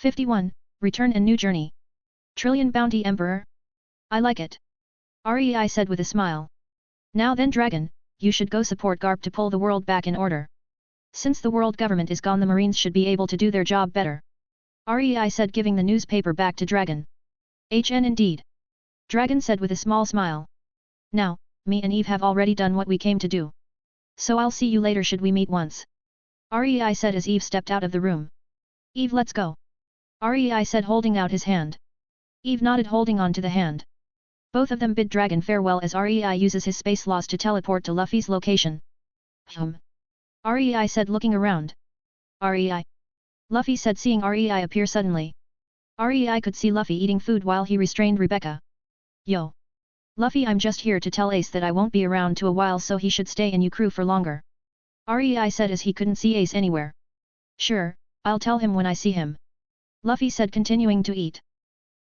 51. Return and new journey. Trillion Bounty Emperor? I like it. Rei said with a smile. Now then Dragon, you should go support Garp to pull the world back in order. Since the world government is gone, the Marines should be able to do their job better. Rei said, giving the newspaper back to Dragon. Indeed. Dragon said with a small smile. Now, me and Eve have already done what we came to do. So I'll see you later should we meet once. Rei said as Eve stepped out of the room. Eve, let's go. Rei said, holding out his hand. Eve nodded, holding on to the hand. Both of them bid Dragon farewell as Rei uses his space laws to teleport to Luffy's location. Rei said, looking around. Rei. Luffy said, seeing Rei appear suddenly. Rei could see Luffy eating food while he restrained Rebecca. Yo. Luffy, I'm just here to tell Ace that I won't be around to a while, so he should stay in your crew for longer. Rei said as he couldn't see Ace anywhere. Sure, I'll tell him when I see him. Luffy said, continuing to eat.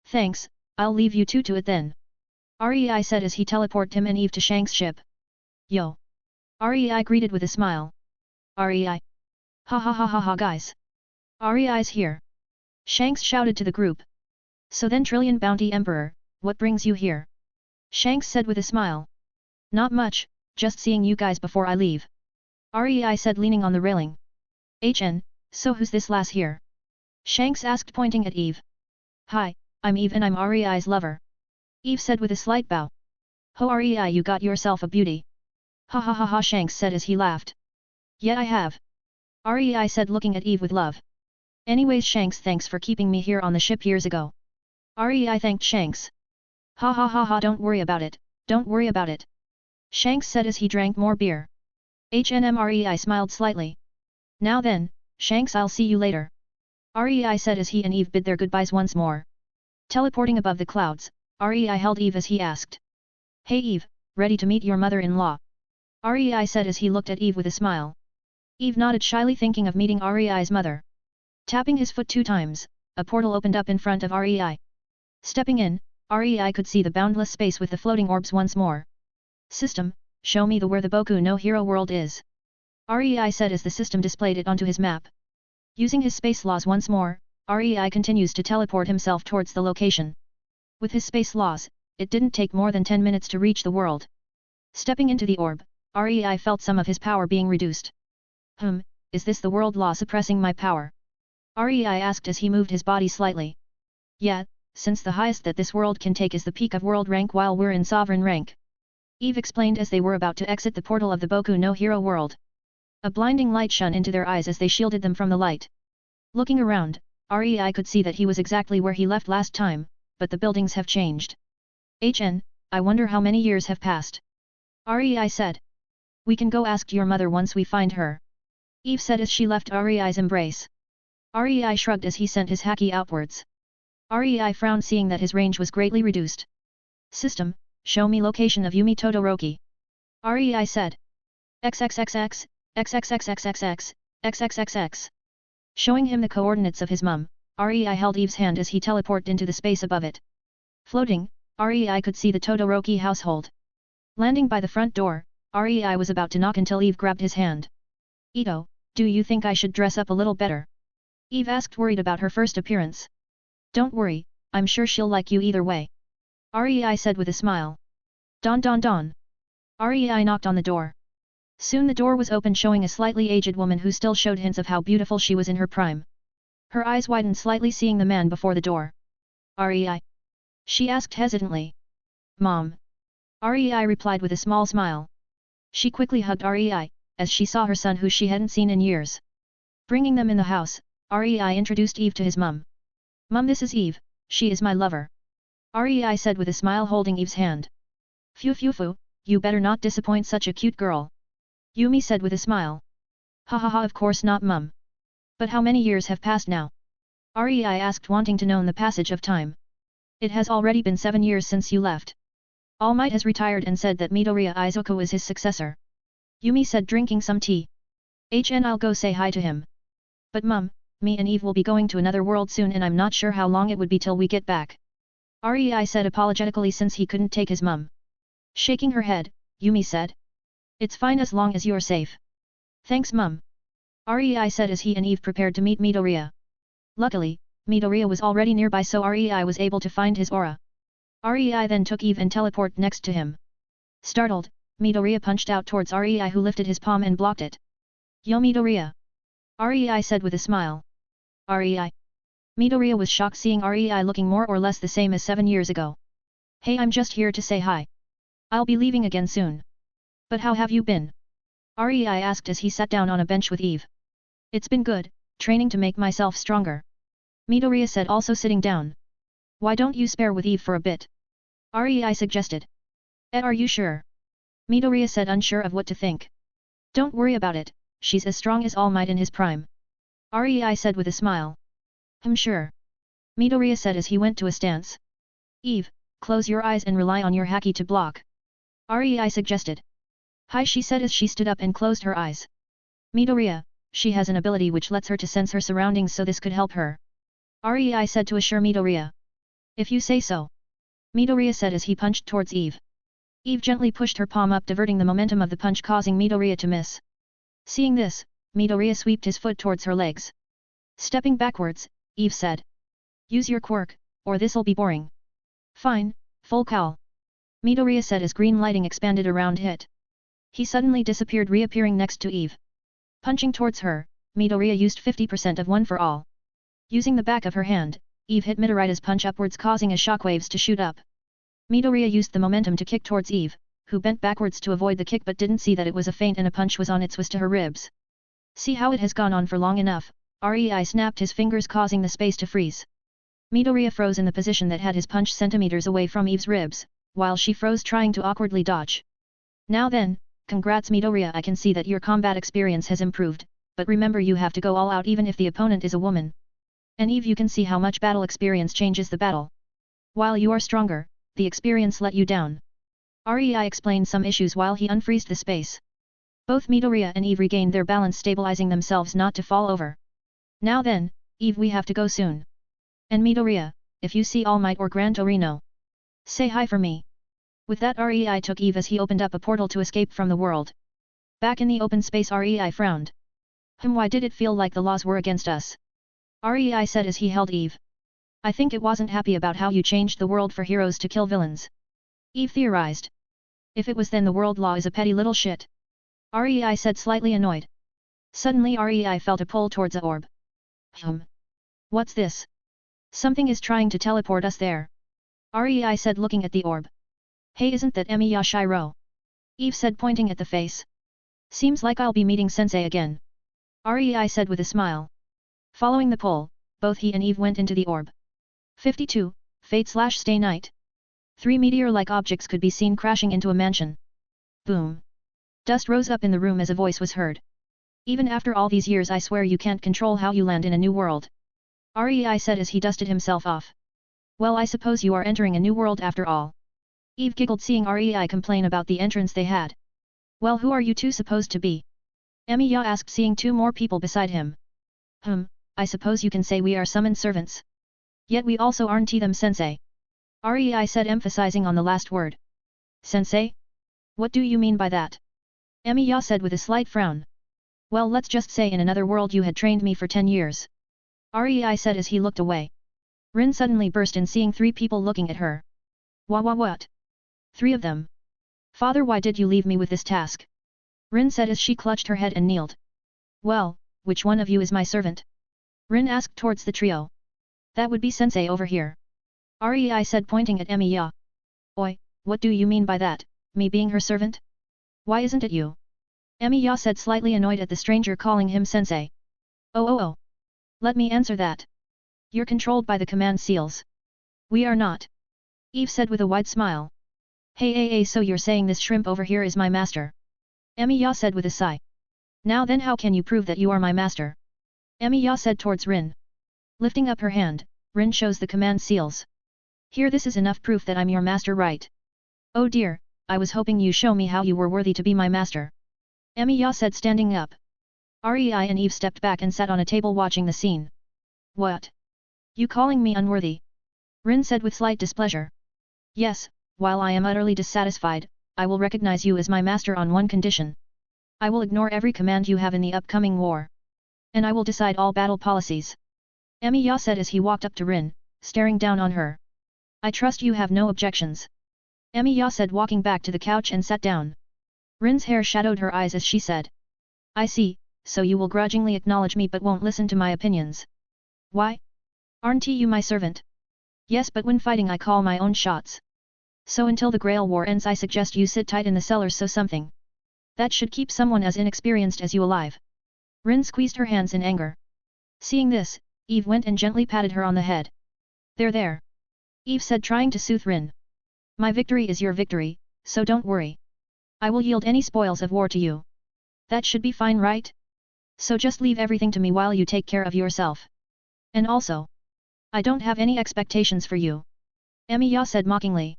Thanks, I'll leave you two to it then. Rei said as he teleported him and Eve to Shanks' ship. Yo. Rei greeted with a smile. Rei. Ha ha ha ha ha guys. Rei's here. Shanks shouted to the group. So then Trillion Bounty Emperor, what brings you here? Shanks said with a smile. Not much, just seeing you guys before I leave. Rei said, leaning on the railing. So who's this lass here? Shanks asked, pointing at Eve. Hi, I'm Eve and I'm Rei's lover. Eve said with a slight bow. Ho Rei, you got yourself a beauty. Ha ha ha ha, Shanks said as he laughed. Yeah, I have. Rei said, looking at Eve with love. Anyways Shanks, thanks for keeping me here on the ship years ago. Rei thanked Shanks. Ha ha ha ha, don't worry about it, don't worry about it. Shanks said as he drank more beer. Rei smiled slightly. Now then, Shanks, I'll see you later. Rei said as he and Eve bid their goodbyes once more. Teleporting above the clouds, Rei held Eve as he asked. Hey Eve, ready to meet your mother-in-law? Rei said as he looked at Eve with a smile. Eve nodded shyly, thinking of meeting Rei's mother. Tapping his foot 2 times, a portal opened up in front of Rei. Stepping in, Rei could see the boundless space with the floating orbs once more. System, show me where the Boku no Hero world is. Rei said as the system displayed it onto his map. Using his space laws once more, Rei continues to teleport himself towards the location. With his space laws, it didn't take more than 10 minutes to reach the world. Stepping into the orb, Rei felt some of his power being reduced. Is this the world law suppressing my power? Rei asked as he moved his body slightly. Yeah, since the highest that this world can take is the peak of world rank while we're in sovereign rank. Eve explained as they were about to exit the portal of the Boku no Hero world. A blinding light shone into their eyes as they shielded them from the light. Looking around, Rei could see that he was exactly where he left last time, but the buildings have changed. I wonder how many years have passed. Rei said. We can go ask your mother once we find her. Eve said as she left Rei's embrace. Rei shrugged as he sent his haki outwards. Rei frowned, seeing that his range was greatly reduced. System, show me location of Yumi Todoroki. Rei said. XXXX, XXXXXX, XXXX. Showing him the coordinates of his mum, Rei held Eve's hand as he teleported into the space above it. Floating, Rei could see the Todoroki household. Landing by the front door, Rei was about to knock until Eve grabbed his hand. Ito, do you think I should dress up a little better? Eve asked, worried about her first appearance. Don't worry, I'm sure she'll like you either way. Rei said with a smile. Don don don. Rei knocked on the door. Soon the door was opened, showing a slightly aged woman who still showed hints of how beautiful she was in her prime. Her eyes widened slightly, seeing the man before the door. Rei? She asked hesitantly. Mom. Rei replied with a small smile. She quickly hugged Rei, as she saw her son who she hadn't seen in years. Bringing them in the house, Rei introduced Eve to his mum. Mum, this is Eve, she is my lover. Rei said with a smile, holding Eve's hand. Phew phew phew, you better not disappoint such a cute girl. Yumi said with a smile. Ha ha ha, of course not, Mum. But how many years have passed now? Rei asked, wanting to know the passage of time. It has already been 7 years since you left. All Might has retired and said that Midoriya Izuku is his successor. Yumi said, drinking some tea. I'll go say hi to him. But Mum, me and Eve will be going to another world soon and I'm not sure how long it would be till we get back. Rei said apologetically, since he couldn't take his mum. Shaking her head, Yumi said. It's fine as long as you're safe. Thanks Mum. Rei said as he and Eve prepared to meet Midoriya. Luckily, Midoriya was already nearby, so Rei was able to find his aura. Rei then took Eve and teleport next to him. Startled, Midoriya punched out towards Rei, who lifted his palm and blocked it. Yo Midoriya! Rei said with a smile. Rei. Midoriya was shocked seeing Rei looking more or less the same as 7 years ago. Hey, I'm just here to say hi. I'll be leaving again soon. But how have you been? Rei asked as he sat down on a bench with Eve. It's been good, training to make myself stronger. Midoriya said, also sitting down. Why don't you spare with Eve for a bit? Rei suggested. Are you sure? Midoriya said, unsure of what to think. Don't worry about it, she's as strong as All Might in his prime. Rei said with a smile. I'm sure. Midoriya said as he went to a stance. Eve, close your eyes and rely on your haki to block. Rei suggested. Hi, she said as she stood up and closed her eyes. Midoriya, she has an ability which lets her to sense her surroundings, so this could help her. Rei said to assure Midoriya. If you say so. Midoriya said as he punched towards Eve. Eve gently pushed her palm up, diverting the momentum of the punch, causing Midoriya to miss. Seeing this, Midoriya swept his foot towards her legs. Stepping backwards, Eve said. Use your quirk, or this'll be boring. Fine, full cowl. Midoriya said as green lighting expanded around Hit. He suddenly disappeared, reappearing next to Eve. Punching towards her, Midoriya used 50% of One for All. Using the back of her hand, Eve hit Midoriya's punch upwards, causing a shockwaves to shoot up. Midoriya used the momentum to kick towards Eve, who bent backwards to avoid the kick but didn't see that it was a feint and a punch was on its way to her ribs. See how it has gone on for long enough, Rei snapped his fingers, causing the space to freeze. Midoriya froze in the position that had his punch centimeters away from Eve's ribs, while she froze trying to awkwardly dodge. Now then, congrats Midoriya, I can see that your combat experience has improved, but remember you have to go all out even if the opponent is a woman. And Eve, you can see how much battle experience changes the battle. While you are stronger, the experience let you down. Rei explained some issues while he unfreezed the space. Both Midoriya and Eve regained their balance, stabilizing themselves not to fall over. Now then, Eve, we have to go soon. And Midoriya, if you see All Might or Gran Torino, say hi for me. With that, Rei took Eve as he opened up a portal to escape from the world. Back in the open space, Rei frowned. Why did it feel like the laws were against us? Rei said as he held Eve. I think it wasn't happy about how you changed the world for heroes to kill villains. Eve theorized. If it was, then the world law is a petty little shit. Rei said, slightly annoyed. Suddenly Rei felt a pull towards a orb. What's this? Something is trying to teleport us there. Rei said, looking at the orb. Hey, isn't that Emiya Shiro? Eve said, pointing at the face. Seems like I'll be meeting Sensei again. Rei said with a smile. Following the pull, both he and Eve went into the orb. 52, Fate/Stay Night. 3 meteor-like objects could be seen crashing into a mansion. Boom. Dust rose up in the room as a voice was heard. Even after all these years, I swear you can't control how you land in a new world. Rei said as he dusted himself off. Well, I suppose you are entering a new world after all. Eve giggled, seeing Rei complain about the entrance they had. Well, who are you two supposed to be? Emiya asked, seeing 2 more people beside him. I suppose you can say we are summoned servants. Yet we also aren't them, Sensei. Rei said, emphasizing on the last word. Sensei? What do you mean by that? Emiya said with a slight frown. Well, let's just say in another world you had trained me for 10 years. Rei said as he looked away. Rin suddenly burst in, seeing 3 people looking at her. What? 3 of them? Father, why did you leave me with this task? Rin said as she clutched her head and kneeled. Well, which one of you is my servant? Rin asked towards the trio. That would be Sensei over here. Rei said, pointing at Emiya. Oi, what do you mean by that, me being her servant? Why isn't it you? Emiya said, slightly annoyed at the stranger calling him Sensei. Oh. Let me answer that. You're controlled by the command seals. We are not. Eve said with a wide smile. Hey, so you're saying this shrimp over here is my master? Emiya said with a sigh. Now then, how can you prove that you are my master? Emiya said towards Rin. Lifting up her hand, Rin shows the command seals. Here, this is enough proof that I'm your master, right? Oh dear, I was hoping you show me how you were worthy to be my master. Emiya said, standing up. Rei and Eve stepped back and sat on a table watching the scene. What? You calling me unworthy? Rin said with slight displeasure. Yes, while I am utterly dissatisfied, I will recognize you as my master on one condition. I will ignore every command you have in the upcoming war. And I will decide all battle policies. Emiya said as he walked up to Rin, staring down on her. I trust you have no objections. Emiya said walking back to the couch and sat down. Rin's hair shadowed her eyes as she said. I see, so you will grudgingly acknowledge me but won't listen to my opinions. Why? Aren't you my servant? Yes, but when fighting I call my own shots. So until the Grail War ends I suggest you sit tight in the cellars so something that should keep someone as inexperienced as you alive. Rin squeezed her hands in anger. Seeing this, Eve went and gently patted her on the head. There. Eve said trying to soothe Rin. My victory is your victory, so don't worry. I will yield any spoils of war to you. That should be fine, right? So just leave everything to me while you take care of yourself. And also, I don't have any expectations for you. Emiya said mockingly.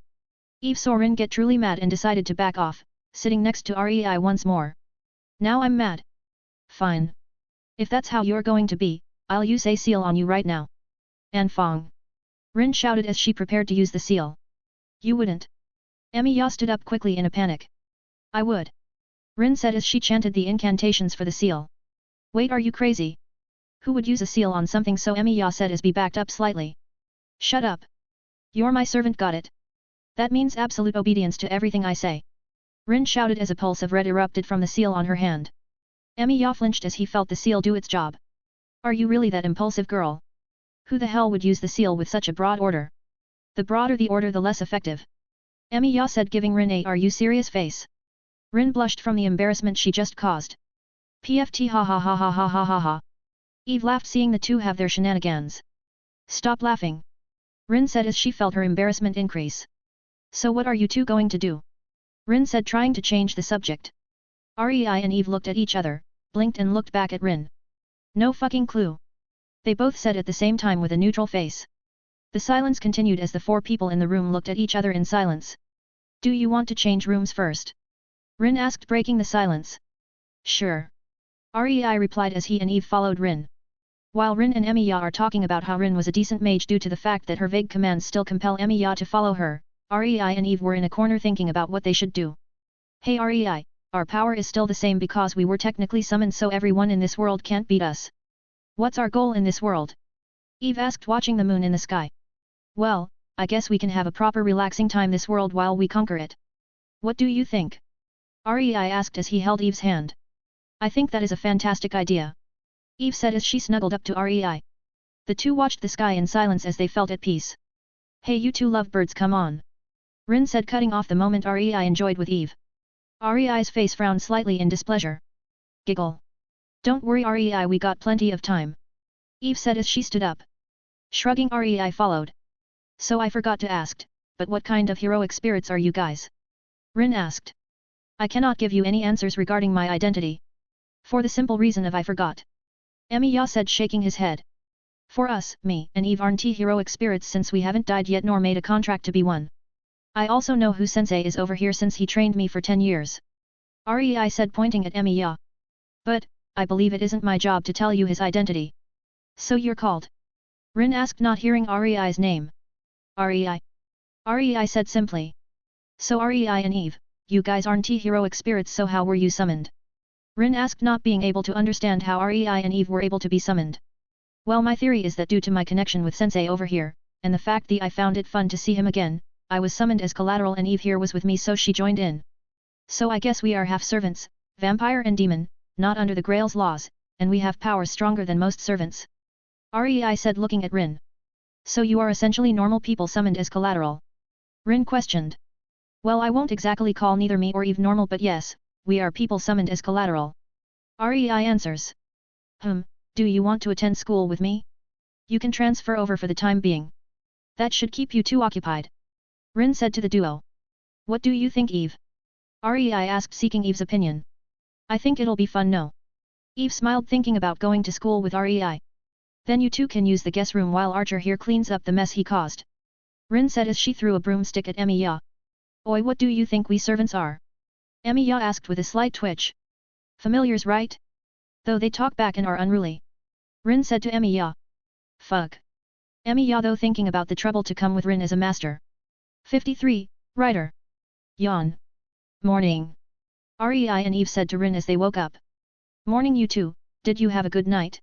Eve saw Rin get truly mad and decided to back off, sitting next to Rei once more. Now I'm mad. Fine. If that's how you're going to be, I'll use a seal on you right now. Anfang. Rin shouted as she prepared to use the seal. You wouldn't. Emiya stood up quickly in a panic. I would. Rin said as she chanted the incantations for the seal. Wait, are you crazy? Who would use a seal on something so? Emiya said as be backed up slightly. Shut up. You're my servant, got it? That means absolute obedience to everything I say. Rin shouted as a pulse of red erupted from the seal on her hand. Emiya flinched as he felt the seal do its job. Are you really that impulsive girl? Who the hell would use the seal with such a broad order? The broader the order the less effective. Emiya said giving Rin a are you serious face. Rin blushed from the embarrassment she just caused. PFT ha ha ha ha ha ha ha ha. Eve laughed seeing the two have their shenanigans. Stop laughing. Rin said as she felt her embarrassment increase. So what are you two going to do? Rin said trying to change the subject. Rei and Eve looked at each other, blinked and looked back at Rin. No fucking clue. They both said at the same time with a neutral face. The silence continued as the four people in the room looked at each other in silence. Do you want to change rooms first? Rin asked breaking the silence. Sure. Rei replied as he and Eve followed Rin. While Rin and Emiya are talking about how Rin was a decent mage due to the fact that her vague commands still compel Emiya to follow her, Rei and Eve were in a corner thinking about what they should do. Hey Rei, our power is still the same because we were technically summoned so everyone in this world can't beat us. What's our goal in this world? Eve asked watching the moon in the sky. Well, I guess we can have a proper relaxing time this world while we conquer it. What do you think? Rei asked as he held Eve's hand. I think that is a fantastic idea. Eve said as she snuggled up to Rei. The two watched the sky in silence as they felt at peace. Hey you two lovebirds, come on. Rin said cutting off the moment Rei enjoyed with Eve. Rei's face frowned slightly in displeasure. Giggle. Don't worry Rei, we got plenty of time. Eve said as she stood up. Shrugging, Rei followed. So I forgot to ask, but what kind of heroic spirits are you guys? Rin asked. I cannot give you any answers regarding my identity. For the simple reason of I forgot. Emiya said shaking his head. For us, me and Eve aren't heroic spirits since we haven't died yet nor made a contract to be one. I also know who sensei is over here since he trained me for 10 years. Rei said pointing at Emiya. But, I believe it isn't my job to tell you his identity. So you're called? Rin asked not hearing Rei's name. Rei. Rei said simply. So Rei and Eve, you guys aren't heroic spirits, so how were you summoned? Rin asked not being able to understand how Rei and Eve were able to be summoned. Well, my theory is that due to my connection with sensei over here, and the fact that I found it fun to see him again, I was summoned as collateral and Eve here was with me so she joined in. So I guess we are half servants, vampire and demon, not under the Grail's laws, and we have powers stronger than most servants. Rei said looking at Rin. So you are essentially normal people summoned as collateral? Rin questioned. Well, I won't exactly call neither me or Eve normal, but yes, we are people summoned as collateral. Rei answers. Do you want to attend school with me? You can transfer over for the time being. That should keep you two occupied. Rin said to the duo. What do you think, Eve? Rei asked seeking Eve's opinion. I think it'll be fun, no? Eve smiled thinking about going to school with Rei. Then you two can use the guest room while Archer here cleans up the mess he caused. Rin said as she threw a broomstick at Emiya. Oi, what do you think we servants are? Emiya asked with a slight twitch. Familiars, right? Though they talk back and are unruly. Rin said to Emiya. Fuck. Emiya though thinking about the trouble to come with Rin as a master. 53, writer. Yawn. Morning. Rei and Eve said to Rin as they woke up. Morning you two, did you have a good night?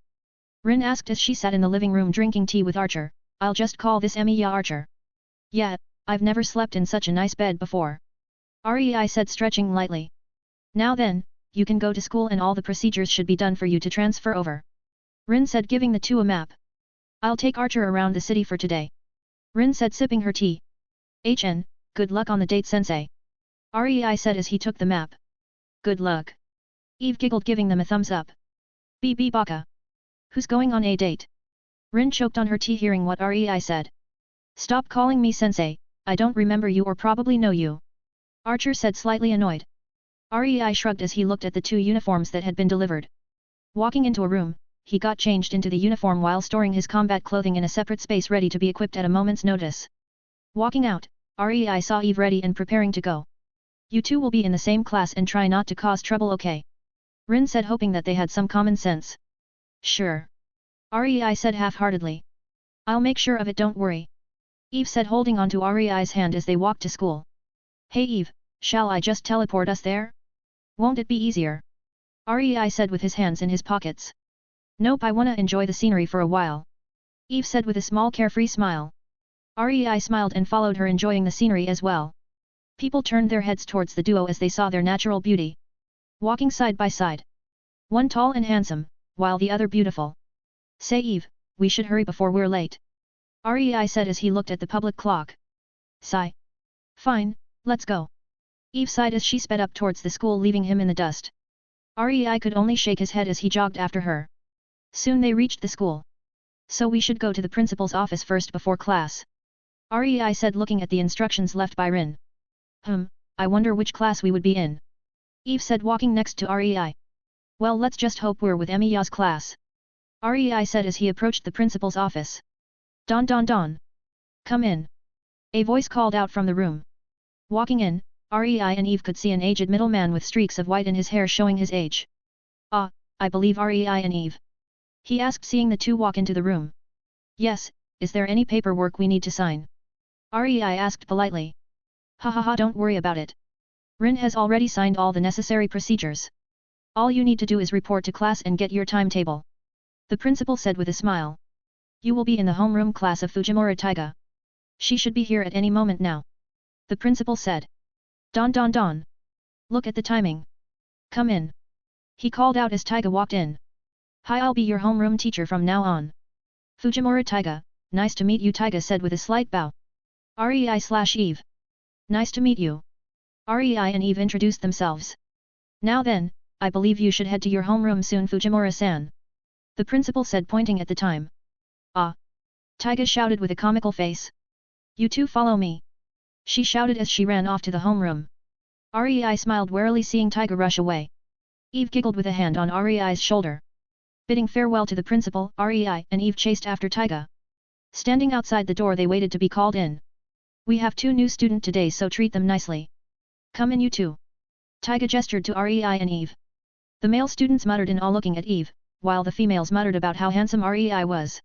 Rin asked as she sat in the living room drinking tea with Archer. I'll just call this Emiya Archer. Yeah, I've never slept in such a nice bed before. Rei said stretching lightly. Now then, you can go to school and all the procedures should be done for you to transfer over. Rin said giving the two a map. I'll take Archer around the city for today. Rin said sipping her tea. Good luck on the date sensei. Rei said as he took the map. Good luck. Eve giggled giving them a thumbs up. BB Baka. Who's going on a date? Rin choked on her tea hearing what Rei said. Stop calling me sensei, I don't remember you or probably know you. Archer said slightly annoyed. Rei shrugged as he looked at the two uniforms that had been delivered. Walking into a room, he got changed into the uniform while storing his combat clothing in a separate space ready to be equipped at a moment's notice. Walking out, Rei saw Eve ready and preparing to go. You two will be in the same class and try not to cause trouble, okay? Rin said hoping that they had some common sense. Sure. Rei said half-heartedly. I'll make sure of it, don't worry. Eve said holding onto Rei's hand as they walked to school. Hey Eve, shall I just teleport us there? Won't it be easier? Rei said with his hands in his pockets. Nope, I wanna enjoy the scenery for a while. Eve said with a small carefree smile. Rei smiled and followed her, enjoying the scenery as well. People turned their heads towards the duo as they saw their natural beauty. Walking side by side. One tall and handsome, while the other beautiful. Say Eve, we should hurry before we're late. Rei said as he looked at the public clock. Sigh. Fine, let's go. Eve sighed as she sped up towards the school, leaving him in the dust. Rei could only shake his head as he jogged after her. Soon they reached the school. So we should go to the principal's office first before class. Rei said looking at the instructions left by Rin. I wonder which class we would be in. Eve said walking next to Rei. Well, let's just hope we're with Emiya's class. Rei said as he approached the principal's office. Don. Come in. A voice called out from the room. Walking in, Rei and Eve could see an aged middleman with streaks of white in his hair showing his age. Ah, I believe Rei and Eve. He asked seeing the two walk into the room. Yes, is there any paperwork we need to sign? Rei asked politely. Ha, don't worry about it. Rin has already signed all the necessary procedures. All you need to do is report to class and get your timetable. The principal said with a smile. You will be in the homeroom class of Fujimura Taiga. She should be here at any moment now. The principal said. Don. Look at the timing. Come in. He called out as Taiga walked in. Hi, I'll be your homeroom teacher from now on. Fujimura Taiga, nice to meet you, Taiga said with a slight bow. Rei/Eve. Nice to meet you. Rei and Eve introduced themselves. Now then, I believe you should head to your homeroom soon, Fujimura-san. The principal said pointing at the time. Ah! Taiga shouted with a comical face. You two follow me. She shouted as she ran off to the homeroom. Rei smiled warily seeing Taiga rush away. Eve giggled with a hand on Rei's shoulder. Bidding farewell to the principal, Rei and Eve chased after Taiga. Standing outside the door they waited to be called in. We have 2 new students today, so treat them nicely. Come in you two. Taiga gestured to Rei and Eve. The male students muttered in awe looking at Eve, while the females muttered about how handsome Rei was.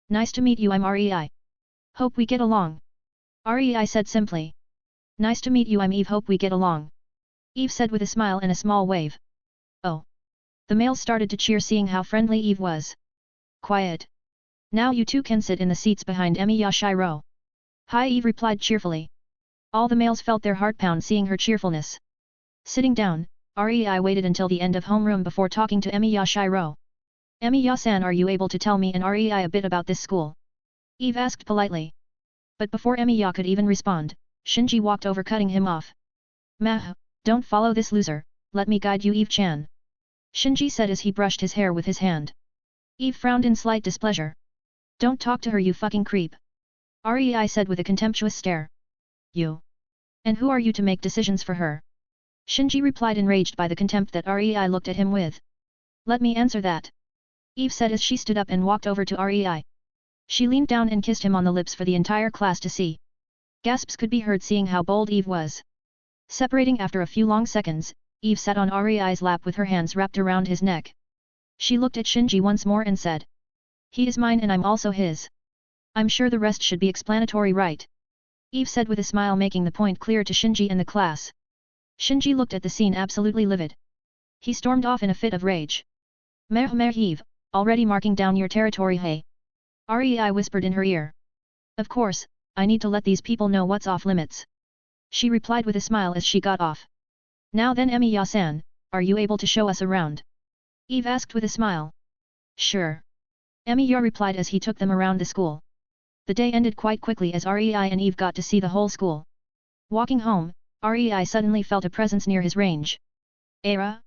Nice to meet you, I'm Rei. Hope we get along. Rei said simply. Nice to meet you, I'm Eve, hope we get along. Eve said with a smile and a small wave. Oh. The males started to cheer seeing how friendly Eve was. Quiet. Now you two can sit in the seats behind Emiya Shiro. Hi, Eve replied cheerfully. All the males felt their heart pound seeing her cheerfulness. Sitting down, Rei waited until the end of homeroom before talking to Emiya Shiro. Emiya-san, are you able to tell me and Rei a bit about this school? Eve asked politely. But before Emiya could even respond, Shinji walked over cutting him off. Mah, don't follow this loser, let me guide you, Eve-chan. Shinji said as he brushed his hair with his hand. Eve frowned in slight displeasure. Don't talk to her, you fucking creep. Rei said with a contemptuous stare. You. And who are you to make decisions for her? Shinji replied enraged by the contempt that Rei looked at him with. Let me answer that. Eve said as she stood up and walked over to Rei. She leaned down and kissed him on the lips for the entire class to see. Gasps could be heard seeing how bold Eve was. Separating after a few long seconds, Eve sat on Rei's lap with her hands wrapped around his neck. She looked at Shinji once more and said. He is mine and I'm also his. I'm sure the rest should be explanatory, right? Eve said with a smile, making the point clear to Shinji and the class. Shinji looked at the scene absolutely livid. He stormed off in a fit of rage. Meh Eve, already marking down your territory hey. Rei whispered in her ear. Of course, I need to let these people know what's off limits. She replied with a smile as she got off. Now then Emiya-san, are you able to show us around? Eve asked with a smile. Sure. Emiya replied as he took them around the school. The day ended quite quickly as Rei and Eve got to see the whole school. Walking home, Rei suddenly felt a presence near his range. Era?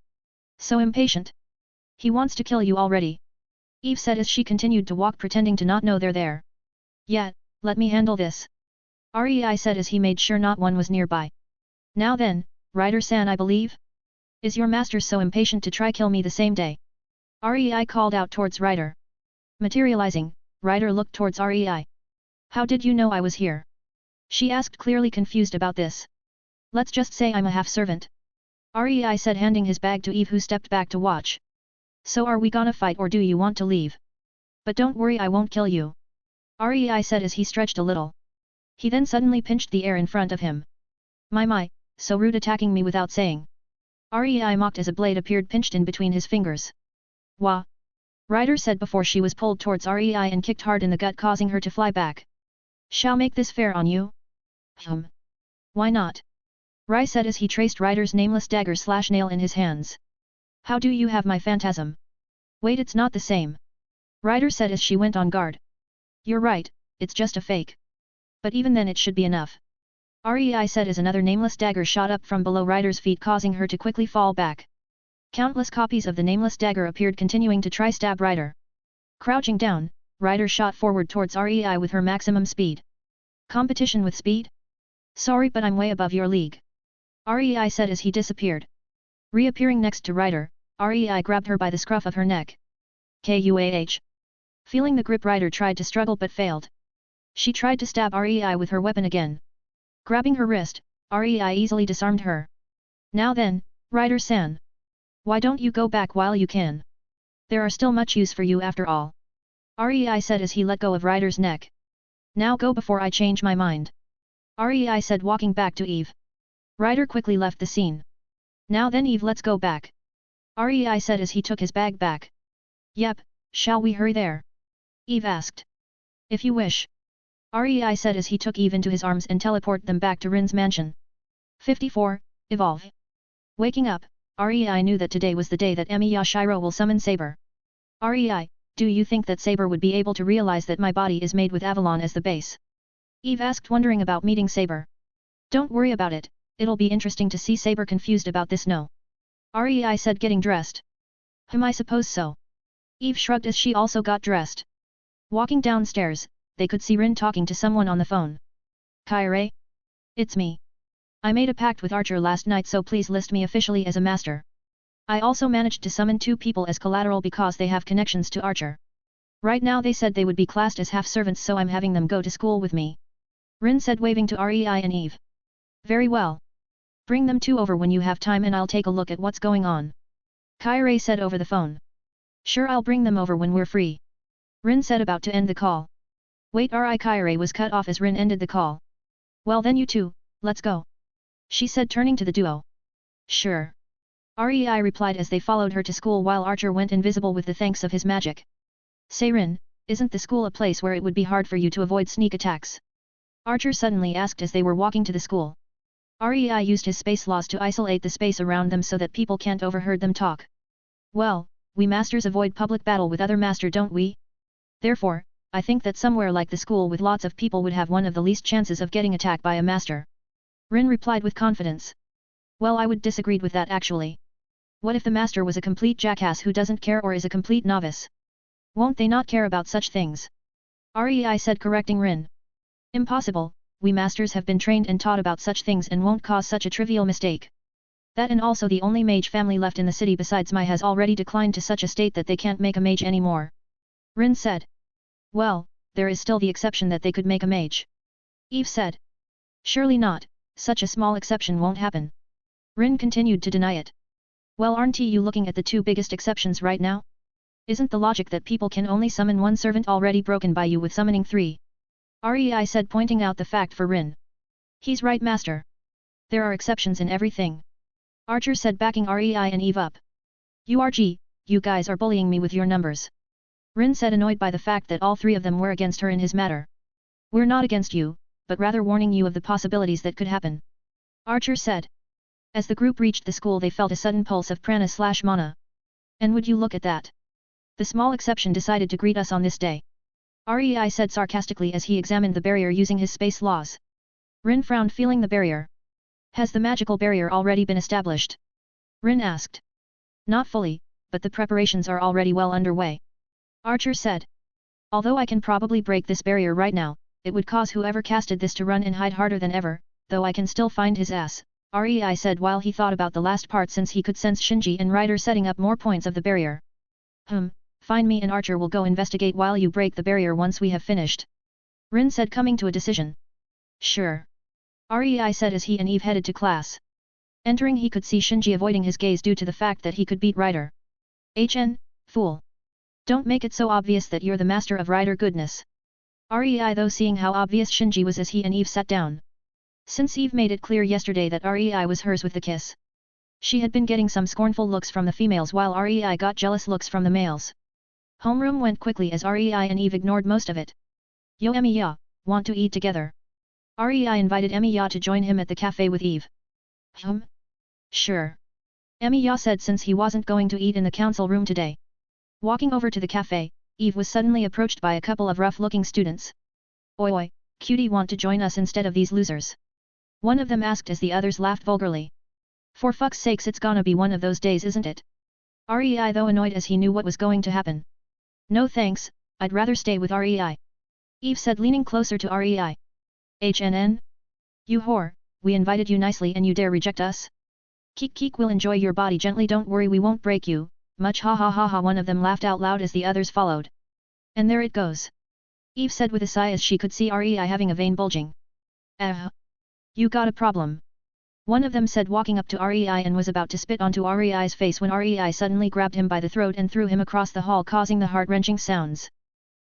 So impatient. He wants to kill you already. Eve said as she continued to walk pretending to not know they're there. Yeah, let me handle this. Rei said as he made sure not one was nearby. Now then, Rider-san I believe? Is your master so impatient to try kill me the same day? Rei called out towards Rider. Materializing, Rider looked towards Rei. How did you know I was here? She asked clearly confused about this. Let's just say I'm a half-servant. Rei said handing his bag to Eve who stepped back to watch. So are we gonna fight or do you want to leave? But don't worry I won't kill you. Rei said as he stretched a little. He then suddenly pinched the air in front of him. My, so rude attacking me without saying. Rei mocked as a blade appeared pinched in between his fingers. Wah! Rider said before she was pulled towards Rei and kicked hard in the gut causing her to fly back. Shall make this fair on you? Why not? Rai said as he traced Rider's nameless dagger/nail in his hands. How do you have my phantasm? Wait it's not the same. Rider said as she went on guard. You're right, it's just a fake. But even then it should be enough. Rei said as another nameless dagger shot up from below Rider's feet causing her to quickly fall back. Countless copies of the nameless dagger appeared continuing to try stab Rider. Crouching down, Rider shot forward towards Rei with her maximum speed. Competition with speed? Sorry but I'm way above your league. Rei said as he disappeared. Reappearing next to Rider, Rei grabbed her by the scruff of her neck. Kuah. Feeling the grip Rider tried to struggle but failed. She tried to stab Rei with her weapon again. Grabbing her wrist, Rei easily disarmed her. Now then, Rider-san. Why don't you go back while you can? There are still much use for you after all. Rei said as he let go of Rider's neck. Now go before I change my mind. Rei said walking back to Eve. Rider quickly left the scene. Now then Eve let's go back. Rei said as he took his bag back. Yep, shall we hurry there? Eve asked. If you wish. Rei said as he took Eve into his arms and teleported them back to Rin's mansion. 54. Evolve. Waking up, Rei knew that today was the day that Emi Yashiro will summon Saber. Rei, do you think that Saber would be able to realize that my body is made with Avalon as the base? Eve asked wondering about meeting Saber. Don't worry about it, it'll be interesting to see Saber confused about this no. Rei said getting dressed. I suppose so. Eve shrugged as she also got dressed. Walking downstairs, they could see Rin talking to someone on the phone. Kairi? It's me. I made a pact with Archer last night so please list me officially as a master. I also managed to summon 2 people as collateral because they have connections to Archer. Right now they said they would be classed as half-servants so I'm having them go to school with me. Rin said waving to Rei and Eve. Very well. Bring them 2 over when you have time and I'll take a look at what's going on. Kairi said over the phone. Sure I'll bring them over when we're free. Rin said about to end the call. Wait Kairi was cut off as Rin ended the call. Well then you 2, let's go. She said turning to the duo. Sure. Rei replied as they followed her to school while Archer went invisible with the thanks of his magic. Say Rin, isn't the school a place where it would be hard for you to avoid sneak attacks? Archer suddenly asked as they were walking to the school. Rei used his space laws to isolate the space around them so that people can't overheard them talk. Well, we masters avoid public battle with other master don't we? Therefore, I think that somewhere like the school with lots of people would have one of the least chances of getting attacked by a master. Rin replied with confidence. Well I would disagree with that actually. What if the master was a complete jackass who doesn't care or is a complete novice? Won't they not care about such things? Rei said correcting Rin. Impossible, we masters have been trained and taught about such things and won't cause such a trivial mistake. That and also the only mage family left in the city besides Mai has already declined to such a state that they can't make a mage anymore. Rin said. Well, there is still the exception that they could make a mage. Eve said. Surely not, such a small exception won't happen. Rin continued to deny it. Well aren't you looking at the 2 biggest exceptions right now? Isn't the logic that people can only summon 1 servant already broken by you with summoning 3? Rei said pointing out the fact for Rin. He's right master. There are exceptions in everything. Archer said backing Rei and Eve up. URG, you guys are bullying me with your numbers. Rin said, annoyed by the fact that all three of them were against her in his matter. We're not against you, but rather warning you of the possibilities that could happen. Archer said. As the group reached the school they felt a sudden pulse of prana/mana. And would you look at that? The small exception decided to greet us on this day. Rei said sarcastically as he examined the barrier using his space laws. Rin frowned, feeling the barrier. Has the magical barrier already been established? Rin asked. Not fully, but the preparations are already well underway. Archer said. Although I can probably break this barrier right now, it would cause whoever casted this to run and hide harder than ever, though I can still find his ass, Rei said while he thought about the last part since he could sense Shinji and Ryder setting up more points of the barrier. Find me and Archer will go investigate while you break the barrier once we have finished. Rin said, coming to a decision. Sure. Rei said as he and Eve headed to class. Entering he could see Shinji avoiding his gaze due to the fact that he could beat Ryder. Fool. Don't make it so obvious that you're the master of Ryder goodness. Rei though seeing how obvious Shinji was as he and Eve sat down. Since Eve made it clear yesterday that Rei was hers with the kiss. She had been getting some scornful looks from the females while Rei got jealous looks from the males. Homeroom went quickly as Rei and Eve ignored most of it. Yo Emiya, want to eat together? Rei invited Emiya to join him at the cafe with Eve. Sure. Emiya said since he wasn't going to eat in the council room today. Walking over to the cafe, Eve was suddenly approached by a couple of rough-looking students. Oi, cutie, want to join us instead of these losers? One of them asked as the others laughed vulgarly. For fuck's sakes, it's gonna be one of those days, isn't it? Rei though annoyed as he knew what was going to happen. No thanks, I'd rather stay with Rei. Eve said leaning closer to Rei. HNN? You whore, we invited you nicely and you dare reject us? Keek will enjoy your body gently, don't worry, we won't break you, much ha ha ha ha. One of them laughed out loud as the others followed. And there it goes. Eve said with a sigh as she could see Rei having a vein bulging. You got a problem. One of them said walking up to Rei and was about to spit onto Rei's face when Rei suddenly grabbed him by the throat and threw him across the hall, causing the heart-wrenching sounds.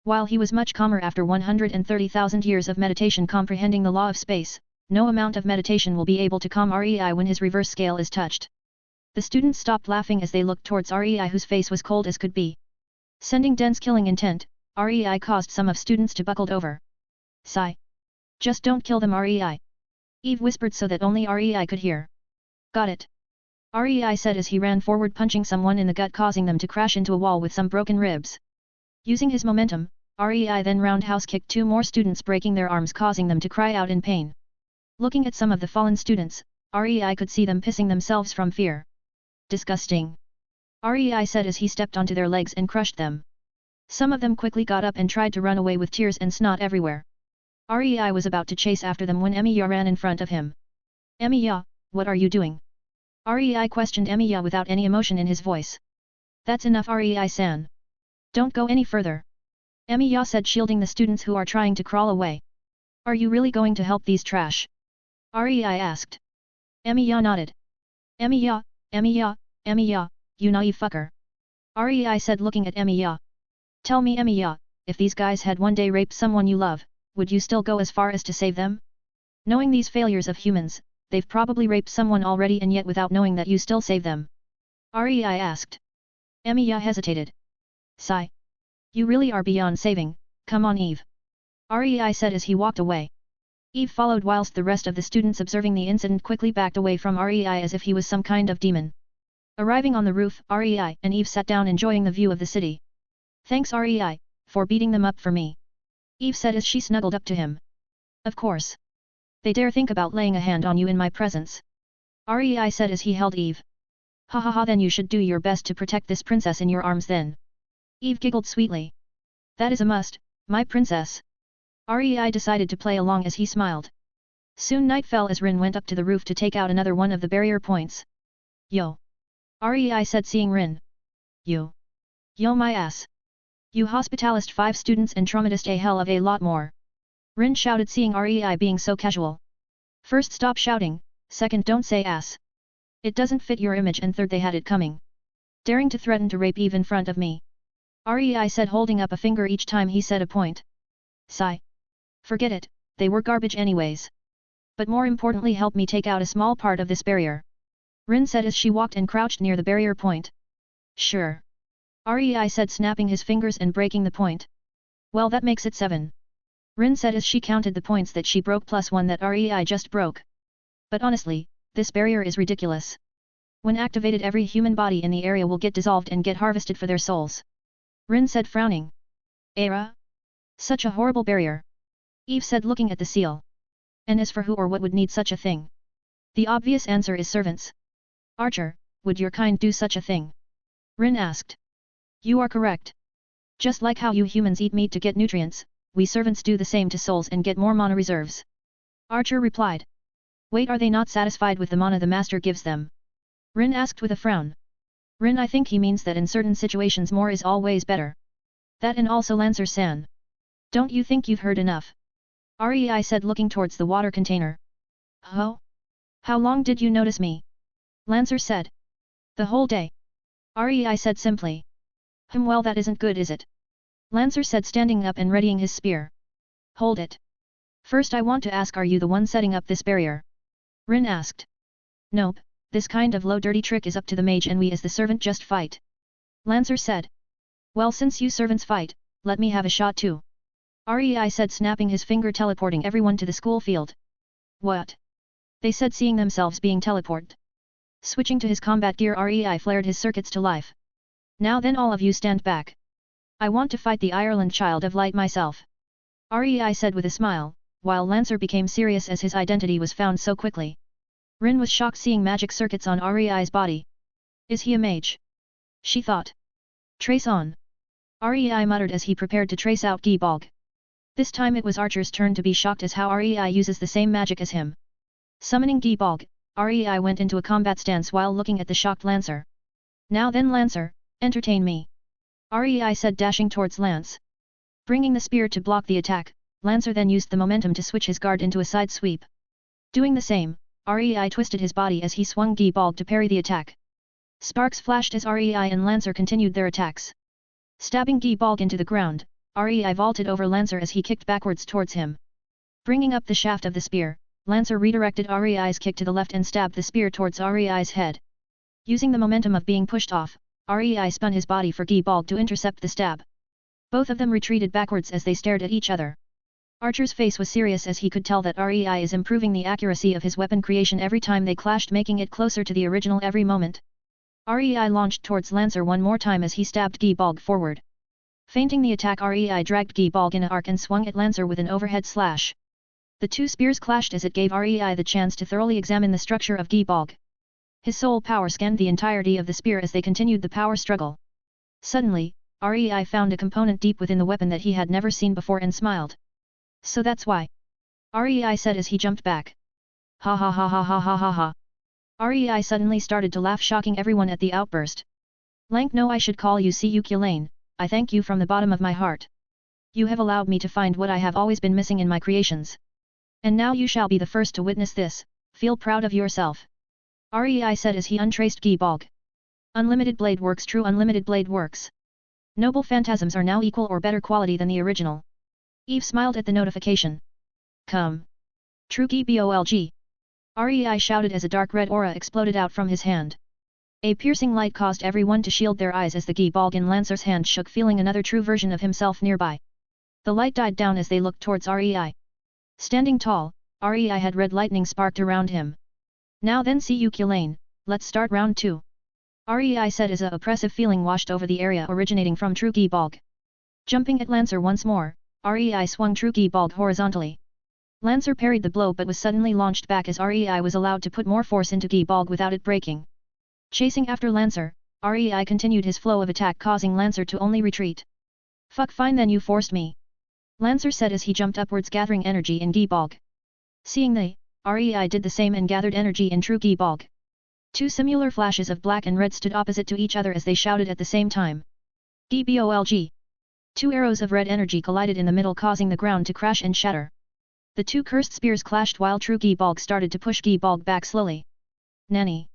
While he was much calmer after 130,000 years of meditation comprehending the law of space, no amount of meditation will be able to calm Rei when his reverse scale is touched. The students stopped laughing as they looked towards Rei whose face was cold as could be. Sending dense killing intent, Rei caused some of students to buckled over. Sigh. Just don't kill them, Rei. Eve whispered so that only Rei could hear. Got it. Rei said as he ran forward, punching someone in the gut, causing them to crash into a wall with some broken ribs. Using his momentum, Rei then roundhouse kicked two more students, breaking their arms, causing them to cry out in pain. Looking at some of the fallen students, Rei could see them pissing themselves from fear. Disgusting. Rei said as he stepped onto their legs and crushed them. Some of them quickly got up and tried to run away with tears and snot everywhere. Rei was about to chase after them when Emiya ran in front of him. Emiya, what are you doing? Rei questioned Emiya without any emotion in his voice. That's enough, Rei-san. Don't go any further. Emiya said, shielding the students who are trying to crawl away. Are you really going to help these trash? Rei asked. Emiya nodded. Emiya, you naive fucker. Rei said, looking at Emiya. Tell me, Emiya, if these guys had one day raped someone you love, would you still go as far as to save them? Knowing these failures of humans, they've probably raped someone already, and yet without knowing that you still save them. Rei asked. Emiya hesitated. Sigh. You really are beyond saving, come on Eve. Rei said as he walked away. Eve followed whilst the rest of the students observing the incident quickly backed away from Rei as if he was some kind of demon. Arriving on the roof, Rei and Eve sat down enjoying the view of the city. Thanks Rei, for beating them up for me. Eve said as she snuggled up to him. Of course. They dare think about laying a hand on you in my presence. Rei said as he held Eve. Ha ha ha, then you should do your best to protect this princess in your arms then. Eve giggled sweetly. That is a must, my princess. Rei decided to play along as he smiled. Soon night fell as Rin went up to the roof to take out another one of the barrier points. Yo. Rei said, seeing Rin. Yo my ass. You hospitalist 5 students and traumatist a hell of a lot more. Rin shouted, seeing Rei being so casual. First, stop shouting, second, don't say ass. It doesn't fit your image, and third, they had it coming. Daring to threaten to rape Eve in front of me. Rei said, holding up a finger each time he said a point. Sigh. Forget it, they were garbage anyways. But more importantly, help me take out a small part of this barrier. Rin said as she walked and crouched near the barrier point. Sure. Rei said, snapping his fingers and breaking the point. Well, that makes it 7. Rin said as she counted the points that she broke plus 1 that Rei just broke. But honestly, this barrier is ridiculous. When activated, every human body in the area will get dissolved and get harvested for their souls. Rin said, frowning. Era? Such a horrible barrier. Eve said, looking at the seal. And as for who or what would need such a thing? The obvious answer is servants. Archer, would your kind do such a thing? Rin asked. You are correct. Just like how you humans eat meat to get nutrients, we servants do the same to souls and get more mana reserves. Archer replied. Wait, are they not satisfied with the mana the master gives them? Rin asked with a frown. Rin, I think he means that in certain situations more is always better. That and also Lancer-san. Don't you think you've heard enough? Rei said, looking towards the water container. Oh? How long did you notice me? Lancer said. The whole day. Rei said simply. Well, that isn't good, is it? Lancer said, standing up and readying his spear. Hold it. First I want to ask, are you the one setting up this barrier? Rin asked. Nope, this kind of low dirty trick is up to the mage and we as the servant just fight. Lancer said. Well, since you servants fight, let me have a shot too. Rei said, snapping his finger, teleporting everyone to the school field. What? They said, seeing themselves being teleported. Switching to his combat gear, Rei flared his circuits to life. Now then, all of you stand back. I want to fight the Ireland Child of Light myself. Rei said with a smile, while Lancer became serious as his identity was found so quickly. Rin was shocked seeing magic circuits on Rei's body. Is he a mage? She thought. Trace on. Rei muttered as he prepared to trace out Gibolg. This time it was Archer's turn to be shocked as how Rei uses the same magic as him. Summoning Gibolg, Rei went into a combat stance while looking at the shocked Lancer. Now then, Lancer, entertain me. Rei said, dashing towards Lance. Bringing the spear to block the attack, Lancer then used the momentum to switch his guard into a side sweep. Doing the same, Rei twisted his body as he swung Gibolg to parry the attack. Sparks flashed as Rei and Lancer continued their attacks. Stabbing Gibolg into the ground, Rei vaulted over Lancer as he kicked backwards towards him. Bringing up the shaft of the spear, Lancer redirected Rei's kick to the left and stabbed the spear towards Rei's head. Using the momentum of being pushed off, Rei spun his body for Gibolg to intercept the stab. Both of them retreated backwards as they stared at each other. Archer's face was serious as he could tell that Rei is improving the accuracy of his weapon creation every time they clashed, making it closer to the original every moment. Rei launched towards Lancer one more time as he stabbed Gibolg forward. Feinting the attack, Rei dragged Gibolg in an arc and swung at Lancer with an overhead slash. The two spears clashed as it gave Rei the chance to thoroughly examine the structure of Gibolg. His soul power scanned the entirety of the spear as they continued the power struggle. Suddenly, Rei found a component deep within the weapon that he had never seen before and smiled. So that's why. Rei said as he jumped back. Ha ha ha ha ha ha ha ha. Rei suddenly started to laugh, shocking everyone at the outburst. Lank, no, I should call you Siukulane. I thank you from the bottom of my heart. You have allowed me to find what I have always been missing in my creations. And now you shall be the first to witness this. Feel proud of yourself. Rei said as he untraced Gibolg. Unlimited Blade Works, true Unlimited Blade Works. Noble Phantasms are now equal or better quality than the original. Eve smiled at the notification. Come. True Gibolg. Rei shouted as a dark red aura exploded out from his hand. A piercing light caused everyone to shield their eyes as the Gibolg in Lancer's hand shook, feeling another true version of himself nearby. The light died down as they looked towards Rei. Standing tall, Rei had red lightning sparked around him. Now then, Siukulane, let's start round 2. Rei said as a oppressive feeling washed over the area originating from True Gibolg. Jumping at Lancer once more, Rei swung True Gibolg horizontally. Lancer parried the blow but was suddenly launched back as Rei was allowed to put more force into Gibolg without it breaking. Chasing after Lancer, Rei continued his flow of attack, causing Lancer to only retreat. Fuck, fine then, you forced me. Lancer said as he jumped upwards, gathering energy in Gibolg. Seeing they, Rei did the same and gathered energy in True Gibolg. Two similar flashes of black and red stood opposite to each other as they shouted at the same time. Gibolg. Two arrows of red energy collided in the middle, causing the ground to crash and shatter. The two cursed spears clashed while True Gibolg started to push Gibolg back slowly. Nanny.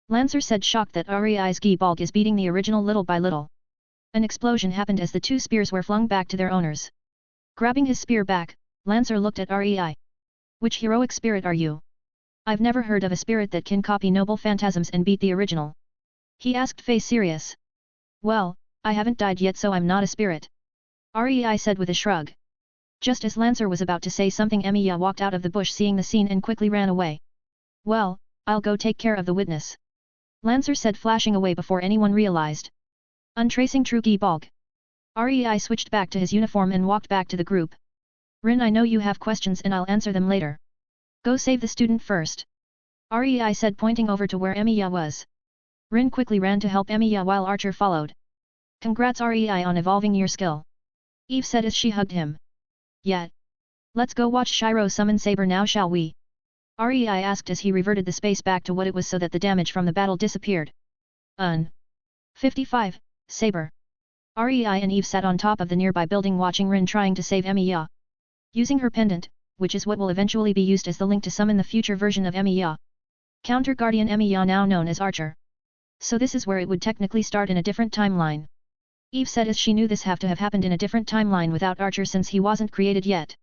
Lancer said, shocked that Rei's Gibolg is beating the original little by little. An explosion happened as the two spears were flung back to their owners. Grabbing his spear back, Lancer looked at Rei. Which heroic spirit are you? I've never heard of a spirit that can copy Noble Phantasms and beat the original. He asked, face serious. Well, I haven't died yet so I'm not a spirit. Rei said with a shrug. Just as Lancer was about to say something, Emiya walked out of the bush seeing the scene and quickly ran away. Well, I'll go take care of the witness. Lancer said flashing away before anyone realized. Untracing True Gi Balg. Rei switched back to his uniform and walked back to the group. Rin, I know you have questions and I'll answer them later. Go save the student first. Rei said pointing over to where Emiya was. Rin quickly ran to help Emiya while Archer followed. Congrats Rei on evolving your skill. Eve said as she hugged him. Yeah. Let's go watch Shiro summon Saber now shall we? Rei asked as he reverted the space back to what it was so that the damage from the battle disappeared. 55, Saber. Rei and Eve sat on top of the nearby building watching Rin trying to save Emiya. Using her pendant, which is what will eventually be used as the link to summon the future version of Emiya. Counter Guardian Emiya now known as Archer. So this is where it would technically start in a different timeline. Eve said as she knew this have to have happened in a different timeline without Archer since he wasn't created yet.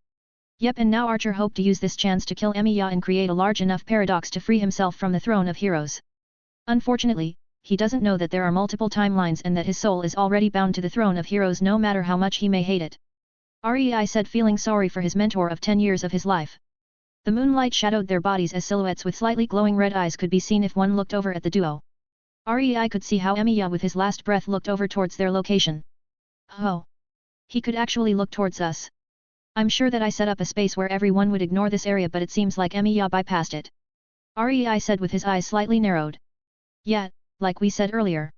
Yep, and now Archer hoped to use this chance to kill Emiya and create a large enough paradox to free himself from the throne of heroes. Unfortunately, he doesn't know that there are multiple timelines and that his soul is already bound to the throne of heroes no matter how much he may hate it. Rei said feeling sorry for his mentor of 10 years of his life. The moonlight shadowed their bodies as silhouettes with slightly glowing red eyes could be seen if one looked over at the duo. Rei could see how Emiya with his last breath looked over towards their location. Oh! He could actually look towards us. I'm sure that I set up a space where everyone would ignore this area but it seems like Emiya bypassed it. Rei said with his eyes slightly narrowed. Yeah, like we said earlier.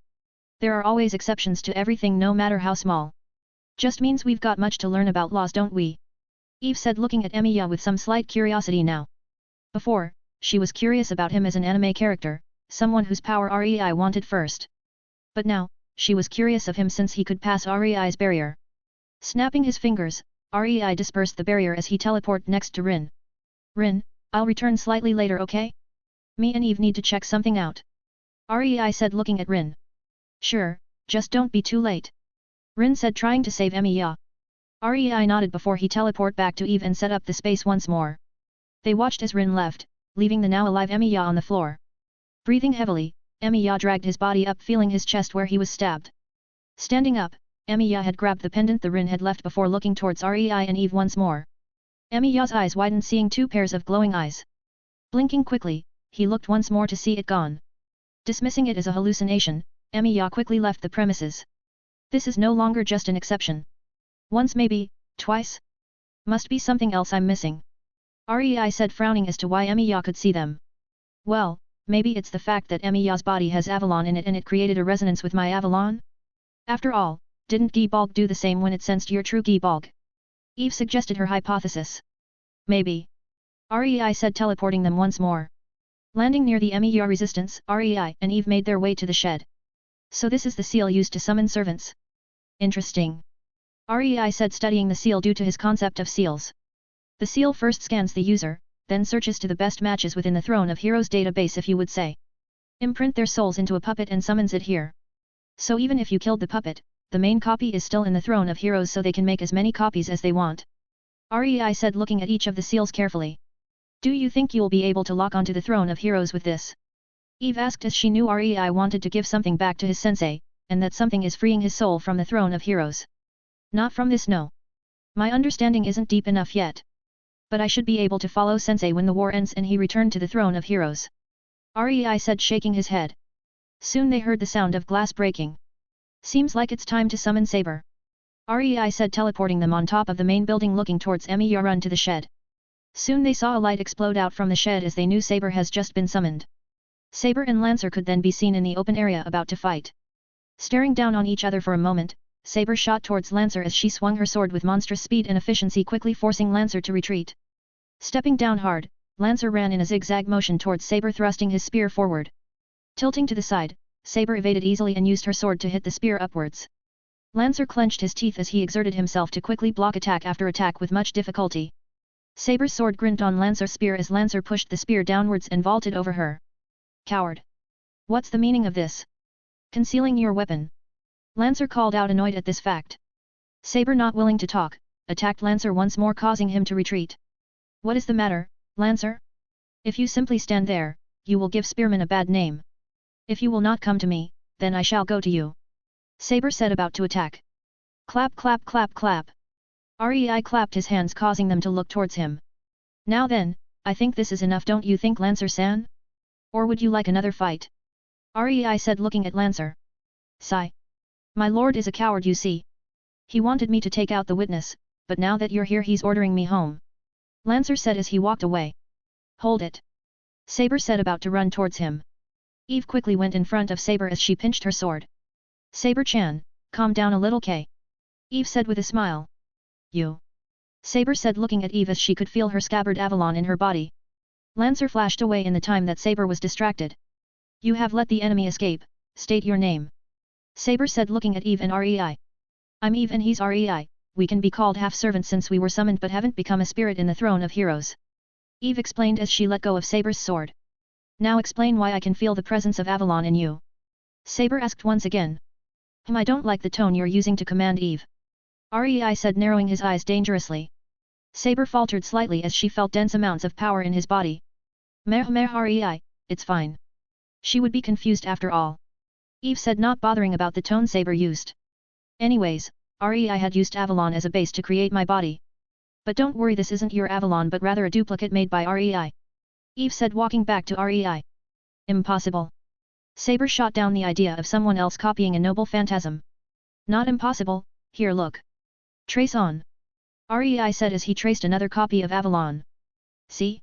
There are always exceptions to everything no matter how small. Just means we've got much to learn about laws don't we? Eve said looking at Emiya with some slight curiosity now. Before, she was curious about him as an anime character, someone whose power Rei wanted first. But now, she was curious of him since he could pass Rei's barrier. Snapping his fingers, Rei dispersed the barrier as he teleported next to Rin. Rin, I'll return slightly later okay? Me and Eve need to check something out. Rei said looking at Rin. Sure, just don't be too late. Rin said trying to save Emiya. Rei nodded before he teleported back to Eve and set up the space once more. They watched as Rin left, leaving the now alive Emiya on the floor. Breathing heavily, Emiya dragged his body up feeling his chest where he was stabbed. Standing up, Emiya had grabbed the pendant the Rin had left before looking towards Rei and Eve once more. Emiya's eyes widened seeing two pairs of glowing eyes. Blinking quickly, he looked once more to see it gone. Dismissing it as a hallucination, Emiya quickly left the premises. This is no longer just an exception. Once maybe, twice? Must be something else I'm missing. Rei said frowning as to why Emiya could see them. Well, maybe it's the fact that Emiya's body has Avalon in it and it created a resonance with my Avalon? After all, didn't Gi Balg do the same when it sensed your true Gi Balg? Eve suggested her hypothesis. Maybe. Rei said teleporting them once more. Landing near the Emiya resistance, Rei and Eve made their way to the shed. So this is the seal used to summon servants. Interesting. Rei said studying the seal due to his concept of seals. The seal first scans the user, then searches to the best matches within the Throne of Heroes database if you would say. Imprint their souls into a puppet and summons it here. So even if you killed the puppet, the main copy is still in the Throne of Heroes so they can make as many copies as they want. Rei said looking at each of the seals carefully. Do you think you'll be able to lock onto the Throne of Heroes with this? Eve asked as she knew Rei wanted to give something back to his sensei, and that something is freeing his soul from the Throne of Heroes. Not from this no. My understanding isn't deep enough yet. But I should be able to follow sensei when the war ends and he returned to the Throne of Heroes. Rei said shaking his head. Soon they heard the sound of glass breaking. Seems like it's time to summon Saber. Rei said teleporting them on top of the main building looking towards Emiya run to the shed. Soon they saw a light explode out from the shed as they knew Saber has just been summoned. Saber and Lancer could then be seen in the open area about to fight. Staring down on each other for a moment, Saber shot towards Lancer as she swung her sword with monstrous speed and efficiency quickly forcing Lancer to retreat. Stepping down hard, Lancer ran in a zigzag motion towards Saber thrusting his spear forward. Tilting to the side, Saber evaded easily and used her sword to hit the spear upwards. Lancer clenched his teeth as he exerted himself to quickly block attack after attack with much difficulty. Saber's sword grinned on Lancer's spear as Lancer pushed the spear downwards and vaulted over her. Coward! What's the meaning of this? Concealing your weapon. Lancer called out annoyed at this fact. Saber not willing to talk, attacked Lancer once more causing him to retreat. What is the matter, Lancer? If you simply stand there, you will give spearmen a bad name. If you will not come to me, then I shall go to you. Saber said about to attack. Clap clap clap clap. Rei clapped his hands causing them to look towards him. Now then, I think this is enough, don't you think, Lancer-san? Or would you like another fight? Rei said looking at Lancer. Sigh. My lord is a coward, you see. He wanted me to take out the witness, but now that you're here he's ordering me home. Lancer said as he walked away. Hold it. Saber said about to run towards him. Eve quickly went in front of Saber as she pinched her sword. Saber-chan, calm down a little, K. Eve said with a smile. You. Saber said looking at Eve as she could feel her scabbard Avalon in her body. Lancer flashed away in the time that Saber was distracted. You have let the enemy escape, state your name. Saber said looking at Eve and Rei. I'm Eve and he's Rei, we can be called half-servants since we were summoned but haven't become a spirit in the throne of heroes. Eve explained as she let go of Saber's sword. Now explain why I can feel the presence of Avalon in you. Saber asked once again. I don't like the tone you're using to command Eve. Rei said narrowing his eyes dangerously. Saber faltered slightly as she felt dense amounts of power in his body. Meh Rei, it's fine. She would be confused after all. Eve said not bothering about the tone Saber used. Anyways, Rei had used Avalon as a base to create my body. But don't worry, this isn't your Avalon but rather a duplicate made by Rei. Eve said walking back to Rei. Impossible. Saber shot down the idea of someone else copying a noble phantasm. Not impossible, here look. Trace on. Rei said as he traced another copy of Avalon. See?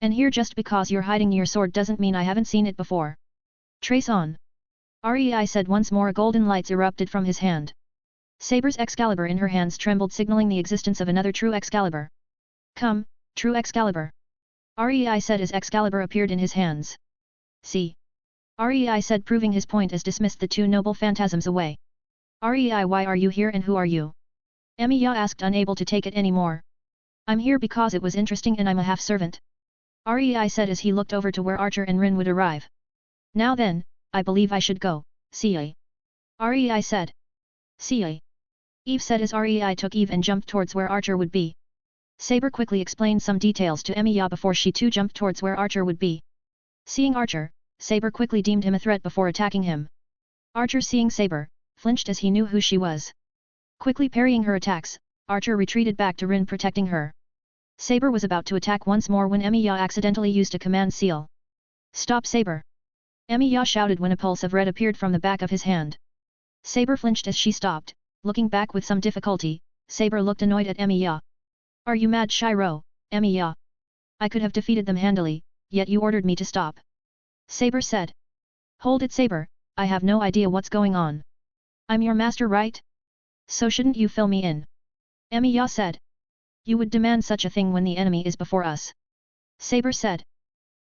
And here just because you're hiding your sword doesn't mean I haven't seen it before. Trace on. Rei said once more. Golden lights erupted from his hand. Saber's Excalibur in her hands trembled, signaling the existence of another true Excalibur. Come, true Excalibur. Rei said as Excalibur appeared in his hands. See? Rei said, proving his point as dismissed the two noble phantasms away. Rei, why are you here and who are you? Emiya asked, unable to take it anymore. I'm here because it was interesting and I'm a half-servant. Rei said as he looked over to where Archer and Rin would arrive. Now then, I believe I should go, see. Rei said. See. Eve said as Rei took Eve and jumped towards where Archer would be. Saber quickly explained some details to Emiya before she too jumped towards where Archer would be. Seeing Archer, Saber quickly deemed him a threat before attacking him. Archer, seeing Saber, flinched as he knew who she was. Quickly parrying her attacks, Archer retreated back to Rin, protecting her. Saber was about to attack once more when Emiya accidentally used a command seal. Stop, Saber! Emiya shouted when a pulse of red appeared from the back of his hand. Saber flinched as she stopped, looking back with some difficulty. Saber looked annoyed at Emiya. Are you mad, Shiro, Emiya? I could have defeated them handily, yet you ordered me to stop. Saber said. Hold it, Saber, I have no idea what's going on. I'm your master, right? So shouldn't you fill me in? Emiya said. You would demand such a thing when the enemy is before us. Saber said.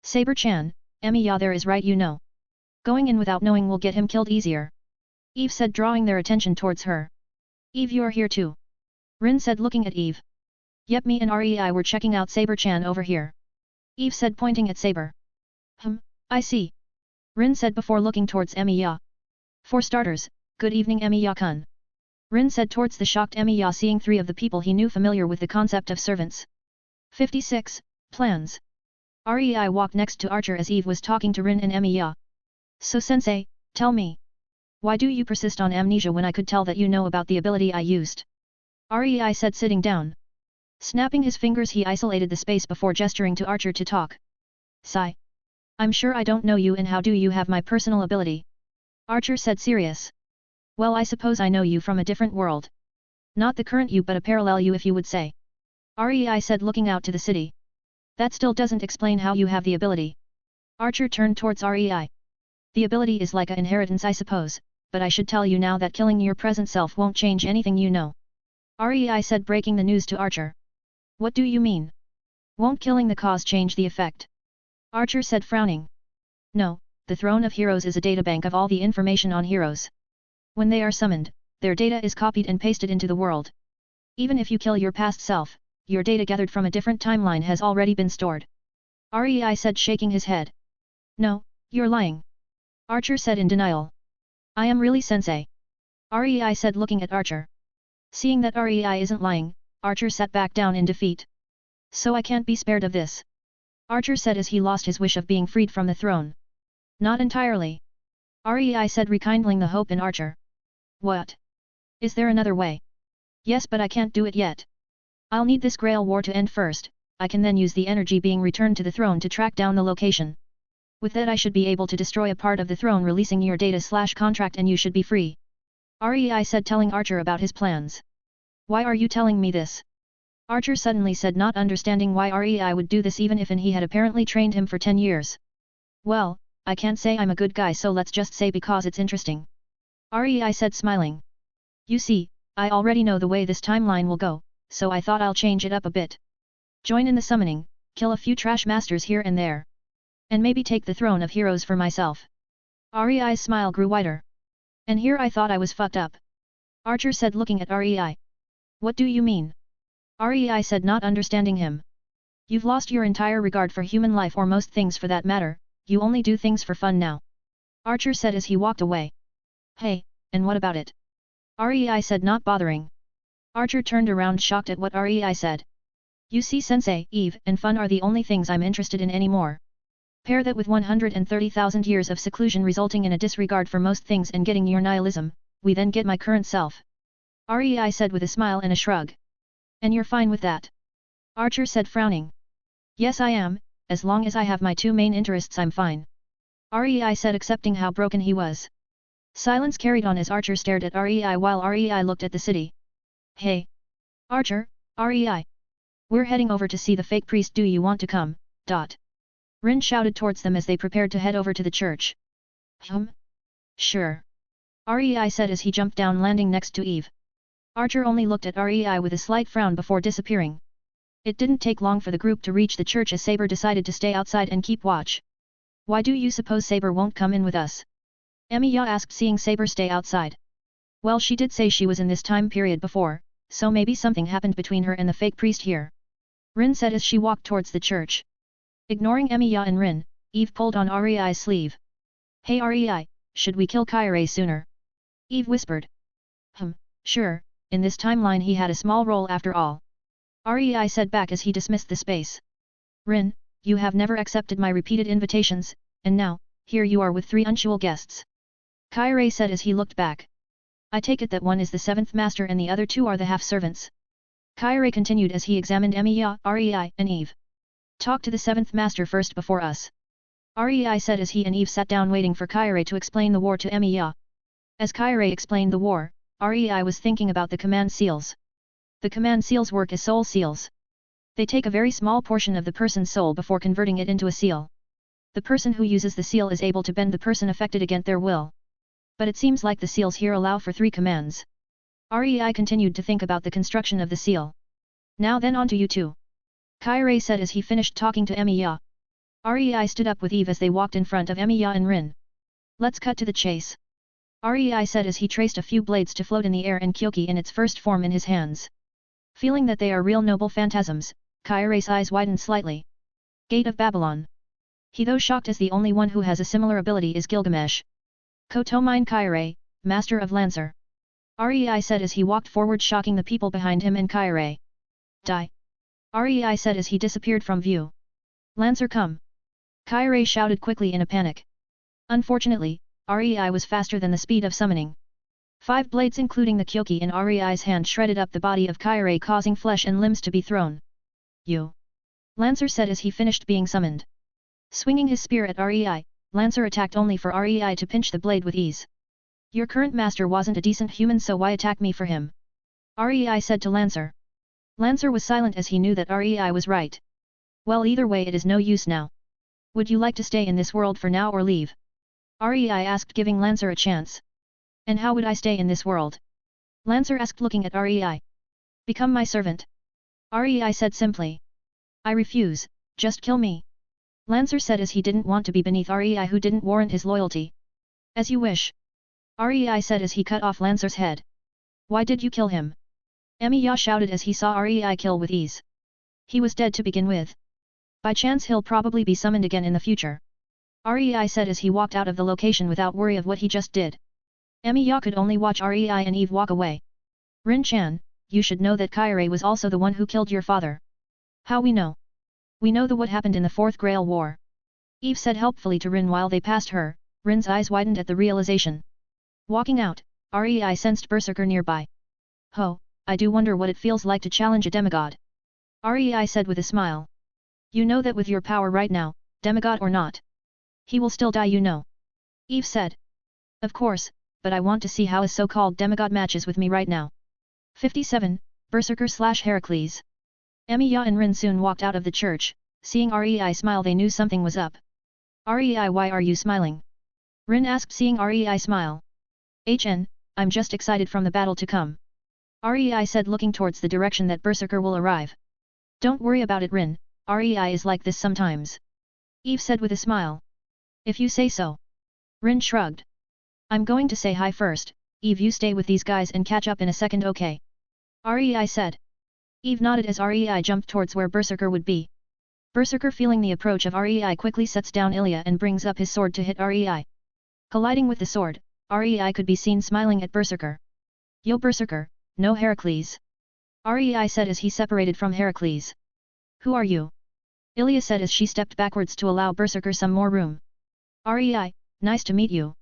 Saber-chan, Emiya there is right, you know. Going in without knowing will get him killed easier. Eve said, drawing their attention towards her. Eve, you're here too. Rin said, looking at Eve. Yep, me and Rei were checking out Saber-chan over here. Eve said, pointing at Saber. I see. Rin said before looking towards Emiya. For starters, good evening, Emiya-kun. Rin said towards the shocked Emiya, seeing three of the people he knew familiar with the concept of servants. 56. Plans. Rei walked next to Archer as Eve was talking to Rin and Emiya. So sensei, tell me. Why do you persist on amnesia when I could tell that you know about the ability I used? Rei said, sitting down. Snapping his fingers, he isolated the space before gesturing to Archer to talk. Sigh. I'm sure I don't know you, and how do you have my personal ability? Archer said, serious. Well, I suppose I know you from a different world. Not the current you but a parallel you, if you would say. Rei said, looking out to the city. That still doesn't explain how you have the ability. Archer turned towards Rei. The ability is like an inheritance, I suppose, but I should tell you now that killing your present self won't change anything, you know. Rei said, breaking the news to Archer. What do you mean? Won't killing the cause change the effect? Archer said, frowning. No, the Throne of Heroes is a databank of all the information on heroes. When they are summoned, their data is copied and pasted into the world. Even if you kill your past self, your data gathered from a different timeline has already been stored. Rei said, shaking his head. No, you're lying. Archer said in denial. I am really, sensei. Rei said, looking at Archer. Seeing that Rei isn't lying, Archer sat back down in defeat. So I can't be spared of this. Archer said as he lost his wish of being freed from the throne. Not entirely. Rei said, rekindling the hope in Archer. What? Is there another way? Yes, but I can't do it yet. I'll need this Grail War to end first, I can then use the energy being returned to the throne to track down the location. With that I should be able to destroy a part of the throne, releasing your data/contract, and you should be free. Rei said, telling Archer about his plans. Why are you telling me this? Archer suddenly said, not understanding why Rei would do this even if he had apparently trained him for 10 years. Well, I can't say I'm a good guy, so let's just say because it's interesting. Rei said, smiling. You see, I already know the way this timeline will go, so I thought I'll change it up a bit. Join in the summoning, kill a few trash masters here and there. And maybe take the throne of heroes for myself. Rei's smile grew wider. And here I thought I was fucked up. Archer said, looking at Rei. What do you mean? Rei said, not understanding him. You've lost your entire regard for human life, or most things for that matter, you only do things for fun now. Archer said as he walked away. Hey, and what about it? Rei said, not bothering. Archer turned around, shocked at what Rei said. You see, Sensei, Eve and fun are the only things I'm interested in anymore. Pair that with 130,000 years of seclusion resulting in a disregard for most things and getting your nihilism, we then get my current self. Rei said with a smile and a shrug. And you're fine with that? Archer said, frowning. Yes, I am, as long as I have my two main interests I'm fine. Rei said, accepting how broken he was. Silence carried on as Archer stared at Rei while Rei looked at the city. Hey! Archer, Rei! We're heading over to see the fake priest, do you want to come? Rin shouted towards them as they prepared to head over to the church. Sure. Rei said as he jumped down, landing next to Eve. Archer only looked at Rei with a slight frown before disappearing. It didn't take long for the group to reach the church as Saber decided to stay outside and keep watch. Why do you suppose Saber won't come in with us? Emiya asked, seeing Saber stay outside. Well, she did say she was in this time period before, so maybe something happened between her and the fake priest here. Rin said as she walked towards the church. Ignoring Emiya and Rin, Eve pulled on Rei's sleeve. Hey Rei, should we kill Kairi sooner? Eve whispered. Sure, in this timeline he had a small role after all. Rei said back as he dismissed the space. Rin, you have never accepted my repeated invitations, and now, here you are with 3 unusual guests. Kairi said as he looked back. I take it that one is the 7th master and the other 2 are the half-servants. Kairi continued as he examined Emiya, Rei, and Eve. Talk to the 7th master first before us. Rei said as he and Eve sat down waiting for Kairi to explain the war to Emiya. As Kairi explained the war, Rei was thinking about the command seals. The command seals work as soul seals. They take a very small portion of the person's soul before converting it into a seal. The person who uses the seal is able to bend the person affected against their will. But it seems like the seals here allow for 3 commands. Rei continued to think about the construction of the seal. Now then, on to you two. Kairi said as he finished talking to Emiya. Rei stood up with Eve as they walked in front of Emiya and Rin. Let's cut to the chase. Rei said as he traced a few blades to float in the air and Kyoki in its first form in his hands. Feeling that they are real noble phantasms, Kairi's eyes widened slightly. Gate of Babylon. He, though shocked as the only one who has a similar ability is Gilgamesh. Kotomine Kairi, Master of Lancer. Rei said as he walked forward, shocking the people behind him and Kairi. Die. Rei said as he disappeared from view. Lancer, come. Kairi shouted quickly in a panic. Unfortunately, Rei was faster than the speed of summoning. 5 blades including the Kyoki in Rei's hand shredded up the body of Kairi, causing flesh and limbs to be thrown. You. Lancer said as he finished being summoned. Swinging his spear at Rei, Lancer attacked only for Rei to pinch the blade with ease. Your current master wasn't a decent human, so why attack me for him? Rei said to Lancer. Lancer was silent as he knew that Rei was right. Well, either way it is no use now. Would you like to stay in this world for now or leave? Rei asked, giving Lancer a chance. And how would I stay in this world? Lancer asked, looking at Rei. Become my servant. Rei said simply. I refuse, just kill me. Lancer said as he didn't want to be beneath Rei who didn't warrant his loyalty. As you wish. Rei said as he cut off Lancer's head. Why did you kill him? Emiya shouted as he saw Rei kill with ease. He was dead to begin with. By chance he'll probably be summoned again in the future. Rei said as he walked out of the location without worry of what he just did. Emiya could only watch Rei and Eve walk away. Rin-chan, you should know that Kairi was also the one who killed your father. How we know? We know what happened in the 4th Grail War. Eve said helpfully to Rin while they passed her. Rin's eyes widened at the realization. Walking out, REI sensed Berserker nearby. Ho, I do wonder what it feels like to challenge a demigod. REI said with a smile. You know that with your power right now, demigod or not, he will still die, you know. Eve said. Of course, but I want to see how a so-called demigod matches with me right now. 57, Berserker/Heracles. Emiya and Rin soon walked out of the church. Seeing Rei smile they knew something was up. Rei, why are you smiling? Rin asked seeing Rei smile. I'm just excited from the battle to come. Rei said looking towards the direction that Berserker will arrive. Don't worry about it, Rin, Rei is like this sometimes. Eve said with a smile. If you say so. Rin shrugged. I'm going to say hi first, Eve, you stay with these guys and catch up in a second, okay? Rei said. Eve nodded as Rei jumped towards where Berserker would be. Berserker, feeling the approach of Rei, quickly sets down Ilya and brings up his sword to hit Rei. Colliding with the sword, Rei could be seen smiling at Berserker. Yo Berserker, no Heracles. Rei said as he separated from Heracles. Who are you? Ilya said as she stepped backwards to allow Berserker some more room. Rei, nice to meet you.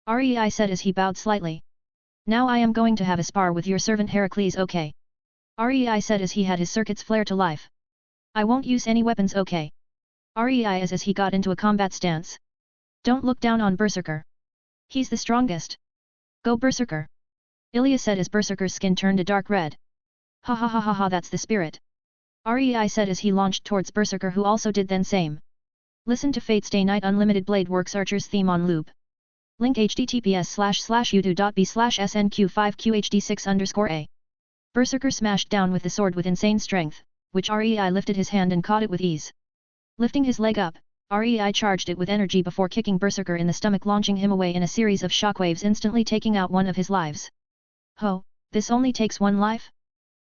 Rei said as he bowed slightly. Now I am going to have a spar with your servant Heracles, okay? Rei said as he had his circuits flare to life. I won't use any weapons, okay? Rei as he got into a combat stance. Don't look down on Berserker. He's the strongest. Go Berserker. Ilya said as Berserker's skin turned a dark red. Ha ha ha ha ha, that's the spirit. Rei said as he launched towards Berserker, who also did then same. Listen to Fate Stay Night Unlimited Blade Works Archer's theme on loop. Link https://youtube.b/snq5qhd6_a. Berserker smashed down with the sword with insane strength, which Rei lifted his hand and caught it with ease. Lifting his leg up, Rei charged it with energy before kicking Berserker in the stomach, launching him away in a series of shockwaves, instantly taking out one of his lives. Ho, this only takes one life?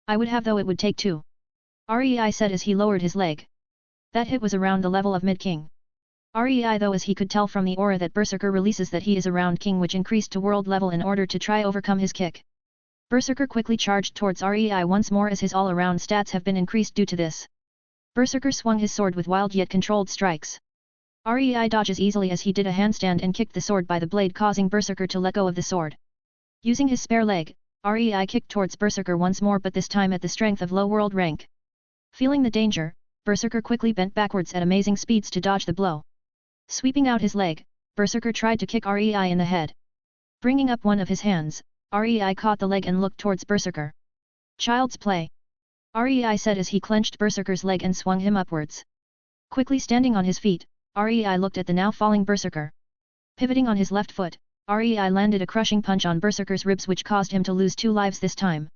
I would have, though it would take two. Rei said as he lowered his leg. That hit was around the level of mid-king. Rei, though, as he could tell from the aura that Berserker releases, that he is around king, which increased to world level in order to try overcome his kick. Berserker quickly charged towards Rei once more as his all-around stats have been increased due to this. Berserker swung his sword with wild yet controlled strikes. Rei dodges easily as he did a handstand and kicked the sword by the blade, causing Berserker to let go of the sword. Using his spare leg, Rei kicked towards Berserker once more, but this time at the strength of low world rank. Feeling the danger, Berserker quickly bent backwards at amazing speeds to dodge the blow. Sweeping out his leg, Berserker tried to kick Rei in the head. Bringing up one of his hands, Rei caught the leg and looked towards Berserker. Child's play. Rei said as he clenched Berserker's leg and swung him upwards. Quickly standing on his feet, Rei looked at the now falling Berserker. Pivoting on his left foot, Rei landed a crushing punch on Berserker's ribs, which caused him to lose 2 lives this time.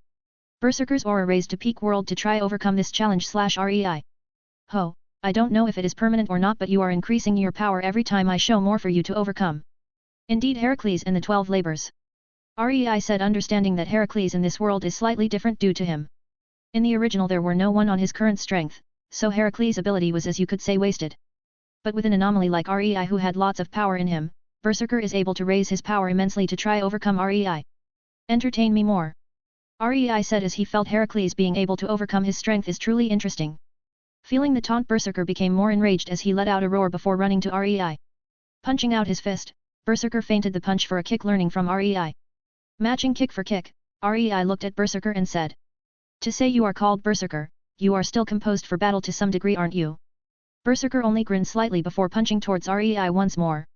Berserker's aura raised to peak world to try overcome this challenge/Rei. Ho, I don't know if it is permanent or not, but you are increasing your power every time I show more for you to overcome. Indeed, Heracles and the 12 labors. Rei said, understanding that Heracles in this world is slightly different due to him. In the original there were no one on his current strength, so Heracles' ability was, as you could say, wasted. But with an anomaly like Rei who had lots of power in him, Berserker is able to raise his power immensely to try overcome Rei. Entertain me more. Rei said as he felt Heracles being able to overcome his strength is truly interesting. Feeling the taunt, Berserker became more enraged as he let out a roar before running to Rei. Punching out his fist, Berserker feinted the punch for a kick, learning from Rei. Matching kick for kick, Rei looked at Berserker and said. To say you are called Berserker, you are still composed for battle to some degree, aren't you? Berserker only grinned slightly before punching towards Rei once more.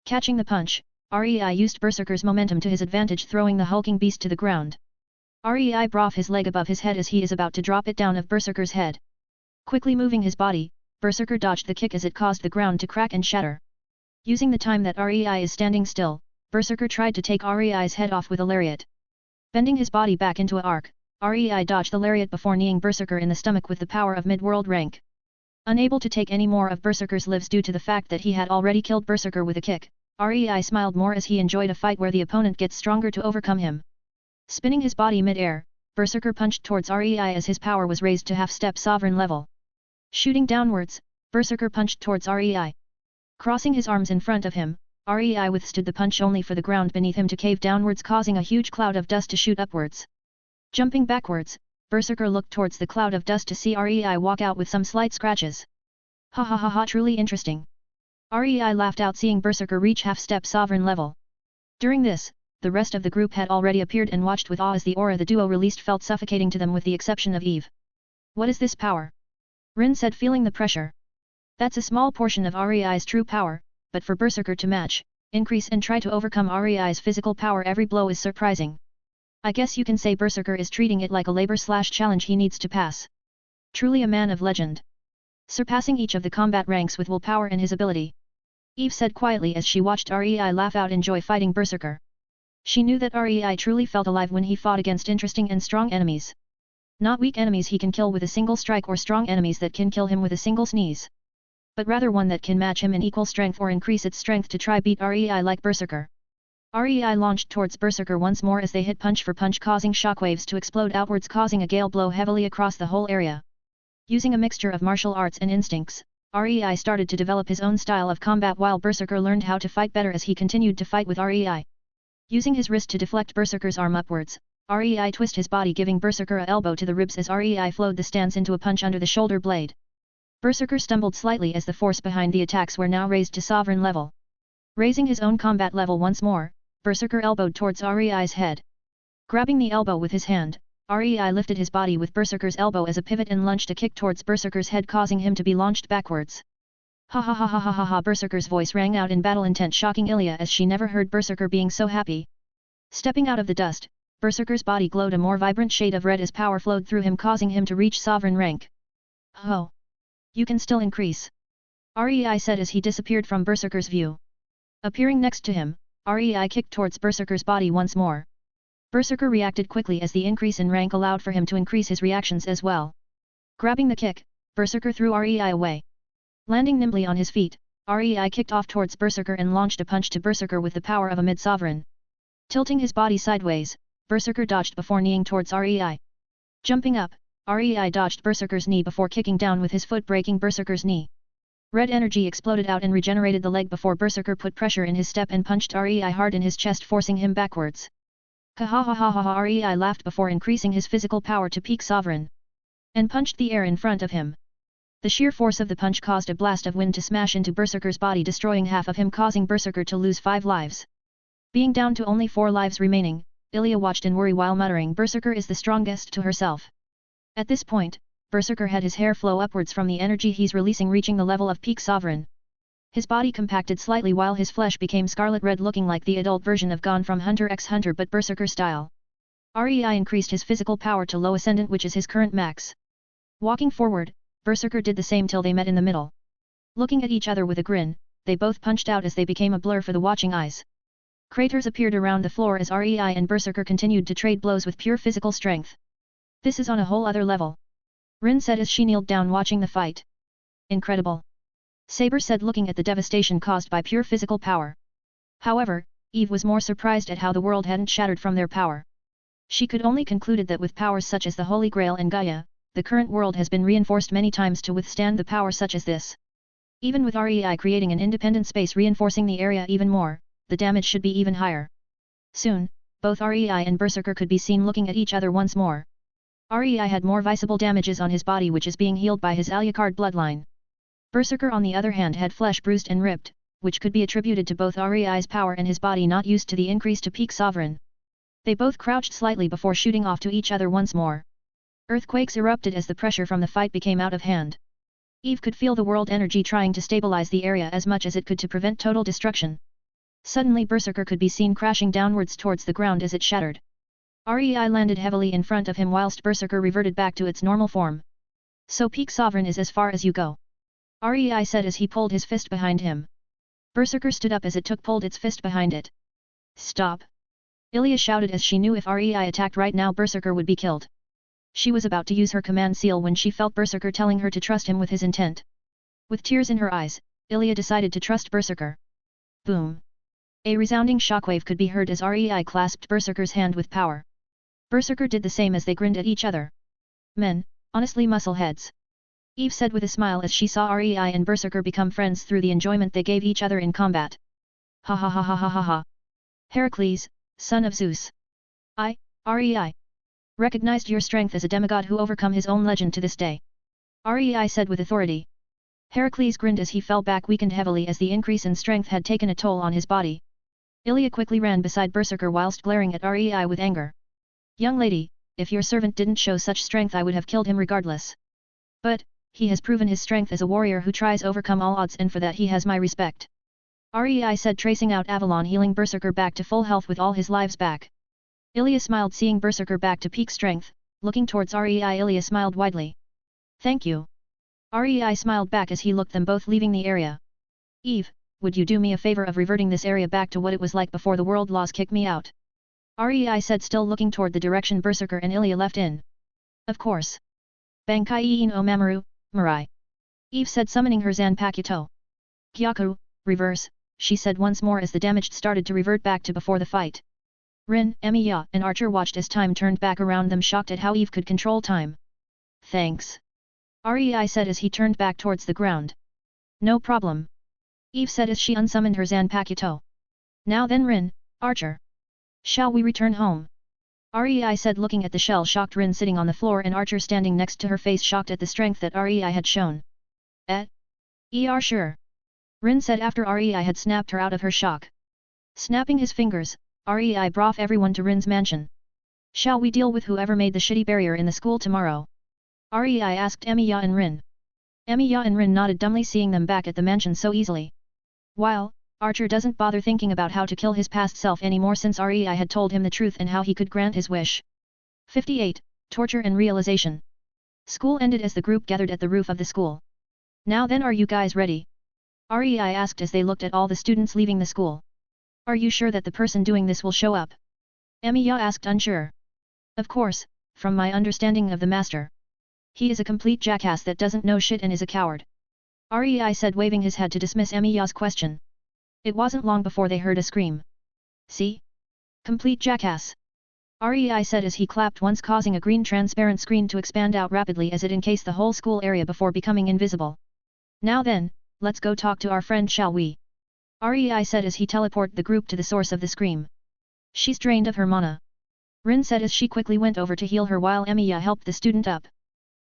Catching the punch, Rei used Berserker's momentum to his advantage, throwing the hulking beast to the ground. Rei brought his leg above his head as he is about to drop it down of Berserker's head. Quickly moving his body, Berserker dodged the kick as it caused the ground to crack and shatter. Using the time that Rei is standing still, Berserker tried to take Rei's head off with a lariat. Bending his body back into a arc, Rei dodged the lariat before kneeing Berserker in the stomach with the power of mid-world rank. Unable to take any more of Berserker's lives due to the fact that he had already killed Berserker with a kick, Rei smiled more as he enjoyed a fight where the opponent gets stronger to overcome him. Spinning his body mid-air, Berserker punched towards Rei as his power was raised to half-step sovereign level. Shooting downwards, Berserker punched towards Rei. Crossing his arms in front of him, Rei withstood the punch only for the ground beneath him to cave downwards, causing a huge cloud of dust to shoot upwards. Jumping backwards, Berserker looked towards the cloud of dust to see Rei walk out with some slight scratches. Ha ha ha ha, truly interesting. Rei laughed out seeing Berserker reach half-step sovereign level. During this, the rest of the group had already appeared and watched with awe as the aura the duo released felt suffocating to them with the exception of Eve. What is this power? Rin said, feeling the pressure. That's a small portion of REI's true power, but for Berserker to match, increase and try to overcome REI's physical power every blow is surprising. I guess you can say Berserker is treating it like a labor/challenge he needs to pass. Truly a man of legend. Surpassing each of the combat ranks with willpower and his ability. Eve said quietly as she watched REI laugh out in joy fighting Berserker. She knew that REI truly felt alive when he fought against interesting and strong enemies. Not weak enemies he can kill with a single strike or strong enemies that can kill him with a single sneeze. But rather one that can match him in equal strength or increase its strength to try beat REI like Berserker. REI launched towards Berserker once more as they hit punch for punch, causing shockwaves to explode outwards, causing a gale blow heavily across the whole area. Using a mixture of martial arts and instincts, REI started to develop his own style of combat while Berserker learned how to fight better as he continued to fight with REI. Using his wrist to deflect Berserker's arm upwards, REI twisted his body, giving Berserker a elbow to the ribs as REI flowed the stance into a punch under the shoulder blade. Berserker stumbled slightly as the force behind the attacks were now raised to sovereign level. Raising his own combat level once more, Berserker elbowed towards REI's head. Grabbing the elbow with his hand, REI lifted his body with Berserker's elbow as a pivot and lunged a kick towards Berserker's head, causing him to be launched backwards. Ha ha ha ha ha ha ha! Berserker's voice rang out in battle intent, shocking Ilya as she never heard Berserker being so happy. Stepping out of the dust, Berserker's body glowed a more vibrant shade of red as power flowed through him, causing him to reach sovereign rank. Oh! You can still increase. REI said as he disappeared from Berserker's view. Appearing next to him, REI kicked towards Berserker's body once more. Berserker reacted quickly as the increase in rank allowed for him to increase his reactions as well. Grabbing the kick, Berserker threw REI away. Landing nimbly on his feet, REI kicked off towards Berserker and launched a punch to Berserker with the power of a mid-sovereign. Tilting his body sideways, Berserker dodged before kneeing towards REI. Jumping up, REI dodged Berserker's knee before kicking down with his foot, breaking Berserker's knee. Red energy exploded out and regenerated the leg before Berserker put pressure in his step and punched REI hard in his chest, forcing him backwards. Ha ha ha ha ha ha! REI laughed before increasing his physical power to peak sovereign. And punched the air in front of him. The sheer force of the punch caused a blast of wind to smash into Berserker's body, destroying half of him, causing Berserker to lose 5 lives. Being down to only 4 lives remaining, Ilya watched in worry while muttering, Berserker is the strongest, to herself. At this point, Berserker had his hair flow upwards from the energy he's releasing, reaching the level of peak sovereign. His body compacted slightly while his flesh became scarlet red, looking like the adult version of Gone from Hunter x Hunter but Berserker style. REI increased his physical power to low ascendant, which is his current max. Walking forward, Berserker did the same till they met in the middle. Looking at each other with a grin, they both punched out as they became a blur for the watching eyes. Craters appeared around the floor as REI and Berserker continued to trade blows with pure physical strength. This is on a whole other level. Rin said as she kneeled down watching the fight. Incredible. Saber said, looking at the devastation caused by pure physical power. However, Eve was more surprised at how the world hadn't shattered from their power. She could only concluded that with powers such as the Holy Grail and Gaia, the current world has been reinforced many times to withstand the power such as this. Even with REI creating an independent space reinforcing the area even more, the damage should be even higher. Soon, both REI and Berserker could be seen looking at each other once more. REI had more visible damages on his body, which is being healed by his Alucard bloodline. Berserker on the other hand had flesh bruised and ripped, which could be attributed to both REI's power and his body not used to the increase to peak sovereign. They both crouched slightly before shooting off to each other once more. Earthquakes erupted as the pressure from the fight became out of hand. Eve could feel the world energy trying to stabilize the area as much as it could to prevent total destruction. Suddenly Berserker could be seen crashing downwards towards the ground as it shattered. REI landed heavily in front of him whilst Berserker reverted back to its normal form. So peak sovereign is as far as you go? REI said as he pulled his fist behind him. Berserker stood up as it pulled its fist behind it. Stop! Ilya shouted as she knew if REI attacked right now Berserker would be killed. She was about to use her command seal when she felt Berserker telling her to trust him with his intent. With tears in her eyes, Ilya decided to trust Berserker. Boom! A resounding shockwave could be heard as REI clasped Berserker's hand with power. Berserker did the same as they grinned at each other. Men, honestly muscleheads. Eve said with a smile as she saw REI and Berserker become friends through the enjoyment they gave each other in combat. Ha ha ha ha ha ha ha. Heracles, son of Zeus. REI. Recognized your strength as a demigod who overcome his own legend to this day. REI said with authority. Heracles grinned as he fell back, weakened heavily as the increase in strength had taken a toll on his body. Ilya quickly ran beside Berserker whilst glaring at Rei with anger. Young lady, if your servant didn't show such strength I would have killed him regardless. But, he has proven his strength as a warrior who tries overcome all odds and for that he has my respect. Rei said tracing out Avalon healing Berserker back to full health with all his lives back. Ilya smiled seeing Berserker back to peak strength, looking towards Rei Ilya smiled widely. Thank you. Rei smiled back as he looked them both leaving the area. Eve, would you do me a favor of reverting this area back to what it was like before the world laws kicked me out? Rei said still looking toward the direction Berserker and Ilya left in. Of course. Bankai Iin o Mamoru, Mirai. Eve said summoning her Zanpakuto. Gyaku, reverse, she said once more as the damaged started to revert back to before the fight. Rin, Emiya and Archer watched as time turned back around them shocked at how Eve could control time. Thanks. Rei said as he turned back towards the ground. No problem. Eve said as she unsummoned her Zanpakuto. Now then Rin, Archer. Shall we return home? Rei said looking at the shell-shocked Rin sitting on the floor and Archer standing next to her face shocked at the strength that Rei had shown. Sure. Rin said after Rei had snapped her out of her shock. Snapping his fingers, Rei brought everyone to Rin's mansion. Shall we deal with whoever made the shitty barrier in the school tomorrow? Rei asked Emiya and Rin. Emiya and Rin nodded dumbly seeing them back at the mansion so easily. While, Archer doesn't bother thinking about how to kill his past self anymore since Rei had told him the truth and how he could grant his wish. 58. Torture and Realization. School ended as the group gathered at the roof of the school. Now then are you guys ready? Rei asked as they looked at all the students leaving the school. Are you sure that the person doing this will show up? Emiya asked unsure. Of course, from my understanding of the master. He is a complete jackass that doesn't know shit and is a coward. Rei said waving his head to dismiss Emiya's question. It wasn't long before they heard a scream. See? Complete jackass. Rei said as he clapped once causing a green transparent screen to expand out rapidly as it encased the whole school area before becoming invisible. Now then, let's go talk to our friend shall we? Rei said as he teleported the group to the source of the scream. She's drained of her mana. Rin said as she quickly went over to heal her while Emiya helped the student up.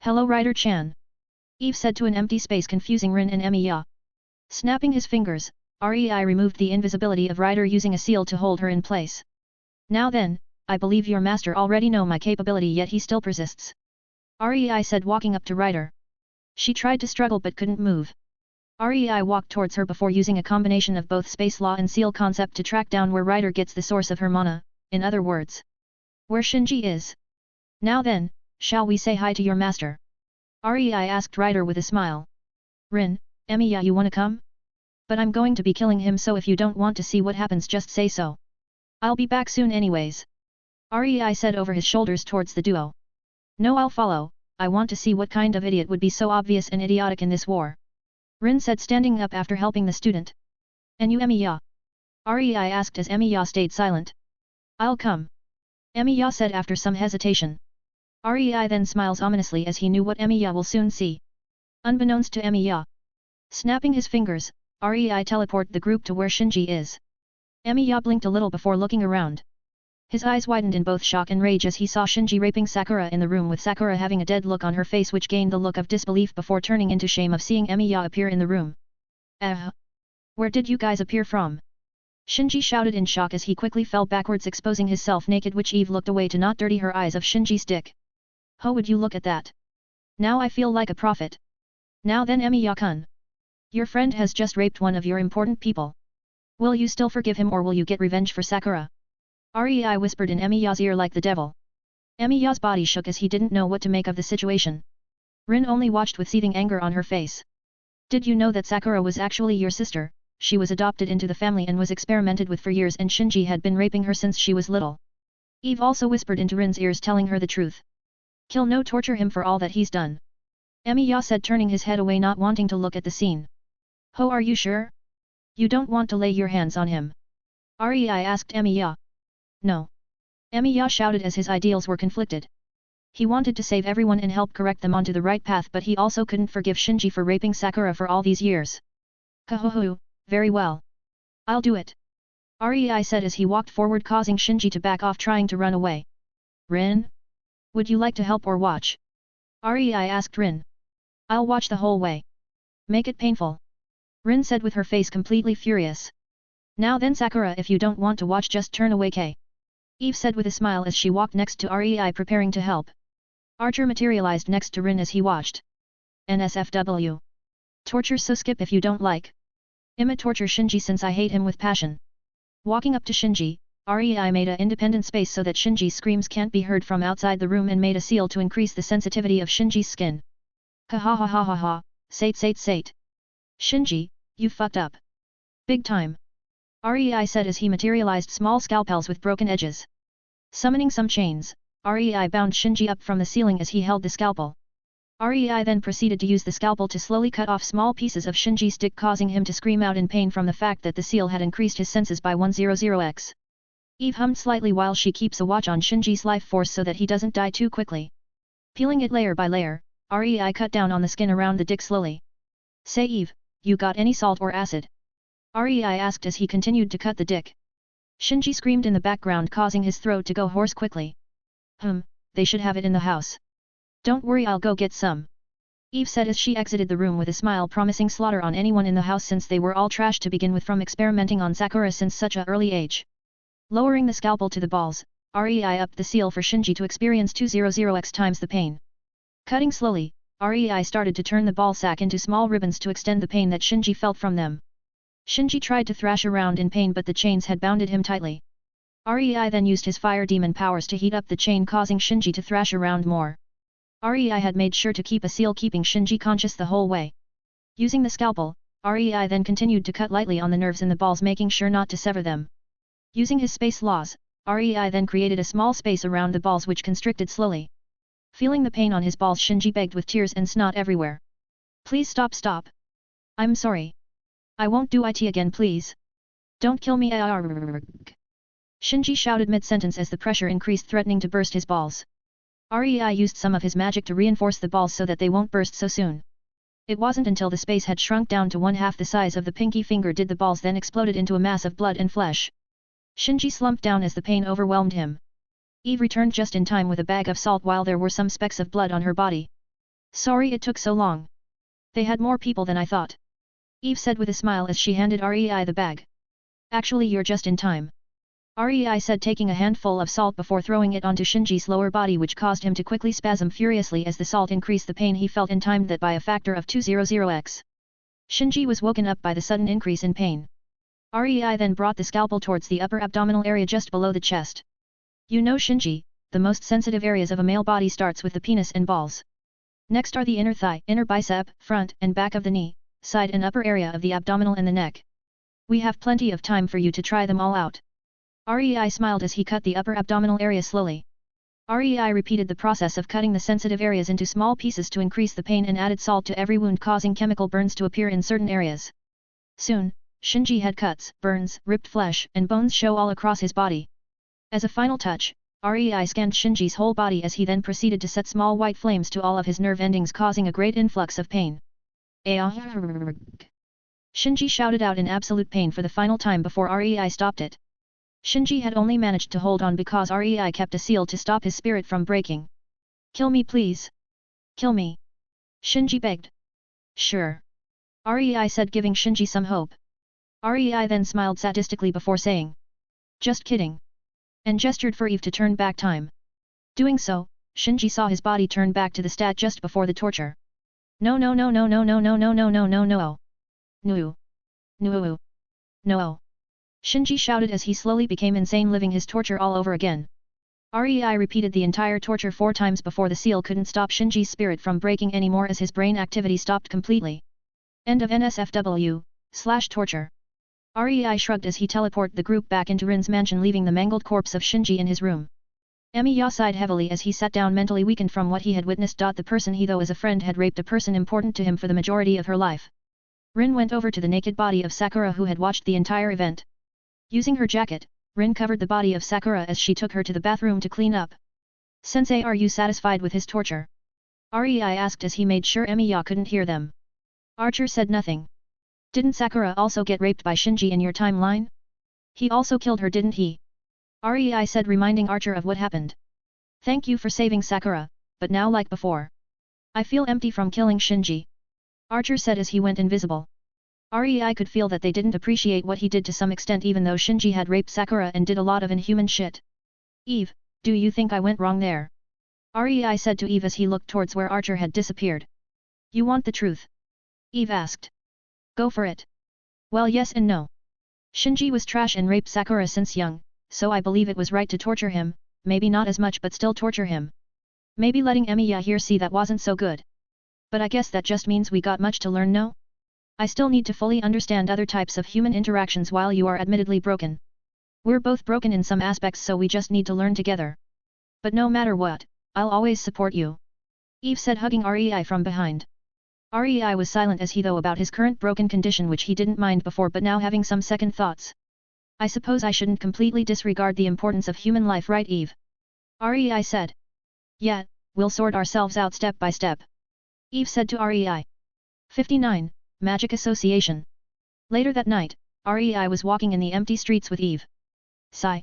Hello Rider-chan. Eve said to an empty space confusing Rin and Emiya. Snapping his fingers, Rei removed the invisibility of Rider using a seal to hold her in place. Now then, I believe your master already know my capability yet he still persists. Rei said walking up to Rider. She tried to struggle but couldn't move. Rei walked towards her before using a combination of both space law and seal concept to track down where Rider gets the source of her mana, in other words. Where Shinji is. Now then, shall we say hi to your master? Rei asked Rider with a smile. Rin, Emiya you wanna come? But I'm going to be killing him so if you don't want to see what happens just say so. I'll be back soon anyways. Rei said over his shoulders towards the duo. No I'll follow, I want to see what kind of idiot would be so obvious and idiotic in this war. Rin said standing up after helping the student. And you Emiya? Rei asked as Emiya stayed silent. I'll come. Emiya said after some hesitation. Rei then smiles ominously as he knew what Emiya will soon see. Unbeknownst to Emiya. Snapping his fingers, Rei teleported the group to where Shinji is. Emiya blinked a little before looking around. His eyes widened in both shock and rage as he saw Shinji raping Sakura in the room with Sakura having a dead look on her face which gained the look of disbelief before turning into shame of seeing Emiya appear in the room. Where did you guys appear from? Shinji shouted in shock as he quickly fell backwards exposing himself naked which Eve looked away to not dirty her eyes of Shinji's dick. How would you look at that? Now I feel like a prophet. Now then Emiya-kun. Your friend has just raped one of your important people. Will you still forgive him or will you get revenge for Sakura? Rei whispered in Emiya's ear like the devil. Emiya's body shook as he didn't know what to make of the situation. Rin only watched with seething anger on her face. Did you know that Sakura was actually your sister? She was adopted into the family and was experimented with for years and Shinji had been raping her since she was little. Eve also whispered into Rin's ears telling her the truth. Kill no torture him for all that he's done. Emiya said turning his head away not wanting to look at the scene. Ho are you sure? You don't want to lay your hands on him? Rei asked Emiya. No. Emiya shouted as his ideals were conflicted. He wanted to save everyone and help correct them onto the right path but he also couldn't forgive Shinji for raping Sakura for all these years. Kahoho, very well. I'll do it. Rei said as he walked forward causing Shinji to back off trying to run away. Rin? Would you like to help or watch? Rei asked Rin. I'll watch the whole way. Make it painful. Rin said with her face completely furious. Now then Sakura, if you don't want to watch, just turn away. Eve said with a smile as she walked next to Rei preparing to help. Archer materialized next to Rin as he watched. NSFW. Torture, so skip if you don't like. I'ma torture Shinji since I hate him with passion. Walking up to Shinji, Rei made a independent space so that Shinji's screams can't be heard from outside the room and made a seal to increase the sensitivity of Shinji's skin. Ha ha ha ha ha ha, sate. Shinji, you fucked up. Big time. Rei said as he materialized small scalpels with broken edges. Summoning some chains, Rei bound Shinji up from the ceiling as he held the scalpel. Rei then proceeded to use the scalpel to slowly cut off small pieces of Shinji's dick, causing him to scream out in pain from the fact that the seal had increased his senses by 100x. Eve hummed slightly while she keeps a watch on Shinji's life force so that he doesn't die too quickly. Peeling it layer by layer, Rei cut down on the skin around the dick slowly. Say Eve, you got any salt or acid? Rei asked as he continued to cut the dick. Shinji screamed in the background, causing his throat to go hoarse quickly. They should have it in the house. Don't worry, I'll go get some. Eve said as she exited the room with a smile, promising slaughter on anyone in the house since they were all trash to begin with from experimenting on Sakura since such a early age. Lowering the scalpel to the balls, Rei upped the seal for Shinji to experience 200x times the pain. Cutting slowly, Rei started to turn the ball sack into small ribbons to extend the pain that Shinji felt from them. Shinji tried to thrash around in pain, but the chains had bounded him tightly. Rei then used his fire demon powers to heat up the chain, causing Shinji to thrash around more. Rei had made sure to keep a seal, keeping Shinji conscious the whole way. Using the scalpel, Rei then continued to cut lightly on the nerves in the balls, making sure not to sever them. Using his space laws, Rei then created a small space around the balls which constricted slowly. Feeling the pain on his balls, Shinji begged with tears and snot everywhere. Please stop. I'm sorry. I won't do it again, please. Don't kill me. Shinji shouted mid-sentence as the pressure increased, threatening to burst his balls. Rei used some of his magic to reinforce the balls so that they won't burst so soon. It wasn't until the space had shrunk down to 1/2 the size of the pinky finger did the balls then exploded into a mass of blood and flesh. Shinji slumped down as the pain overwhelmed him. Eve returned just in time with a bag of salt while there were some specks of blood on her body. Sorry it took so long. They had more people than I thought. Eve said with a smile as she handed Rei the bag. Actually, you're just in time. Rei said, taking a handful of salt before throwing it onto Shinji's lower body, which caused him to quickly spasm furiously as the salt increased the pain he felt and timed that by a factor of 200x. Shinji was woken up by the sudden increase in pain. Rei then brought the scalpel towards the upper abdominal area just below the chest. You know, Shinji, the most sensitive areas of a male body starts with the penis and balls. Next are the inner thigh, inner bicep, front and back of the knee, side and upper area of the abdominal and the neck. We have plenty of time for you to try them all out. Rei smiled as he cut the upper abdominal area slowly. Rei repeated the process of cutting the sensitive areas into small pieces to increase the pain and added salt to every wound, causing chemical burns to appear in certain areas. Soon, Shinji had cuts, burns, ripped flesh, and bones show all across his body. As a final touch, Rei scanned Shinji's whole body as he then proceeded to set small white flames to all of his nerve endings, causing a great influx of pain. Shinji shouted out in absolute pain for the final time before Rei stopped it. Shinji had only managed to hold on because Rei kept a seal to stop his spirit from breaking. Kill me, please. Kill me. Shinji begged. Sure. Rei said, giving Shinji some hope. Rei then smiled sadistically before saying, just kidding. And gestured for Eve to turn back time. Doing so, Shinji saw his body turn back to the stat just before the torture. No. No. Shinji shouted as he slowly became insane, living his torture all over again. Rei repeated the entire torture 4 times before the seal couldn't stop Shinji's spirit from breaking anymore as his brain activity stopped completely. End of NSFW/torture. Rei shrugged as he teleported the group back into Rin's mansion, leaving the mangled corpse of Shinji in his room. Emiya sighed heavily as he sat down, mentally weakened from what he had witnessed. The person he though as a friend had raped a person important to him for the majority of her life. Rin went over to the naked body of Sakura, who had watched the entire event. Using her jacket, Rin covered the body of Sakura as she took her to the bathroom to clean up. Sensei, are you satisfied with his torture? Rei asked as he made sure Emiya couldn't hear them. Archer said nothing. Didn't Sakura also get raped by Shinji in your timeline? He also killed her, didn't he? Rei said, reminding Archer of what happened. Thank you for saving Sakura, but now like before. I feel empty from killing Shinji. Archer said as he went invisible. Rei could feel that they didn't appreciate what he did to some extent even though Shinji had raped Sakura and did a lot of inhuman shit. Eve, do you think I went wrong there? Rei said to Eve as he looked towards where Archer had disappeared. You want the truth? Eve asked. Go for it. Well, yes and no. Shinji was trash and raped Sakura since young, so I believe it was right to torture him, maybe not as much but still torture him. Maybe letting Emiya here see that wasn't so good. But I guess that just means we got much to learn, no? I still need to fully understand other types of human interactions while you are admittedly broken. We're both broken in some aspects so we just need to learn together. But no matter what, I'll always support you. Eve said hugging Rei from behind. Rei was silent as he though about his current broken condition which he didn't mind before but now having some second thoughts. I suppose I shouldn't completely disregard the importance of human life, right Eve? Rei said. Yeah, we'll sort ourselves out step by step. Eve said to Rei. 59. Magic Association. Later that night, Rei was walking in the empty streets with Eve. Sigh.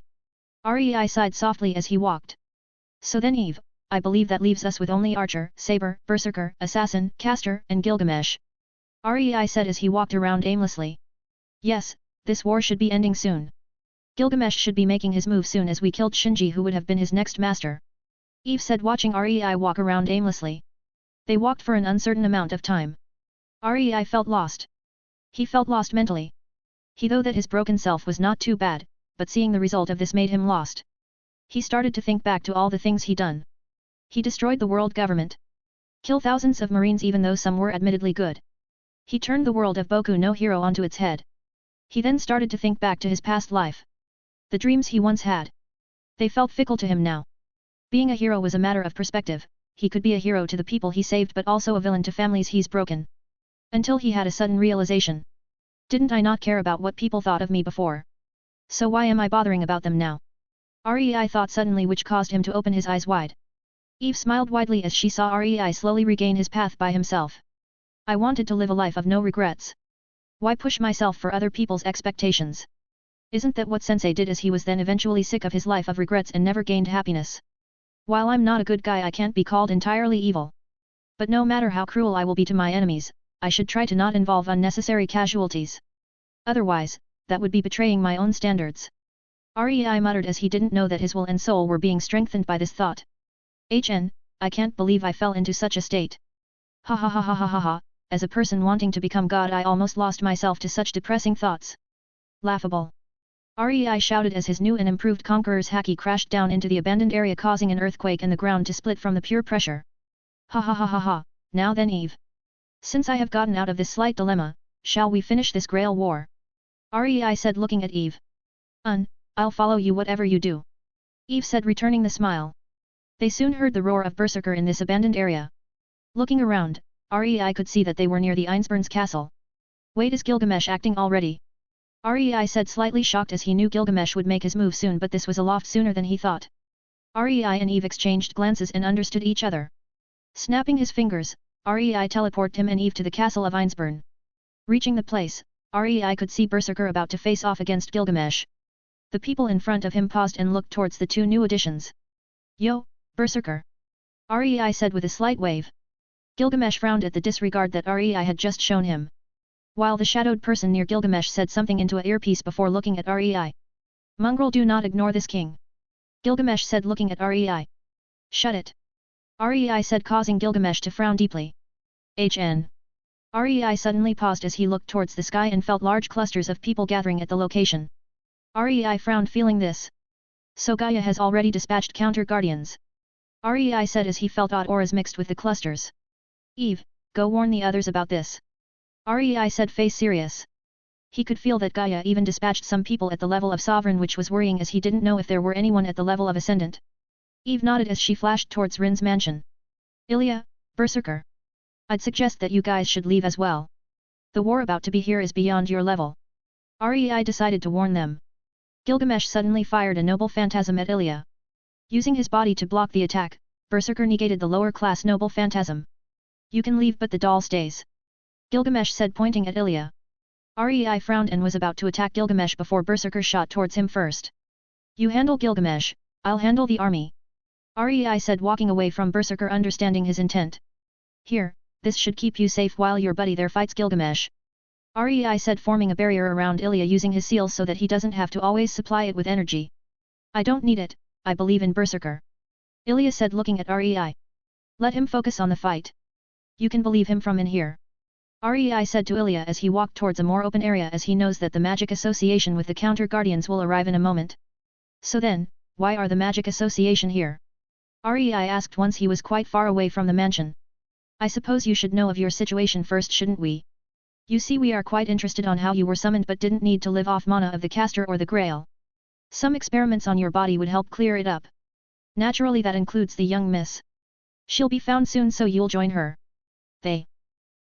Rei sighed softly as he walked. So then Eve, I believe that leaves us with only Archer, Saber, Berserker, Assassin, Caster, and Gilgamesh. Rei said as he walked around aimlessly. Yes, this war should be ending soon. Gilgamesh should be making his move soon as we killed Shinji who would have been his next master. Eve said watching Rei walk around aimlessly. They walked for an uncertain amount of time. Rei felt lost. He felt lost mentally. He though that his broken self was not too bad, but seeing the result of this made him lost. He started to think back to all the things he done. He destroyed the world government. Killed thousands of marines even though some were admittedly good. He turned the world of Boku no Hero onto its head. He then started to think back to his past life. The dreams he once had. They felt fickle to him now. Being a hero was a matter of perspective, he could be a hero to the people he saved but also a villain to families he's broken. Until he had a sudden realization. Didn't I not care about what people thought of me before? So why am I bothering about them now? Rei thought suddenly which caused him to open his eyes wide. Eve smiled widely as she saw Rei slowly regain his path by himself. I wanted to live a life of no regrets. Why push myself for other people's expectations? Isn't that what Sensei did as he was then eventually sick of his life of regrets and never gained happiness? While I'm not a good guy I can't be called entirely evil. But no matter how cruel I will be to my enemies, I should try to not involve unnecessary casualties. Otherwise, that would be betraying my own standards. Rei muttered as he didn't know that his will and soul were being strengthened by this thought. I can't believe I fell into such a state. Ha ha ha ha ha ha ha, as a person wanting to become God I almost lost myself to such depressing thoughts. Laughable. Rei shouted as his new and improved Conqueror's haki crashed down into the abandoned area causing an earthquake and the ground to split from the pure pressure. Ha ha ha ha ha, now then Eve. Since I have gotten out of this slight dilemma, shall we finish this Grail war? Rei said looking at Eve. I'll follow you whatever you do. Eve said returning the smile. They soon heard the roar of Berserker in this abandoned area. Looking around, Rei could see that they were near the Einsburns castle. Wait, is Gilgamesh acting already? Rei said slightly shocked as he knew Gilgamesh would make his move soon but this was aloft sooner than he thought. Rei and Eve exchanged glances and understood each other. Snapping his fingers, Rei teleported him and Eve to the castle of Einsburn. Reaching the place, Rei could see Berserker about to face off against Gilgamesh. The people in front of him paused and looked towards the two new additions. Yo, Berserker! Rei said with a slight wave. Gilgamesh frowned at the disregard that Rei had just shown him. While the shadowed person near Gilgamesh said something into a earpiece before looking at Rei. Mongrel, do not ignore this king. Gilgamesh said looking at Rei. Shut it. Rei said causing Gilgamesh to frown deeply. Rei suddenly paused as he looked towards the sky and felt large clusters of people gathering at the location. Rei frowned feeling this. So Gaia has already dispatched counter-guardians. Rei said as he felt odd auras mixed with the clusters. Eve, go warn the others about this. Rei said face serious. He could feel that Gaia even dispatched some people at the level of Sovereign which was worrying as he didn't know if there were anyone at the level of Ascendant. Eve nodded as she flashed towards Rin's mansion. Ilya, Berserker. I'd suggest that you guys should leave as well. The war about to be here is beyond your level. Rei decided to warn them. Gilgamesh suddenly fired a noble phantasm at Ilya. Using his body to block the attack, Berserker negated the lower-class noble phantasm. You can leave but the doll stays. Gilgamesh said pointing at Ilya. Rei frowned and was about to attack Gilgamesh before Berserker shot towards him first. You handle Gilgamesh, I'll handle the army. Rei said walking away from Berserker understanding his intent. Here, this should keep you safe while your buddy there fights Gilgamesh. Rei said, forming a barrier around Ilya using his seal so that he doesn't have to always supply it with energy. I don't need it, I believe in Berserker. Ilya said, looking at Rei. Let him focus on the fight. You can believe him from in here. Rei said to Ilya as he walked towards a more open area, as he knows that the magic association with the counter guardians will arrive in a moment. So then, why are the magic association here? Rei asked once he was quite far away from the mansion. I suppose you should know of your situation first, shouldn't we? You see, we are quite interested on how you were summoned but didn't need to live off mana of the caster or the grail. Some experiments on your body would help clear it up. Naturally that includes the young miss. She'll be found soon, so you'll join her. They.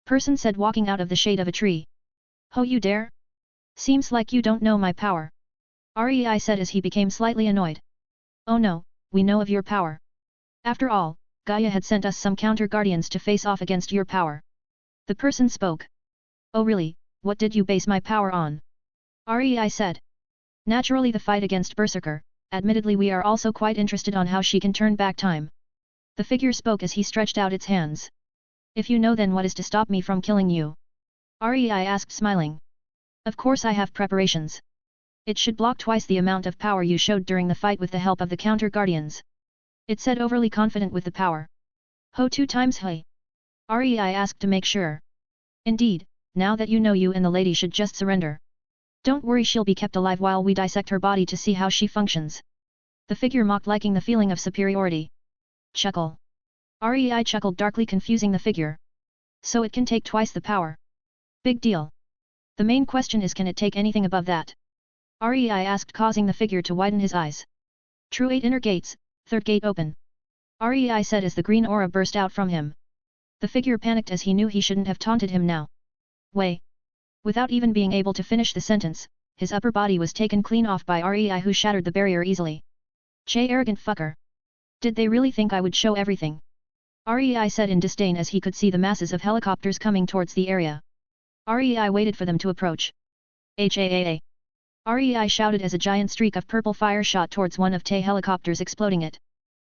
Person said, walking out of the shade of a tree. Ho, you dare? Seems like you don't know my power. Rei said as he became slightly annoyed. Oh no, we know of your power. After all, Gaia had sent us some counter guardians to face off against your power. The person spoke. Oh really, what did you base my power on? Rei said. Naturally the fight against Berserker, admittedly we are also quite interested on how she can turn back time. The figure spoke as he stretched out its hands. If you know, then what is to stop me from killing you? Rei asked, smiling. Of course I have preparations. It should block twice the amount of power you showed during the fight with the help of the counter guardians. It said, overly confident with the power. Ho, 2 times hey? Rei asked to make sure. Indeed, now that you know, you and the lady should just surrender. Don't worry, she'll be kept alive while we dissect her body to see how she functions. The figure mocked, liking the feeling of superiority. Chuckle. Rei chuckled darkly, confusing the figure. So it can take twice the power. Big deal. The main question is, can it take anything above that? Rei asked, causing the figure to widen his eyes. True, 8 inner gates, 3rd gate open. Rei said as the green aura burst out from him. The figure panicked as he knew he shouldn't have taunted him now. Way. Without even being able to finish the sentence, his upper body was taken clean off by Rei, who shattered the barrier easily. Che, arrogant fucker. Did they really think I would show everything? Rei said in disdain as he could see the masses of helicopters coming towards the area. Rei waited for them to approach. HAAA. Rei shouted as a giant streak of purple fire shot towards one of Tay helicopters, exploding it.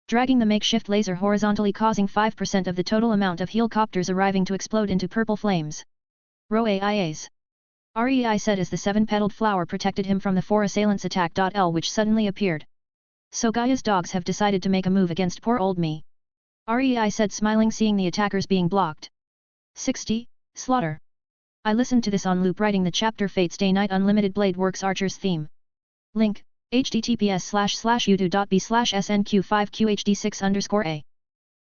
Dragging the makeshift laser horizontally, causing 5% of the total amount of helicopters arriving to explode into purple flames. Roaias. Rei said as the 7-petaled flower protected him from the 4 assailants' attack. L which suddenly appeared. So Gaia's dogs have decided to make a move against poor old me. Rei said, smiling, seeing the attackers being blocked. 60. Slaughter. I listened to this on loop, writing the chapter Fate Stay Night Unlimited Blade Works Archers theme. Link, https://youtube.b/snq5qhd6_a.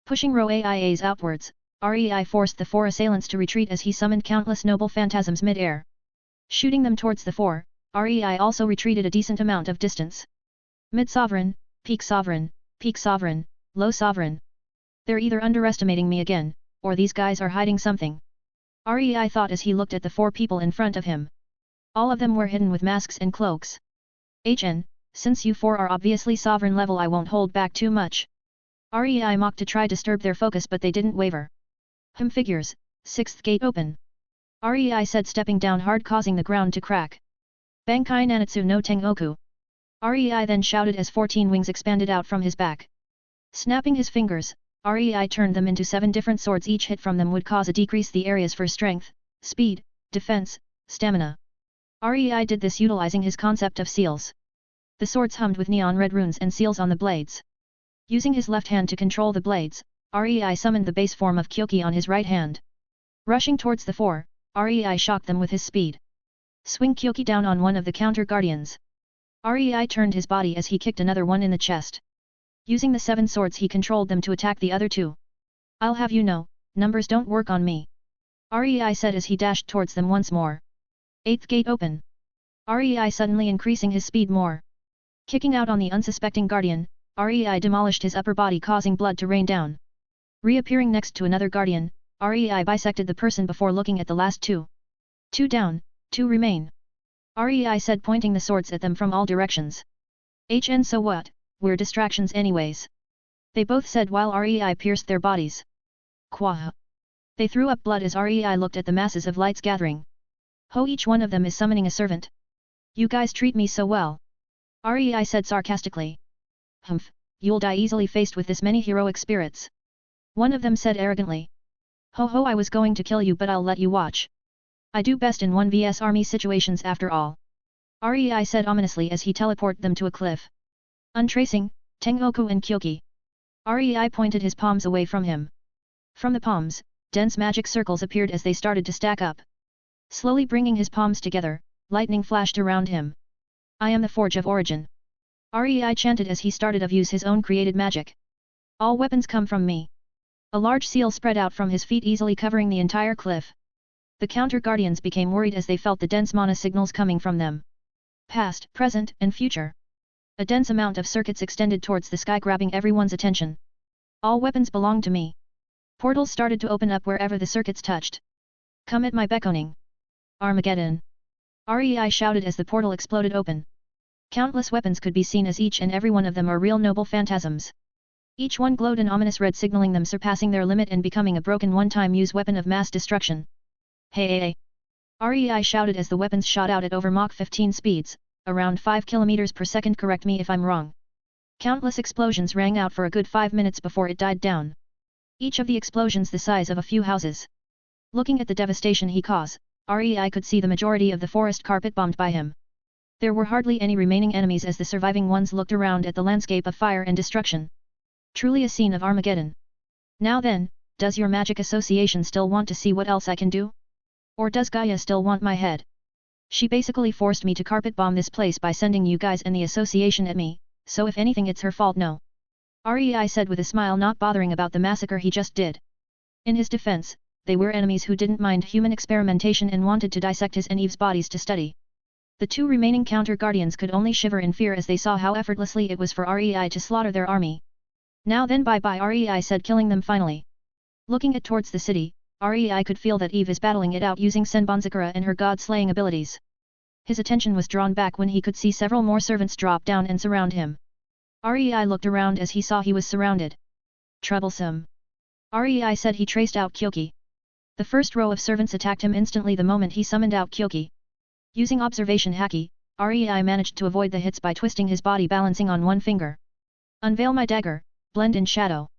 Pushing Roaias outwards, Rei forced the 4 assailants to retreat as he summoned countless noble phantasms mid-air. Shooting them towards the 4, Rei also retreated a decent amount of distance. Mid-sovereign, peak sovereign, low sovereign. They're either underestimating me again, or these guys are hiding something. Rei thought as he looked at the 4 people in front of him. All of them were hidden with masks and cloaks. Since you 4 are obviously sovereign level, I won't hold back too much. Rei mocked to try disturb their focus, but they didn't waver. Figures, 6th gate open. Rei said, stepping down hard, causing the ground to crack. Bankai Nanatsu no Tengoku. Rei then shouted as 14 wings expanded out from his back. Snapping his fingers, Rei turned them into 7 different swords. Each hit from them would cause a decrease the areas for strength, speed, defense, stamina. Rei did this utilizing his concept of seals. The swords hummed with neon red runes and seals on the blades. Using his left hand to control the blades, Rei summoned the base form of Kyoki on his right hand. Rushing towards the 4, Rei shocked them with his speed. Swing Kyoki down on one of the counter guardians. Rei turned his body as he kicked another one in the chest. Using the 7 swords, he controlled them to attack the other 2. I'll have you know, numbers don't work on me. Rei said as he dashed towards them once more. 8th gate open. Rei suddenly increasing his speed more. Kicking out on the unsuspecting guardian, Rei demolished his upper body, causing blood to rain down. Reappearing next to another guardian, Rei bisected the person before looking at the last 2. 2 down, 2 remain. Rei said, pointing the swords at them from all directions. So what? We're distractions anyways. They both said while Rei pierced their bodies. Quah. They threw up blood as Rei looked at the masses of lights gathering. Ho, each one of them is summoning a servant. You guys treat me so well. Rei said sarcastically. Humph, you'll die easily faced with this many heroic spirits. One of them said arrogantly. Ho ho, I was going to kill you, but I'll let you watch. I do best in 1vs army situations after all. Rei said ominously as he teleported them to a cliff. Untracing, Tengoku and Kyoki. Rei pointed his palms away from him. From the palms, dense magic circles appeared as they started to stack up. Slowly bringing his palms together, lightning flashed around him. I am the Forge of Origin. Rei chanted as he started to use his own created magic. All weapons come from me. A large seal spread out from his feet, easily covering the entire cliff. The counter-guardians became worried as they felt the dense mana signals coming from them. Past, present, and future. A dense amount of circuits extended towards the sky, grabbing everyone's attention. All weapons belong to me. Portals started to open up wherever the circuits touched. Come at my beckoning. Armageddon! Rei shouted as the portal exploded open. Countless weapons could be seen as each and every one of them are real noble phantasms. Each one glowed an ominous red, signaling them surpassing their limit and becoming a broken one-time use weapon of mass destruction. Hey! Rei shouted as the weapons shot out at over Mach 15 speeds, around 5 km per second. Correct me if I'm wrong. Countless explosions rang out for a good 5 minutes before it died down. Each of the explosions the size of a few houses. Looking at the devastation he caused, Rei could see the majority of the forest carpet bombed by him. There were hardly any remaining enemies as the surviving ones looked around at the landscape of fire and destruction. Truly a scene of Armageddon. Now then, does your magic association still want to see what else I can do? Or does Gaia still want my head? She basically forced me to carpet bomb this place by sending you guys and the association at me, so if anything it's her fault. No. Rei said with a smile, not bothering about the massacre he just did. In his defense, they were enemies who didn't mind human experimentation and wanted to dissect his and Eve's bodies to study. The two remaining counter-guardians could only shiver in fear as they saw how effortlessly it was for Rei to slaughter their army. Now then, bye-bye, Rei said, killing them finally. Looking at towards the city, Rei could feel that Eve is battling it out using Senbonzakura and her god-slaying abilities. His attention was drawn back when he could see several more servants drop down and surround him. Rei looked around as he saw he was surrounded. Troublesome. Rei said. He traced out Kyoki. The first row of servants attacked him instantly the moment he summoned out Kyoki. Using observation haki, Rei managed to avoid the hits by twisting his body, balancing on one finger. Unveil my dagger, blend in shadow.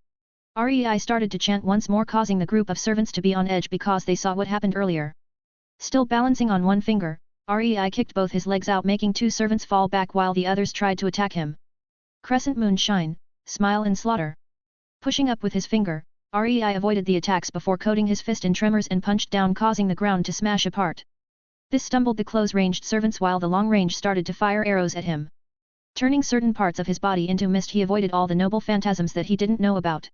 Rei started to chant once more, causing the group of servants to be on edge because they saw what happened earlier. Still balancing on one finger, Rei kicked both his legs out, making two servants fall back while the others tried to attack him. Crescent moon shine, smile and slaughter. Pushing up with his finger, Rei avoided the attacks before coating his fist in tremors and punched down, causing the ground to smash apart. This stumbled the close-ranged servants while the long-range started to fire arrows at him. Turning certain parts of his body into mist, he avoided all the noble phantasms that he didn't know about.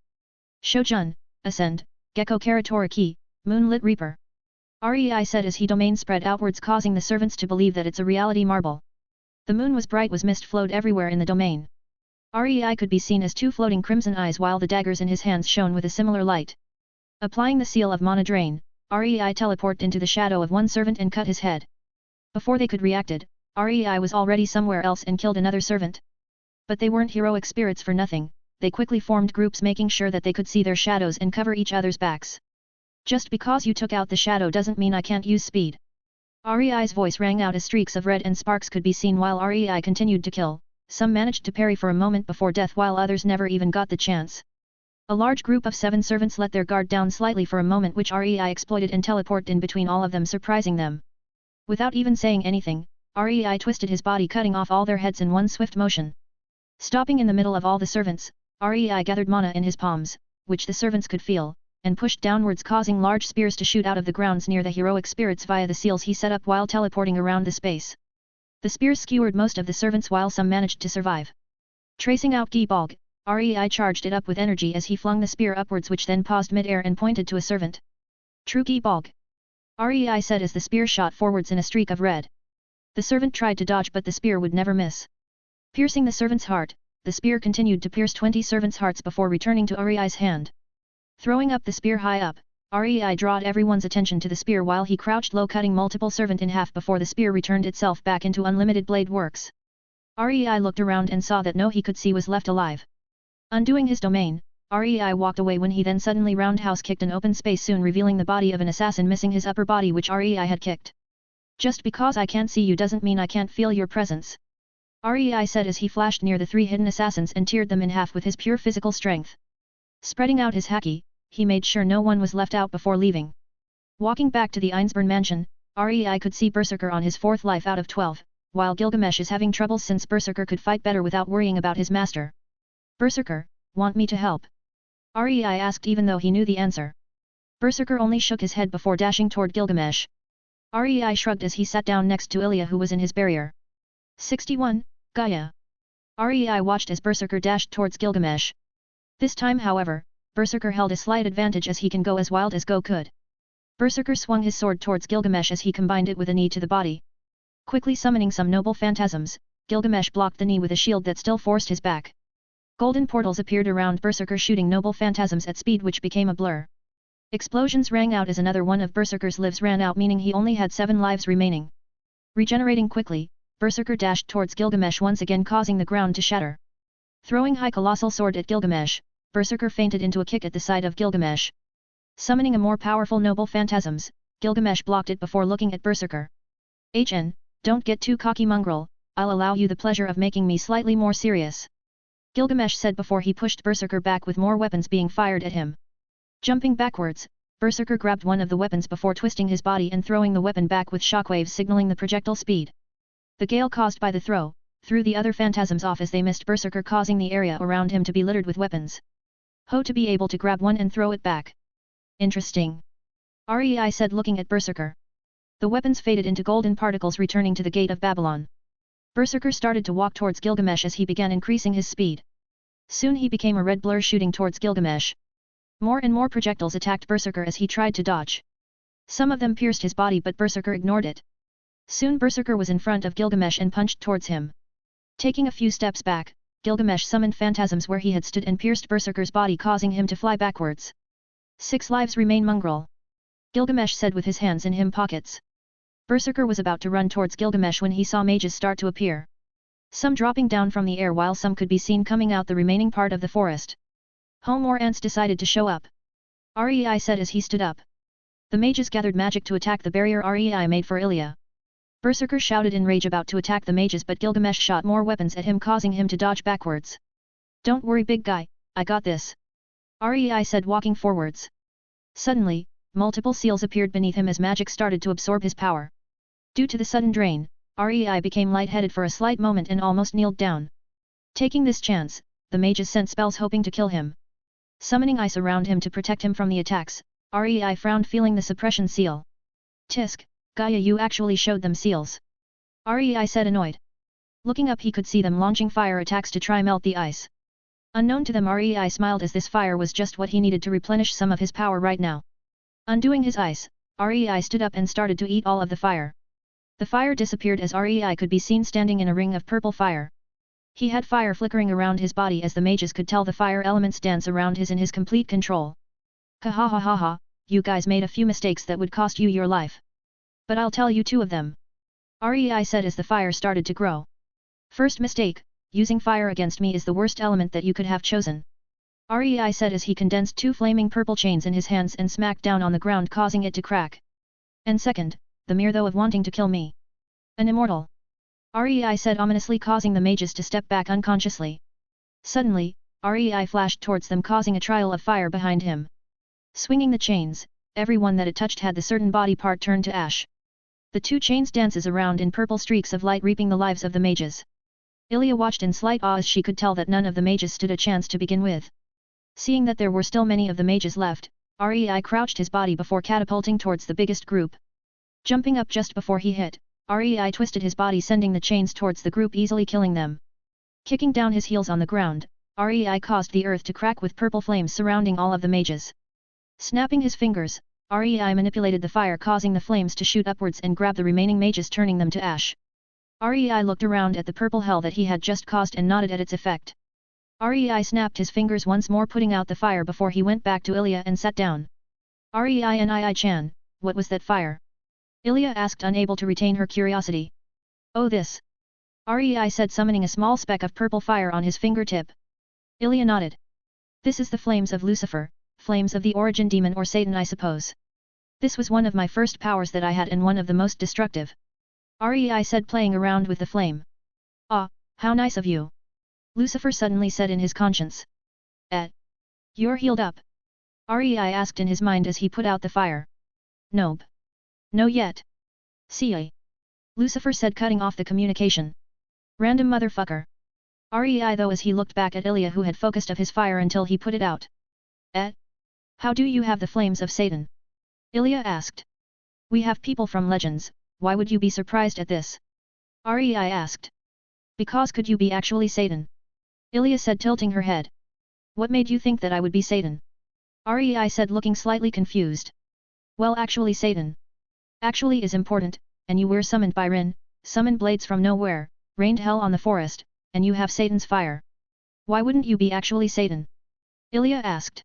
Shojun, Ascend, Gecko Karatora Ki, Moonlit Reaper. Rei said as he domain spread outwards, causing the servants to believe that it's a reality marble. The moon was bright, was mist flowed everywhere in the domain. Rei could be seen as two floating crimson eyes while the daggers in his hands shone with a similar light. Applying the seal of mana drain, Rei teleported into the shadow of one servant and cut his head. Before they could reacted, Rei was already somewhere else and killed another servant. But they weren't heroic spirits for nothing, they quickly formed groups, making sure that they could see their shadows and cover each other's backs. Just because you took out the shadow doesn't mean I can't use speed. Rei's voice rang out as streaks of red and sparks could be seen while Rei continued to kill. Some managed to parry for a moment before death while others never even got the chance. A large group of 7 servants let their guard down slightly for a moment, which Rei exploited and teleported in between all of them, surprising them. Without even saying anything, Rei twisted his body, cutting off all their heads in one swift motion. Stopping in the middle of all the servants, Rei gathered mana in his palms, which the servants could feel, and pushed downwards, causing large spears to shoot out of the grounds near the heroic spirits via the seals he set up while teleporting around the space. The spears skewered most of the servants while some managed to survive. Tracing out Gibalg, Rei charged it up with energy as he flung the spear upwards, which then paused mid-air and pointed to a servant. True Gibalg! Rei said as the spear shot forwards in a streak of red. The servant tried to dodge, but the spear would never miss. Piercing the servant's heart, the spear continued to pierce 20 servants' hearts before returning to Rei's hand. Throwing up the spear high up, Rei drawed everyone's attention to the spear while he crouched low, cutting multiple servant in half before the spear returned itself back into unlimited blade works. Rei looked around and saw that no he could see was left alive. Undoing his domain, Rei walked away when he then suddenly roundhouse kicked an open space, soon revealing the body of an assassin, missing his upper body which Rei had kicked. Just because I can't see you doesn't mean I can't feel your presence. Rei said as he flashed near the 3 hidden assassins and teared them in half with his pure physical strength. Spreading out his haki, he made sure no one was left out before leaving. Walking back to the Einsburn mansion, Rei could see Berserker on his 4th life out of 12, while Gilgamesh is having troubles since Berserker could fight better without worrying about his master. Berserker, want me to help? Rei asked even though he knew the answer. Berserker only shook his head before dashing toward Gilgamesh. Rei shrugged as he sat down next to Ilya who was in his barrier. 61, Gaia. Rei watched as Berserker dashed towards Gilgamesh. This time however, Berserker held a slight advantage as he can go as wild as Go could. Berserker swung his sword towards Gilgamesh as he combined it with a knee to the body. Quickly summoning some noble phantasms, Gilgamesh blocked the knee with a shield that still forced his back. Golden portals appeared around Berserker shooting noble phantasms at speed which became a blur. Explosions rang out as another one of Berserker's lives ran out meaning he only had 7 lives remaining. Regenerating quickly, Berserker dashed towards Gilgamesh once again causing the ground to shatter. Throwing high colossal sword at Gilgamesh, Berserker feinted into a kick at the side of Gilgamesh. Summoning a more powerful noble phantasms, Gilgamesh blocked it before looking at Berserker. Don't get too cocky mongrel, I'll allow you the pleasure of making me slightly more serious. Gilgamesh said before he pushed Berserker back with more weapons being fired at him. Jumping backwards, Berserker grabbed one of the weapons before twisting his body and throwing the weapon back with shockwaves signaling the projectile speed. The gale caused by the throw, threw the other phantasms off as they missed Berserker causing the area around him to be littered with weapons. Ho to be able to grab one and throw it back. Interesting. Rei said looking at Berserker. The weapons faded into golden particles returning to the gate of Babylon. Berserker started to walk towards Gilgamesh as he began increasing his speed. Soon he became a red blur shooting towards Gilgamesh. More and more projectiles attacked Berserker as he tried to dodge. Some of them pierced his body but Berserker ignored it. Soon Berserker was in front of Gilgamesh and punched towards him. Taking a few steps back, Gilgamesh summoned phantasms where he had stood and pierced Berserker's body causing him to fly backwards. 6 lives remain mongrel. Gilgamesh said with his hands in him pockets. Berserker was about to run towards Gilgamesh when he saw mages start to appear. Some dropping down from the air while some could be seen coming out the remaining part of the forest. More ants decided to show up. Rei said as he stood up. The mages gathered magic to attack the barrier Rei made for Ilya. Berserker shouted in rage about to attack the mages but Gilgamesh shot more weapons at him causing him to dodge backwards. Don't worry big guy, I got this. Rei said walking forwards. Suddenly, multiple seals appeared beneath him as magic started to absorb his power. Due to the sudden drain, Rei became lightheaded for a slight moment and almost kneeled down. Taking this chance, the mages sent spells hoping to kill him. Summoning ice around him to protect him from the attacks, Rei frowned feeling the suppression seal. Tisk, Gaia you actually showed them seals. Rei said annoyed. Looking up he could see them launching fire attacks to try melt the ice. Unknown to them Rei smiled as this fire was just what he needed to replenish some of his power right now. Undoing his ice, Rei stood up and started to eat all of the fire. The fire disappeared as Rei could be seen standing in a ring of purple fire. He had fire flickering around his body as the mages could tell the fire elements dance around his complete control. Ha, you guys made a few mistakes that would cost you your life. But I'll tell you 2 of them. Rei said as the fire started to grow. First mistake, using fire against me is the worst element that you could have chosen. Rei said as he condensed 2 flaming purple chains in his hands and smacked down on the ground causing it to crack. And second, the mere though of wanting to kill me. An immortal. Rei said ominously causing the mages to step back unconsciously. Suddenly, Rei flashed towards them causing a trail of fire behind him. Swinging the chains, everyone that it touched had the certain body part turned to ash. The 2 chains dances around in purple streaks of light reaping the lives of the mages. Ilya watched in slight awe as she could tell that none of the mages stood a chance to begin with. Seeing that there were still many of the mages left, Rei crouched his body before catapulting towards the biggest group. Jumping up just before he hit, Rei twisted his body sending the chains towards the group easily killing them. Kicking down his heels on the ground, Rei caused the earth to crack with purple flames surrounding all of the mages. Snapping his fingers, Rei manipulated the fire causing the flames to shoot upwards and grab the remaining mages turning them to ash. Rei looked around at the purple hell that he had just caused and nodded at its effect. Rei snapped his fingers once more putting out the fire before he went back to Ilya and sat down. Rei-chan, what was that fire? Ilya asked unable to retain her curiosity. Oh this. Rei said summoning a small speck of purple fire on his fingertip. Ilya nodded. This is the flames of Lucifer, flames of the origin demon or Satan I suppose. This was one of my first powers that I had and one of the most destructive. Rei said playing around with the flame. Ah, how nice of you. Lucifer suddenly said in his conscience. You're healed up? Rei asked in his mind as he put out the fire. Nope. No yet. CA. Lucifer said, cutting off the communication. Random motherfucker. REI though, as he looked back at Ilya, who had focused of his fire until he put it out. How do you have the flames of Satan? Ilya asked. We have people from Legends, why would you be surprised at this? REI asked. Because could you be actually Satan? Ilya said, tilting her head. What made you think that I would be Satan? REI said, looking slightly confused. Well, actually Satan. Actually is important, and you were summoned by Rin, summoned blades from nowhere, rained hell on the forest, and you have Satan's fire. Why wouldn't you be actually Satan? Ilya asked.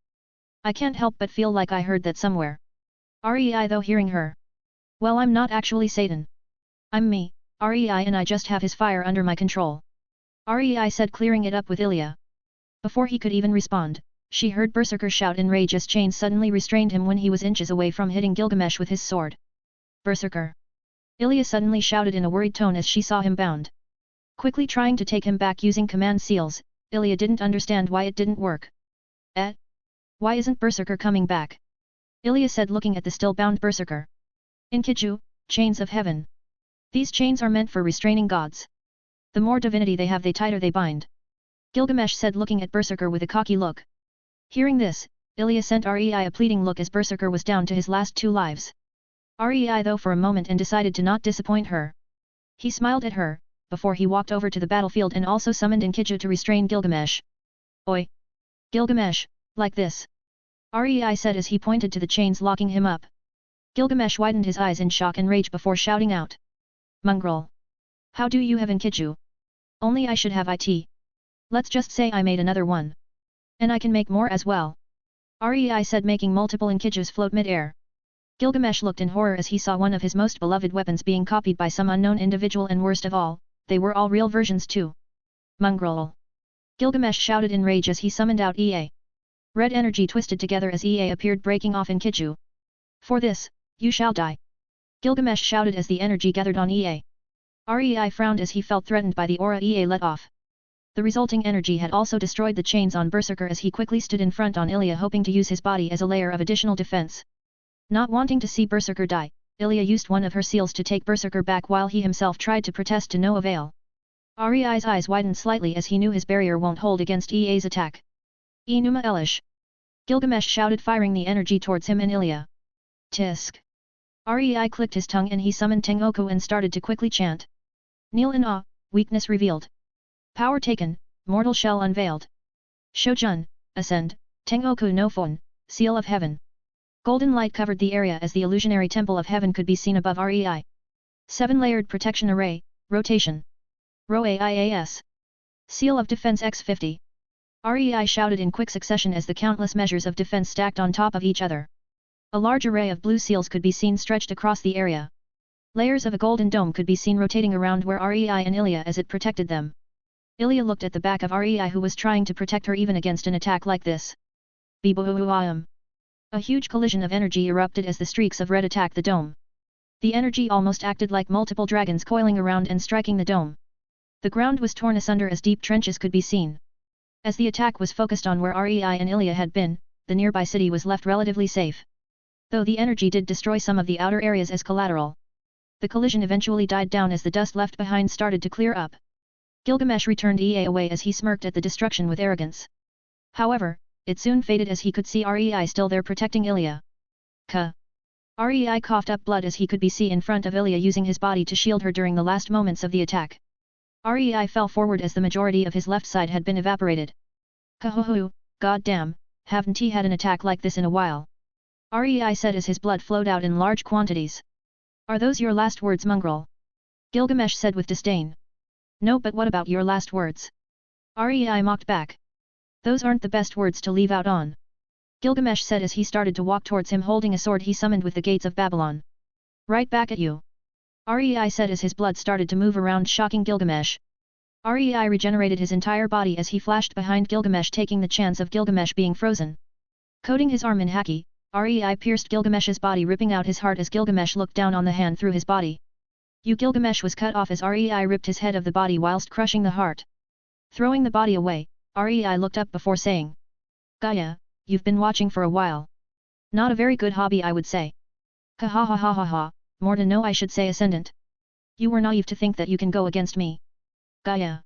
I can't help but feel like I heard that somewhere. REI though, hearing her. Well, I'm not actually Satan. I'm me, REI, and I just have his fire under my control. REI said, clearing it up with Ilya. Before he could even respond, she heard Berserker shout in rage as chains suddenly restrained him when he was inches away from hitting Gilgamesh with his sword. Berserker! Ilya suddenly shouted in a worried tone as she saw him bound. Quickly trying to take him back using command seals, Ilya didn't understand why it didn't work. Why isn't Berserker coming back? Ilya said, looking at the still bound Berserker. Inkiju, chains of heaven. These chains are meant for restraining gods. The more divinity they have, the tighter they bind. Gilgamesh said, looking at Berserker with a cocky look. Hearing this, Ilya sent REI a pleading look as Berserker was down to his last 2 lives. REI though for a moment and decided to not disappoint her. He smiled at her, before he walked over to the battlefield and also summoned Inkiju to restrain Gilgamesh. Oi! Gilgamesh, like this. REI said as he pointed to the chains locking him up. Gilgamesh widened his eyes in shock and rage before shouting out. Mongrel! How do you have Inkiju? Only I should have it. Let's just say I made another one. And I can make more as well. REI said, making multiple Inkijus float mid-air. Gilgamesh looked in horror as he saw one of his most beloved weapons being copied by some unknown individual, and worst of all, they were all real versions too. Mongrel! Gilgamesh shouted in rage as he summoned out EA. Red energy twisted together as EA appeared, breaking off Inkiju. For this, you shall die. Gilgamesh shouted as the energy gathered on EA. REI frowned as he felt threatened by the aura EA let off. The resulting energy had also destroyed the chains on Berserker as he quickly stood in front on Ilya, hoping to use his body as a layer of additional defense. Not wanting to see Berserker die, Ilya used one of her seals to take Berserker back while he himself tried to protest to no avail. REI's eyes widened slightly as he knew his barrier won't hold against EA's attack. Enuma Elish! Gilgamesh shouted, firing the energy towards him and Ilya. Tisk! REI clicked his tongue and he summoned Tengoku and started to quickly chant. Kneel in awe, weakness revealed. Power taken, mortal shell unveiled. Shojun, ascend, Tengoku no Fon, seal of heaven. Golden light covered the area as the illusionary temple of heaven could be seen above REI. 7-layered protection array, rotation. ROAIAS. Seal of defense X50. REI shouted in quick succession as the countless measures of defense stacked on top of each other. A large array of blue seals could be seen stretched across the area. Layers of a golden dome could be seen rotating around where REI and Ilya as it protected them. Ilya looked at the back of REI, who was trying to protect her even against an attack like this. Beboom! A huge collision of energy erupted as the streaks of red attacked the dome. The energy almost acted like multiple dragons coiling around and striking the dome. The ground was torn asunder as deep trenches could be seen. As the attack was focused on where REI and Ilya had been, the nearby city was left relatively safe. Though the energy did destroy some of the outer areas as collateral. The collision eventually died down as the dust left behind started to clear up. Gilgamesh returned EA away as he smirked at the destruction with arrogance. However, it soon faded as he could see REI still there protecting Ilya. REI coughed up blood as he could be seen in front of Ilya using his body to shield her during the last moments of the attack. REI fell forward as the majority of his left side had been evaporated. Kahohu, goddamn, haven't he had an attack like this in a while? REI said as his blood flowed out in large quantities. Are those your last words, mongrel? Gilgamesh said with disdain. No, but what about your last words? REI mocked back. Those aren't the best words to leave out on. Gilgamesh said as he started to walk towards him holding a sword he summoned with the gates of Babylon. Right back at you. REI said as his blood started to move around, shocking Gilgamesh. REI regenerated his entire body as he flashed behind Gilgamesh, taking the chance of Gilgamesh being frozen. Coating his arm in haki, REI pierced Gilgamesh's body, ripping out his heart as Gilgamesh looked down on the hand through his body. Gilgamesh was cut off as REI ripped his head of the body whilst crushing the heart. Throwing the body away, REI looked up before saying. Gaia, you've been watching for a while. Not a very good hobby, I would say. Ha ha ha ha ha ha, more to know I should say ascendant. You were naive to think that you can go against me. Gaia.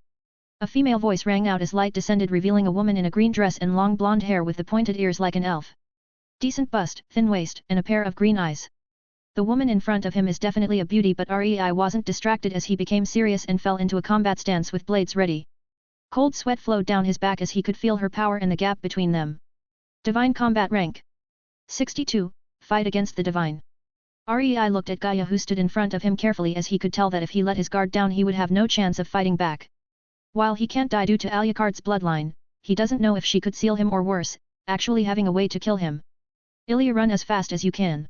A female voice rang out as light descended, revealing a woman in a green dress and long blonde hair with the pointed ears like an elf. Decent bust, thin waist, and a pair of green eyes. The woman in front of him is definitely a beauty, but Rei wasn't distracted as he became serious and fell into a combat stance with blades ready. Cold sweat flowed down his back as he could feel her power and the gap between them. Divine Combat Rank 62, Fight against the Divine. Rei looked at Gaia, who stood in front of him carefully, as he could tell that if he let his guard down he would have no chance of fighting back. While he can't die due to Alucard's bloodline, he doesn't know if she could seal him or worse, actually having a way to kill him. Ilya, run as fast as you can.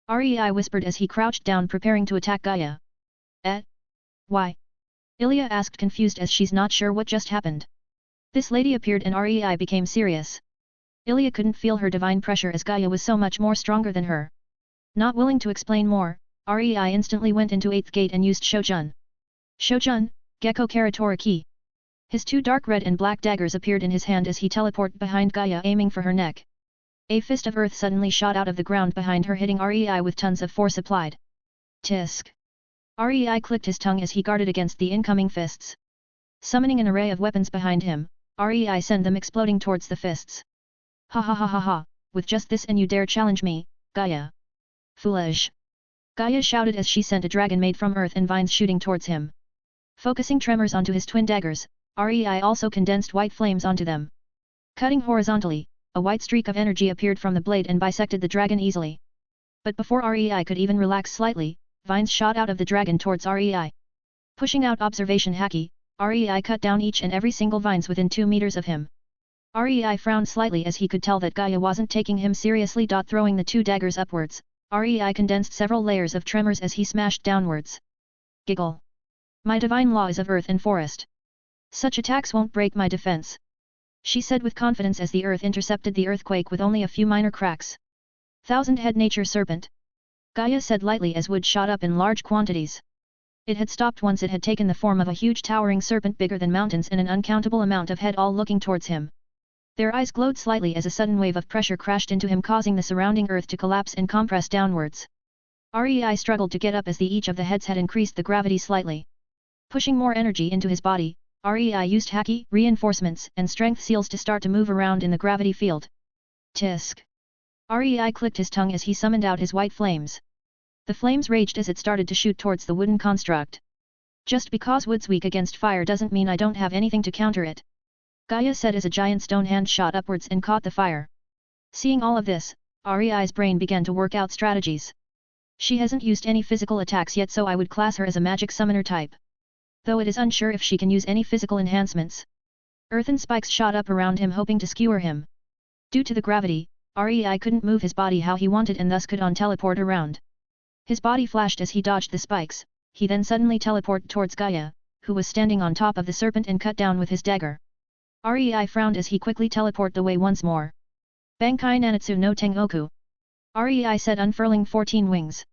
Rei whispered as he crouched down preparing to attack Gaia. Why? Ilya asked, confused as she's not sure what just happened. This lady appeared and Rei became serious. Ilya couldn't feel her divine pressure as Gaia was so much more stronger than her. Not willing to explain more, Rei instantly went into 8th gate and used Shoujun. Shoujun, Gecko Karatora Ki. His two dark red and black daggers appeared in his hand as he teleported behind Gaia, aiming for her neck. A fist of earth suddenly shot out of the ground behind her, hitting Rei with tons of force applied. Tisk. Rei clicked his tongue as he guarded against the incoming fists. Summoning an array of weapons behind him, Rei sent them exploding towards the fists. Ha ha ha ha ha, with just this and you dare challenge me, Gaia? Foolish. Gaia shouted as she sent a dragon made from earth and vines shooting towards him. Focusing tremors onto his twin daggers, Rei also condensed white flames onto them. Cutting horizontally, a white streak of energy appeared from the blade and bisected the dragon easily. But before Rei could even relax slightly, vines shot out of the dragon towards Rei. Pushing out observation haki, Rei cut down each and every single vines within 2 meters of him. Rei frowned slightly as he could tell that Gaia wasn't taking him seriously. Throwing the two daggers upwards, Rei condensed several layers of tremors as he smashed downwards. Giggle. My divine law is of earth and forest. Such attacks won't break my defense, she said with confidence as the earth intercepted the earthquake with only a few minor cracks. Thousand-head nature serpent. Gaia said lightly as wood shot up in large quantities. It had stopped once it had taken the form of a huge towering serpent bigger than mountains and an uncountable amount of head all looking towards him. Their eyes glowed slightly as a sudden wave of pressure crashed into him, causing the surrounding earth to collapse and compress downwards. Rei struggled to get up as each of the heads had increased the gravity slightly. Pushing more energy into his body, Rei used haki, reinforcements, and strength seals to start to move around in the gravity field. Tisk. Rei clicked his tongue as he summoned out his white flames. The flames raged as it started to shoot towards the wooden construct. Just because wood's weak against fire doesn't mean I don't have anything to counter it, Gaia said as a giant stone hand shot upwards and caught the fire. Seeing all of this, Rei's brain began to work out strategies. She hasn't used any physical attacks yet, so I would class her as a magic summoner type. Though it is unsure if she can use any physical enhancements. Earthen spikes shot up around him, hoping to skewer him. Due to the gravity, Rei couldn't move his body how he wanted and thus could teleport around. His body flashed as he dodged the spikes. He then suddenly teleported towards Gaia, who was standing on top of the serpent, and cut down with his dagger. Rei frowned as he quickly teleported away once more. Bankai Nanatsu no Tengoku. Rei said, unfurling 14 wings.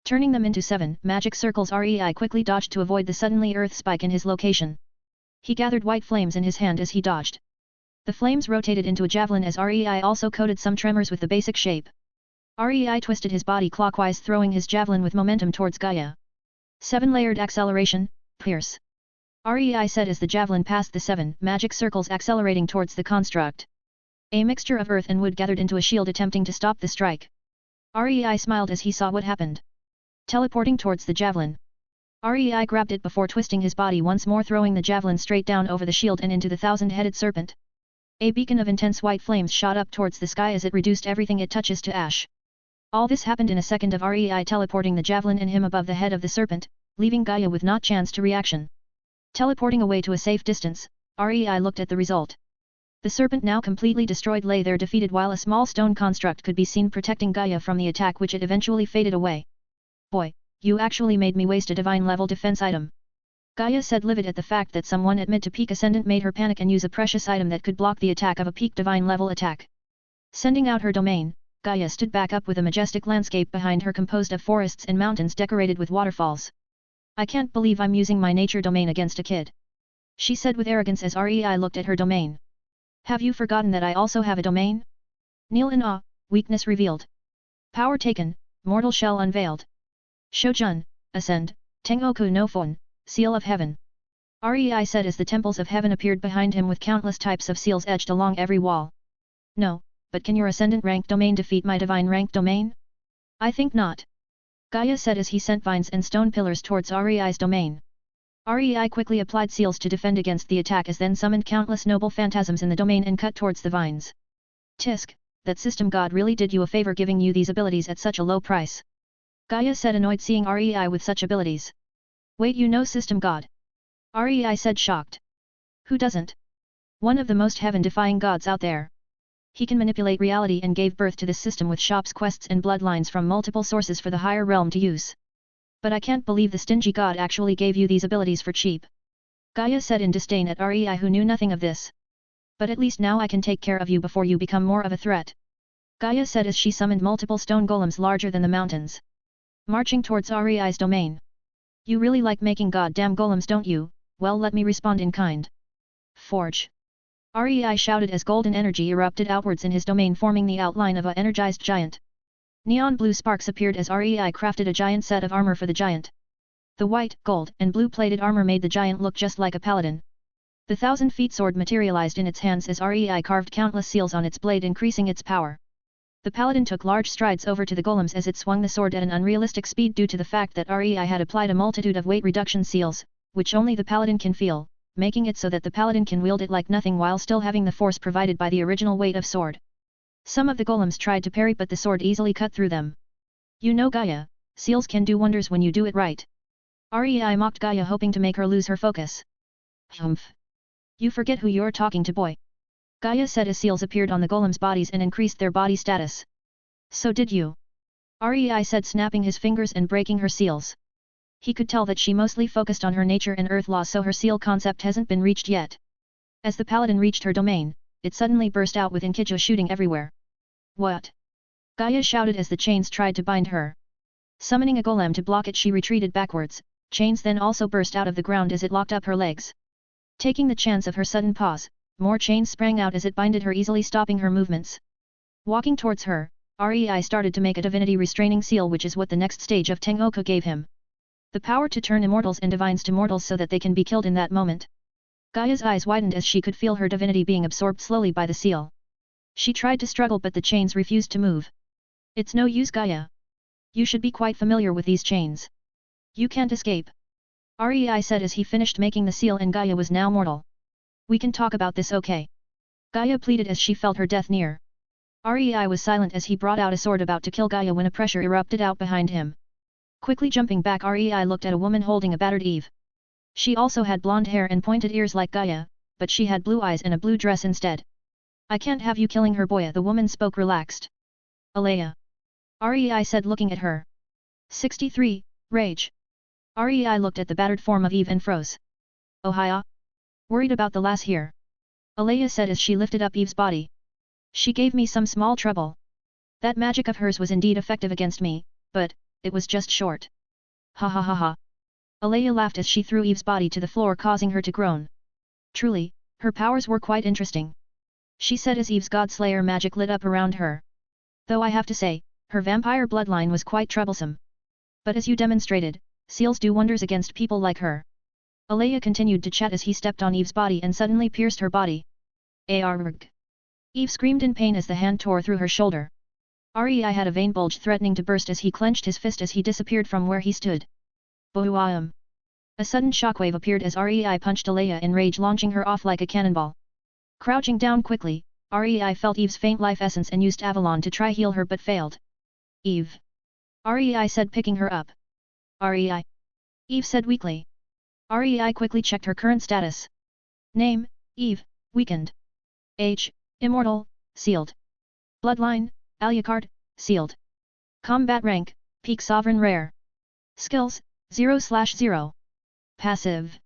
Turning them into 7 magic circles, Rei quickly dodged to avoid the suddenly earth spike in his location. He gathered white flames in his hand as he dodged. The flames rotated into a javelin as Rei also coated some tremors with the basic shape. Rei twisted his body clockwise, throwing his javelin with momentum towards Gaia. 7-layered acceleration, pierce. Rei said as the javelin passed the 7 magic circles, accelerating towards the construct. A mixture of earth and wood gathered into a shield, attempting to stop the strike. Rei smiled as he saw what happened. Teleporting towards the javelin, Rei grabbed it before twisting his body once more, throwing the javelin straight down over the shield and into the 1,000-headed serpent. A beacon of intense white flames shot up towards the sky as it reduced everything it touches to ash. All this happened in a second of Rei teleporting the javelin and him above the head of the serpent, leaving Gaia with not chance to reaction. Teleporting away to a safe distance, Rei looked at the result. The serpent, now completely destroyed, lay there defeated, while a small stone construct could be seen protecting Gaia from the attack, which it eventually faded away. Boy, you actually made me waste a divine level defense item. Gaia said, livid at the fact that someone at mid to peak ascendant made her panic and use a precious item that could block the attack of a peak divine level attack. Sending out her domain, Gaia stood back up with a majestic landscape behind her composed of forests and mountains decorated with waterfalls. I can't believe I'm using my nature domain against a kid, she said with arrogance as Rei looked at her domain. Have you forgotten that I also have a domain? Kneel in awe, weakness revealed. Power taken, mortal shell unveiled. Shoujun, ascend, Tengoku no Fon, seal of heaven. Rei said as the temples of heaven appeared behind him with countless types of seals etched along every wall. No, but can your ascendant rank domain defeat my divine rank domain? I think not. Gaia said as he sent vines and stone pillars towards Rei's domain. Rei quickly applied seals to defend against the attack as then summoned countless noble phantasms in the domain and cut towards the vines. Tisk, that system god really did you a favor giving you these abilities at such a low price. Gaia said annoyed seeing Rei with such abilities. Wait, you know system god? Rei said shocked. Who doesn't? One of the most heaven-defying gods out there. He can manipulate reality and gave birth to this system with shops, quests and bloodlines from multiple sources for the higher realm to use. But I can't believe the stingy god actually gave you these abilities for cheap. Gaia said in disdain at Rei who knew nothing of this. But at least now I can take care of you before you become more of a threat. Gaia said as she summoned multiple stone golems larger than the mountains. Marching towards Rei's domain. You really like making goddamn golems, don't you? Well, let me respond in kind. Forge. Rei shouted as golden energy erupted outwards in his domain, forming the outline of an energized giant. Neon blue sparks appeared as Rei crafted a giant set of armor for the giant. The white, gold, and blue-plated armor made the giant look just like a paladin. The 1,000-feet sword materialized in its hands as Rei carved countless seals on its blade, increasing its power. The paladin took large strides over to the golems as it swung the sword at an unrealistic speed due to the fact that Rei had applied a multitude of weight reduction seals, which only the paladin can feel, making it so that the paladin can wield it like nothing while still having the force provided by the original weight of sword. Some of the golems tried to parry, but the sword easily cut through them. You know Gaia, seals can do wonders when you do it right. Rei mocked Gaia, hoping to make her lose her focus. Humph. You forget who you're talking to, boy. Gaia said as seals appeared on the golems' bodies and increased their body status. So did you. Rei said, snapping his fingers and breaking her seals. He could tell that she mostly focused on her nature and earth law, so her seal concept hasn't been reached yet. As the paladin reached her domain, it suddenly burst out with Inkijo shooting everywhere. What? Gaia shouted as the chains tried to bind her. Summoning a golem to block it, she retreated backwards. Chains then also burst out of the ground as it locked up her legs. Taking the chance of her sudden pause, more chains sprang out as it binded her, easily stopping her movements. Walking towards her, Rei started to make a divinity restraining seal, which is what the next stage of Tengoku gave him. The power to turn immortals and divines to mortals so that they can be killed in that moment. Gaia's eyes widened as she could feel her divinity being absorbed slowly by the seal. She tried to struggle, but the chains refused to move. It's no use, Gaia. You should be quite familiar with these chains. You can't escape. Rei said as he finished making the seal, and Gaia was now mortal. We can talk about this, okay? Gaia pleaded as she felt her death near. Rei was silent as he brought out a sword about to kill Gaia when a pressure erupted out behind him. Quickly jumping back, Rei looked at a woman holding a battered Eve. She also had blonde hair and pointed ears like Gaia, but she had blue eyes and a blue dress instead. I can't have you killing her, boy, the woman spoke relaxed. Alea. Rei said, looking at her. 63, Rage. Rei looked at the battered form of Eve and froze. Oh hiya? Worried about the lass here. Alea said as she lifted up Eve's body. She gave me some small trouble. That magic of hers was indeed effective against me, but it was just short. Ha ha ha ha. Alea laughed as she threw Eve's body to the floor, causing her to groan. Truly, her powers were quite interesting. She said as Eve's Godslayer magic lit up around her. Though I have to say, her vampire bloodline was quite troublesome. But as you demonstrated, seals do wonders against people like her. Alea continued to chat as he stepped on Eve's body and suddenly pierced her body. Arg! Eve screamed in pain as the hand tore through her shoulder. Rei had a vein bulge threatening to burst as he clenched his fist as he disappeared from where he stood. Boom! A sudden shockwave appeared as Rei punched Alea in rage, launching her off like a cannonball. Crouching down quickly, Rei felt Eve's faint life essence and used Avalon to try heal her but failed. Eve. Rei said, picking her up. Rei. Eve said weakly. Rei quickly checked her current status. Name, Eve, weakened. Age, immortal, sealed. Bloodline, Alucard, sealed. Combat rank, peak sovereign rare. Skills, 0/0. Passive.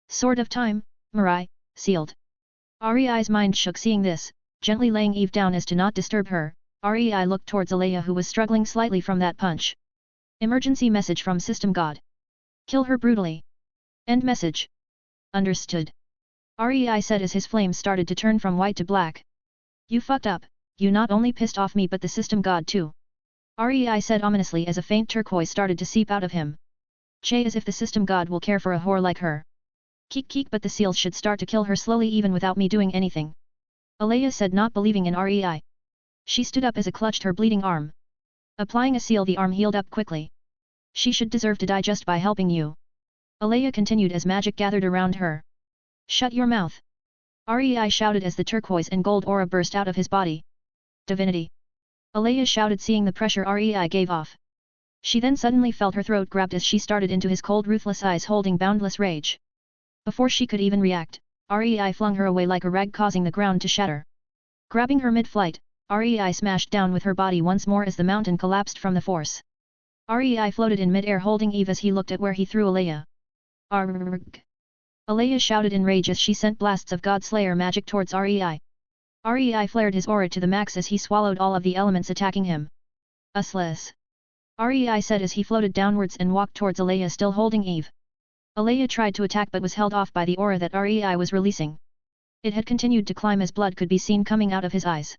Sword of Time, Mirai, sealed. Rei's mind shook seeing this, gently laying Eve down as to not disturb her. Rei looked towards Alea, who was struggling slightly from that punch. Emergency message from System God. Kill her brutally. End message. Understood. Rei said as his flames started to turn from white to black. You fucked up, you not only pissed off me but the System God too. Rei said ominously as a faint turquoise started to seep out of him. Che, as if the system god will care for a whore like her. Keek, but the seals should start to kill her slowly even without me doing anything. Alea said, not believing in Rei. She stood up as a clutched her bleeding arm. Applying a seal, the arm healed up quickly. She should deserve to die just by helping you. Alea continued as magic gathered around her. Shut your mouth. Rei shouted as the turquoise and gold aura burst out of his body. Divinity. Alea shouted, seeing the pressure Rei gave off. She then suddenly felt her throat grabbed as she started into his cold ruthless eyes holding boundless rage. Before she could even react, Rei flung her away like a rag, causing the ground to shatter. Grabbing her mid-flight, Rei smashed down with her body once more as the mountain collapsed from the force. Rei floated in mid-air holding Eve as he looked at where he threw Alea. Arrgh! Alea shouted in rage as she sent blasts of God-Slayer magic towards Rei. Rei flared his aura to the max as he swallowed all of the elements attacking him. Useless! Rei said as he floated downwards and walked towards Alea, still holding Eve. Alea tried to attack but was held off by the aura that Rei was releasing. It had continued to climb as blood could be seen coming out of his eyes.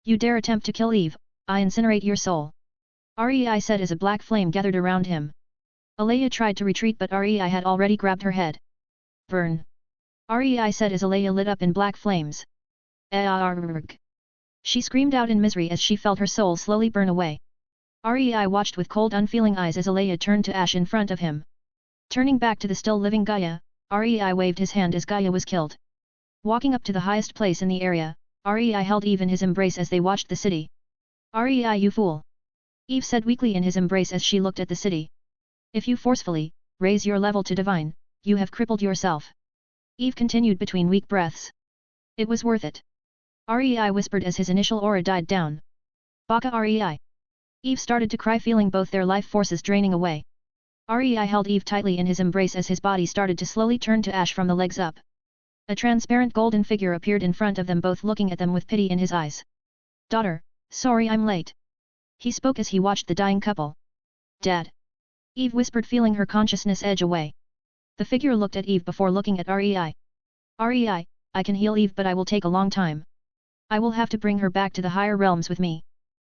You dare attempt to kill Eve, I incinerate your soul. Rei said as a black flame gathered around him. Alea tried to retreat but Rei had already grabbed her head. Burn! Rei said as Alea lit up in black flames. Arrgh! She screamed out in misery as she felt her soul slowly burn away. Rei watched with cold unfeeling eyes as Alea turned to ash in front of him. Turning back to the still living Gaia, Rei waved his hand as Gaia was killed. Walking up to the highest place in the area, Rei held Eve in his embrace as they watched the city. Rei, you fool! Eve said weakly in his embrace as she looked at the city. If you forcefully raise your level to divine, you have crippled yourself. Eve continued between weak breaths. It was worth it. Rei whispered as his initial aura died down. Baka Rei! Eve started to cry, feeling both their life forces draining away. Rei held Eve tightly in his embrace as his body started to slowly turn to ash from the legs up. A transparent golden figure appeared in front of them, both looking at them with pity in his eyes. Daughter, sorry I'm late. He spoke as he watched the dying couple. Dad. Eve whispered, feeling her consciousness edge away. The figure looked at Eve before looking at Rei. Rei, I can heal Eve but I will take a long time. I will have to bring her back to the higher realms with me.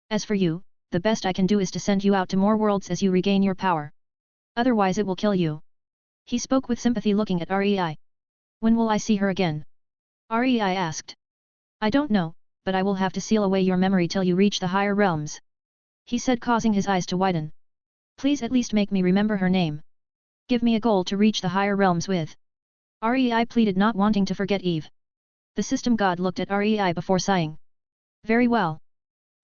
As for you, the best I can do is to send you out to more worlds as you regain your power. Otherwise it will kill you. He spoke with sympathy, looking at Rei. When will I see her again? Rei asked. I don't know, but I will have to seal away your memory till you reach the higher realms. He said, causing his eyes to widen. Please at least make me remember her name. Give me a goal to reach the higher realms with. Rei pleaded, not wanting to forget Eve. The system god looked at Rei before sighing. Very well.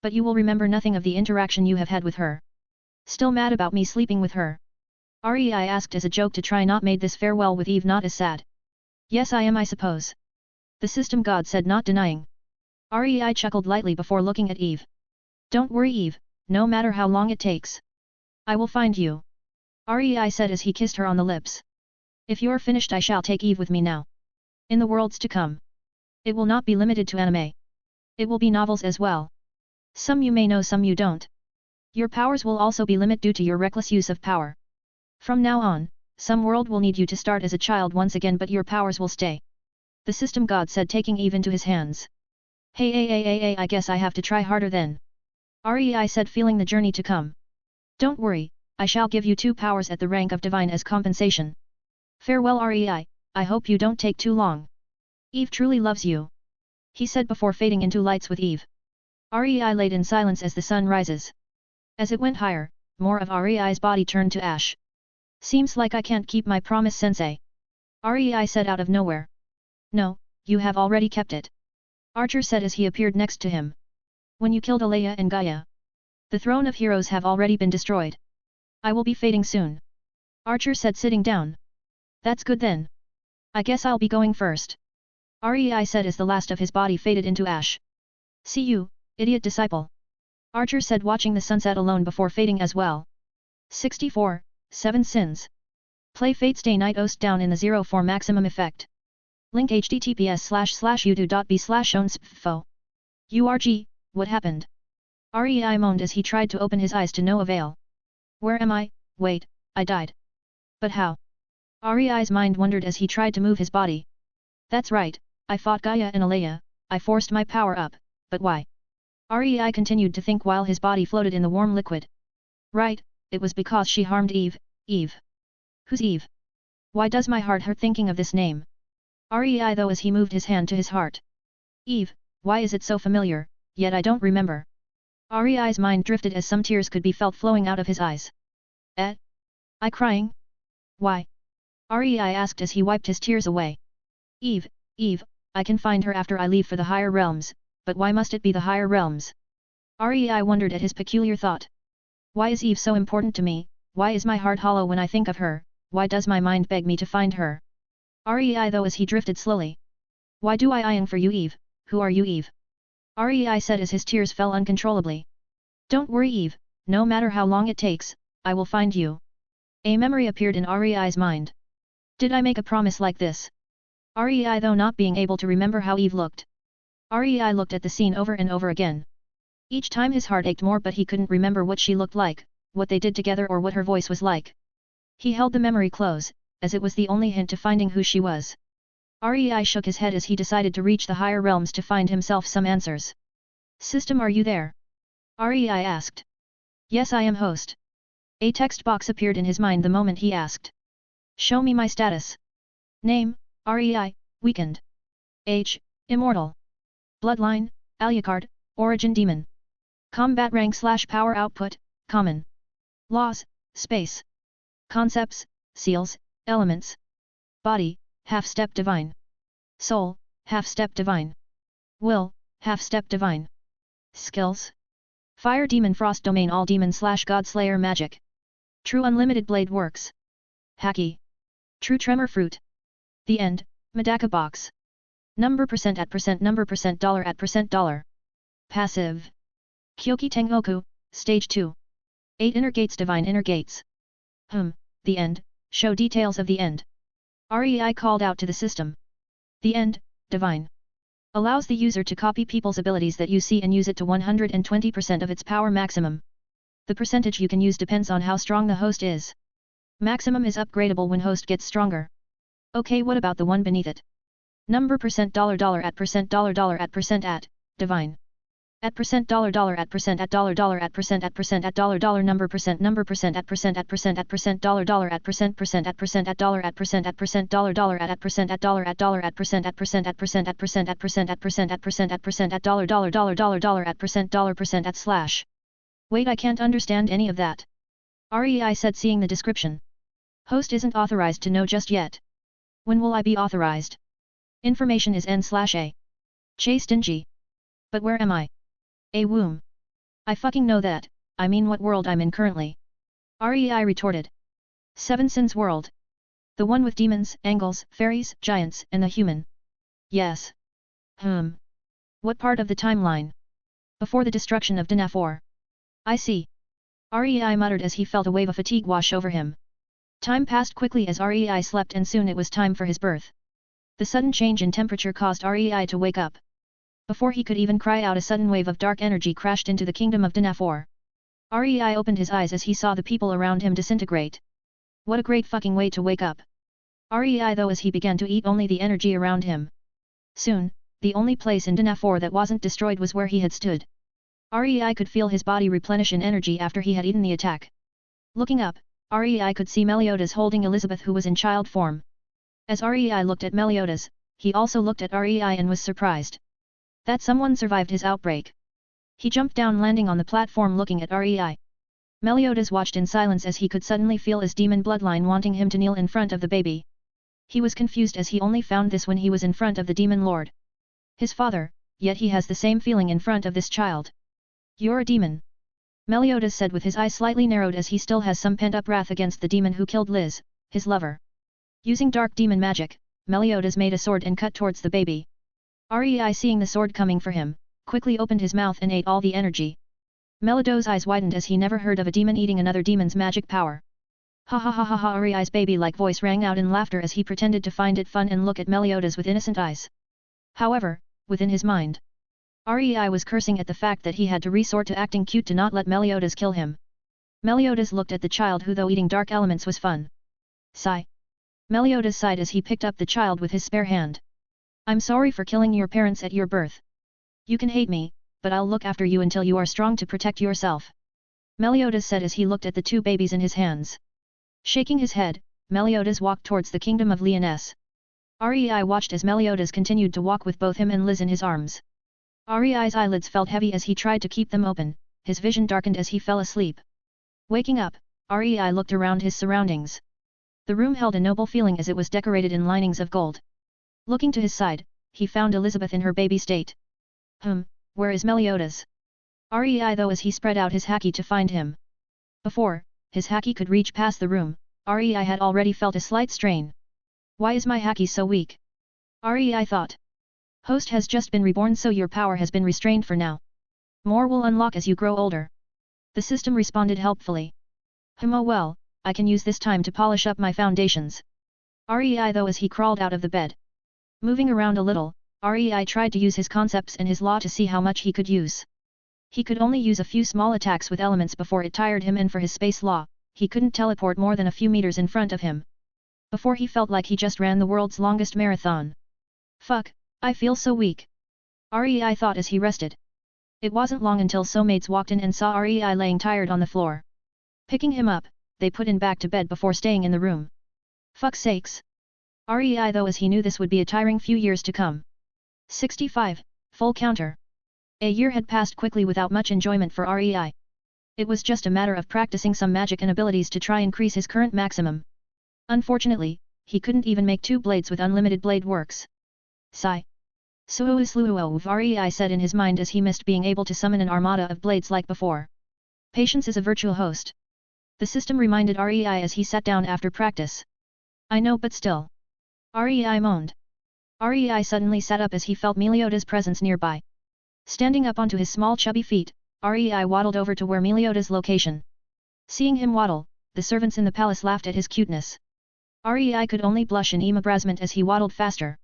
But you will remember nothing of the interaction you have had with her. Still mad about me sleeping with her? Rei asked as a joke to try not made this farewell with Eve not as sad. Yes, I am, I suppose. The system god said, not denying. Rei chuckled lightly before looking at Eve. Don't worry, Eve, no matter how long it takes. I will find you. Rei said as he kissed her on the lips. If you're finished, I shall take Eve with me now. In the worlds to come. It will not be limited to anime. It will be novels as well. Some you may know, some you don't. Your powers will also be limited due to your reckless use of power. From now on, some world will need you to start as a child once again, but your powers will stay. The system god said, taking Eve into his hands. Hey, I guess I have to try harder then. Rei said, feeling the journey to come. Don't worry, I shall give you 2 powers at the rank of divine as compensation. Farewell Rei, I hope you don't take too long. Eve truly loves you. He said before fading into lights with Eve. Rei laid in silence as the sun rises. As it went higher, more of Rei's body turned to ash. Seems like I can't keep my promise, sensei. Rei said out of nowhere. No, you have already kept it. Archer said as he appeared next to him. When you killed Alea and Gaia. The throne of heroes have already been destroyed. I will be fading soon. Archer said, sitting down. That's good then. I guess I'll be going first. Rei said as the last of his body faded into ash. See you, idiot disciple. Archer said, watching the sunset alone before fading as well. 64. 7 Sins. Play Fate Stay Night Ost down in the 0 for maximum effect. Link https://youtube.b/onsfo. URG, what happened? Rei moaned as he tried to open his eyes to no avail. Where am I? Wait, I died. But how? Rei's mind wondered as he tried to move his body. That's right, I fought Gaia and Alea, I forced my power up, but why? Rei continued to think while his body floated in the warm liquid. Right, it was because she harmed Eve. Eve. Who's Eve? Why does my heart hurt thinking of this name? Rei though as he moved his hand to his heart. Eve, why is it so familiar, yet I don't remember. Rei's mind drifted as some tears could be felt flowing out of his eyes. I crying? Why? Rei asked as he wiped his tears away. Eve, I can find her after I leave for the higher realms, but why must it be the higher realms? Rei wondered at his peculiar thought. Why is Eve so important to me, why is my heart hollow when I think of her, why does my mind beg me to find her? Rei though as he drifted slowly. Why do I yearn for you Eve, who are you Eve? Rei said as his tears fell uncontrollably. Don't worry Eve, no matter how long it takes, I will find you. A memory appeared in Rei's mind. Did I make a promise like this? Rei though not being able to remember how Eve looked. Rei looked at the scene over and over again. Each time his heart ached more but he couldn't remember what she looked like, what they did together or what her voice was like. He held the memory close, as it was the only hint to finding who she was. Rei shook his head as he decided to reach the higher realms to find himself some answers. System, are you there? Rei asked. Yes, I am host. A text box appeared in his mind the moment he asked. Show me my status. Name, Rei, weakened. Age, immortal. Bloodline, Alucard, origin demon. Combat rank / power output, common. Laws, space. Concepts, seals, elements. Body, half-step divine. Soul, half-step divine. Will, half-step divine. Skills. Fire demon, frost domain, all demon / god slayer magic. True unlimited blade works. Haki. True tremor fruit. The end, Medaka box. Number percent at percent number percent dollar at percent dollar. Passive. Kyoki Tengoku, Stage 2. 8 Inner Gates, Divine Inner Gates. The end, show details of the end. Rei called out to the system. The end, Divine. Allows the user to copy people's abilities that you see and use it to 120% of its power maximum. The percentage you can use depends on how strong the host is. Maximum is upgradable when host gets stronger. Okay, what about the one beneath it? Number percent dollar at percent dollar at percent at, divine. At percent dollar at percent at dollar at percent at dollar number percent at percent at percent at percent dollar at percent at percent at dollar at percent dollar at percent at dollar at percent at percent at percent at percent at percent at percent at percent at percent at dollar at percent at slash. Wait, I can't understand any of that. Rei said, seeing the description. Host isn't authorized to know just yet. When will I be authorized? Information is N/A. Che stingy. But where am I? A womb. I fucking know that, I mean what world I'm in currently. Rei retorted. Seven Sins world. The one with demons, angels, fairies, giants, and the human. Yes. What part of the timeline? Before the destruction of Danafor. I see. Rei muttered as he felt a wave of fatigue wash over him. Time passed quickly as Rei slept and soon it was time for his birth. The sudden change in temperature caused Rei to wake up. Before he could even cry out, a sudden wave of dark energy crashed into the kingdom of Danafor. Rei opened his eyes as he saw the people around him disintegrate. What a great fucking way to wake up. Rei though as he began to eat only the energy around him. Soon, the only place in Danafor that wasn't destroyed was where he had stood. Rei could feel his body replenish in energy after he had eaten the attack. Looking up, Rei could see Meliodas holding Elizabeth, who was in child form. As Rei looked at Meliodas, he also looked at Rei and was surprised that someone survived his outbreak. He jumped down, landing on the platform looking at Rei. Meliodas watched in silence as he could suddenly feel his demon bloodline wanting him to kneel in front of the baby. He was confused as he only found this when he was in front of the demon lord. His father, yet he has the same feeling in front of this child. You're a demon. Meliodas said with his eyes slightly narrowed as he still has some pent-up wrath against the demon who killed Liz, his lover. Using dark demon magic, Meliodas made a sword and cut towards the baby. Rei, seeing the sword coming for him, quickly opened his mouth and ate all the energy. Meliodas' eyes widened as he never heard of a demon eating another demon's magic power. Ha ha ha ha ha! Rei's baby-like voice rang out in laughter as he pretended to find it fun and look at Meliodas with innocent eyes. However, within his mind, Rei was cursing at the fact that he had to resort to acting cute to not let Meliodas kill him. Meliodas looked at the child who, though eating dark elements was fun. Sigh. Meliodas sighed as he picked up the child with his spare hand. I'm sorry for killing your parents at your birth. You can hate me, but I'll look after you until you are strong to protect yourself. Meliodas said as he looked at the two babies in his hands. Shaking his head, Meliodas walked towards the kingdom of Lyonesse. Rei watched as Meliodas continued to walk with both him and Liz in his arms. Rei's eyelids felt heavy as he tried to keep them open, his vision darkened as he fell asleep. Waking up, Rei looked around his surroundings. The room held a noble feeling as it was decorated in linings of gold. Looking to his side, he found Elizabeth in her baby state. Where is Meliodas? Rei though as he spread out his haki to find him. Before, his haki could reach past the room, Rei had already felt a slight strain. Why is my haki so weak? Rei thought. Host has just been reborn, so your power has been restrained for now. More will unlock as you grow older. The system responded helpfully. Oh well, I can use this time to polish up my foundations. Rei though as he crawled out of the bed. Moving around a little, Rei tried to use his concepts and his law to see how much he could use. He could only use a few small attacks with elements before it tired him, and for his space law, he couldn't teleport more than a few meters in front of him. Before he felt like he just ran the world's longest marathon. Fuck, I feel so weak. Rei thought as he rested. It wasn't long until soulmates walked in and saw Rei laying tired on the floor. Picking him up, they put him back to bed before staying in the room. Fuck's sakes. Rei though as he knew this would be a tiring few years to come. 65, full counter. A year had passed quickly without much enjoyment for Rei. It was just a matter of practicing some magic and abilities to try increase his current maximum. Unfortunately, he couldn't even make 2 blades with unlimited blade works. Sigh. Suousluo Rei said in his mind as he missed being able to summon an armada of blades like before. Patience is a virtual host. The system reminded Rei as he sat down after practice. I know, but still. Rei moaned. Rei suddenly sat up as he felt Meliodas' presence nearby. Standing up onto his small chubby feet, Rei waddled over to where Meliodas' location. Seeing him waddle, the servants in the palace laughed at his cuteness. Rei could only blush in embarrassment as he waddled faster.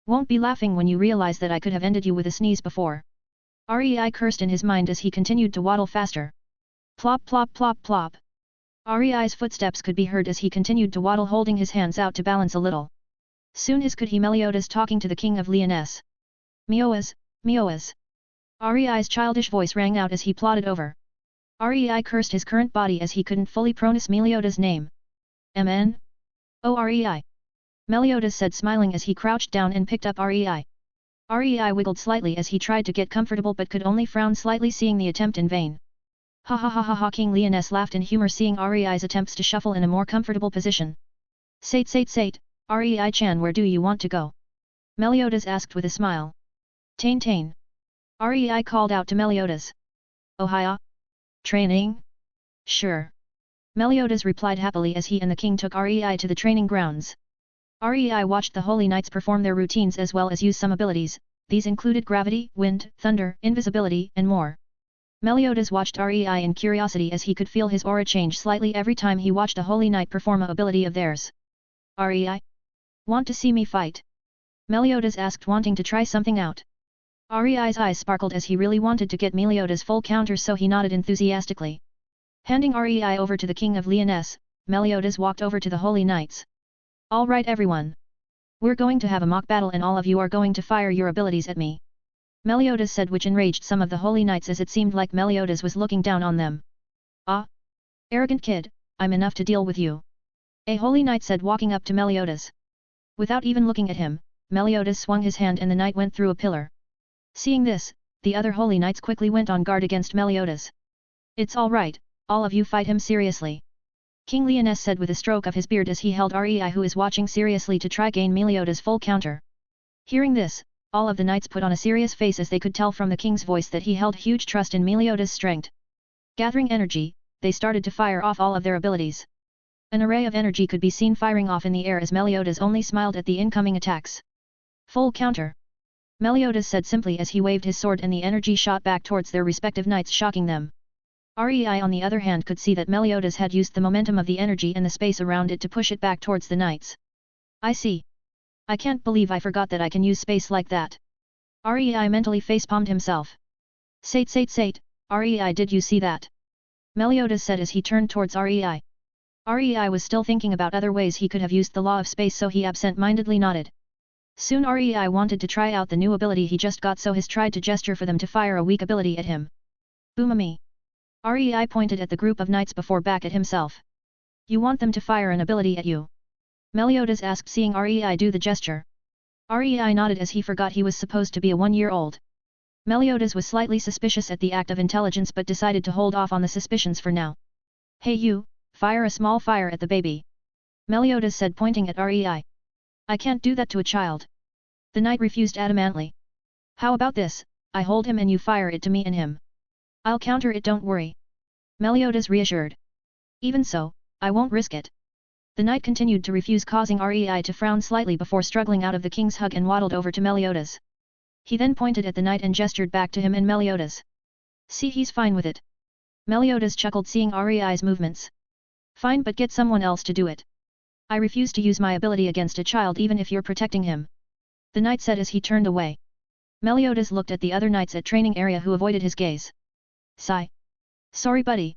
Won't be laughing when you realize that I could have ended you with a sneeze before. Rei cursed in his mind as he continued to waddle faster. Plop plop plop plop. Rei's footsteps could be heard as he continued to waddle, holding his hands out to balance a little. Soon as could he Meliodas talking to the king of Lyonesse. Mioas, Mioas. Rei's childish voice rang out as he plodded over. Rei cursed his current body as he couldn't fully pronounce Meliodas' name. Mn? Oh Rei. Meliodas said smiling as he crouched down and picked up Rei. Rei wiggled slightly as he tried to get comfortable but could only frown slightly, seeing the attempt in vain. Ha ha ha ha ha. King Lyonesse laughed in humor seeing Rei's attempts to shuffle in a more comfortable position. Sate, Rei-chan, where do you want to go? Meliodas asked with a smile. Tain. Rei called out to Meliodas. Oh hiya? Training? Sure. Meliodas replied happily as he and the king took Rei to the training grounds. Rei watched the holy knights perform their routines as well as use some abilities. These included gravity, wind, thunder, invisibility, and more. Meliodas watched Rei in curiosity as he could feel his aura change slightly every time he watched a holy knight perform a ability of theirs. Rei? Want to see me fight? Meliodas asked, wanting to try something out. Rei's eyes sparkled as he really wanted to get Meliodas' full counter, so he nodded enthusiastically. Handing Rei over to the king of Lyonesse, Meliodas walked over to the holy knights. Alright everyone. We're going to have a mock battle and all of you are going to fire your abilities at me. Meliodas said, which enraged some of the holy knights as it seemed like Meliodas was looking down on them. Ah! Arrogant kid, I'm enough to deal with you. A holy knight said, walking up to Meliodas. Without even looking at him, Meliodas swung his hand and the knight went through a pillar. Seeing this, the other holy knights quickly went on guard against Meliodas. It's all right, all of you fight him seriously. King Lyonesse said with a stroke of his beard as he held Rei, who is watching seriously, to try gain Meliodas' full counter. Hearing this, all of the knights put on a serious face as they could tell from the king's voice that he held huge trust in Meliodas' strength. Gathering energy, they started to fire off all of their abilities. An array of energy could be seen firing off in the air as Meliodas only smiled at the incoming attacks. Full counter. Meliodas said simply as he waved his sword, and the energy shot back towards their respective knights, shocking them. Rei on the other hand could see that Meliodas had used the momentum of the energy and the space around it to push it back towards the knights. I see. I can't believe I forgot that I can use space like that. Rei mentally facepalmed himself. Sate, Rei, did you see that? Meliodas said as he turned towards Rei. Rei was still thinking about other ways he could have used the law of space, so he absent-mindedly nodded. Soon Rei wanted to try out the new ability he just got, so he tried to gesture for them to fire a weak ability at him. Umami. Rei pointed at the group of knights before back at himself. You want them to fire an ability at you? Meliodas asked, seeing Rei do the gesture. Rei nodded as he forgot he was supposed to be a 1-year-old. Meliodas was slightly suspicious at the act of intelligence but decided to hold off on the suspicions for now. Hey you, fire a small fire at the baby. Meliodas said, pointing at Rei. I can't do that to a child. The knight refused adamantly. How about this, I hold him and you fire it to me and him. I'll counter it, don't worry. Meliodas reassured. Even so, I won't risk it. The knight continued to refuse, causing Rei to frown slightly before struggling out of the king's hug and waddled over to Meliodas. He then pointed at the knight and gestured back to him and Meliodas. See, he's fine with it. Meliodas chuckled, seeing Rei's movements. Fine, but get someone else to do it. I refuse to use my ability against a child even if you're protecting him. The knight said as he turned away. Meliodas looked at the other knights at training area who avoided his gaze. Sigh. Sorry buddy.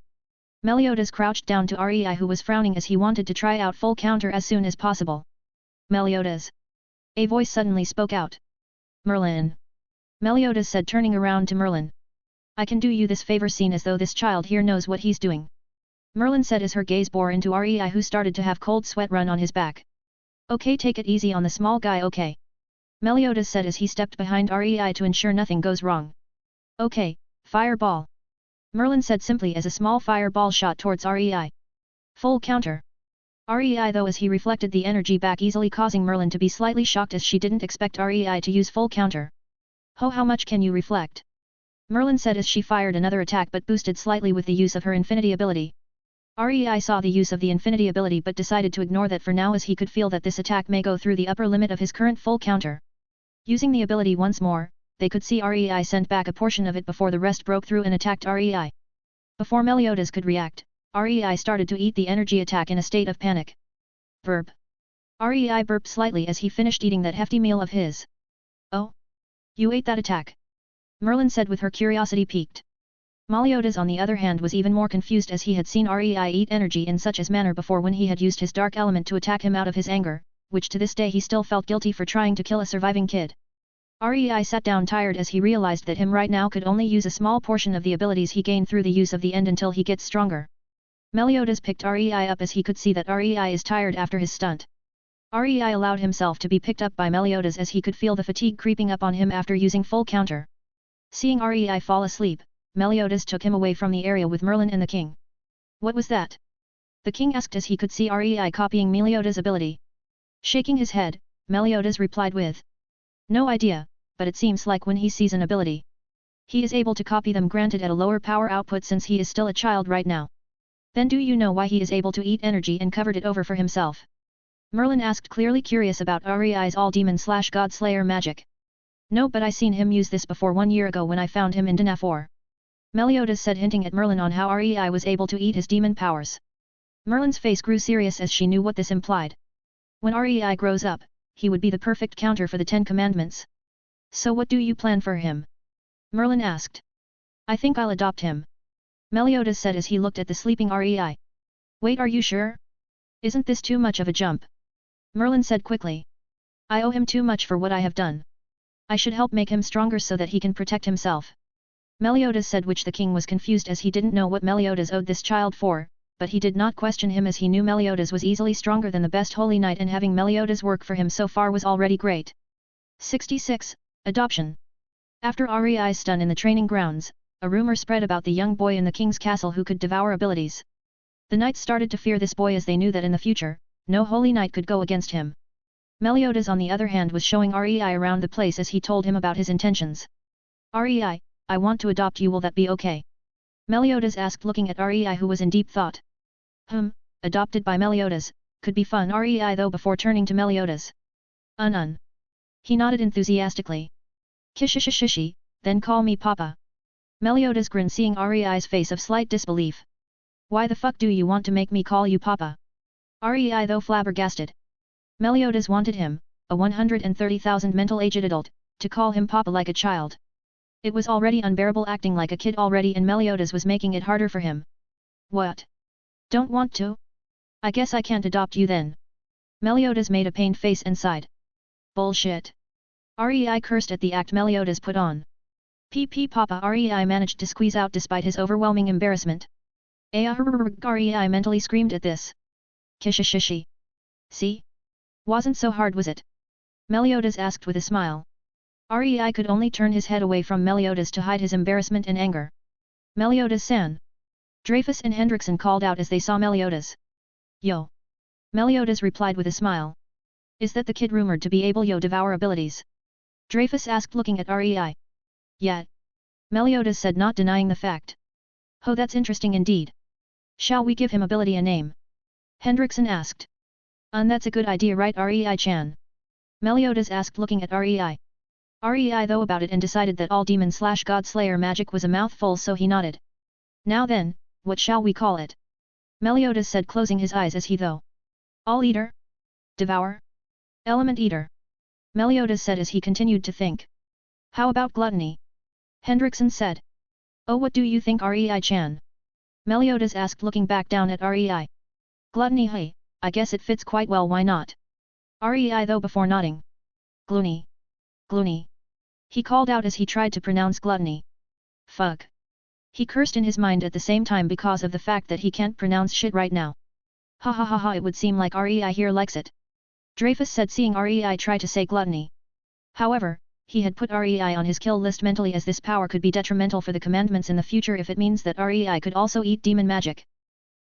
Meliodas crouched down to Rei who was frowning as he wanted to try out full counter as soon as possible. Meliodas. A voice suddenly spoke out. Merlin. Meliodas said, turning around to Merlin. I can do you this favor, seen as though this child here knows what he's doing. Merlin said as her gaze bore into Rei who started to have cold sweat run on his back. Okay, take it easy on the small guy, okay. Meliodas said as he stepped behind Rei to ensure nothing goes wrong. Okay, fireball. Merlin said simply as a small fireball shot towards Rei. Full counter. Rei though as he reflected the energy back easily, causing Merlin to be slightly shocked as she didn't expect Rei to use full counter. Ho, how much can you reflect? Merlin said as she fired another attack but boosted slightly with the use of her infinity ability. Rei saw the use of the infinity ability but decided to ignore that for now as he could feel that this attack may go through the upper limit of his current full counter. Using the ability once more, they could see Rei sent back a portion of it before the rest broke through and attacked Rei. Before Meliodas could react, Rei started to eat the energy attack in a state of panic. Burp. Rei burped slightly as he finished eating that hefty meal of his. Oh? You ate that attack? Merlin said with her curiosity piqued. Meliodas on the other hand was even more confused as he had seen Rei eat energy in such a manner before when he had used his dark element to attack him out of his anger, which to this day he still felt guilty for trying to kill a surviving kid. Rei sat down tired as he realized that him right now could only use a small portion of the abilities he gained through the use of the end until he gets stronger. Meliodas picked Rei up as he could see that Rei is tired after his stunt. Rei allowed himself to be picked up by Meliodas as he could feel the fatigue creeping up on him after using full counter. Seeing Rei fall asleep, Meliodas took him away from the area with Merlin and the king. What was that? The king asked as he could see Rei copying Meliodas' ability. Shaking his head, Meliodas replied with, no idea, but it seems like when he sees an ability, he is able to copy them, granted at a lower power output since he is still a child right now. Then do you know why he is able to eat energy and covered it over for himself? Merlin asked, clearly curious about Rei's all-demon/god slayer magic. No, but I seen him use this before 1 year ago when I found him in Danafor. Meliodas said, hinting at Merlin on how Rei was able to eat his demon powers. Merlin's face grew serious as she knew what this implied. When Rei grows up, he would be the perfect counter for the 10 Commandments. So what do you plan for him? Merlin asked. I think I'll adopt him. Meliodas said as he looked at the sleeping Rei. Wait, are you sure? Isn't this too much of a jump? Merlin said quickly. I owe him too much for what I have done. I should help make him stronger so that he can protect himself. Meliodas said, which the king was confused as he didn't know what Meliodas owed this child for, but he did not question him as he knew Meliodas was easily stronger than the best holy knight and having Meliodas work for him so far was already great. 66. Adoption. After Rei's stun in the training grounds, a rumor spread about the young boy in the king's castle who could devour abilities. The knights started to fear this boy as they knew that in the future, no holy knight could go against him. Meliodas on the other hand was showing Rei around the place as he told him about his intentions. Rei, I want to adopt you, will that be okay? Meliodas asked, looking at Rei who was in deep thought. Adopted by Meliodas, could be fun. Rei though before turning to Meliodas. He nodded enthusiastically. Kishishishishi, then call me Papa. Meliodas grinned, seeing Rei's face of slight disbelief. Why the fuck do you want to make me call you Papa? Rei though flabbergasted. Meliodas wanted him, a 130,000 mental aged adult, to call him Papa like a child. It was already unbearable acting like a kid already, and Meliodas was making it harder for him. What? Don't want to? I guess I can't adopt you then. Meliodas made a pained face and sighed. Bullshit. Rei cursed at the act Meliodas put on. PP Papa Rei managed to squeeze out despite his overwhelming embarrassment. Rei mentally screamed at this. Kishishishi. See? Wasn't so hard was it? Meliodas asked with a smile. Rei could only turn his head away from Meliodas to hide his embarrassment and anger. Meliodas-san. Dreyfus and Hendrickson called out as they saw Meliodas. Yo. Meliodas replied with a smile. Is that the kid rumored to be able to devour abilities? Dreyfus asked looking at Rei. Yet. Meliodas said not denying the fact. Oh, that's interesting indeed. Shall we give him ability a name? Hendrickson asked. That's a good idea right Rei-chan? Meliodas asked looking at Rei. Rei though about it and decided that all demon/god slayer magic was a mouthful so he nodded. Now then, what shall we call it? Meliodas said closing his eyes as he though. All Eater? Devour? Element Eater? Meliodas said as he continued to think. How about Gluttony? Hendrickson said. Oh, what do you think Rei-chan? Meliodas asked looking back down at Rei. Gluttony, hey, I guess it fits quite well, why not? Rei though before nodding. Gloony. Gloony. He called out as he tried to pronounce gluttony. Fuck. He cursed in his mind at the same time because of the fact that he can't pronounce shit right now. Ha ha ha ha, it would seem like Rei here likes it. Dreyfus said seeing Rei try to say gluttony. However, he had put Rei on his kill list mentally as this power could be detrimental for the commandments in the future if it means that Rei could also eat demon magic.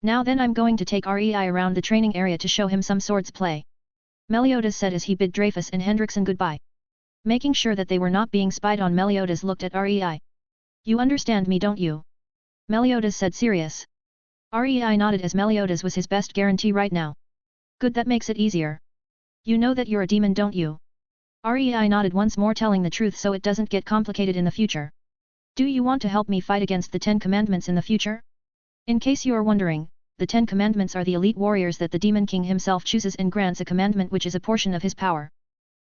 Now then I'm going to take Rei around the training area to show him some swords play. Meliodas said as he bid Dreyfus and Hendrickson goodbye. Making sure that they were not being spied on, Meliodas looked at Rei. You understand me, don't you? Meliodas said serious. Rei nodded as Meliodas was his best guarantee right now. Good, that makes it easier. You know that you're a demon, don't you? Rei nodded once more, telling the truth so it doesn't get complicated in the future. Do you want to help me fight against the 10 Commandments in the future? In case you are wondering, the 10 Commandments are the elite warriors that the Demon King himself chooses and grants a commandment which is a portion of his power.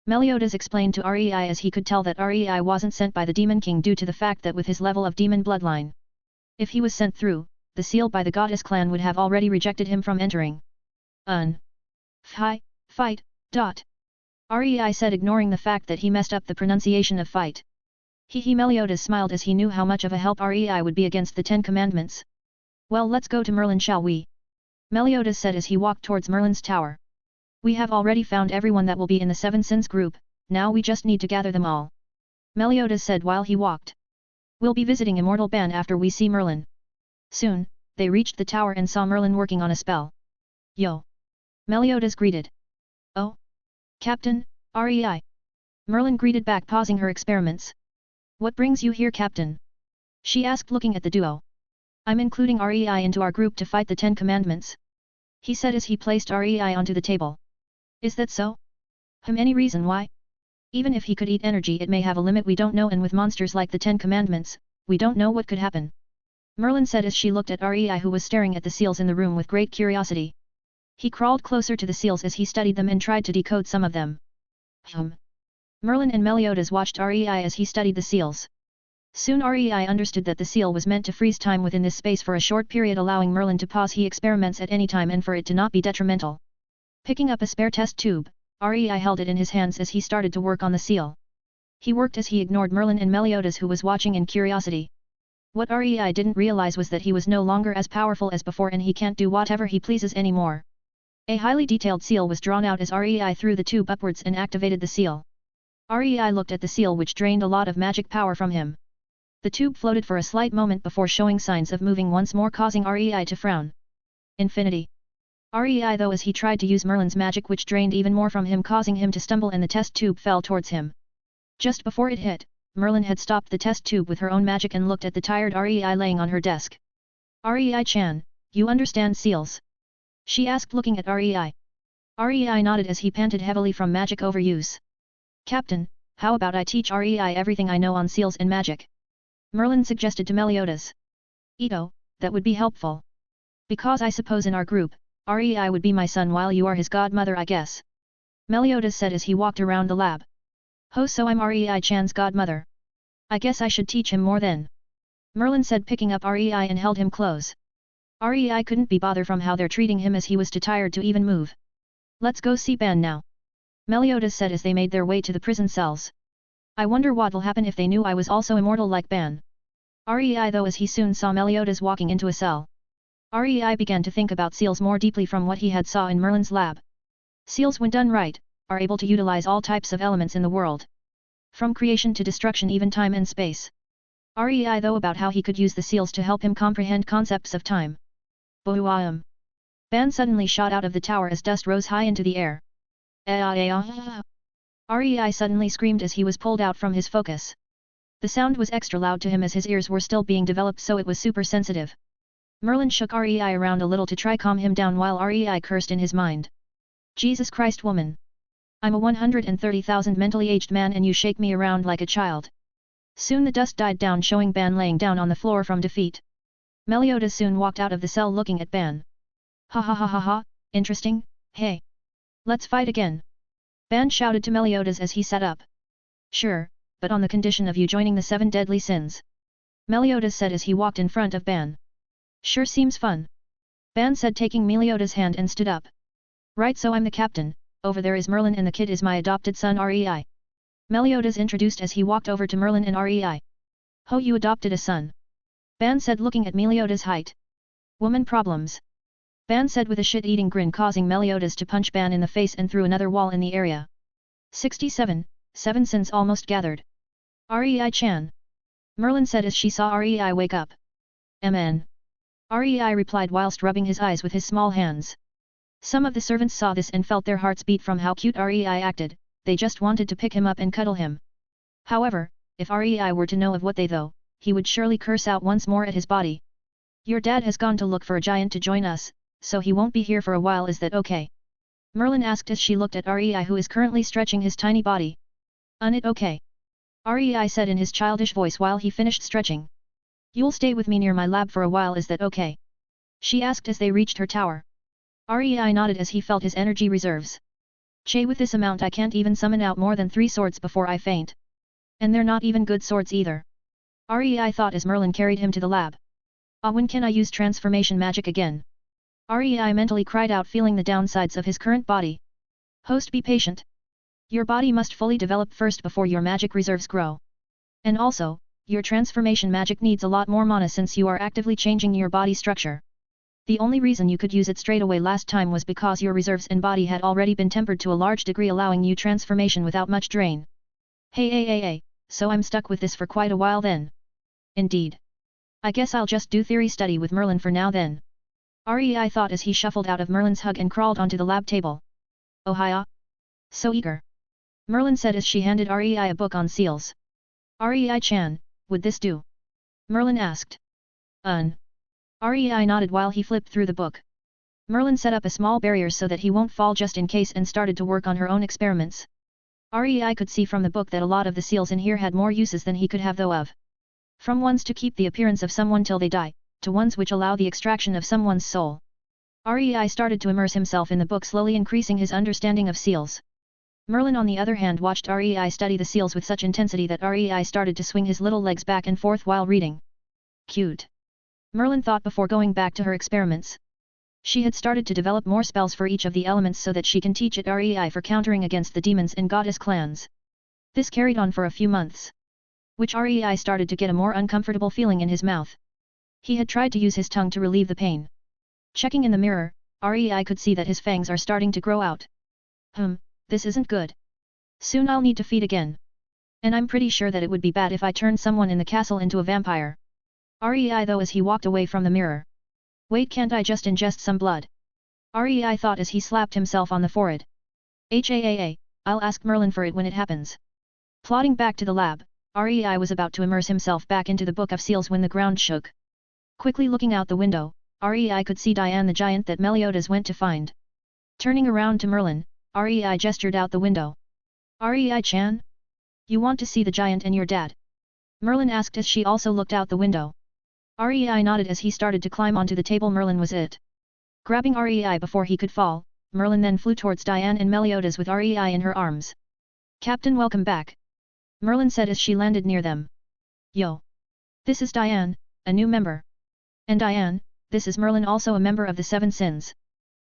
Meliodas explained to Rei as he could tell that Rei wasn't sent by the Demon King due to the fact that with his level of demon bloodline. If he was sent through, the seal by the goddess clan would have already rejected him from entering. Fight. Rei said, ignoring the fact that he messed up the pronunciation of fight. Meliodas smiled as he knew how much of a help Rei would be against the 10 Commandments. Well, let's go to Merlin, shall we? Meliodas said as he walked towards Merlin's tower. We have already found everyone that will be in the Seven Sins group, now we just need to gather them all. Meliodas said while he walked. We'll be visiting Immortal Ban after we see Merlin. Soon, they reached the tower and saw Merlin working on a spell. Yo! Meliodas greeted. Oh? Captain, Rei. Merlin greeted back, pausing her experiments. What brings you here, Captain? She asked looking at the duo. I'm including Rei into our group to fight the 10 Commandments. He said as he placed Rei onto the table. Is that so? Any reason why? Even if he could eat energy, it may have a limit we don't know, and with monsters like the 10 Commandments, we don't know what could happen. Merlin said as she looked at Rei, who was staring at the seals in the room with great curiosity. He crawled closer to the seals as he studied them and tried to decode some of them. Merlin and Meliodas watched Rei as he studied the seals. Soon Rei understood that the seal was meant to freeze time within this space for a short period, allowing Merlin to pause his experiments at any time and for it to not be detrimental. Picking up a spare test tube, Rei held it in his hands as he started to work on the seal. He worked as he ignored Merlin and Meliodas, who was watching in curiosity. What Rei didn't realize was that he was no longer as powerful as before and he can't do whatever he pleases anymore. A highly detailed seal was drawn out as Rei threw the tube upwards and activated the seal. Rei looked at the seal, which drained a lot of magic power from him. The tube floated for a slight moment before showing signs of moving once more, causing Rei to frown. Infinity. Rei though, as he tried to use Merlin's magic, which drained even more from him, causing him to stumble, and the test tube fell towards him. Just before it hit, Merlin had stopped the test tube with her own magic and looked at the tired Rei laying on her desk. Rei-chan, you understand seals? She asked looking at Rei. Rei nodded as he panted heavily from magic overuse. Captain, how about I teach Rei everything I know on seals and magic? Merlin suggested to Meliodas. Ito, that would be helpful. Because I suppose in our group, Rei would be my son while you are his godmother, I guess. Meliodas said as he walked around the lab. Oh, so I'm Rei-chan's godmother. I guess I should teach him more then. Merlin said, picking up Rei and held him close. Rei couldn't be bothered from how they're treating him as he was too tired to even move. Let's go see Ban now. Meliodas said as they made their way to the prison cells. I wonder what'll happen if they knew I was also immortal like Ban. Rei though as he soon saw Meliodas walking into a cell. Rei began to think about seals more deeply from what he had saw in Merlin's lab. Seals when done right, are able to utilize all types of elements in the world. From creation to destruction even time and space. Rei though about how he could use the seals to help him comprehend concepts of time. Bohuam. Ban suddenly shot out of the tower as dust rose high into the air. Rei suddenly screamed as he was pulled out from his focus. The sound was extra loud to him as his ears were still being developed so it was super sensitive. Merlin shook Rei around a little to try calm him down while Rei cursed in his mind. Jesus Christ woman! I'm a 130,000 mentally aged man and you shake me around like a child. Soon the dust died down showing Ban laying down on the floor from defeat. Meliodas soon walked out of the cell looking at Ban. Ha ha ha ha ha, interesting, hey. Let's fight again. Ban shouted to Meliodas as he sat up. Sure, but on the condition of you joining the 7 deadly sins. Meliodas said as he walked in front of Ban. Sure seems fun. Ban said taking Meliodas' hand and stood up. Right so I'm the captain, over there is Merlin and the kid is my adopted son Rei. Meliodas introduced as he walked over to Merlin and Rei. Ho you adopted a son. Ban said looking at Meliodas' height. Woman problems. Ban said with a shit-eating grin causing Meliodas to punch Ban in the face and through another wall in the area. 67, 7 sins almost gathered. Rei-chan. Merlin said as she saw Rei wake up. Mn. Rei replied whilst rubbing his eyes with his small hands. Some of the servants saw this and felt their hearts beat from how cute Rei acted, they just wanted to pick him up and cuddle him. However, if Rei were to know of what they though, he would surely curse out once more at his body. Your dad has gone to look for a giant to join us, so he won't be here for a while is that okay? Merlin asked as she looked at Rei who is currently stretching his tiny body. It okay? Rei said in his childish voice while he finished stretching. You'll stay with me near my lab for a while is that okay? She asked as they reached her tower. Rei nodded as he felt his energy reserves. Che with this amount I can't even summon out more than 3 swords before I faint. And they're not even good swords either. Rei thought as Merlin carried him to the lab. When can I use transformation magic again? Rei mentally cried out feeling the downsides of his current body. Host be patient. Your body must fully develop first before your magic reserves grow. And also, your transformation magic needs a lot more mana since you are actively changing your body structure. The only reason you could use it straight away last time was because your reserves and body had already been tempered to a large degree allowing you transformation without much drain. Hey, so I'm stuck with this for quite a while then. Indeed. I guess I'll just do theory study with Merlin for now then. Rei thought as he shuffled out of Merlin's hug and crawled onto the lab table. Oh hiya. So eager. Merlin said as she handed Rei a book on seals. Rei-chan, would this do? Merlin asked. Rei nodded while he flipped through the book. Merlin set up a small barrier so that he won't fall just in case and started to work on her own experiments. Rei could see from the book that a lot of the seals in here had more uses than he could have though of. From ones to keep the appearance of someone till they die, to ones which allow the extraction of someone's soul. Rei started to immerse himself in the book slowly increasing his understanding of seals. Merlin on the other hand watched Rei study the seals with such intensity that Rei started to swing his little legs back and forth while reading. Cute. Merlin thought before going back to her experiments. She had started to develop more spells for each of the elements so that she can teach it Rei for countering against the demons and goddess clans. This carried on for a few months. Which Rei started to get a more uncomfortable feeling in his mouth. He had tried to use his tongue to relieve the pain. Checking in the mirror, Rei could see that his fangs are starting to grow out. This isn't good. Soon I'll need to feed again. And I'm pretty sure that it would be bad if I turned someone in the castle into a vampire. Rei though as he walked away from the mirror. Wait, can't I just ingest some blood? Rei thought as he slapped himself on the forehead. I'll ask Merlin for it when it happens. Plodding back to the lab, Rei was about to immerse himself back into the Book of Seals when the ground shook. Quickly looking out the window, Rei could see Diane the giant that Meliodas went to find. Turning around to Merlin, Rei gestured out the window. Rei-chan? You want to see the giant and your dad? Merlin asked as she also looked out the window. Rei nodded as he started to climb onto the table. Merlin was it. Grabbing Rei before he could fall, Merlin then flew towards Diane and Meliodas with Rei in her arms. Captain, welcome back. Merlin said as she landed near them. Yo. This is Diane, a new member. And Diane, this is Merlin, also a member of the Seven Sins.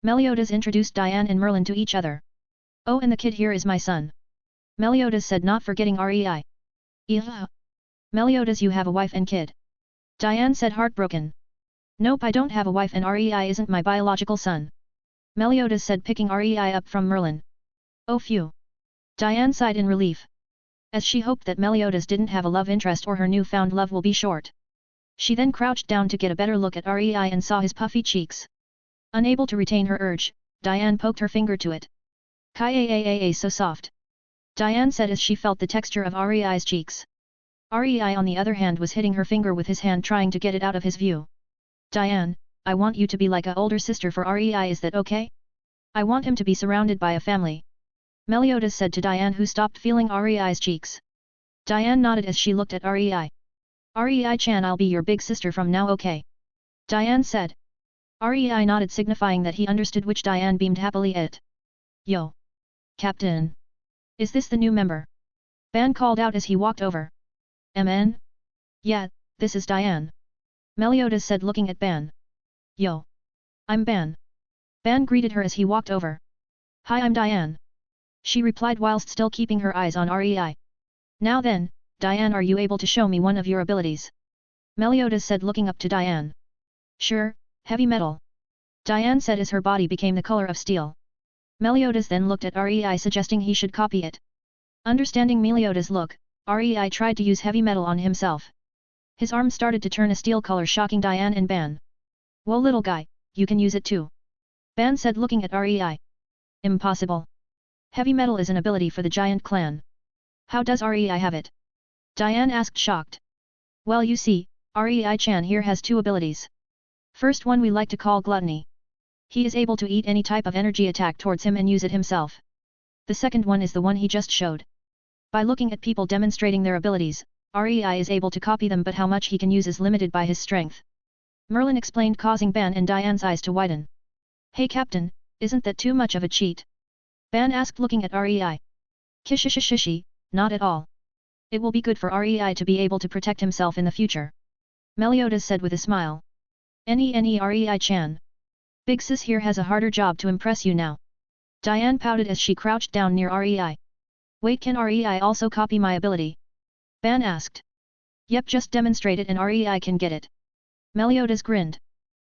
Meliodas introduced Diane and Merlin to each other. Oh, and the kid here is my son. Meliodas said, not forgetting Rei. Yeah. Meliodas, you have a wife and kid. Diane said, heartbroken. Nope, I don't have a wife and Rei isn't my biological son. Meliodas said, picking Rei up from Merlin. Oh phew. Diane sighed in relief, as she hoped that Meliodas didn't have a love interest or her newfound love will be short. She then crouched down to get a better look at Rei and saw his puffy cheeks. Unable to retain her urge, Diane poked her finger to it. Kai so soft. Diane said as she felt the texture of Rei's cheeks. Rei on the other hand was hitting her finger with his hand trying to get it out of his view. Diane, I want you to be like a older sister for Rei, is that okay? I want him to be surrounded by a family. Meliodas said to Diane, who stopped feeling Rei's cheeks. Diane nodded as she looked at Rei. Rei-chan, I'll be your big sister from now, okay? Diane said. Rei nodded, signifying that he understood, which Diane beamed happily at. Yo! Captain! Is this the new member? Ban called out as he walked over. MN? Yeah, this is Diane. Meliodas said, looking at Ban. Yo! I'm Ban. Ban greeted her as he walked over. Hi, I'm Diane. She replied whilst still keeping her eyes on Rei. Now then, Diane, are you able to show me one of your abilities? Meliodas said, looking up to Diane. Sure, heavy metal. Diane said as her body became the color of steel. Meliodas then looked at Rei, suggesting he should copy it. Understanding Meliodas' look, Rei tried to use heavy metal on himself. His arm started to turn a steel color, shocking Diane and Ban. Whoa, little guy, you can use it too. Ban said, looking at Rei. Impossible. Heavy metal is an ability for the giant clan. How does Rei have it? Diane asked, shocked. Well, you see, Rei-chan here has two abilities. First one we like to call gluttony. He is able to eat any type of energy attack towards him and use it himself. The second one is the one he just showed. By looking at people demonstrating their abilities, Rei is able to copy them, but how much he can use is limited by his strength. Merlin explained, causing Ban and Diane's eyes to widen. Hey Captain, isn't that too much of a cheat? Ban asked, looking at Rei. Kishishishishi, not at all. It will be good for Rei to be able to protect himself in the future. Meliodas said with a smile. Any Rei-chan. Big sis here has a harder job to impress you now. Diane pouted as she crouched down near Rei. Wait, can Rei also copy my ability? Ban asked. Yep, just demonstrate it and Rei can get it. Meliodas grinned.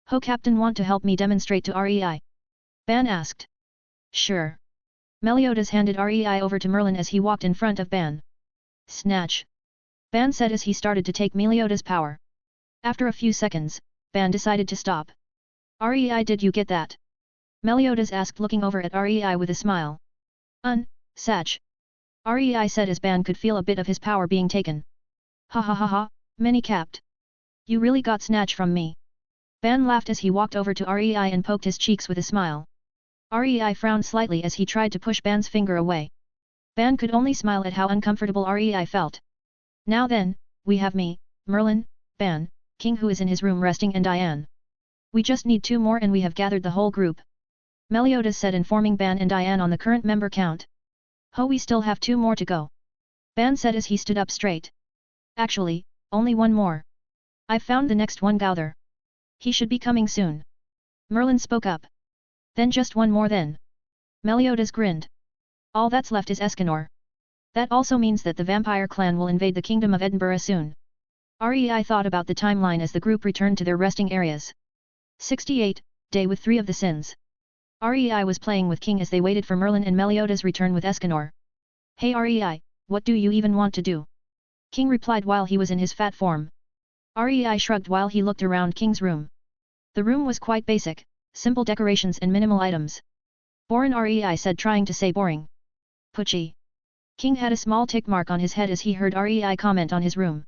Ho, Captain, want to help me demonstrate to Rei? Ban asked. Sure. Meliodas handed Rei over to Merlin as he walked in front of Ban. Snatch. Ban said as he started to take Meliodas' power. After a few seconds, Ban decided to stop. Rei, did you get that? Meliodas asked, looking over at Rei with a smile. Sach. Rei said as Ban could feel a bit of his power being taken. Ha ha ha ha, many capped. You really got snatch from me. Ban laughed as he walked over to Rei and poked his cheeks with a smile. Rei frowned slightly as he tried to push Ban's finger away. Ban could only smile at how uncomfortable Rei felt. Now then, we have me, Merlin, Ban, King who is in his room resting, and Diane. We just need 2 more and we have gathered the whole group. Meliodas said, informing Ban and Diane on the current member count. Ho, we still have 2 more to go. Ban said as he stood up straight. Actually, only 1 more. I've found the next one, Gauther. He should be coming soon. Merlin spoke up. Then just 1 more then. Meliodas grinned. All that's left is Escanor. That also means that the vampire clan will invade the kingdom of Edinburgh soon. Rei thought about the timeline as the group returned to their resting areas. 68, day with 3 of the sins. Rei was playing with King as they waited for Merlin and Meliodas' return with Escanor. Hey Rei, what do you even want to do? King replied while he was in his fat form. Rei shrugged while he looked around King's room. The room was quite basic, simple decorations and minimal items. Boring, Rei said, trying to say boring. Puchy. King had a small tick mark on his head as he heard Rei comment on his room.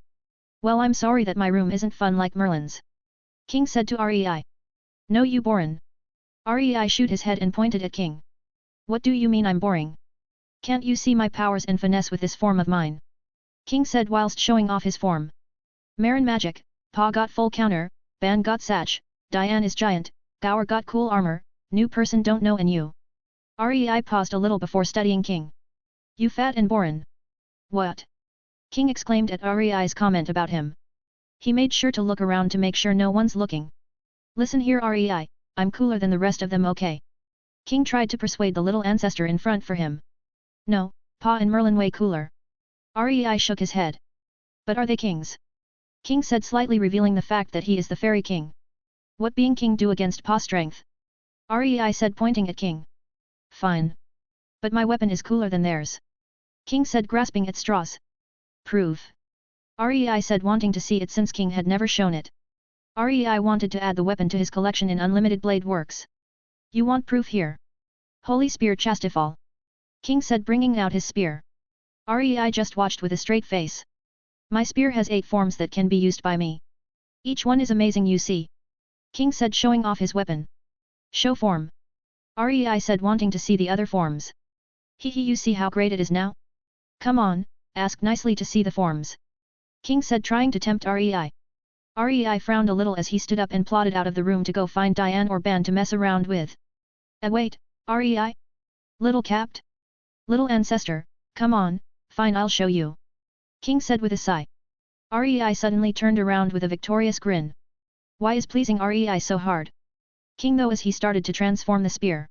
Well, I'm sorry that my room isn't fun like Merlin's. King said to Rei. No, you boring. Rei shook his head and pointed at King. What do you mean I'm boring? Can't you see my powers and finesse with this form of mine? King said whilst showing off his form. Marin magic, Pa got full counter, Ban got Sach, Diane is giant, Gower got cool armor, new person don't know, and you. Rei paused a little before studying King. You fat and boring. What? King exclaimed at Rei's comment about him. He made sure to look around to make sure no one's looking. Listen here Rei, I'm cooler than the rest of them, okay? King tried to persuade the little ancestor in front for him. No, Pa and Merlin way cooler. Rei shook his head. But are they kings? King said slightly revealing the fact that he is the fairy king. What being king do against Pa's strength? Rei said pointing at King. Fine. But my weapon is cooler than theirs. King said grasping at straws. Prove. Rei said wanting to see it since King had never shown it. Rei wanted to add the weapon to his collection in Unlimited Blade Works. You want proof here? Holy Spear Chastifal. King said bringing out his spear. Rei just watched with a straight face. My spear has 8 forms that can be used by me. Each one is amazing you see. King said showing off his weapon. Show form. Rei said wanting to see the other forms. Hehe you see how great it is now? Come on, ask nicely to see the forms. King said trying to tempt Rei. Rei frowned a little as he stood up and plodded out of the room to go find Diane or Ban to mess around with. Wait, Rei? Little Capt? Little ancestor, come on, fine I'll show you. King said with a sigh. Rei suddenly turned around with a victorious grin. Why is pleasing Rei so hard? King though as he started to transform the spear.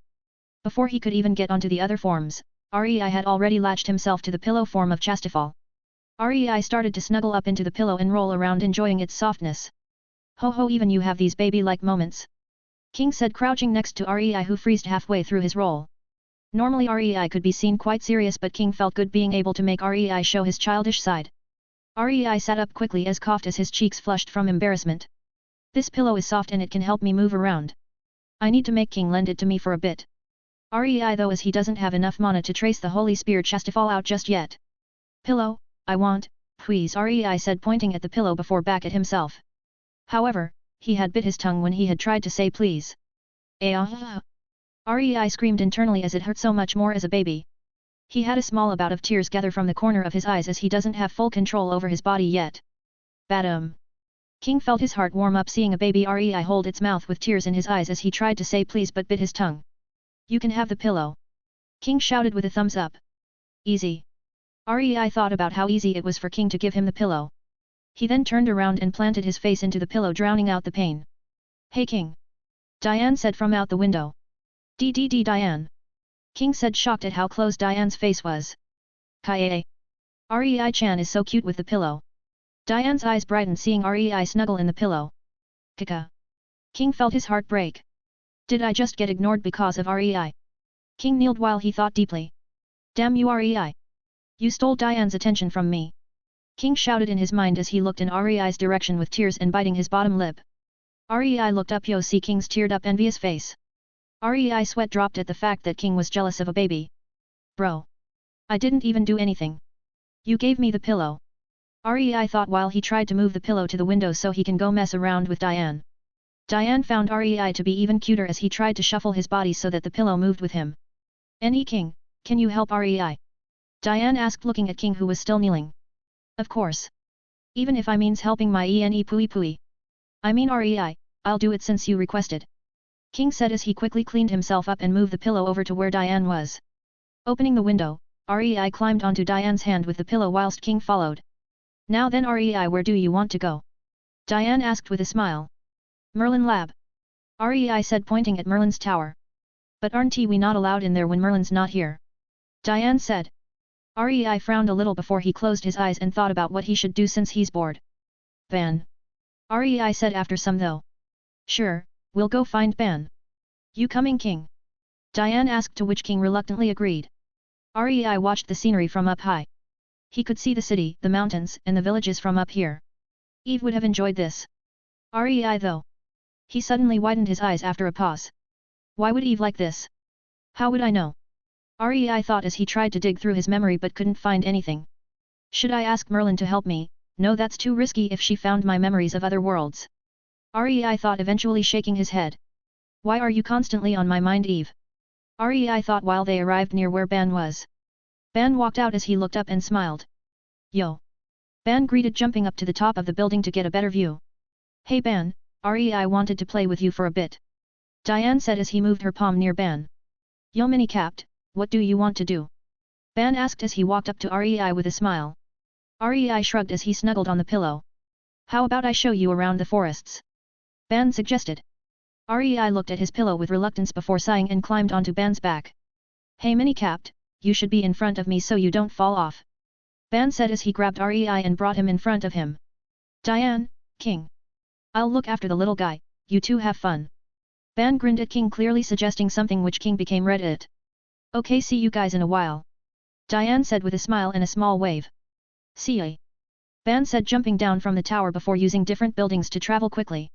Before he could even get onto the other forms, Rei had already latched himself to the pillow form of Chastifal. Rei started to snuggle up into the pillow and roll around enjoying its softness. Ho ho even you have these baby-like moments. King said crouching next to Rei who freezed halfway through his roll. Normally Rei could be seen quite serious but King felt good being able to make Rei show his childish side. Rei sat up quickly as coughed as his cheeks flushed from embarrassment. This pillow is soft and it can help me move around. I need to make King lend it to me for a bit. Rei though as he doesn't have enough mana to trace the holy spear Chastifal out just yet. Pillow, I want, please Rei said pointing at the pillow before back at himself. However, he had bit his tongue when he had tried to say please. Rei screamed internally as it hurt so much more as a baby. He had a small bout of tears gather from the corner of his eyes as he doesn't have full control over his body yet. Badum. King felt his heart warm up seeing a baby Rei hold its mouth with tears in his eyes as he tried to say please but bit his tongue. You can have the pillow. King shouted with a thumbs up. Easy. Rei thought about how easy it was for King to give him the pillow. He then turned around and planted his face into the pillow drowning out the pain. Hey King. Diane said from out the window. Diane. King said shocked at how close Diane's face was. Kaie. Rei-chan is so cute with the pillow. Diane's eyes brightened seeing Rei snuggle in the pillow. Kaka. King felt his heart break. Did I just get ignored because of Rei? King kneeled while he thought deeply. Damn you Rei. You stole Diane's attention from me. King shouted in his mind as he looked in Rei's direction with tears and biting his bottom lip. Rei looked up see King's teared up envious face. Rei sweat dropped at the fact that King was jealous of a baby. Bro. I didn't even do anything. You gave me the pillow. Rei thought while he tried to move the pillow to the window so he can go mess around with Diane. Diane found Rei to be even cuter as he tried to shuffle his body so that the pillow moved with him. King, can you help Rei? Diane asked looking at King who was still kneeling. Of course. Even if I means helping my pui pui. I mean Rei, I'll do it since you requested. King said as he quickly cleaned himself up and moved the pillow over to where Diane was. Opening the window, Rei climbed onto Diane's hand with the pillow whilst King followed. Now then Rei where do you want to go? Diane asked with a smile. Merlin Lab. Rei said pointing at Merlin's tower. But aren't we not allowed in there when Merlin's not here? Diane said. Rei frowned a little before he closed his eyes and thought about what he should do since he's bored. Ban. Rei said after some though. Sure, we'll go find Ban. You coming King? Diane asked to which King reluctantly agreed. Rei watched the scenery from up high. He could see the city, the mountains, and the villages from up here. Eve would have enjoyed this. Rei though. He suddenly widened his eyes after a pause. Why would Eve like this? How would I know? Rei thought as he tried to dig through his memory but couldn't find anything. Should I ask Merlin to help me? No, that's too risky if she found my memories of other worlds. Rei thought eventually shaking his head. Why are you constantly on my mind Eve? Rei thought while they arrived near where Ban was. Ban walked out as he looked up and smiled. Yo! Ban greeted jumping up to the top of the building to get a better view. Hey Ban, Rei wanted to play with you for a bit. Diane said as he moved her palm near Ban. Yo mini capped, what do you want to do? Ban asked as he walked up to Rei with a smile. Rei shrugged as he snuggled on the pillow. How about I show you around the forests? Ban suggested. Rei looked at his pillow with reluctance before sighing and climbed onto Ban's back. Hey mini-capped, you should be in front of me so you don't fall off. Ban said as he grabbed Rei and brought him in front of him. Diane, King. I'll look after the little guy, you two have fun. Ban grinned at King, clearly suggesting something which King became red at. Okay, see you guys in a while. Diane said with a smile and a small wave. See ya. Ban said, jumping down from the tower before using different buildings to travel quickly.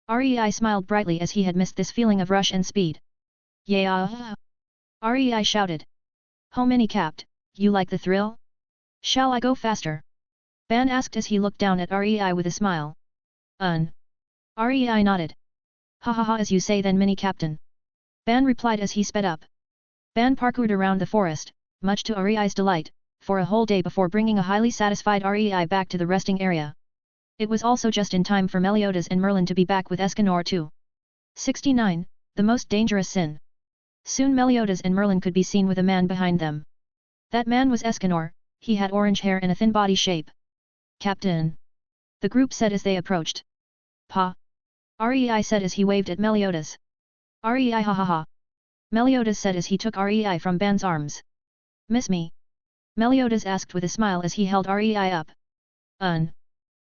Rei smiled brightly as he had missed this feeling of rush and speed. Yeah! Rei shouted. Ho mini-capped, you like the thrill? Shall I go faster? Ban asked as he looked down at Rei with a smile. Rei nodded. Ha ha ha, as you say then mini-captain. Ban replied as he sped up. Ban parkoured around the forest, much to Rei's delight, for a whole day before bringing a highly satisfied Rei back to the resting area. It was also just in time for Meliodas and Merlin to be back with Escanor too. 69. The most dangerous sin. Soon Meliodas and Merlin could be seen with a man behind them. That man was Escanor. He had orange hair and a thin body shape. Captain! The group said as they approached. Pa! Rei said as he waved at Meliodas. Rei ha ha ha! Meliodas said as he took Rei from Ban's arms. Miss me? Meliodas asked with a smile as he held Rei up.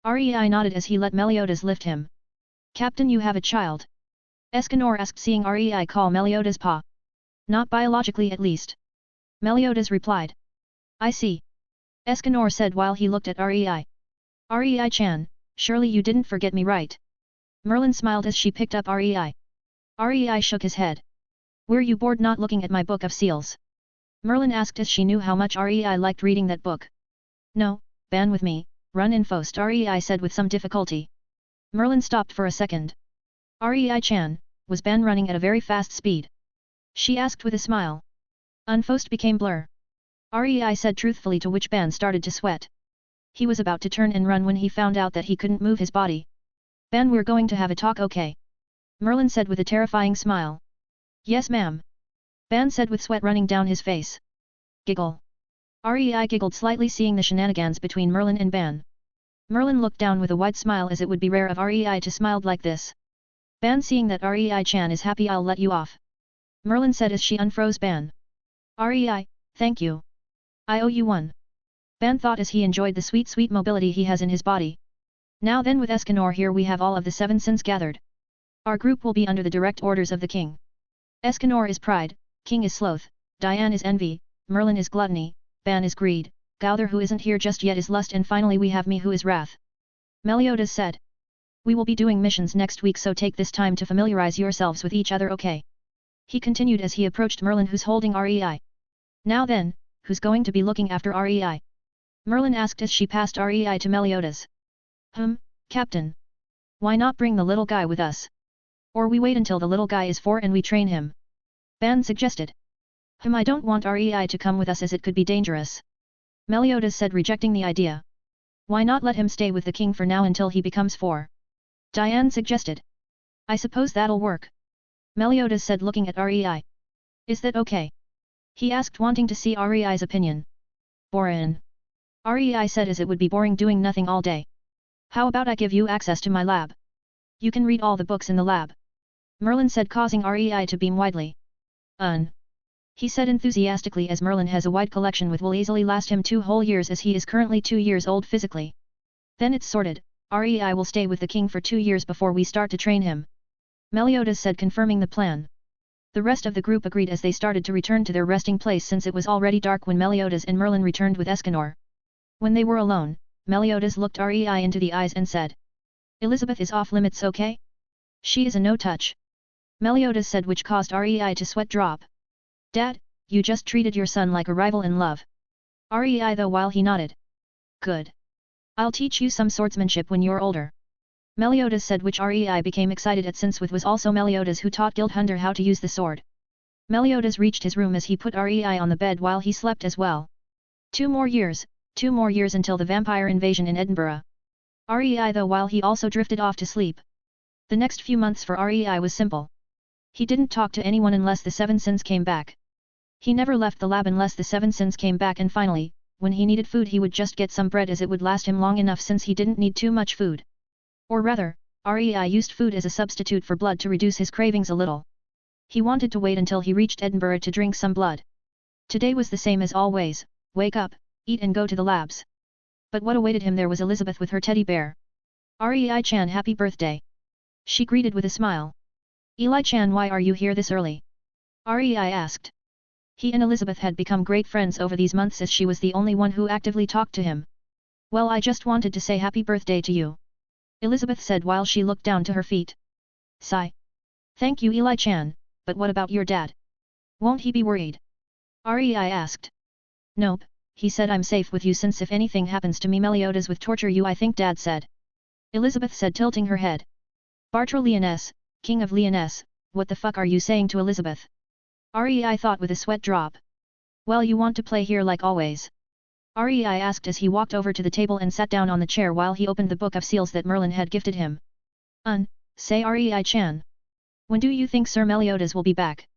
Rei nodded as he let Meliodas lift him. Captain, you have a child? Escanor asked, seeing Rei call Meliodas Pa. Not biologically at least. Meliodas replied. I see. Escanor said while he looked at Rei. Rei-chan, surely you didn't forget me, right? Merlin smiled as she picked up Rei. Rei shook his head. Were you bored not looking at my book of seals? Merlin asked as she knew how much Rei liked reading that book. No, Ban with me, run in first, Rei said with some difficulty. Merlin stopped for a second. Rei-chan, was Ban running at a very fast speed? She asked with a smile. Unfost became blur. Rei said truthfully, to which Ban started to sweat. He was about to turn and run when he found out that he couldn't move his body. Ban, we're going to have a talk, okay? Merlin said with a terrifying smile. Yes ma'am. Ban said with sweat running down his face. Giggle. Rei giggled slightly, seeing the shenanigans between Merlin and Ban. Merlin looked down with a wide smile, as it would be rare of Rei to smile like this. Ban, seeing that Rei-chan is happy, I'll let you off. Merlin said as she unfroze Ban. Rei, thank you. I owe you one. Ban thought as he enjoyed the sweet mobility he has in his body. Now then, with Escanor here, we have all of the 7 sins gathered. Our group will be under the direct orders of the king. Escanor is pride, King is sloth, Diane is envy, Merlin is gluttony, Ban is greed, Gowther, who isn't here just yet, is lust, and finally we have me, who is wrath. Meliodas said. We will be doing missions next week, so take this time to familiarize yourselves with each other, okay? He continued as he approached Merlin, who's holding Rei. Now then, who's going to be looking after Rei? Merlin asked as she passed Rei to Meliodas. Captain. Why not bring the little guy with us? Or we wait until the little guy is 4 and we train him? Ban suggested. I don't want Rei to come with us as it could be dangerous. Meliodas said, rejecting the idea. Why not let him stay with the king for now until he becomes 4? Diane suggested. I suppose that'll work. Meliodas said, looking at Rei. Is that okay? He asked, wanting to see Rei's opinion. Boring. Rei said, as it would be boring doing nothing all day. How about I give you access to my lab? You can read all the books in the lab. Merlin said, causing Rei to beam widely. He said enthusiastically, as Merlin has a wide collection which will easily last him 2 whole years, as he is currently 2 years old physically. Then it's sorted, Rei will stay with the king for 2 years before we start to train him. Meliodas said, confirming the plan. The rest of the group agreed as they started to return to their resting place, since it was already dark when Meliodas and Merlin returned with Escanor. When they were alone, Meliodas looked Rei into the eyes and said. Elizabeth is off limits, okay? She is a no-touch. Meliodas said, which caused Rei to sweat drop. Dad, you just treated your son like a rival in love. Rei though, while he nodded. Good. I'll teach you some swordsmanship when you're older. Meliodas said, which Rei became excited at, since it was also Meliodas who taught Gildhunter how to use the sword. Meliodas reached his room as he put Rei on the bed while he slept as well. 2 more years until the vampire invasion in Edinburgh. Rei though, while he also drifted off to sleep. The next few months for Rei was simple. He didn't talk to anyone unless the 7 sins came back. He never left the lab unless the 7 sins came back, and finally, when he needed food, he would just get some bread, as it would last him long enough since he didn't need too much food. Or rather, Rei used food as a substitute for blood to reduce his cravings a little. He wanted to wait until he reached Edinburgh to drink some blood. Today was the same as always, wake up, eat and go to the labs. But what awaited him there was Elizabeth with her teddy bear. Rei-chan, happy birthday. She greeted with a smile. Eli-chan, why are you here this early? Rei asked. He and Elizabeth had become great friends over these months as she was the only one who actively talked to him. Well, I just wanted to say happy birthday to you. Elizabeth said while she looked down to her feet. Sigh. Thank you, Eli-chan, but what about your dad? Won't he be worried? Rei asked. Nope, he said I'm safe with you since if anything happens to me Meliodas would torture you, I think Dad said. Elizabeth said, tilting her head. Bartro Lyonesse, King of Lyonesse, what the fuck are you saying to Elizabeth? Rei thought with a sweat drop. Well, you want to play here like always? Rei asked as he walked over to the table and sat down on the chair while he opened the book of seals that Merlin had gifted him. Say Rei-chan. When do you think Sir Meliodas will be back?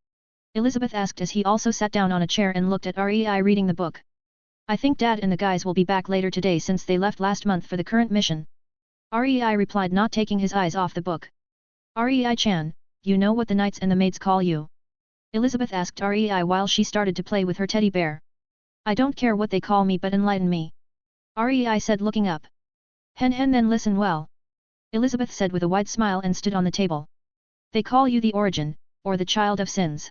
Elizabeth asked as he also sat down on a chair and looked at Rei reading the book. I think Dad and the guys will be back later today since they left last month for the current mission. Rei replied, not taking his eyes off the book. Rei-chan, you know what the knights and the maids call you? Elizabeth asked Rei while she started to play with her teddy bear. I don't care what they call me, but enlighten me. Rei said, looking up. Hen then listen well. Elizabeth said with a wide smile and stood on the table. They call you the Origin, or the Child of Sins.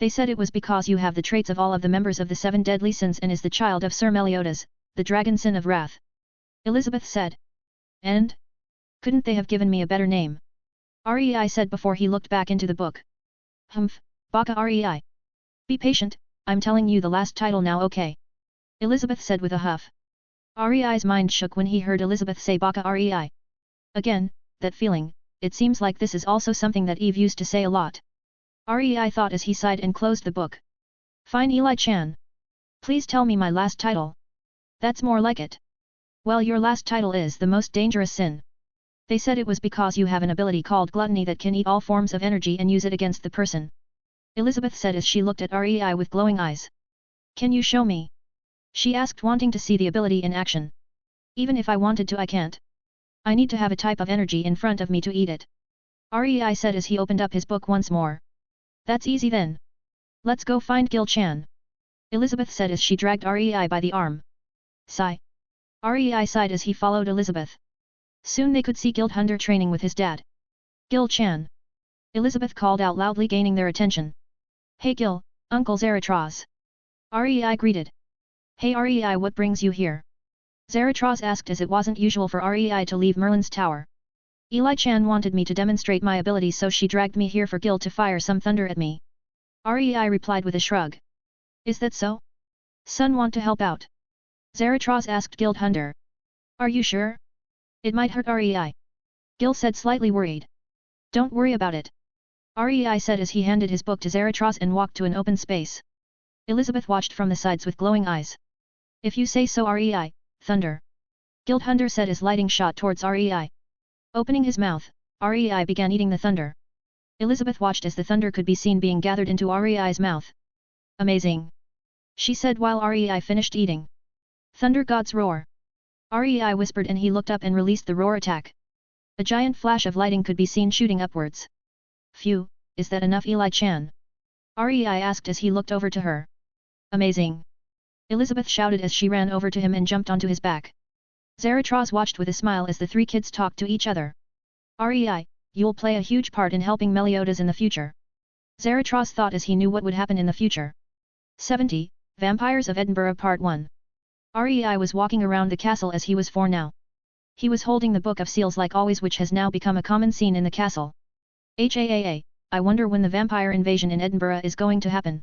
They said it was because you have the traits of all of the members of the 7 deadly sins and is the child of Sir Meliodas, the dragon sin of wrath. Elizabeth said. And? Couldn't they have given me a better name? Rei said before he looked back into the book. Humph, Baka Rei. Be patient, I'm telling you the last title now, okay? Elizabeth said with a huff. Rei's mind shook when he heard Elizabeth say Baka Rei. Again, that feeling, it seems like this is also something that Eve used to say a lot. Rei thought as he sighed and closed the book. Fine, Eli-chan. Please tell me my last title. That's more like it. Well, your last title is the most dangerous sin. They said it was because you have an ability called gluttony that can eat all forms of energy and use it against the person. Elizabeth said as she looked at Rei with glowing eyes. Can you show me? She asked, wanting to see the ability in action. Even if I wanted to, I can't. I need to have a type of energy in front of me to eat it. Rei said as he opened up his book once more. That's easy then. Let's go find Gil-chan. Elizabeth said as she dragged Rei by the arm. Sigh. Rei sighed as he followed Elizabeth. Soon they could see Gil-hunter training with his dad. Gil-chan. Elizabeth called out loudly, gaining their attention. Hey Gil, Uncle Zaratraz. Rei greeted. Hey Rei, what brings you here? Zaratraz asked as it wasn't usual for Rei to leave Merlin's tower. Eli-chan wanted me to demonstrate my ability, so she dragged me here for Gil to fire some thunder at me. Rei replied with a shrug. Is that so? Son want to help out? Zaratraz asked Gil-hunter. Are you sure? It might hurt Rei. Gil said, slightly worried. Don't worry about it. Rei said as he handed his book to Zaratraz and walked to an open space. Elizabeth watched from the sides with glowing eyes. If you say so, Rei, thunder. Gil-hunter said as lighting shot towards Rei. Opening his mouth, Rei began eating the thunder. Elizabeth watched as the thunder could be seen being gathered into Rei's mouth. Amazing! She said while Rei finished eating. Thunder God's roar! Rei whispered and he looked up and released the roar attack. A giant flash of lighting could be seen shooting upwards. Phew, is that enough, Eli-chan? Rei asked as he looked over to her. Amazing! Elizabeth shouted as she ran over to him and jumped onto his back. Zaratraz watched with a smile as the 3 kids talked to each other. Rei, you'll play a huge part in helping Meliodas in the future. Zaratraz thought as he knew what would happen in the future. 70, Vampires of Edinburgh Part 1. Rei was walking around the castle as he was 4 now. He was holding the Book of Seals like always, which has now become a common scene in the castle. I wonder when the vampire invasion in Edinburgh is going to happen.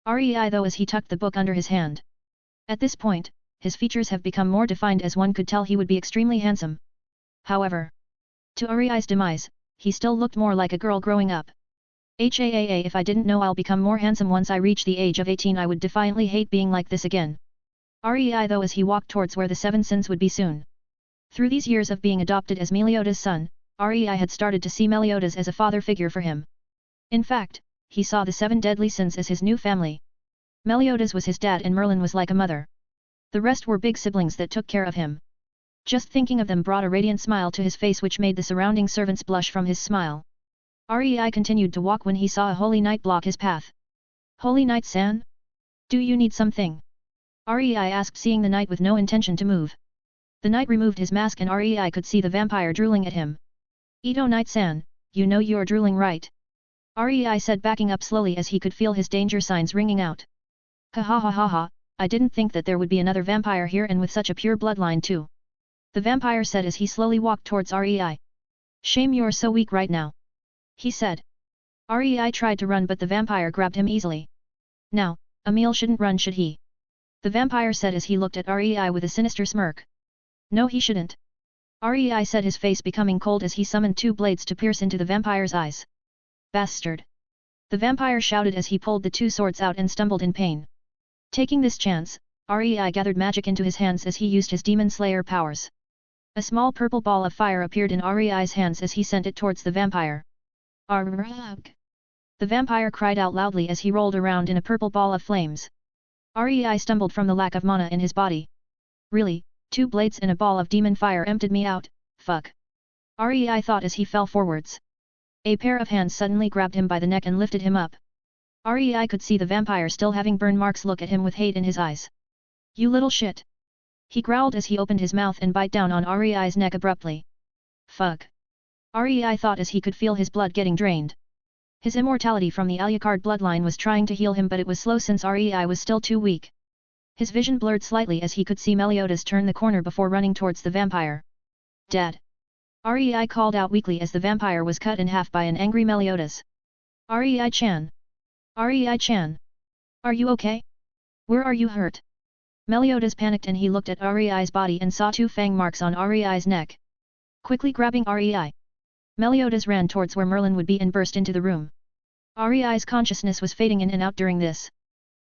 Rei though as he tucked the book under his hand. At this point, his features have become more defined as one could tell he would be extremely handsome. However, to Rei's demise, he still looked more like a girl growing up. If I didn't know I'll become more handsome once I reach the age of 18, I would defiantly hate being like this again. Rei though as he walked towards where the 7 sins would be soon. Through these years of being adopted as Meliodas' son, Rei had started to see Meliodas as a father figure for him. In fact, he saw the 7 deadly sins as his new family. Meliodas was his dad and Merlin was like a mother. The rest were big siblings that took care of him. Just thinking of them brought a radiant smile to his face which made the surrounding servants blush from his smile. Rei continued to walk when he saw a holy knight block his path. Holy Knight-san? Do you need something? Rei asked seeing the knight with no intention to move. The knight removed his mask and Rei could see the vampire drooling at him. Ito Knight-san, you know you're drooling right? Rei said backing up slowly as he could feel his danger signs ringing out. Ha ha ha ha ha, I didn't think that there would be another vampire here and with such a pure bloodline too. The vampire said as he slowly walked towards Rei. Shame you're so weak right now. He said. Rei tried to run but the vampire grabbed him easily. Now, Emil shouldn't run should he? The vampire said as he looked at Rei with a sinister smirk. No he shouldn't. Rei said his face becoming cold as he summoned two blades to pierce into the vampire's eyes. Bastard! The vampire shouted as he pulled the two swords out and stumbled in pain. Taking this chance, Rei gathered magic into his hands as he used his demon slayer powers. A small purple ball of fire appeared in Rei's hands as he sent it towards the vampire. Arrgh! The vampire cried out loudly as he rolled around in a purple ball of flames. Rei stumbled from the lack of mana in his body. Really, 2 blades and a ball of demon fire emptied me out, fuck. Rei thought as he fell forwards. A pair of hands suddenly grabbed him by the neck and lifted him up. Rei could see the vampire still having burn marks look at him with hate in his eyes. You little shit! He growled as he opened his mouth and bite down on Rei's neck abruptly. Fuck. Rei thought as he could feel his blood getting drained. His immortality from the Alucard bloodline was trying to heal him but it was slow since Rei was still too weak. His vision blurred slightly as he could see Meliodas turn the corner before running towards the vampire. Dead. Rei called out weakly as the vampire was cut in half by an angry Meliodas. Rei-chan! Rei-chan! Are you okay? Where are you hurt? Meliodas panicked and he looked at Rei's body and saw 2 fang marks on Rei's neck. Quickly grabbing Rei, Meliodas ran towards where Merlin would be and burst into the room. Rei's consciousness was fading in and out during this.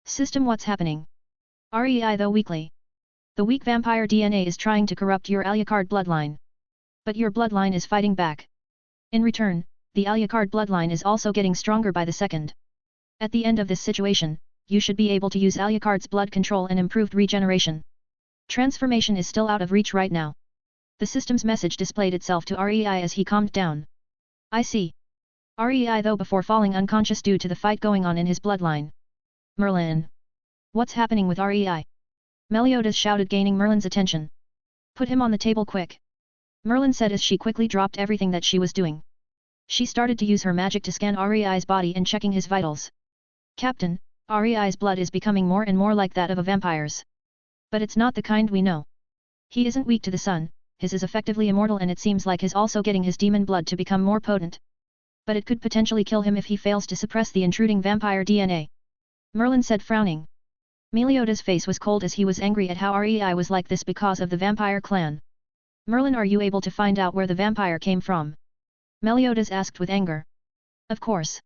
System, what's happening? Rei though weakly. The weak vampire DNA is trying to corrupt your Alucard bloodline. But your bloodline is fighting back. In return, the Alucard bloodline is also getting stronger by the second. At the end of this situation, you should be able to use Alucard's blood control and improved regeneration. Transformation is still out of reach right now. The system's message displayed itself to Rei as he calmed down. I see. Rei though before falling unconscious due to the fight going on in his bloodline. Merlin. What's happening with Rei? Meliodas shouted gaining Merlin's attention. Put him on the table quick. Merlin said as she quickly dropped everything that she was doing. She started to use her magic to scan Rei's body and checking his vitals. Captain, Rei's blood is becoming more and more like that of a vampire's. But it's not the kind we know. He isn't weak to the sun, his is effectively immortal and it seems like his also getting his demon blood to become more potent. But it could potentially kill him if he fails to suppress the intruding vampire DNA. Merlin said frowning. Meliodas' face was cold as he was angry at how Rei was like this because of the vampire clan. Merlin, are you able to find out where the vampire came from? Meliodas asked with anger. Of course.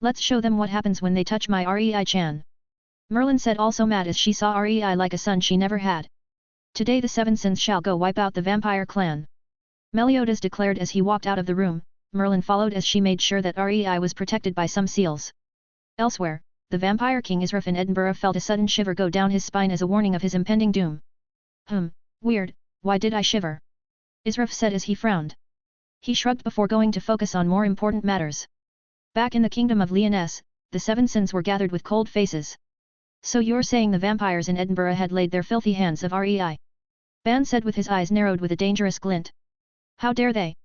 Let's show them what happens when they touch my Rei-chan. Merlin said also mad as she saw Rei like a son she never had. Today the 7 sins shall go wipe out the vampire clan. Meliodas declared as he walked out of the room. Merlin followed as she made sure that Rei was protected by some seals. Elsewhere, the vampire king Israf in Edinburgh felt a sudden shiver go down his spine as a warning of his impending doom. Weird, why did I shiver? Israf said as he frowned. He shrugged before going to focus on more important matters. Back in the kingdom of Lyonesse, the 7 sins were gathered with cold faces. So you're saying the vampires in Edinburgh had laid their filthy hands of Rei? Ban said with his eyes narrowed with a dangerous glint. How dare they?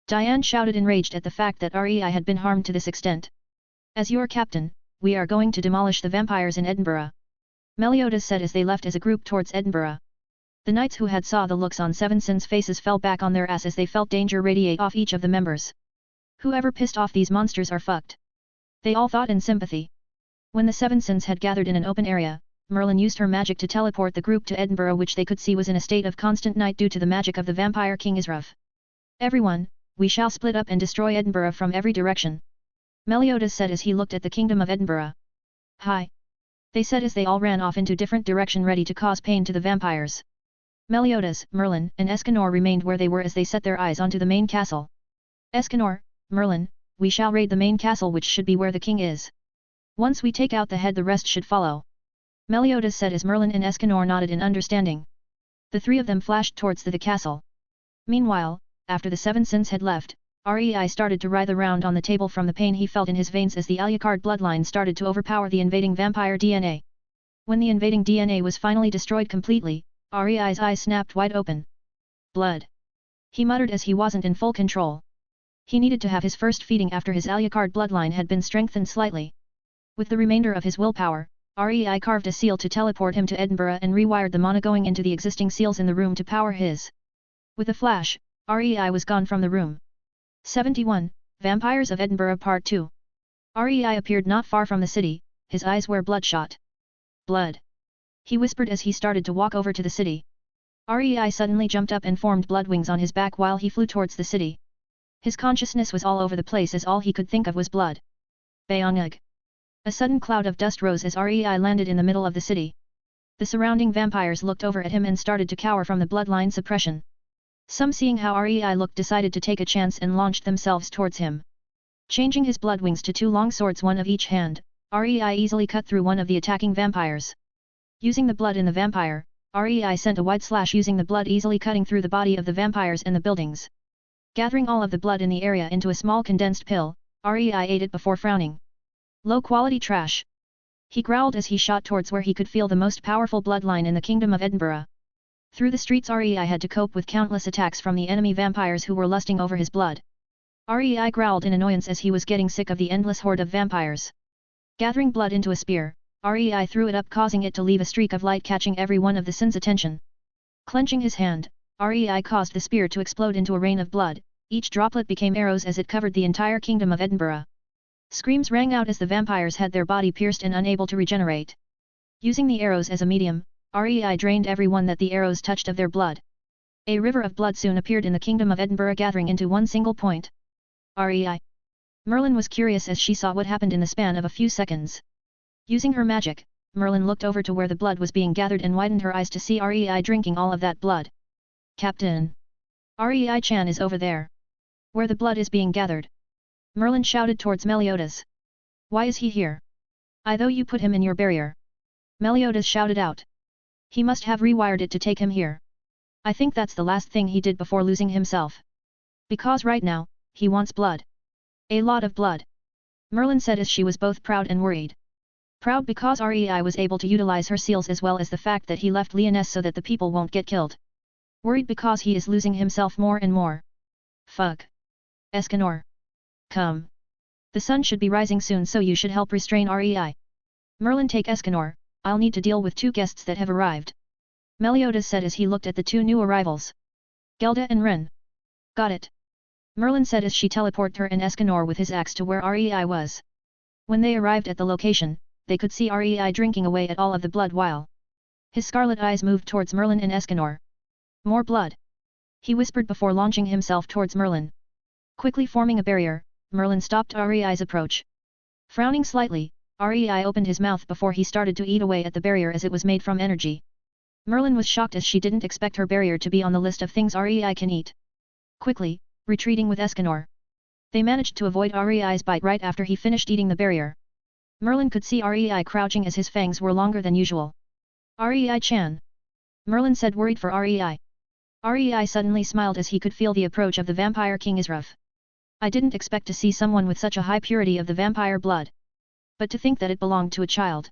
Diane shouted enraged at the fact that Rei had been harmed to this extent. As your captain, we are going to demolish the vampires in Edinburgh. Meliodas said as they left as a group towards Edinburgh. The knights who had saw the looks on 7 sins' faces fell back on their ass as they felt danger radiate off each of the members. Whoever pissed off these monsters are fucked. They all thought in sympathy. When the 7 sins had gathered in an open area, Merlin used her magic to teleport the group to Edinburgh, which they could see was in a state of constant night due to the magic of the vampire king Israf. Everyone, we shall split up and destroy Edinburgh from every direction. Meliodas said as he looked at the kingdom of Edinburgh. Hi! They said as they all ran off into different direction ready to cause pain to the vampires. Meliodas, Merlin, and Escanor remained where they were as they set their eyes onto the main castle. Escanor, Merlin, we shall raid the main castle, which should be where the king is. Once we take out the head, the rest should follow. Meliodas said as Merlin and Escanor nodded in understanding. The three of them flashed towards the castle. Meanwhile, after the seven sins had left, Rei started to writhe around on the table from the pain he felt in his veins as the Alucard bloodline started to overpower the invading vampire DNA. When the invading DNA was finally destroyed completely, Rei's eyes snapped wide open. Blood. He muttered as he wasn't in full control. He needed to have his first feeding after his Alucard bloodline had been strengthened slightly. With the remainder of his willpower, Rei carved a seal to teleport him to Edinburgh and rewired the mana going into the existing seals in the room to power his. With a flash, Rei was gone from the room. 71. Vampires of Edinburgh Part 2. Rei appeared not far from the city, his eyes were bloodshot. Blood. He whispered as he started to walk over to the city. Rei suddenly jumped up and formed blood wings on his back while he flew towards the city. His consciousness was all over the place as all he could think of was blood. Bayonug. A sudden cloud of dust rose as Rei landed in the middle of the city. The surrounding vampires looked over at him and started to cower from the bloodline suppression. Some seeing how Rei looked decided to take a chance and launched themselves towards him. Changing his blood wings to two long swords one of each hand, Rei easily cut through one of the attacking vampires. Using the blood in the vampire, Rei sent a wide slash using the blood easily cutting through the body of the vampires and the buildings. Gathering all of the blood in the area into a small condensed pill, Rei ate it before frowning. Low-quality trash. He growled as he shot towards where he could feel the most powerful bloodline in the Kingdom of Edinburgh. Through the streets Rei had to cope with countless attacks from the enemy vampires who were lusting over his blood. Rei growled in annoyance as he was getting sick of the endless horde of vampires. Gathering blood into a spear, Rei threw it up causing it to leave a streak of light catching every one of the Sin's attention. Clenching his hand, Rei caused the spear to explode into a rain of blood, each droplet became arrows as it covered the entire Kingdom of Edinburgh. Screams rang out as the vampires had their body pierced and unable to regenerate. Using the arrows as a medium, Rei drained everyone that the arrows touched of their blood. A river of blood soon appeared in the Kingdom of Edinburgh gathering into one single point. Rei. Merlin was curious as she saw what happened in the span of a few seconds. Using her magic, Merlin looked over to where the blood was being gathered and widened her eyes to see Rei drinking all of that blood. Captain! Rei-chan is over there. Where the blood is being gathered. Merlin shouted towards Meliodas. Why is he here? I thought you put him in your barrier. Meliodas shouted out. He must have rewired it to take him here. I think that's the last thing he did before losing himself. Because right now, he wants blood. A lot of blood. Merlin said as she was both proud and worried. Proud because Rei was able to utilize her seals as well as the fact that he left Lyonesse so that the people won't get killed. Worried because he is losing himself more and more. Fuck. Escanor. Come. The sun should be rising soon so you should help restrain Rei. Merlin take Escanor, I'll need to deal with two guests that have arrived. Meliodas said as he looked at the two new arrivals. Gelda and Ren. Got it. Merlin said as she teleported her and Escanor with his axe to where Rei was. When they arrived at the location, they could see Rei drinking away at all of the blood while his scarlet eyes moved towards Merlin and Escanor. More blood. He whispered before launching himself towards Merlin. Quickly forming a barrier, Merlin stopped Rei's approach. Frowning slightly, Rei opened his mouth before he started to eat away at the barrier as it was made from energy. Merlin was shocked as she didn't expect her barrier to be on the list of things Rei can eat. Quickly, retreating with Escanor. They managed to avoid Rei's bite right after he finished eating the barrier. Merlin could see Rei crouching as his fangs were longer than usual. Rei-chan. Merlin said worried for Rei. Rei suddenly smiled as he could feel the approach of the vampire king Israf. I didn't expect to see someone with such a high purity of the vampire blood. But to think that it belonged to a child.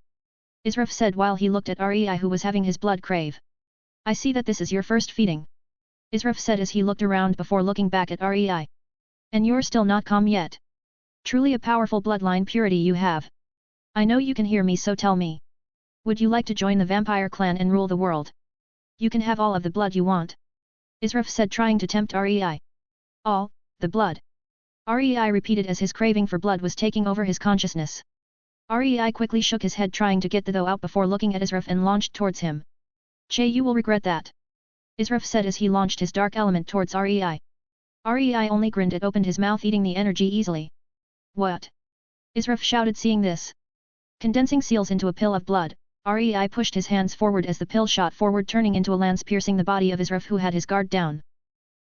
Israf said while he looked at Rei who was having his blood crave. I see that this is your first feeding. Israf said as he looked around before looking back at Rei. And you're still not calm yet. Truly a powerful bloodline purity you have. I know you can hear me so tell me. Would you like to join the vampire clan and rule the world? You can have all of the blood you want. Israf said trying to tempt Rei. All, the blood. Rei repeated as his craving for blood was taking over his consciousness. Rei quickly shook his head trying to get the though out before looking at Israf and launched towards him. Che you will regret that. Israf said as he launched his dark element towards Rei. Rei only grinned and opened his mouth eating the energy easily. What? Israf shouted seeing this. Condensing seals into a pill of blood, Rei pushed his hands forward as the pill shot forward turning into a lance piercing the body of Israf who had his guard down.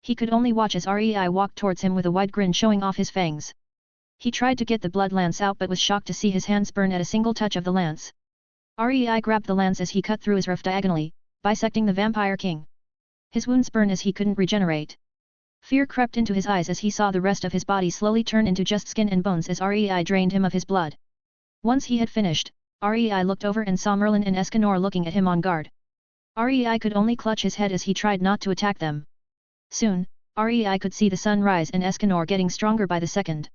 He could only watch as Rei walked towards him with a wide grin showing off his fangs. He tried to get the blood lance out but was shocked to see his hands burn at a single touch of the lance. Rei grabbed the lance as he cut through Israf diagonally, bisecting the vampire king. His wounds burn as he couldn't regenerate. Fear crept into his eyes as he saw the rest of his body slowly turn into just skin and bones as Rei drained him of his blood. Once he had finished, Rei looked over and saw Merlin and Escanor looking at him on guard. Rei could only clutch his head as he tried not to attack them. Soon, Rei could see the sun rise and Escanor getting stronger by the second.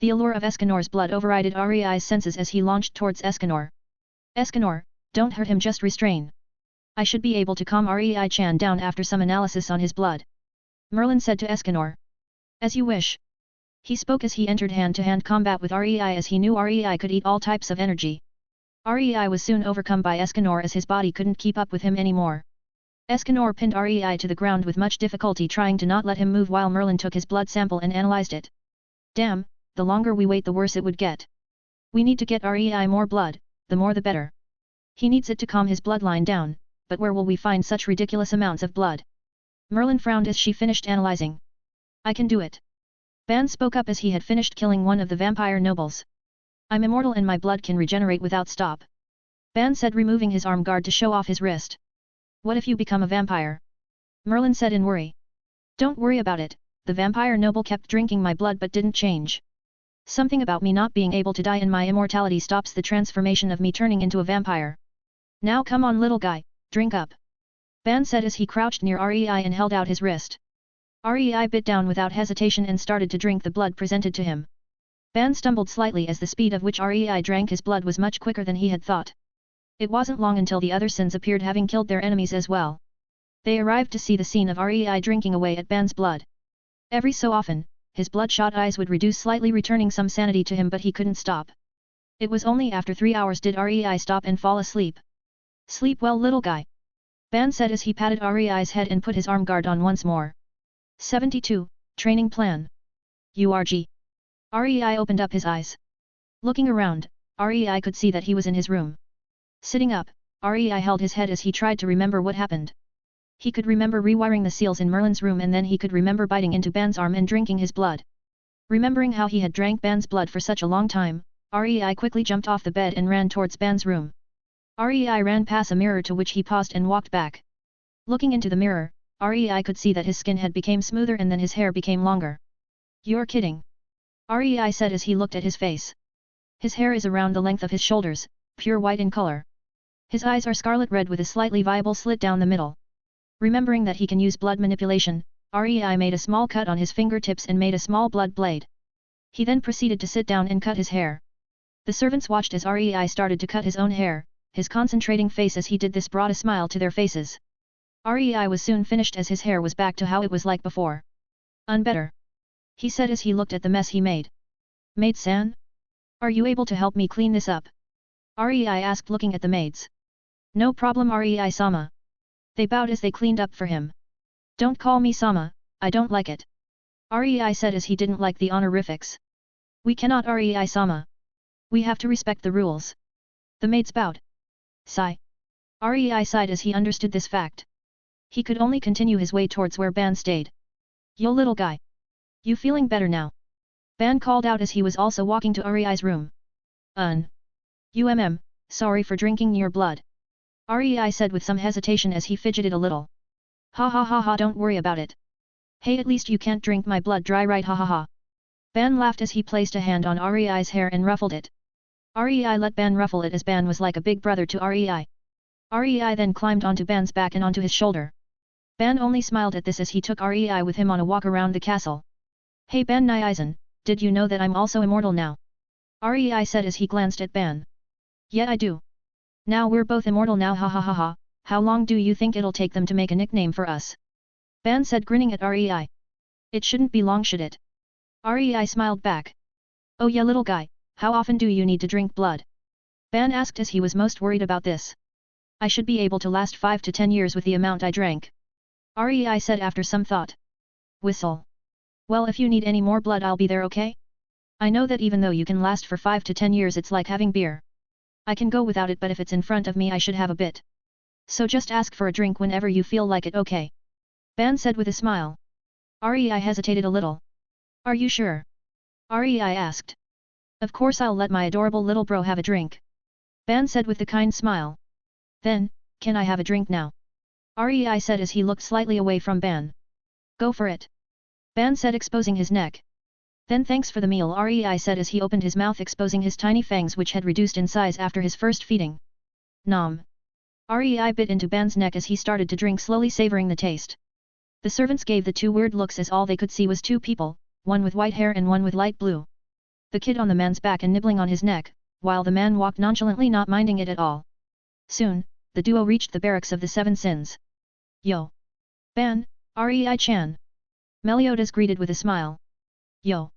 The allure of Escanor's blood overrided Rei's senses as he launched towards Escanor. Escanor, don't hurt him, just restrain. I should be able to calm Rei-chan down after some analysis on his blood. Merlin said to Escanor. As you wish. He spoke as he entered hand-to-hand combat with Rei as he knew Rei could eat all types of energy. Rei was soon overcome by Escanor as his body couldn't keep up with him anymore. Escanor pinned Rei to the ground with much difficulty, trying to not let him move while Merlin took his blood sample and analyzed it. Damn, the longer we wait the worse it would get. We need to get Rei more blood, the more the better. He needs it to calm his bloodline down, but where will we find such ridiculous amounts of blood? Merlin frowned as she finished analyzing. I can do it. Ban spoke up as he had finished killing one of the vampire nobles. I'm immortal and my blood can regenerate without stop. Ban said, removing his arm guard to show off his wrist. What if you become a vampire? Merlin said in worry. Don't worry about it, the vampire noble kept drinking my blood but didn't change. Something about me not being able to die and my immortality stops the transformation of me turning into a vampire. Now come on little guy, drink up. Ban said as he crouched near Rei and held out his wrist. Rei bit down without hesitation and started to drink the blood presented to him. Ban stumbled slightly as the speed of which Rei drank his blood was much quicker than he had thought. It wasn't long until the other sins appeared, having killed their enemies as well. They arrived to see the scene of Rei drinking away at Ban's blood. Every so often, his bloodshot eyes would reduce slightly, returning some sanity to him, but he couldn't stop. It was only after 3 hours did Rei stop and fall asleep. Sleep well little guy. Ban said as he patted Rei's head and put his arm guard on once more. 72, Training Plan. URG. Rei opened up his eyes. Looking around, Rei could see that he was in his room. Sitting up, Rei held his head as he tried to remember what happened. He could remember rewiring the seals in Merlin's room, and then he could remember biting into Ban's arm and drinking his blood. Remembering how he had drank Ban's blood for such a long time, Rei quickly jumped off the bed and ran towards Ban's room. Rei ran past a mirror to which he paused and walked back. Looking into the mirror, Rei could see that his skin had become smoother and then his hair became longer. You're kidding. Rei said as he looked at his face. His hair is around the length of his shoulders, pure white in color. His eyes are scarlet red with a slightly viable slit down the middle. Remembering that he can use blood manipulation, Rei made a small cut on his fingertips and made a small blood blade. He then proceeded to sit down and cut his hair. The servants watched as Rei started to cut his own hair. His concentrating face as he did this brought a smile to their faces. Rei was soon finished as his hair was back to how it was like before. Better. He said as he looked at the mess he made. Maid-san? Are you able to help me clean this up? Rei asked, looking at the maids. No problem Rei-sama. They bowed as they cleaned up for him. Don't call me Sama, I don't like it. Rei said as he didn't like the honorifics. We cannot Rei-sama. We have to respect the rules. The maids bowed. Sigh. Rei sighed as he understood this fact. He could only continue his way towards where Ban stayed. Yo little guy. You feeling better now? Ban called out as he was also walking to Rei's room. Sorry for drinking your blood. Rei said with some hesitation as he fidgeted a little. Ha ha ha ha, don't worry about it. Hey, at least you can't drink my blood dry, right? Ha ha ha. Ban laughed as he placed a hand on Rei's hair and ruffled it. Rei let Ban ruffle it as Ban was like a big brother to Rei. Rei then climbed onto Ban's back and onto his shoulder. Ban only smiled at this as he took Rei with him on a walk around the castle. Hey Ban Naizen, did you know that I'm also immortal now? Rei said as he glanced at Ban. Yeah, I do. Now we're both immortal now, ha ha ha ha. How long do you think it'll take them to make a nickname for us? Ban said, grinning at Rei. It shouldn't be long, should it? Rei smiled back. Oh yeah little guy. How often do you need to drink blood? Ban asked as he was most worried about this. I should be able to last 5 to 10 years with the amount I drank. Rei said after some thought. Whistle. Well, if you need any more blood I'll be there, okay? I know that even though you can last for 5 to 10 years it's like having beer. I can go without it, but if it's in front of me I should have a bit. So just ask for a drink whenever you feel like it, okay? Ban said with a smile. Rei hesitated a little. Are you sure? Rei asked. Of course I'll let my adorable little bro have a drink. Ban said with a kind smile. Then, can I have a drink now? Rei said as he looked slightly away from Ban. Go for it. Ban said exposing his neck. Then thanks for the meal, Rei said as he opened his mouth exposing his tiny fangs which had reduced in size after his first feeding. Nom. Rei bit into Ban's neck as he started to drink slowly savoring the taste. The servants gave the two weird looks as all they could see was two people, one with white hair and one with light blue. The kid on the man's back and nibbling on his neck, while the man walked nonchalantly not minding it at all. Soon, the duo reached the barracks of the Seven Sins. Yo! Ban, Rei-chan! Meliodas greeted with a smile. Yo!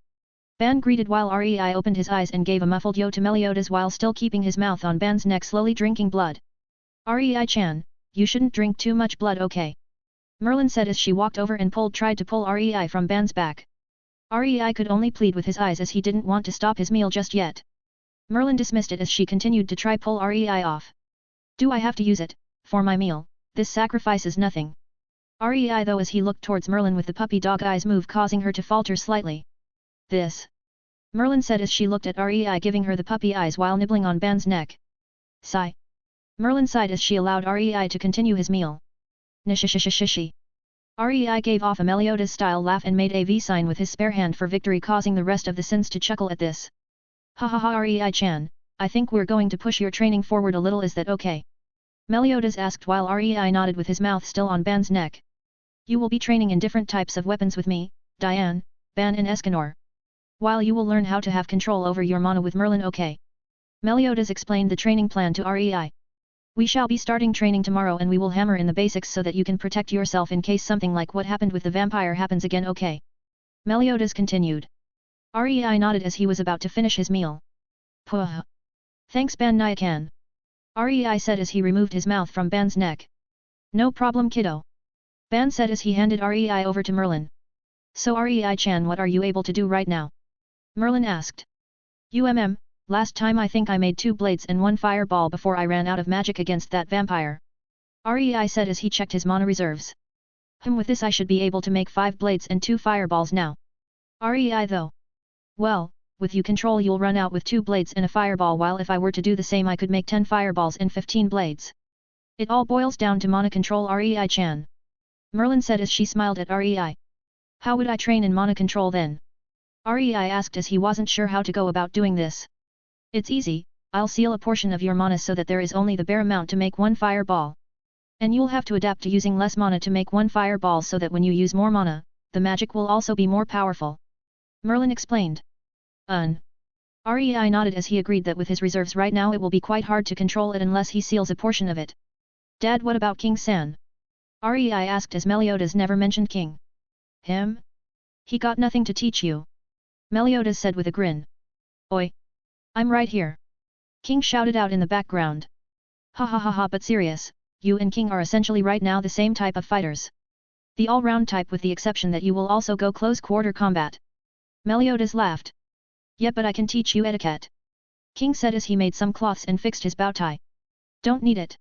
Ban greeted while Rei opened his eyes and gave a muffled yo to Meliodas while still keeping his mouth on Ban's neck slowly drinking blood. Rei-chan, you shouldn't drink too much blood, okay? Merlin said as she walked over and tried to pull Rei from Ban's back. Rei could only plead with his eyes as he didn't want to stop his meal just yet. Merlin dismissed it as she continued to try pull Rei off. Do I have to use it, for my meal? This sacrifices nothing. Rei though as he looked towards Merlin with the puppy dog eyes move causing her to falter slightly. This. Merlin said as she looked at Rei giving her the puppy eyes while nibbling on Ban's neck. Sigh. Merlin sighed as she allowed Rei to continue his meal. Nishishishishishi. Rei gave off a Meliodas-style laugh and made a V sign with his spare hand for victory causing the rest of the Sins to chuckle at this. Ha ha ha Rei-chan, I think we're going to push your training forward a little, is that okay? Meliodas asked while Rei nodded with his mouth still on Ban's neck. You will be training in different types of weapons with me, Diane, Ban and Escanor. While you will learn how to have control over your mana with Merlin, okay? Meliodas explained the training plan to Rei. We shall be starting training tomorrow and we will hammer in the basics so that you can protect yourself in case something like what happened with the vampire happens again, okay? Meliodas continued. Rei nodded as he was about to finish his meal. Puh. Thanks Ban Nyakan. Rei said as he removed his mouth from Ban's neck. No problem kiddo. Ban said as he handed Rei over to Merlin. So Rei-chan, what are you able to do right now? Merlin asked. Last time I think I made 2 blades and 1 fireball before I ran out of magic against that vampire. Rei said as he checked his mana reserves. With this I should be able to make 5 blades and 2 fireballs now. Rei though. Well, with you control you'll run out with 2 blades and a fireball, while if I were to do the same I could make 10 fireballs and 15 blades. It all boils down to mana control, Rei-chan. Merlin said as she smiled at Rei. How would I train in mana control then? Rei asked as he wasn't sure how to go about doing this. It's easy, I'll seal a portion of your mana so that there is only the bare amount to make 1 fireball. And you'll have to adapt to using less mana to make 1 fireball so that when you use more mana, the magic will also be more powerful. Merlin explained. Rei nodded as he agreed that with his reserves right now it will be quite hard to control it unless he seals a portion of it. Dad, what about King San? Rei asked as Meliodas never mentioned King. Him? He got nothing to teach you. Meliodas said with a grin. Oi! I'm right here. King shouted out in the background. Ha ha ha ha, but serious, you and King are essentially right now the same type of fighters. The all-round type with the exception that you will also go close-quarter combat. Meliodas laughed. Yeah, but I can teach you etiquette. King said as he made some cloths and fixed his bow tie. Don't need it.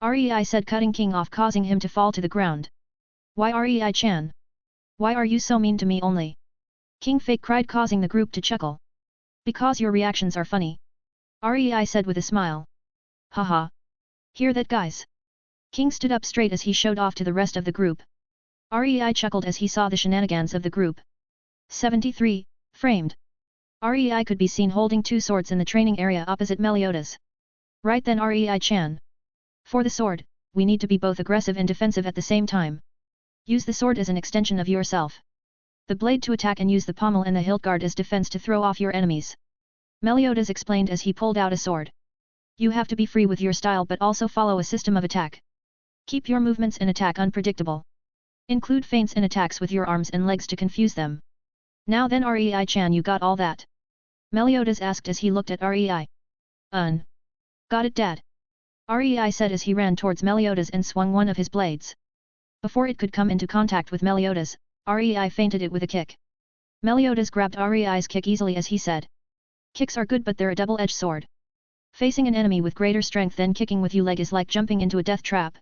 Rei said, cutting King off, causing him to fall to the ground. Why Rei-chan? Why are you so mean to me only? King fake cried, causing the group to chuckle. Because your reactions are funny. Rei said with a smile. Haha. Hear that, guys? King stood up straight as he showed off to the rest of the group. Rei chuckled as he saw the shenanigans of the group. 73, framed. Rei could be seen holding 2 swords in the training area opposite Meliodas. Right then, Rei-chan. For the sword, we need to be both aggressive and defensive at the same time. Use the sword as an extension of yourself. The blade to attack and use the pommel and the hilt guard as defense to throw off your enemies. Meliodas explained as he pulled out a sword. You have to be free with your style but also follow a system of attack. Keep your movements and attack unpredictable. Include feints and attacks with your arms and legs to confuse them. Now then, Rei-chan, you got all that? Meliodas asked as he looked at Rei. Got it, Dad. Rei said as he ran towards Meliodas and swung one of his blades. Before it could come into contact with Meliodas, Rei feinted it with a kick. Meliodas grabbed Rei's kick easily as he said. Kicks are good but they're a double-edged sword. Facing an enemy with greater strength than kicking with your leg is like jumping into a death trap.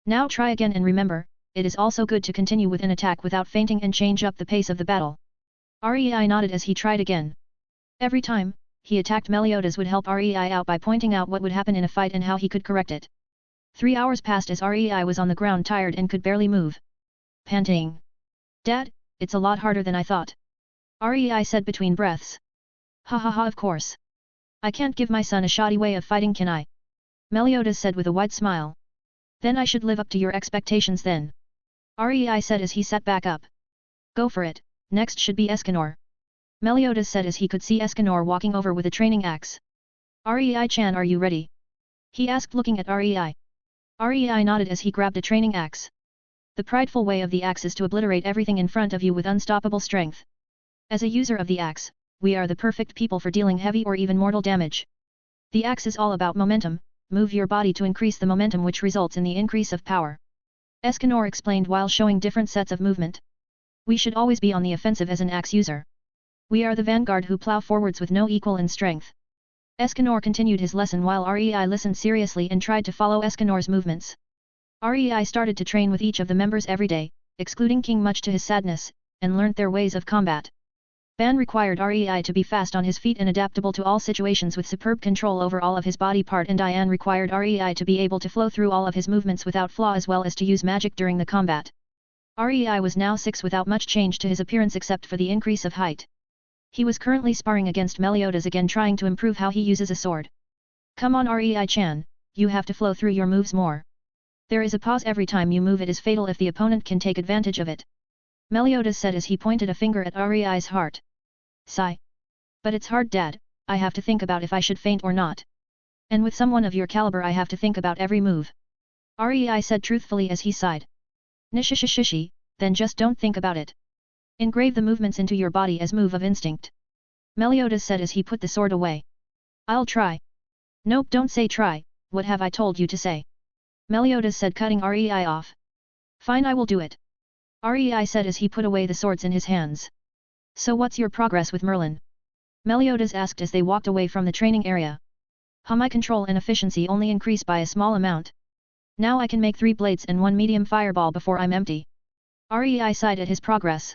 Now try again and remember, it is also good to continue with an attack without feinting and change up the pace of the battle. Rei nodded as he tried again. Every time he attacked, Meliodas would help Rei out by pointing out what would happen in a fight and how he could correct it. 3 hours passed as Rei was on the ground tired and could barely move. Panting. Dad, it's a lot harder than I thought. Rei said between breaths. Ha ha ha, of course. I can't give my son a shoddy way of fighting, can I? Meliodas said with a wide smile. Then I should live up to your expectations then. Rei said as he sat back up. Go for it, next should be Escanor. Meliodas said as he could see Escanor walking over with a training axe. Rei-chan, are you ready? He asked looking at Rei. Rei nodded as he grabbed a training axe. The prideful way of the axe is to obliterate everything in front of you with unstoppable strength. As a user of the axe, we are the perfect people for dealing heavy or even mortal damage. The axe is all about momentum, move your body to increase the momentum which results in the increase of power. Escanor explained while showing different sets of movement. We should always be on the offensive as an axe user. We are the vanguard who plow forwards with no equal in strength. Escanor continued his lesson while Rei listened seriously and tried to follow Escanor's movements. Rei started to train with each of the members every day, excluding King much to his sadness, and learnt their ways of combat. Ban required Rei to be fast on his feet and adaptable to all situations with superb control over all of his body part, and Diane required Rei to be able to flow through all of his movements without flaw as well as to use magic during the combat. Rei was now 6 without much change to his appearance except for the increase of height. He was currently sparring against Meliodas again, trying to improve how he uses a sword. Come on Rei-chan, you have to flow through your moves more. There is a pause every time you move, it is fatal if the opponent can take advantage of it. Meliodas said as he pointed a finger at Rei's heart. Sigh. But it's hard, Dad, I have to think about if I should faint or not. And with someone of your caliber I have to think about every move. Rei said truthfully as he sighed. Nishishishishi, then just don't think about it. Engrave the movements into your body as move of instinct. Meliodas said as he put the sword away. I'll try. Nope, don't say try, what have I told you to say? Meliodas said, cutting Rei off. Fine, I will do it. Rei said as he put away the swords in his hands. So what's your progress with Merlin? Meliodas asked as they walked away from the training area. My control and efficiency only increase by a small amount. Now I can make 3 blades and 1 medium fireball before I'm empty. Rei sighed at his progress.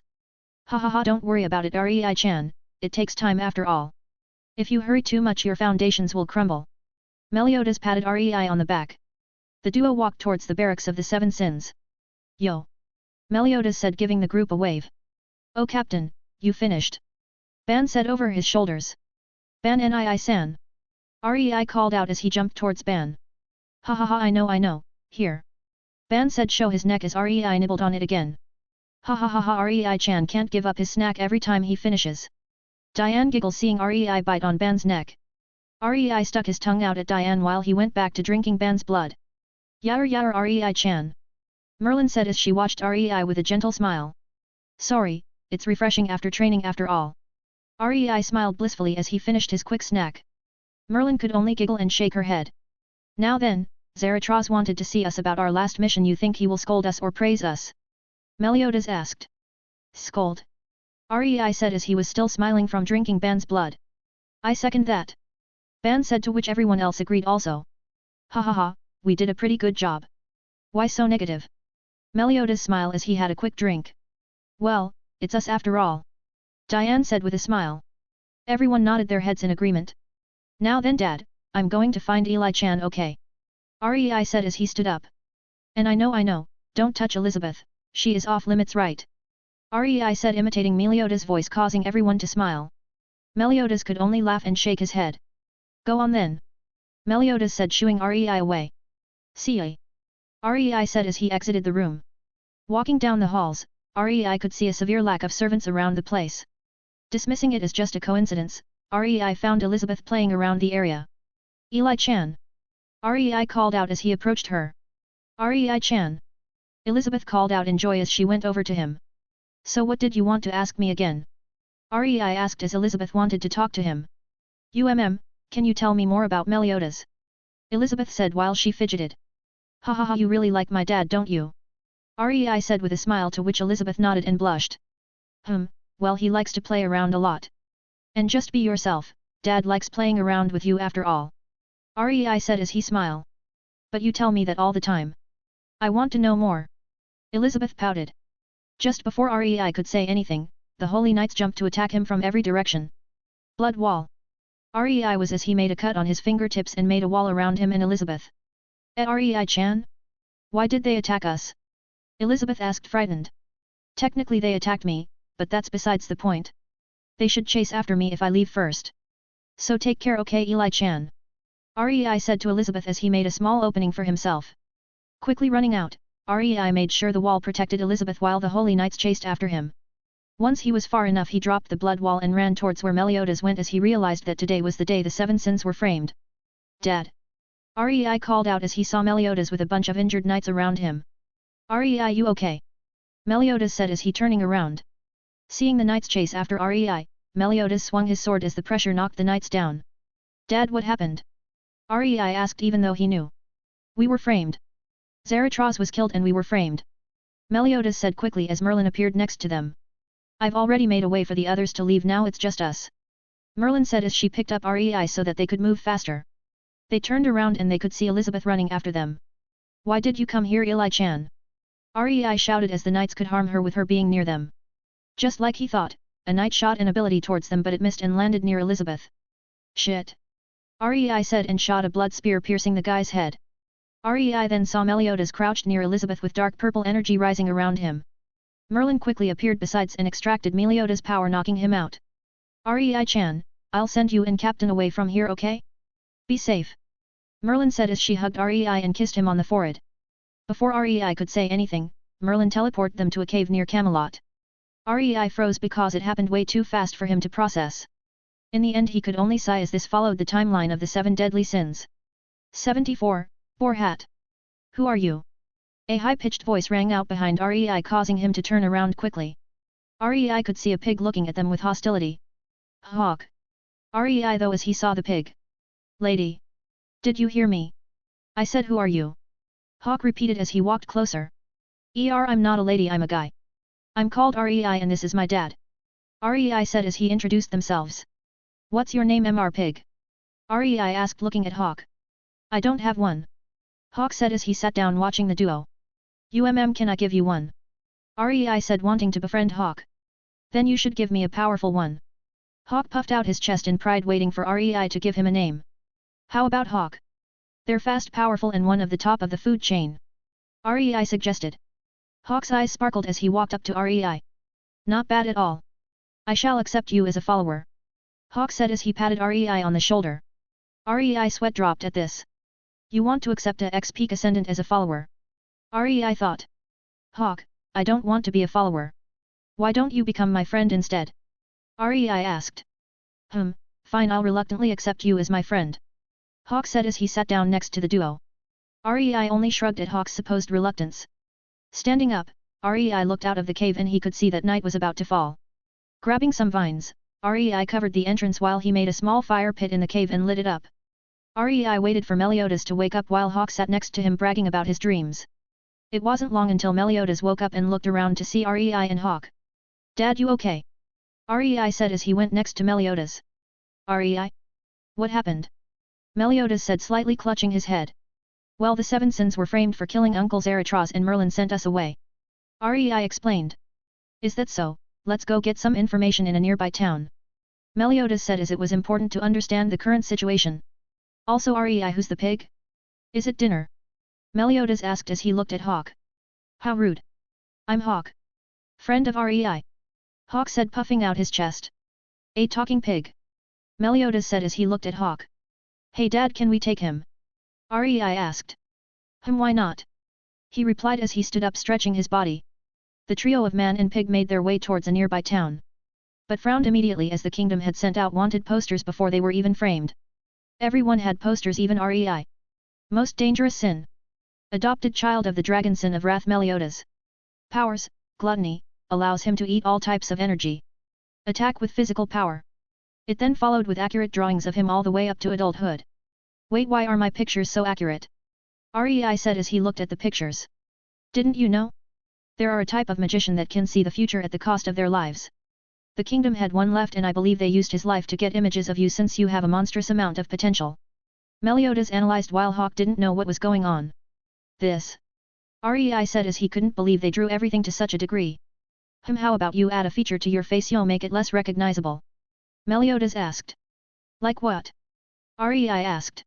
Ha ha ha, don't worry about it Rei-chan, it takes time after all. If you hurry too much your foundations will crumble. Meliodas patted Rei on the back. The duo walked towards the barracks of the 7 Sins. Yo! Meliodas said, giving the group a wave. Oh Captain, you finished. Ban said over his shoulders. Ban Nii-san. Rei called out as he jumped towards Ban. Ha ha ha, I know, here. Ban said, show his neck as Rei nibbled on it again. Ha ha ha ha, Rei-chan can't give up his snack every time he finishes. Diane giggled seeing Rei bite on Ban's neck. Rei stuck his tongue out at Diane while he went back to drinking Ban's blood. Yar Rei-chan. Merlin said as she watched Rei with a gentle smile. Sorry, it's refreshing after training after all. Rei smiled blissfully as he finished his quick snack. Merlin could only giggle and shake her head. Now then, Zaratras wanted to see us about our last mission. You think he will scold us or praise us? Meliodas asked. Scold? Rei said as he was still smiling from drinking Ban's blood. I second that. Ban said, to which everyone else agreed also. Ha ha ha, we did a pretty good job. Why so negative? Meliodas smiled as he had a quick drink. Well, it's us after all. Diane said with a smile. Everyone nodded their heads in agreement. Now then Dad, I'm going to find Eli-chan, okay? Rei said as he stood up. And I know, don't touch Elizabeth, she is off limits, right? Rei said, imitating Meliodas' voice, causing everyone to smile. Meliodas could only laugh and shake his head. Go on then. Meliodas said, shooing Rei away. See ya. Rei said as he exited the room. Walking down the halls, Rei could see a severe lack of servants around the place. Dismissing it as just a coincidence, Rei found Elizabeth playing around the area. Eli-chan. Rei called out as he approached her. Rei-chan. Elizabeth called out in joy as she went over to him. So what did you want to ask me again? Rei asked as Elizabeth wanted to talk to him. Can you tell me more about Meliodas? Elizabeth said while she fidgeted. Ha ha ha, you really like my dad, don't you? Rei said with a smile, to which Elizabeth nodded and blushed. Well, he likes to play around a lot. And just be yourself, Dad likes playing around with you after all. Rei said as he smiled. But you tell me that all the time. I want to know more. Elizabeth pouted. Just before Rei could say anything, the Holy Knights jumped to attack him from every direction. Blood wall. Rei was as he made a cut on his fingertips and made a wall around him and Elizabeth. Rei-chan? Why did they attack us? Elizabeth asked frightened. Technically they attacked me, but that's besides the point. They should chase after me if I leave first. So take care, okay, Eli-chan? Rei said to Elizabeth as he made a small opening for himself. Quickly running out, Rei made sure the wall protected Elizabeth while the holy knights chased after him. Once he was far enough, he dropped the blood wall and ran towards where Meliodas went as he realized that today was the day the 7 sins were framed. Dad! Rei called out as he saw Meliodas with a bunch of injured knights around him. Rei, you okay? Meliodas said as he turning around. Seeing the knights chase after Rei, Meliodas swung his sword as the pressure knocked the knights down. Dad, what happened? Rei asked even though he knew. We were framed. Zaratras was killed and we were framed. Meliodas said quickly as Merlin appeared next to them. I've already made a way for the others to leave, now it's just us. Merlin said as she picked up Rei so that they could move faster. They turned around and they could see Elizabeth running after them. Why did you come here, Eli-chan? Rei shouted as the knights could harm her with her being near them. Just like he thought, a knight shot an ability towards them but it missed and landed near Elizabeth. Shit! Rei said and shot a blood spear piercing the guy's head. Rei then saw Meliodas crouched near Elizabeth with dark purple energy rising around him. Merlin quickly appeared besides and extracted Meliodas' power, knocking him out. Rei-chan, I'll send you and Captain away from here, okay? Be safe. Merlin said as she hugged Rei and kissed him on the forehead. Before Rei could say anything, Merlin teleported them to a cave near Camelot. Rei froze because it happened way too fast for him to process. In the end he could only sigh as this followed the timeline of the 7 deadly sins. 74, Boar Hat. Who are you? A high-pitched voice rang out behind Rei causing him to turn around quickly. Rei could see a pig looking at them with hostility. Hawk. Rei though as he saw the pig. Lady. Did you hear me? I said who are you? Hawk repeated as he walked closer. I'm not a lady, I'm a guy. I'm called Rei and this is my dad. Rei said as he introduced themselves. What's your name, Mr. Pig? Rei asked looking at Hawk. I don't have one. Hawk said as he sat down watching the duo. Can I give you one? Rei said wanting to befriend Hawk. Then you should give me a powerful one. Hawk puffed out his chest in pride waiting for Rei to give him a name. How about Hawk? They're fast, powerful and one of the top of the food chain. Rei suggested. Hawk's eyes sparkled as he walked up to Rei. Not bad at all. I shall accept you as a follower. Hawk said as he patted Rei on the shoulder. Rei sweat dropped at this. You want to accept a X-Peak Ascendant as a follower? Rei thought. Hawk, I don't want to be a follower. Why don't you become my friend instead? Rei asked. Fine, I'll reluctantly accept you as my friend. Hawk said as he sat down next to the duo. Rei only shrugged at Hawk's supposed reluctance. Standing up, Rei looked out of the cave and he could see that night was about to fall. Grabbing some vines, Rei covered the entrance while he made a small fire pit in the cave and lit it up. Rei waited for Meliodas to wake up while Hawk sat next to him bragging about his dreams. It wasn't long until Meliodas woke up and looked around to see Rei and Hawk. Dad, you okay? Rei said as he went next to Meliodas. Rei? What happened? Meliodas said slightly clutching his head. Well, the 7 sins were framed for killing Uncle Zaratras and Merlin sent us away. Rei explained. Is that so? Let's go get some information in a nearby town. Meliodas said as it was important to understand the current situation. Also Rei, who's the pig? Is it dinner? Meliodas asked as he looked at Hawk. How rude. I'm Hawk. Friend of Rei. Hawk said puffing out his chest. A talking pig. Meliodas said as he looked at Hawk. Hey Dad, can we take him? Rei asked. Why not? He replied as he stood up stretching his body. The trio of man and pig made their way towards a nearby town. But frowned immediately as the kingdom had sent out wanted posters before they were even framed. Everyone had posters, even Rei. Most dangerous sin. Adopted child of the dragon sin of wrath Meliodas. Powers, gluttony, allows him to eat all types of energy. Attack with physical power. It then followed with accurate drawings of him all the way up to adulthood. Wait, why are my pictures so accurate? Rei said as he looked at the pictures. Didn't you know? There are a type of magician that can see the future at the cost of their lives. The kingdom had one left and I believe they used his life to get images of you since you have a monstrous amount of potential. Meliodas analyzed while Hawk didn't know what was going on. This. Rei said as he couldn't believe they drew everything to such a degree. How about you add a feature to your face, you'll make it less recognizable? Meliodas asked. Like what? Rei asked.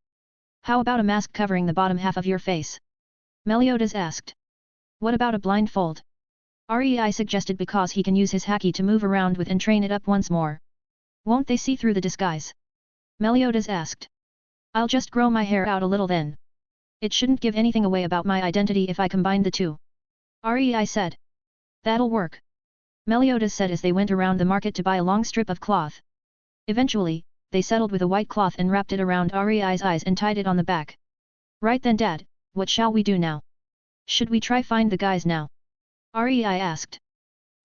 How about a mask covering the bottom half of your face? Meliodas asked. What about a blindfold? Rei suggested because he can use his haki to move around with and train it up once more. Won't they see through the disguise? Meliodas asked. I'll just grow my hair out a little then. It shouldn't give anything away about my identity if I combine the two. Rei said. That'll work. Meliodas said as they went around the market to buy a long strip of cloth. Eventually, they settled with a white cloth and wrapped it around Rei's eyes and tied it on the back. Right then Dad, what shall we do now? Should we try find the guys now? Rei asked.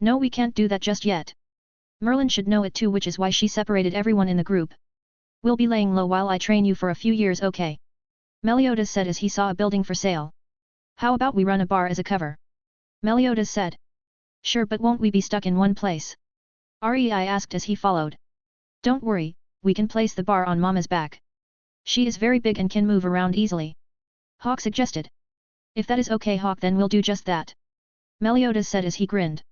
No, we can't do that just yet. Merlin should know it too, which is why she separated everyone in the group. We'll be laying low while I train you for a few years, okay? Meliodas said as he saw a building for sale. How about we run a bar as a cover? Meliodas said. Sure, but won't we be stuck in one place? Rei asked as he followed. Don't worry, we can place the bar on Mama's back. She is very big and can move around easily. Hawk suggested. If that is okay Hawk, then we'll do just that. Meliodas said as he grinned.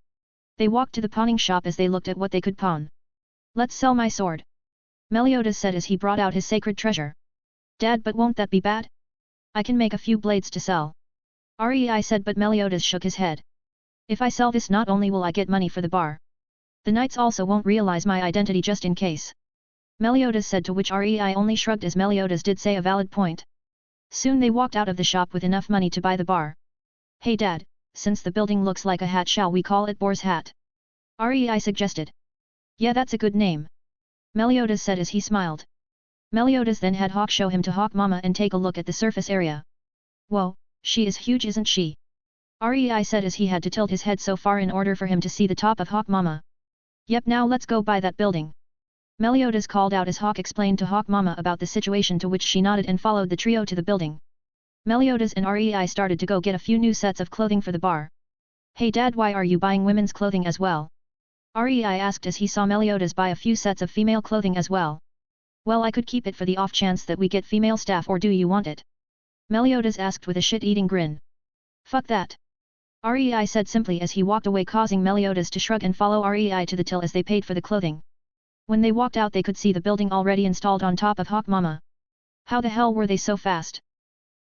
They walked to the pawning shop as they looked at what they could pawn. Let's sell my sword. Meliodas said as he brought out his sacred treasure. Dad, but won't that be bad? I can make a few blades to sell. Rei said, but Meliodas shook his head. If I sell this, not only will I get money for the bar, the knights also won't realize my identity just in case. Meliodas said, to which Rei only shrugged as Meliodas did say a valid point. Soon they walked out of the shop with enough money to buy the bar. Hey Dad, since the building looks like a hat, shall we call it Boar's Hat? Rei suggested. Yeah, that's a good name. Meliodas said as he smiled. Meliodas then had Hawk show him to Hawk Mama and take a look at the surface area. Whoa, she is huge, isn't she? Rei said as he had to tilt his head so far in order for him to see the top of Hawk Mama. Yep, now let's go buy that building. Meliodas called out as Hawk explained to Hawk Mama about the situation, to which she nodded and followed the trio to the building. Meliodas and Rei started to go get a few new sets of clothing for the bar. Hey Dad, why are you buying women's clothing as well? Rei asked as he saw Meliodas buy a few sets of female clothing as well. Well, I could keep it for the off chance that we get female staff, or do you want it? Meliodas asked with a shit-eating grin. Fuck that. Rei said simply as he walked away, causing Meliodas to shrug and follow Rei to the till as they paid for the clothing. When they walked out, they could see the building already installed on top of Hawk Mama. How the hell were they so fast?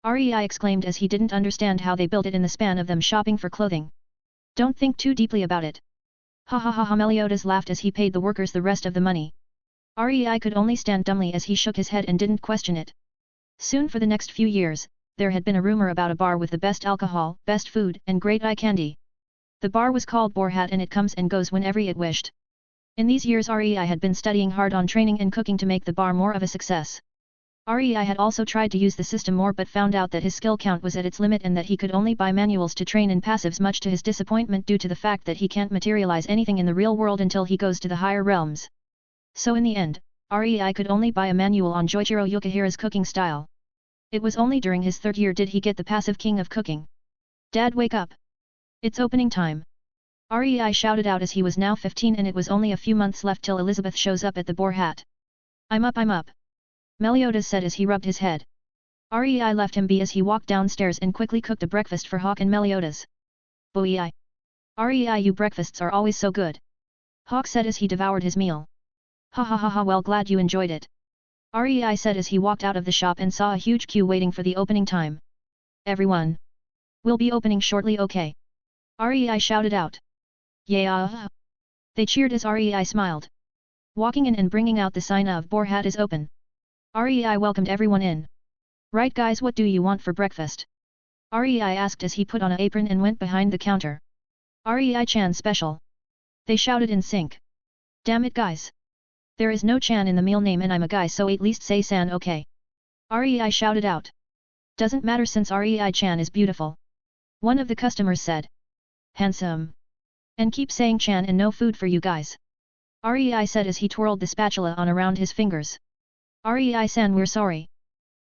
Rei exclaimed as he didn't understand how they built it in the span of them shopping for clothing. Don't think too deeply about it. Ha ha ha ha, Meliodas laughed as he paid the workers the rest of the money. Rei could only stand dumbly as he shook his head and didn't question it. Soon, for the next few years, there had been a rumor about a bar with the best alcohol, best food, and great eye candy. The bar was called Boar Hat and it comes and goes whenever it wished. In these years Rei had been studying hard on training and cooking to make the bar more of a success. Rei had also tried to use the system more but found out that his skill count was at its limit and that he could only buy manuals to train in passives, much to his disappointment due to the fact that he can't materialize anything in the real world until he goes to the higher realms. So in the end, Rei could only buy a manual on Joichiro Yukihira's cooking style. It was only during his third year did he get the passive king of cooking. Dad, wake up! It's opening time! Rei shouted out as he was now 15 and it was only a few months left till Elizabeth shows up at the Boar Hat. I'm up! Meliodas said as he rubbed his head. Rei left him be as he walked downstairs and quickly cooked a breakfast for Hawk and Meliodas. Boy! Rei, you breakfasts are always so good! Hawk said as he devoured his meal. Ha ha ha ha, well, glad you enjoyed it. Rei said as he walked out of the shop and saw a huge queue waiting for the opening time. Everyone! We'll be opening shortly, okay? Rei shouted out. Yeah! They cheered as Rei smiled. Walking in and bringing out the sign of Boar Hat is open. Rei welcomed everyone in. Right guys, what do you want for breakfast? Rei asked as he put on an apron and went behind the counter. Rei-chan special. They shouted in sync. Damn it guys! There is no Chan in the meal name and I'm a guy, so at least say San, okay? Rei shouted out. Doesn't matter since Rei-chan is beautiful. One of the customers said. Handsome. And keep saying Chan and no food for you guys. Rei said as he twirled the spatula on around his fingers. Rei-san, we're sorry.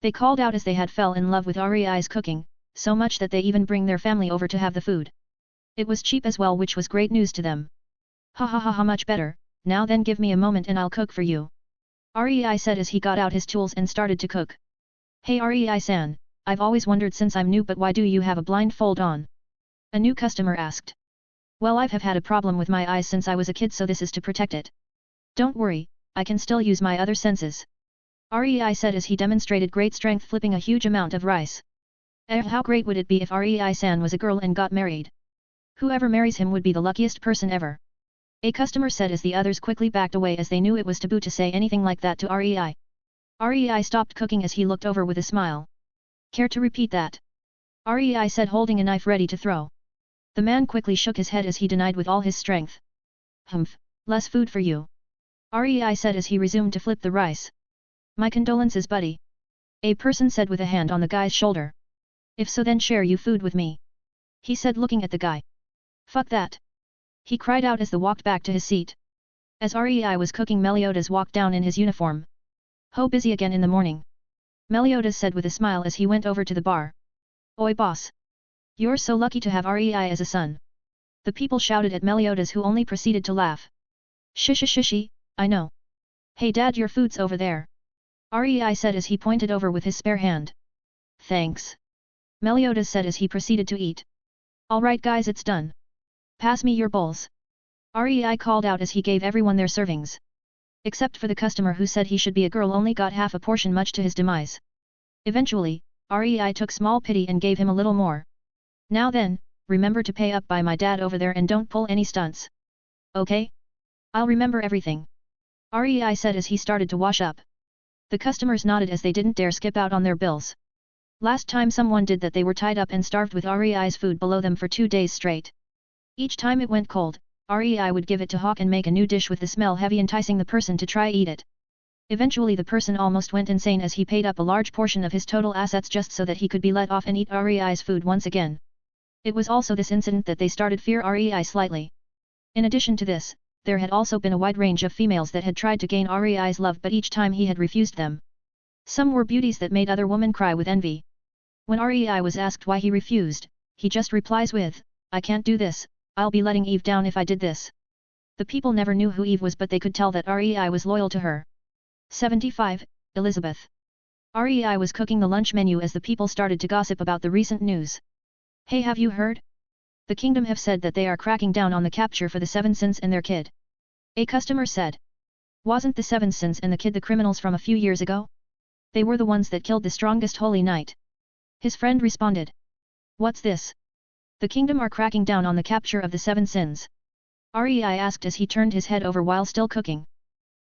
They called out as they had fell in love with Rei's cooking, so much that they even bring their family over to have the food. It was cheap as well, which was great news to them. Ha ha ha ha, much better. Now then give me a moment and I'll cook for you. Rei said as he got out his tools and started to cook. Hey Rei-san, I've always wondered since I'm new, but why do you have a blindfold on? A new customer asked. Well, I've had a problem with my eyes since I was a kid, so this is to protect it. Don't worry, I can still use my other senses. Rei said as he demonstrated great strength flipping a huge amount of rice. How great would it be if Rei-san was a girl and got married? Whoever marries him would be the luckiest person ever. A customer said as the others quickly backed away as they knew it was taboo to say anything like that to Rei. Rei stopped cooking as he looked over with a smile. Care to repeat that? Rei said holding a knife ready to throw. The man quickly shook his head as he denied with all his strength. Humph, less food for you. Rei said as he resumed to flip the rice. My condolences buddy. A person said with a hand on the guy's shoulder. If so then share you food with me. He said looking at the guy. Fuck that. He cried out as they walked back to his seat. As Rei was cooking Meliodas walked down in his uniform. Ho busy again in the morning. Meliodas said with a smile as he went over to the bar. Oi boss. You're so lucky to have Rei as a son. The people shouted at Meliodas who only proceeded to laugh. Shishi, I know. Hey dad your food's over there. Rei said as he pointed over with his spare hand. Thanks. Meliodas said as he proceeded to eat. Alright guys it's done. Pass me your bowls. Rei called out as he gave everyone their servings. Except for the customer who said he should be a girl only got half a portion much to his demise. Eventually, Rei took small pity and gave him a little more. Now then, remember to pay up by my dad over there and don't pull any stunts. Okay? I'll remember everything. Rei said as he started to wash up. The customers nodded as they didn't dare skip out on their bills. Last time someone did that they were tied up and starved with Rei's food below them for 2 days straight. Each time it went cold, Rei would give it to Hawk and make a new dish with the smell heavy enticing the person to try eat it. Eventually the person almost went insane as he paid up a large portion of his total assets just so that he could be let off and eat Rei's food once again. It was also this incident that they started fear Rei slightly. In addition to this, there had also been a wide range of females that had tried to gain Rei's love but each time he had refused them. Some were beauties that made other women cry with envy. When Rei was asked why he refused, he just replies with, I can't do this, I'll be letting Eve down if I did this. The people never knew who Eve was but they could tell that Rei was loyal to her. 75. Elizabeth. Rei was cooking the lunch menu as the people started to gossip about the recent news. Hey have you heard? The kingdom have said that they are cracking down on the capture for the Seven Sins and their kid. A customer said. Wasn't the Seven Sins and the kid the criminals from a few years ago? They were the ones that killed the strongest holy knight. His friend responded. What's this? The kingdom are cracking down on the capture of the Seven Sins. Rei asked as he turned his head over while still cooking.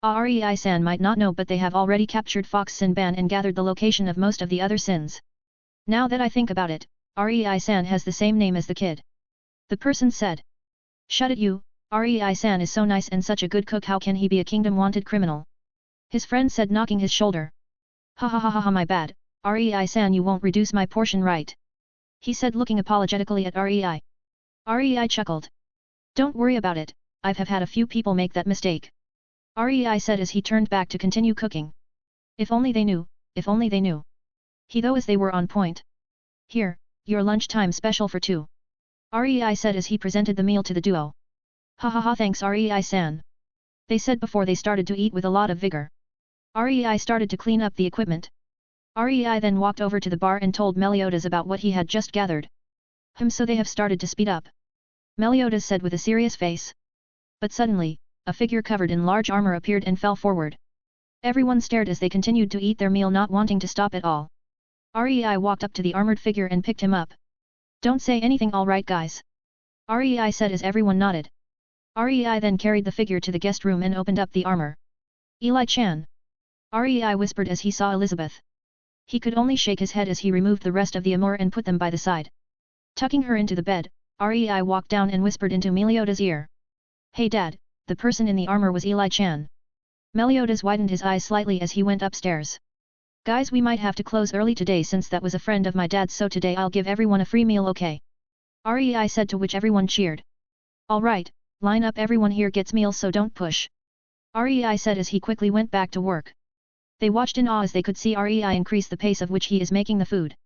Rei-san might not know but they have already captured Fox Sinban and gathered the location of most of the other sins. Now that I think about it, Rei-san has the same name as the kid. The person said. Shut it you, Rei-san is so nice and such a good cook how can he be a kingdom-wanted criminal? His friend said knocking his shoulder. Ha ha ha ha ha my bad, Rei-san you won't reduce my portion right? He said looking apologetically at Rei. Rei chuckled. Don't worry about it, I've had a few people make that mistake. Rei said as he turned back to continue cooking. If only they knew, if only they knew. He though as they were on point. Here, your lunchtime special for 2. Rei said as he presented the meal to the duo. Ha ha ha thanks Rei-san. They said before they started to eat with a lot of vigor. Rei started to clean up the equipment. Rei then walked over to the bar and told Meliodas about what he had just gathered. So they have started to speed up. Meliodas said with a serious face. But suddenly, a figure covered in large armor appeared and fell forward. Everyone stared as they continued to eat their meal not wanting to stop at all. Rei walked up to the armored figure and picked him up. Don't say anything all right guys. Rei said as everyone nodded. Rei then carried the figure to the guest room and opened up the armor. Eli-chan. Rei whispered as he saw Elizabeth. He could only shake his head as he removed the rest of the armor and put them by the side. Tucking her into the bed, Rei walked down and whispered into Meliodas' ear. Hey dad, the person in the armor was Eli-chan. Meliodas widened his eyes slightly as he went upstairs. Guys we might have to close early today since that was a friend of my dad's so today I'll give everyone a free meal okay? Rei said to which everyone cheered. Alright, line up everyone here gets meals so don't push. Rei said as he quickly went back to work. They watched in awe as they could see Rei increase the pace of which he is making the food.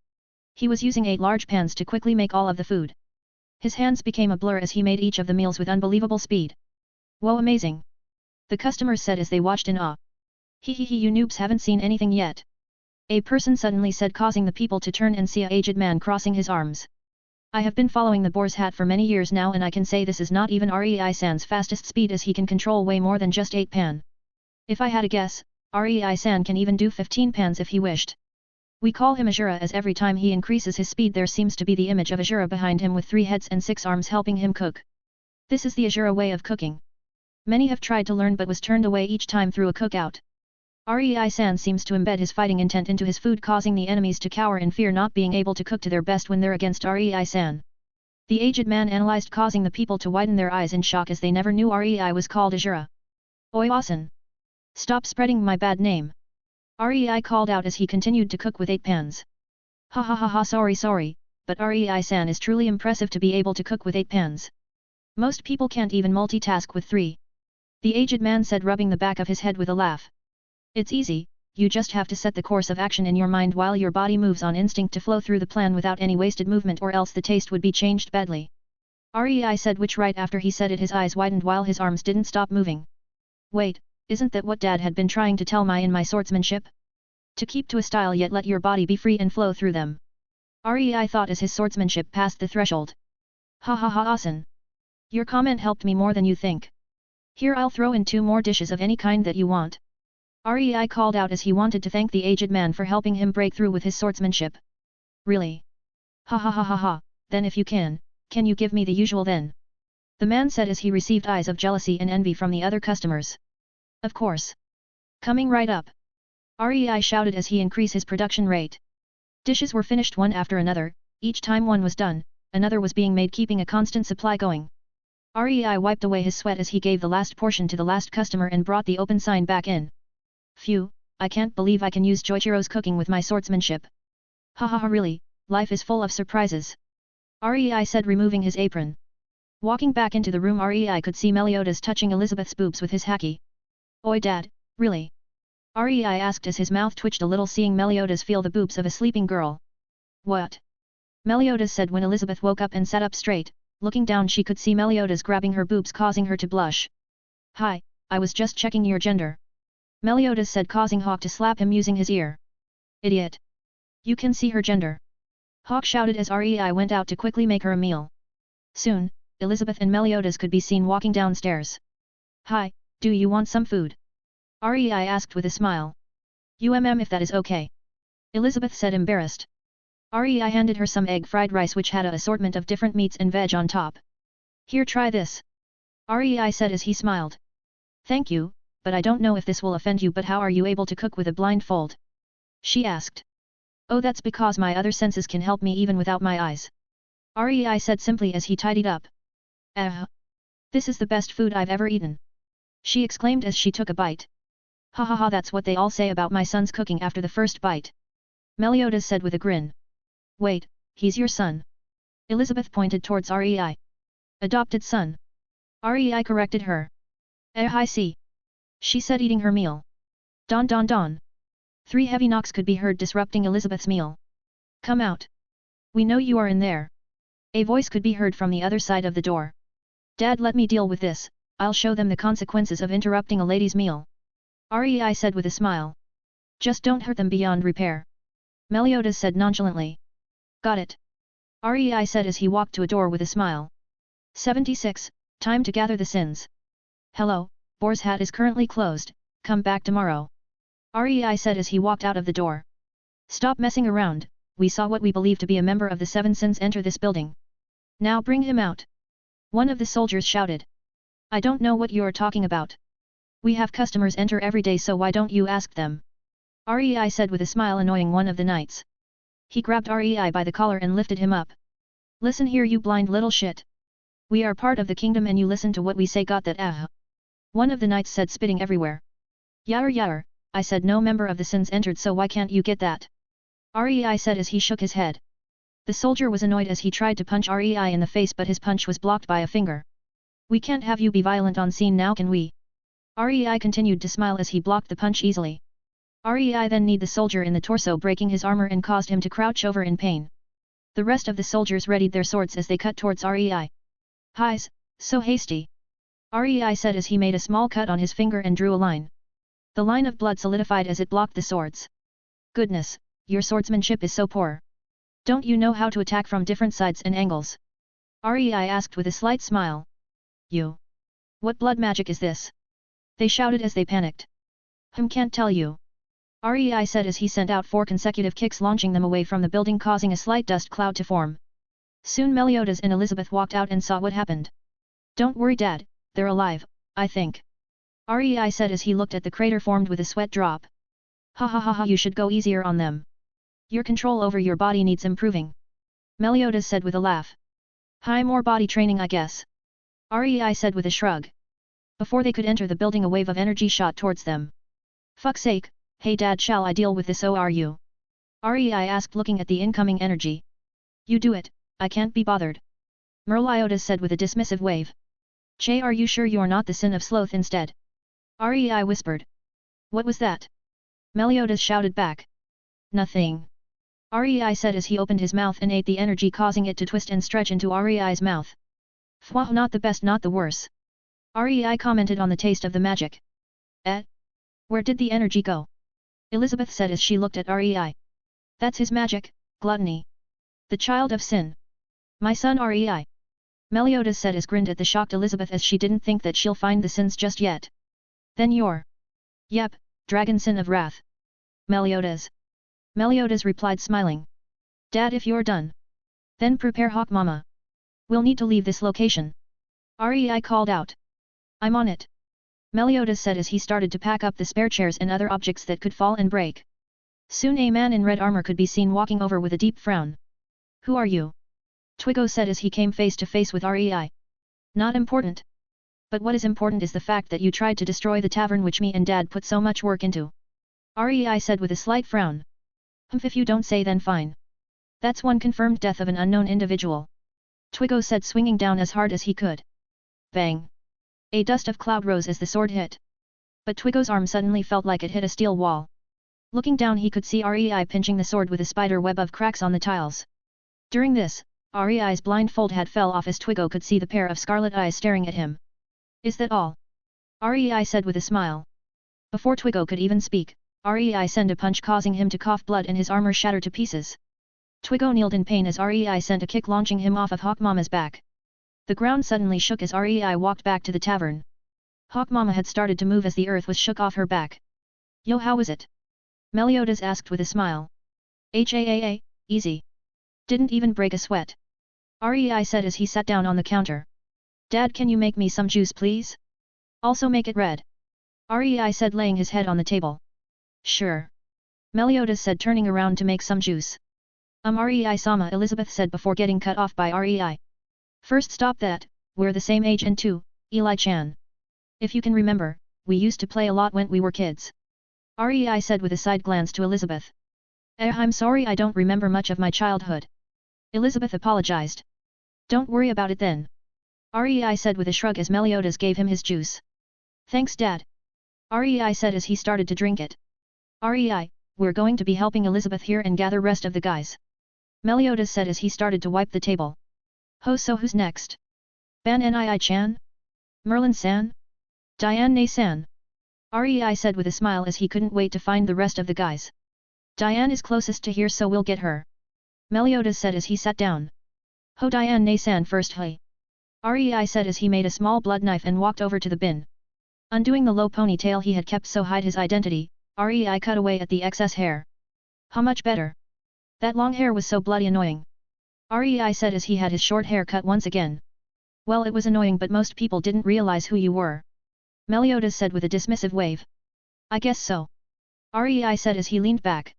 He was using 8 large pans to quickly make all of the food. His hands became a blur as he made each of the meals with unbelievable speed. Whoa amazing! The customers said as they watched in awe. Hehehe you noobs haven't seen anything yet. A person suddenly said causing the people to turn and see a aged man crossing his arms. I have been following the boar's hat for many years now and I can say this is not even Rei-san's fastest speed as he can control way more than just 8 pan. If I had a guess, Rei-san can even do 15 pans if he wished. We call him Azura as every time he increases his speed there seems to be the image of Azura behind him with 3 heads and 6 arms helping him cook. This is the Azura way of cooking. Many have tried to learn but was turned away each time through a cookout. Rei-san seems to embed his fighting intent into his food causing the enemies to cower in fear not being able to cook to their best when they're against Rei-san. The aged man analyzed causing the people to widen their eyes in shock as they never knew Rei was called Azura. Oi Asen! Stop spreading my bad name! Rei called out as he continued to cook with 8 pans. Ha ha ha ha sorry, but Rei-san is truly impressive to be able to cook with 8 pans. Most people can't even multitask with 3. The aged man said rubbing the back of his head with a laugh. It's easy, you just have to set the course of action in your mind while your body moves on instinct to flow through the plan without any wasted movement or else the taste would be changed badly. Rei said which right after he said it his eyes widened while his arms didn't stop moving. Wait, isn't that what Dad had been trying to tell me in my swordsmanship? To keep to a style yet let your body be free and flow through them. Rei thought as his swordsmanship passed the threshold. Ha ha ha Asen! Your comment helped me more than you think. Here I'll throw in 2 more dishes of any kind that you want. Rei called out as he wanted to thank the aged man for helping him break through with his swordsmanship. Really? Ha ha ha ha ha, then if you can you give me the usual then? The man said as he received eyes of jealousy and envy from the other customers. Of course. Coming right up. Rei shouted as he increased his production rate. Dishes were finished one after another, each time one was done, another was being made keeping a constant supply going. Rei wiped away his sweat as he gave the last portion to the last customer and brought the open sign back in. Phew, I can't believe I can use Joichiro's cooking with my swordsmanship. Ha ha ha really, life is full of surprises. Rei said removing his apron. Walking back into the room Rei could see Meliodas touching Elizabeth's boobs with his haki. Oi Dad, really? Rei asked as his mouth twitched a little seeing Meliodas feel the boobs of a sleeping girl. What? Meliodas said when Elizabeth woke up and sat up straight, looking down she could see Meliodas grabbing her boobs causing her to blush. Hi, I was just checking your gender. Meliodas said causing Hawk to slap him using his ear. Idiot! You can see her gender. Hawk shouted as Rei went out to quickly make her a meal. Soon, Elizabeth and Meliodas could be seen walking downstairs. Hi, do you want some food? Rei asked with a smile. If that is okay. Elizabeth said embarrassed. Rei handed her some egg fried rice which had a assortment of different meats and veg on top. Here try this. Rei said as he smiled. Thank you, but I don't know if this will offend you but how are you able to cook with a blindfold? She asked. Oh that's because my other senses can help me even without my eyes. Rei said simply as he tidied up. This is the best food I've ever eaten. She exclaimed as she took a bite. Ha ha ha that's what they all say about my son's cooking after the first bite. Meliodas said with a grin. Wait, he's your son. Elizabeth pointed towards Rei. Adopted son. Rei corrected her. I see. She said eating her meal. Don don don. 3 heavy knocks could be heard disrupting Elizabeth's meal. Come out. We know you are in there. A voice could be heard from the other side of the door. Dad let me deal with this, I'll show them the consequences of interrupting a lady's meal. Rei said with a smile. Just don't hurt them beyond repair. Meliodas said nonchalantly. Got it. Rei said as he walked to a door with a smile. 76, time to gather the sins. Hello, Boar's hat is currently closed, come back tomorrow. Rei said as he walked out of the door. Stop messing around, we saw what we believe to be a member of the 7 sins enter this building. Now bring him out. One of the soldiers shouted. I don't know what you're talking about. We have customers enter every day so why don't you ask them? Rei said with a smile annoying one of the knights. He grabbed Rei by the collar and lifted him up. Listen here you blind little shit. We are part of the kingdom and you listen to what we say got that One of the knights said spitting everywhere. Yar, I said no member of the sins entered so why can't you get that? Rei said as he shook his head. The soldier was annoyed as he tried to punch Rei in the face but his punch was blocked by a finger. We can't have you be violent on scene now can we? Rei continued to smile as he blocked the punch easily. Rei then kneed the soldier in the torso breaking his armor and caused him to crouch over in pain. The rest of the soldiers readied their swords as they cut towards Rei. Highs, so hasty. Rei said as he made a small cut on his finger and drew a line. The line of blood solidified as it blocked the swords. Goodness, your swordsmanship is so poor. Don't you know how to attack from different sides and angles? Rei asked with a slight smile. You. What blood magic is this? They shouted as they panicked. Can't tell you. Rei said as he sent out 4 consecutive kicks launching them away from the building causing a slight dust cloud to form. Soon Meliodas and Elizabeth walked out and saw what happened. Don't worry Dad, they're alive, I think. Rei said as he looked at the crater formed with a sweat drop. Ha ha ha ha, you should go easier on them. Your control over your body needs improving. Meliodas said with a laugh. Hi, more body training I guess. Rei said with a shrug. Before they could enter the building a wave of energy shot towards them. Fuck's sake, hey Dad, shall I deal with this or are you? Rei asked looking at the incoming energy. You do it, I can't be bothered. Meliodas said with a dismissive wave. Che, are you sure you're not the sin of sloth instead? Rei whispered. What was that? Meliodas shouted back. Nothing. Rei said as he opened his mouth and ate the energy causing it to twist and stretch into Rei's mouth. Fwah, not the best not the worse. Rei commented on the taste of the magic. Where did the energy go? Elizabeth said as she looked at Rei. That's his magic, gluttony. The child of sin. My son Rei. Meliodas said as grinned at the shocked Elizabeth as she didn't think that she'll find the sins just yet. Then you're. Yep, dragon sin of wrath. Meliodas. Meliodas replied smiling. Dad, if you're done. Then prepare Hawk Mama. We'll need to leave this location. Rei called out. I'm on it. Meliodas said as he started to pack up the spare chairs and other objects that could fall and break. Soon a man in red armor could be seen walking over with a deep frown. Who are you? Twigo said as he came face to face with Rei. Not important. But what is important is the fact that you tried to destroy the tavern which me and Dad put so much work into. Rei said with a slight frown. If you don't say then fine. That's one confirmed death of an unknown individual. Twigo said swinging down as hard as he could. Bang. A dust of cloud rose as the sword hit. But Twigo's arm suddenly felt like it hit a steel wall. Looking down he could see Rei pinching the sword with a spider web of cracks on the tiles. During this, Rei's blindfold had fell off as Twigo could see the pair of scarlet eyes staring at him. Is that all? Rei said with a smile. Before Twigo could even speak, Rei sent a punch causing him to cough blood and his armor shatter to pieces. Twigo kneeled in pain as Rei sent a kick launching him off of Hawk Mama's back. The ground suddenly shook as Rei walked back to the tavern. Hawk Mama had started to move as the earth was shook off her back. Yo, how was it? Meliodas asked with a smile. Easy. Didn't even break a sweat. Rei said as he sat down on the counter. Dad, can you make me some juice please? Also make it red. Rei said laying his head on the table. Sure. Meliodas said turning around to make some juice. Rei-sama, Elizabeth said before getting cut off by Rei. First stop that, we're the same age and too, Eli-chan. If you can remember, we used to play a lot when we were kids. Rei said with a side glance to Elizabeth. I'm sorry I don't remember much of my childhood. Elizabeth apologized. Don't worry about it then. Rei said with a shrug as Meliodas gave him his juice. Thanks Dad. Rei said as he started to drink it. Rei, we're going to be helping Elizabeth here and gather rest of the guys. Meliodas said as he started to wipe the table. So who's next? Ban Nii-chan? Merlin-san? Diane-san? Rei said with a smile as he couldn't wait to find the rest of the guys. Diane is closest to here so we'll get her. Meliodas said as he sat down. Diane-san first hey. Rei said as he made a small blood knife and walked over to the bin. Undoing the low ponytail he had kept so hide his identity, Rei cut away at the excess hair. How much better? That long hair was so bloody annoying. Rei said as he had his short hair cut once again. Well, it was annoying but most people didn't realize who you were. Meliodas said with a dismissive wave. I guess so. Rei said as he leaned back.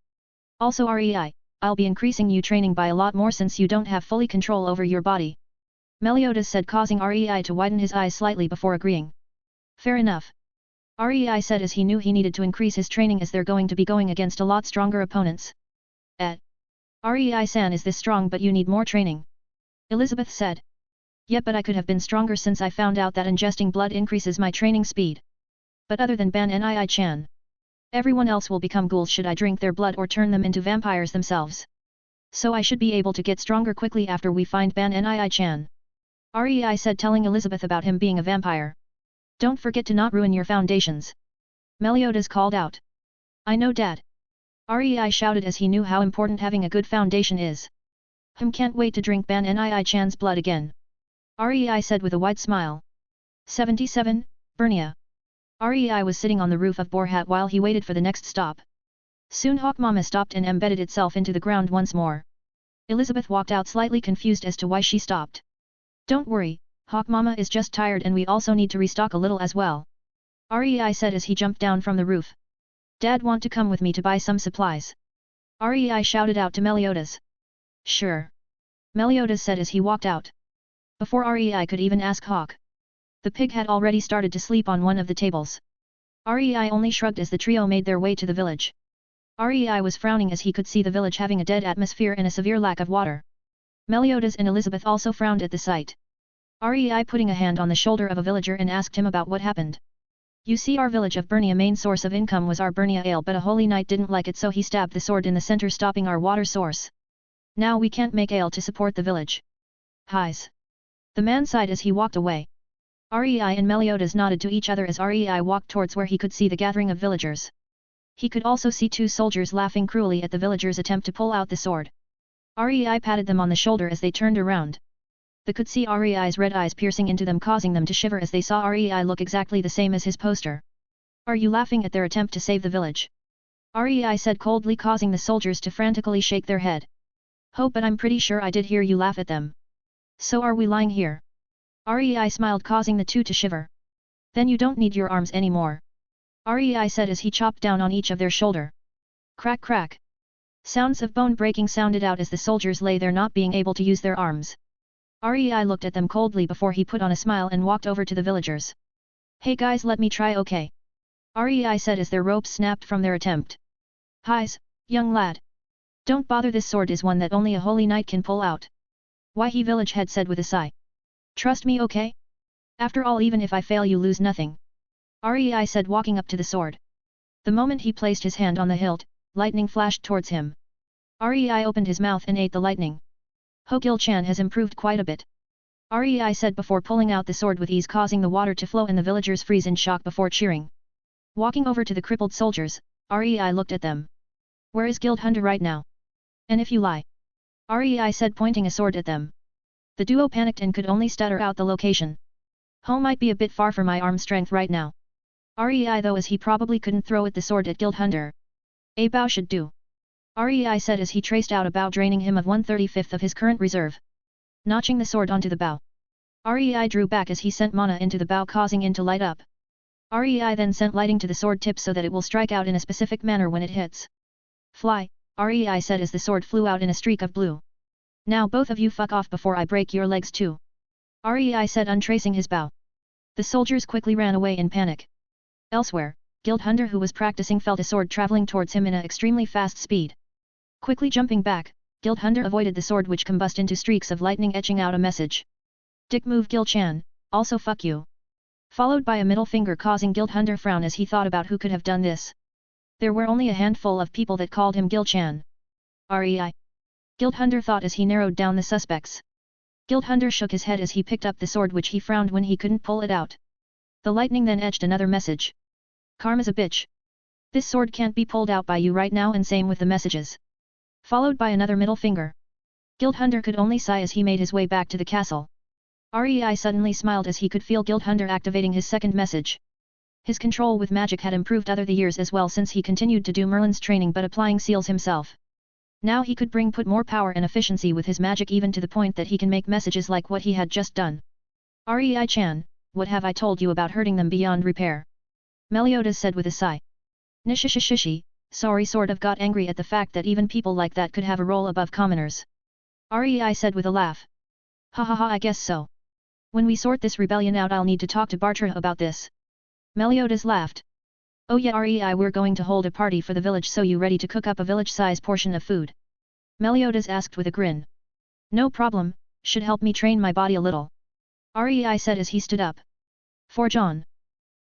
Also Rei, I'll be increasing you training by a lot more since you don't have fully control over your body. Meliodas said causing Rei to widen his eyes slightly before agreeing. Fair enough. Rei said as he knew he needed to increase his training as they're going to be going against a lot stronger opponents. Rei-san is this strong but you need more training. Elizabeth said. Yep, but I could have been stronger since I found out that ingesting blood increases my training speed. But other than Ban Nii-chan, everyone else will become ghouls should I drink their blood or turn them into vampires themselves. So I should be able to get stronger quickly after we find Ban Nii-chan. Rei said telling Elizabeth about him being a vampire. Don't forget to not ruin your foundations. Meliodas called out. I know Dad. Rei shouted as he knew how important having a good foundation is. Can't wait to drink Ban Nii-chan's blood again. Rei said with a wide smile. 77, Bernia. Rei was sitting on the roof of Borhat while he waited for the next stop. Soon Hawk Mama stopped and embedded itself into the ground once more. Elizabeth walked out slightly confused as to why she stopped. Don't worry, Hawk Mama is just tired and we also need to restock a little as well. Rei said as he jumped down from the roof. Dad want to come with me to buy some supplies. Rei shouted out to Meliodas. Sure. Meliodas said as he walked out. Before Rei could even ask Hawk. The pig had already started to sleep on one of the tables. Rei only shrugged as the trio made their way to the village. Rei was frowning as he could see the village having a dead atmosphere and a severe lack of water. Meliodas and Elizabeth also frowned at the sight. Rei putting a hand on the shoulder of a villager and asked him about what happened. You see, our village of Burnia main source of income was our Burnia ale, but a holy knight didn't like it, so he stabbed the sword in the center, stopping our water source. Now we can't make ale to support the village. Highs. The man sighed as he walked away. Rei and Meliodas nodded to each other as Rei walked towards where he could see the gathering of villagers. He could also see two soldiers laughing cruelly at the villagers' attempt to pull out the sword. Rei patted them on the shoulder as they turned around. They could see Rei's red eyes piercing into them, causing them to shiver as they saw Rei look exactly the same as his poster. Are you laughing at their attempt to save the village? Rei said coldly, causing the soldiers to frantically shake their head. Oh, but I'm pretty sure I did hear you laugh at them. So are we lying here? Rei smiled, causing the two to shiver. Then you don't need your arms anymore. Rei said as he chopped down on each of their shoulder. Crack crack. Sounds of bone breaking sounded out as the soldiers lay there not being able to use their arms. Rei looked at them coldly before he put on a smile and walked over to the villagers. Hey guys, let me try, okay? Rei said as their ropes snapped from their attempt. Highs, young lad. Don't bother, this sword is one that only a holy knight can pull out. Why, he village head said with a sigh. Trust me, okay? After all, even if I fail you lose nothing. Rei said, walking up to the sword. The moment he placed his hand on the hilt, lightning flashed towards him. Rei opened his mouth and ate the lightning. Ho Gil-chan has improved quite a bit. Rei said before pulling out the sword with ease, causing the water to flow and the villagers freeze in shock before cheering. Walking over to the crippled soldiers, Rei looked at them. Where is Guild Hunter right now? And if you lie? Rei said, pointing a sword at them. The duo panicked and could only stutter out the location. Ho might be a bit far for my arm strength right now. Rei though, as he probably couldn't throw at the sword at Guild Hunter. A bow should do. Rei said as he traced out a bow, draining him of 1/35 of his current reserve. Notching the sword onto the bow. Rei drew back as he sent mana into the bow, causing it to light up. Rei then sent lighting to the sword tip so that it will strike out in a specific manner when it hits. Fly, Rei said as the sword flew out in a streak of blue. Now both of you fuck off before I break your legs too. Rei said, untracing his bow. The soldiers quickly ran away in panic. Elsewhere, Guild Hunter, who was practicing, felt a sword traveling towards him in an extremely fast speed. Quickly jumping back, Guild Hunter avoided the sword, which combusted into streaks of lightning, etching out a message. Dick move, Gil-chan, also fuck you. Followed by a middle finger, causing Guild Hunter frown as he thought about who could have done this. There were only a handful of people that called him Gil-chan. Rei. Guild Hunter thought as he narrowed down the suspects. Guild Hunter shook his head as he picked up the sword, which he frowned when he couldn't pull it out. The lightning then etched another message. Karma's a bitch. This sword can't be pulled out by you right now, and same with the messages. Followed by another middle finger. Guild Hunter could only sigh as he made his way back to the castle. Rei suddenly smiled as he could feel Guild Hunter activating his second message. His control with magic had improved other the years as well, since he continued to do Merlin's training but applying seals himself. Now he could put more power and efficiency with his magic, even to the point that he can make messages like what he had just done. Rei-chan, what have I told you about hurting them beyond repair? Meliodas said with a sigh. Nishishishishi, sorry, sort of got angry at the fact that even people like that could have a role above commoners. Rei said with a laugh. Ha ha ha, I guess so. When we sort this rebellion out, I'll need to talk to Bartra about this. Meliodas laughed. Oh yeah, Rei, we're going to hold a party for the village, so you ready to cook up a village-size portion of food? Meliodas asked with a grin. No problem, should help me train my body a little. Rei said as he stood up. For John.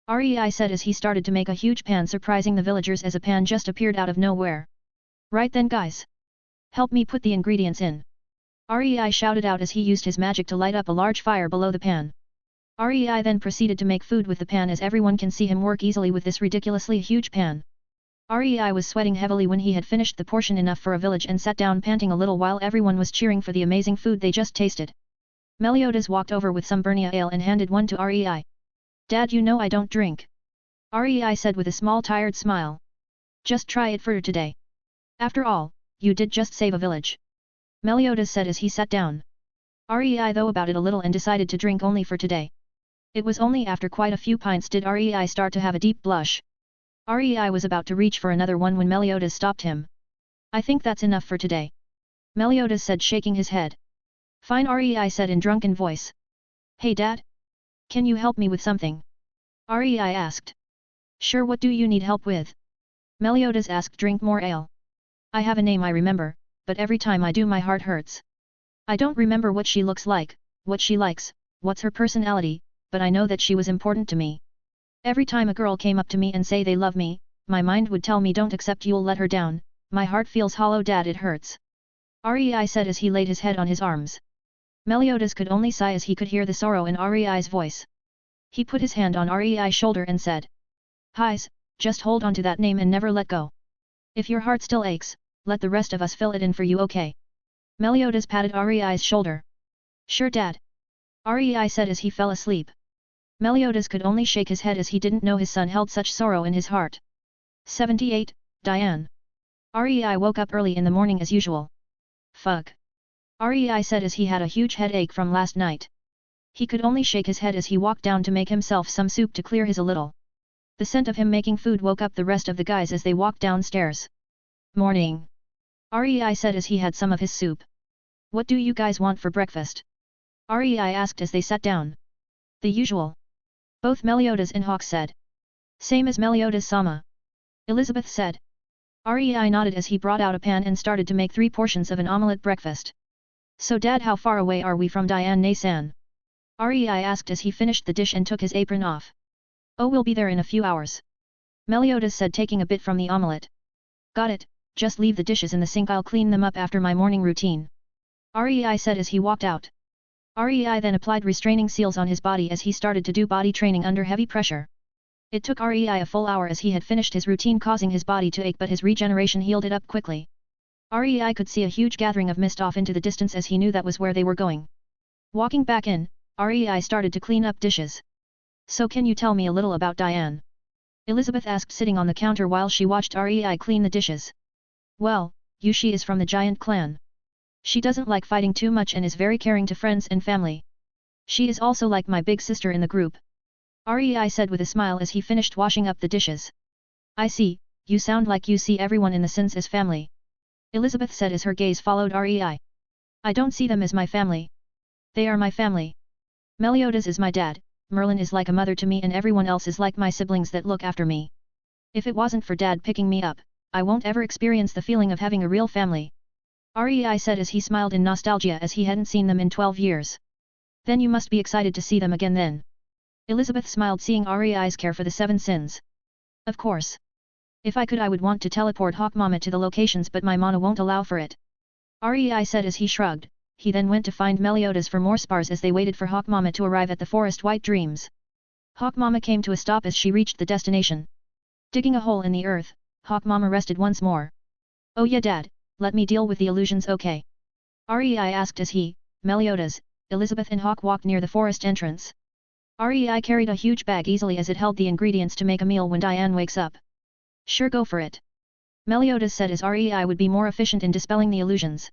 Rei said as he started to make a huge pan, surprising the villagers as a pan just appeared out of nowhere. Right then guys. Help me put the ingredients in. Rei shouted out as he used his magic to light up a large fire below the pan. Rei then proceeded to make food with the pan, as everyone can see him work easily with this ridiculously huge pan. Rei was sweating heavily when he had finished the portion enough for a village and sat down panting a little while everyone was cheering for the amazing food they just tasted. Meliodas walked over with some Burnia ale and handed one to Rei. Dad, you know I don't drink. Rei said with a small tired smile. Just try it for today. After all, you did just save a village. Meliodas said as he sat down. Rei thought about it a little and decided to drink only for today. It was only after quite a few pints did Rei start to have a deep blush. Rei was about to reach for another one when Meliodas stopped him. I think that's enough for today. Meliodas said shaking his head. Fine, Rei said in drunken voice. Hey Dad? Can you help me with something? Rei asked. Sure, what do you need help with? Meliodas asked. Drink more ale. I have a name I remember, but every time I do my heart hurts. I don't remember what she looks like, what she likes, what's her personality, but I know that she was important to me. Every time a girl came up to me and say they love me, my mind would tell me don't accept, you'll let her down. My heart feels hollow, Dad, it hurts. Rei said as he laid his head on his arms. Meliodas could only sigh as he could hear the sorrow in Rei's voice. He put his hand on Rei's shoulder and said. Heis, just hold on to that name and never let go. If your heart still aches, let the rest of us fill it in for you, okay? Meliodas patted Rei's shoulder. Sure, Dad. Rei said as he fell asleep. Meliodas could only shake his head as he didn't know his son held such sorrow in his heart. 78, Diane. Rei woke up early in the morning as usual. Fuck. Rei said as he had a huge headache from last night. He could only shake his head as he walked down to make himself some soup to clear his a little. The scent of him making food woke up the rest of the guys as they walked downstairs. Morning. Rei said as he had some of his soup. What do you guys want for breakfast? Rei asked as they sat down. The usual. Both Meliodas and Hawk said. Same as Meliodas-sama. Elizabeth said. Rei nodded as he brought out a pan and started to make 3 portions of an omelette breakfast. So Dad, how far away are we from Diane Nasan? Rei asked as he finished the dish and took his apron off. Oh, we'll be there in a few hours. Meliodas said, taking a bit from the omelette. Got it, just leave the dishes in the sink, I'll clean them up after my morning routine. Rei said as he walked out. Rei then applied restraining seals on his body as he started to do body training under heavy pressure. It took Rei a full hour as he had finished his routine, causing his body to ache, but his regeneration healed it up quickly. Rei could see a huge gathering of mist off into the distance as he knew that was where they were going. Walking back in, Rei started to clean up dishes. So can you tell me a little about Diane? Elizabeth asked, sitting on the counter while she watched Rei clean the dishes. Well, she is from the giant clan. She doesn't like fighting too much and is very caring to friends and family. She is also like my big sister in the group. Rei said with a smile as he finished washing up the dishes. I see, you sound like you see everyone in the Sins as family. Elizabeth said as her gaze followed Rei. I don't see them as my family. They are my family. Meliodas is my dad, Merlin is like a mother to me, and everyone else is like my siblings that look after me. If it wasn't for Dad picking me up, I won't ever experience the feeling of having a real family. Rei said as he smiled in nostalgia as he hadn't seen them in 12 years. Then you must be excited to see them again then. Elizabeth smiled, seeing Rei's care for the 7 sins. Of course. If I could, I would want to teleport Hawk Mama to the locations, but my mana won't allow for it. Rei said as he shrugged. He then went to find Meliodas for more spars as they waited for Hawk Mama to arrive at the forest White Dreams. Hawk Mama came to a stop as she reached the destination. Digging a hole in the earth, Hawk Mama rested once more. Oh yeah, Dad, let me deal with the illusions, okay? Rei asked as he, Meliodas, Elizabeth and Hawk walked near the forest entrance. Rei carried a huge bag easily as it held the ingredients to make a meal when Diane wakes up. Sure, go for it. Meliodas said as Rei would be more efficient in dispelling the illusions.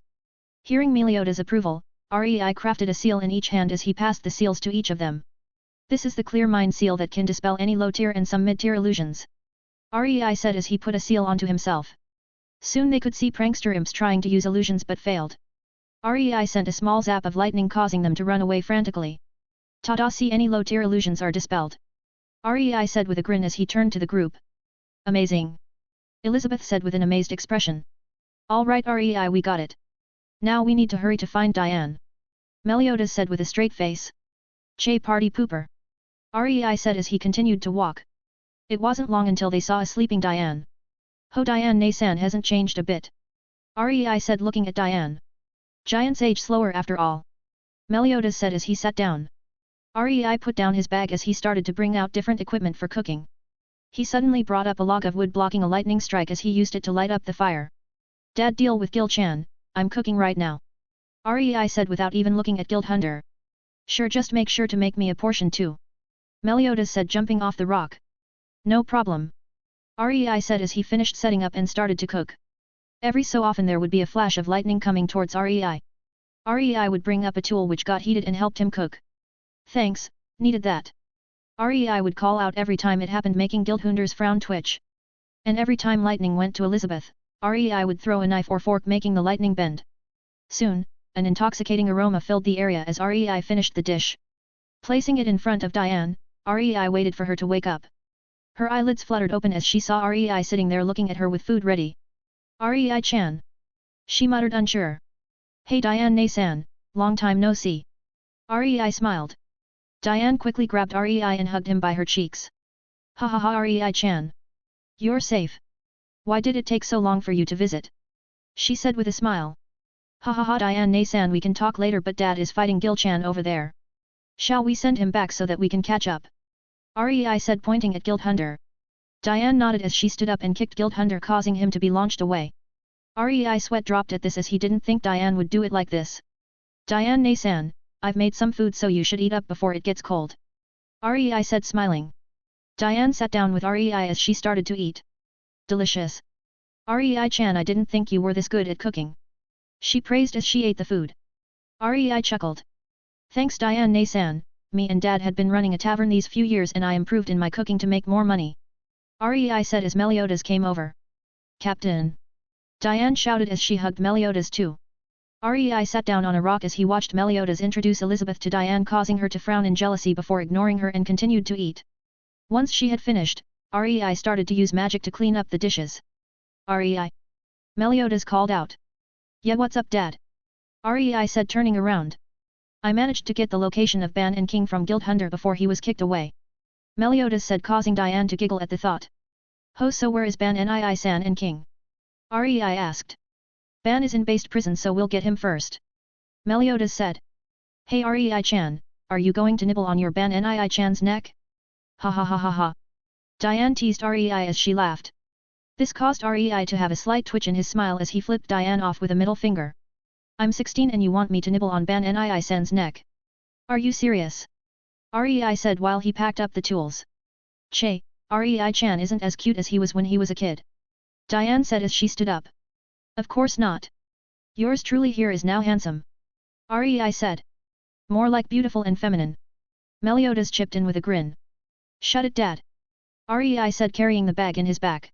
Hearing Meliodas' approval, Rei crafted a seal in each hand as he passed the seals to each of them. This is the Clear Mind seal that can dispel any low-tier and some mid-tier illusions. Rei said as he put a seal onto himself. Soon they could see prankster imps trying to use illusions but failed. Rei sent a small zap of lightning, causing them to run away frantically. Ta-da, see, any low-tier illusions are dispelled. Rei said with a grin as he turned to the group. Amazing. Elizabeth said with an amazed expression. All right Rei, we got it. Now we need to hurry to find Diane. Meliodas said with a straight face. Che party pooper. Rei said as he continued to walk. It wasn't long until they saw a sleeping Diane. Ho, Diane Nasan hasn't changed a bit. Rei said, looking at Diane. Giants age slower after all. Meliodas said as he sat down. Rei put down his bag as he started to bring out different equipment for cooking. He suddenly brought up a log of wood, blocking a lightning strike as he used it to light up the fire. Dad, deal with Gil-chan, I'm cooking right now. Rei said without even looking at Gildhunter. Sure, just make sure to make me a portion too. Meliodas said, jumping off the rock. No problem. Rei said as he finished setting up and started to cook. Every so often there would be a flash of lightning coming towards Rei. Rei would bring up a tool which got heated and helped him cook. Thanks, needed that. Rei would call out every time it happened, making Gildhunder's frown twitch. And every time lightning went to Elizabeth, Rei would throw a knife or fork making the lightning bend. Soon, an intoxicating aroma filled the area as Rei finished the dish. Placing it in front of Diane, Rei waited for her to wake up. Her eyelids fluttered open as she saw Rei sitting there looking at her with food ready. Rei-chan. She muttered unsure. Hey Diane Nei-san, long time no see. Rei smiled. Diane quickly grabbed Rei and hugged him by her cheeks. Ha ha ha Rei-chan. You're safe. Why did it take so long for you to visit? She said with a smile. Ha ha ha Diane Nei-san, we can talk later, but Dad is fighting Gil-chan over there. Shall we send him back so that we can catch up? Rei said pointing at Gildhunder. Diane nodded as she stood up and kicked Gildhunder, causing him to be launched away. Rei's sweat dropped at this as he didn't think Diane would do it like this. Diane Nei-san, I've made some food so you should eat up before it gets cold. Rei said smiling. Diane sat down with Rei as she started to eat. Delicious. Rei-chan, I didn't think you were this good at cooking. She praised as she ate the food. Rei chuckled. Thanks Diane Nei-san, me and Dad had been running a tavern these few years and I improved in my cooking to make more money. Rei said as Meliodas came over. Captain! Diane shouted as she hugged Meliodas too. Rei sat down on a rock as he watched Meliodas introduce Elizabeth to Diane, causing her to frown in jealousy before ignoring her and continued to eat. Once she had finished, Rei started to use magic to clean up the dishes. Rei! Meliodas called out. Yeah, what's up Dad? Rei said turning around. I managed to get the location of Ban and King from Gildhunder before he was kicked away. Meliodas said, causing Diane to giggle at the thought. Ho, so where is Ban Nii-san and King? Rei asked. Ban is in based prison, so we'll get him first. Meliodas said. Hey Rei-chan, are you going to nibble on your Ban Nii-chan's neck? Ha ha ha ha ha. Diane teased Rei as she laughed. This caused Rei to have a slight twitch in his smile as he flipped Diane off with a middle finger. I'm 16 and you want me to nibble on Ban Nii-san's neck? Are you serious? Rei said while he packed up the tools. Che, Rei-chan isn't as cute as he was when he was a kid. Diane said as she stood up. Of course not. Yours truly here is now handsome. Rei said. More like beautiful and feminine. Meliodas chipped in with a grin. Shut it Dad. Rei said, carrying the bag in his back.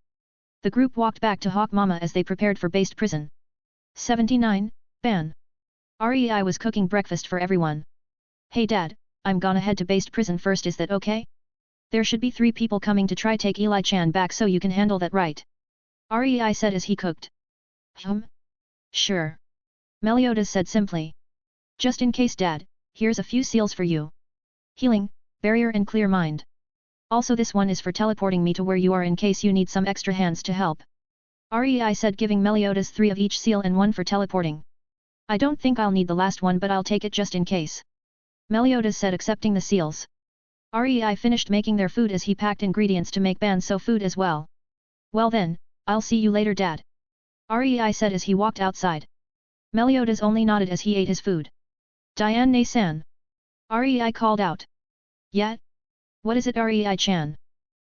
The group walked back to Hawk Mama as they prepared for based prison. 79, Ban. Rei was cooking breakfast for everyone. Hey Dad, I'm gonna head to based prison first, is that okay? There should be 3 people coming to try take Eli-chan back, so you can handle that, right? Rei said as he cooked. Sure. Meliodas said simply. Just in case Dad, here's a few seals for you. Healing, barrier and clear mind. Also this one is for teleporting me to where you are in case you need some extra hands to help. Rei said, giving Meliodas 3 of each seal and 1 for teleporting. I don't think I'll need the last one, but I'll take it just in case. Meliodas said, accepting the seals. Rei finished making their food as he packed ingredients to make Banso food as well. Well then, I'll see you later Dad. Rei said as he walked outside. Meliodas only nodded as he ate his food. Diane Nei-san. Rei called out. Yeah? What is it Rei-chan?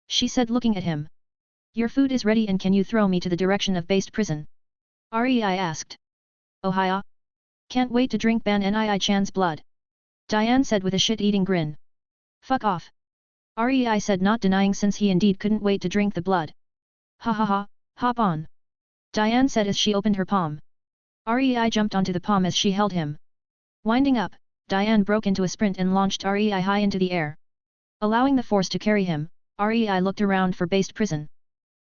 She said looking at him. Your food is ready, and can you throw me to the direction of based prison? Rei asked. Oh hiya. Can't wait to drink Ban Nii-chan's blood. Diane said with a shit-eating grin. Fuck off. Rei said, not denying since he indeed couldn't wait to drink the blood. Ha ha ha, hop on. Diane said as she opened her palm. Rei jumped onto the palm as she held him. Winding up, Diane broke into a sprint and launched Rei high into the air. Allowing the force to carry him, Rei looked around for based prison.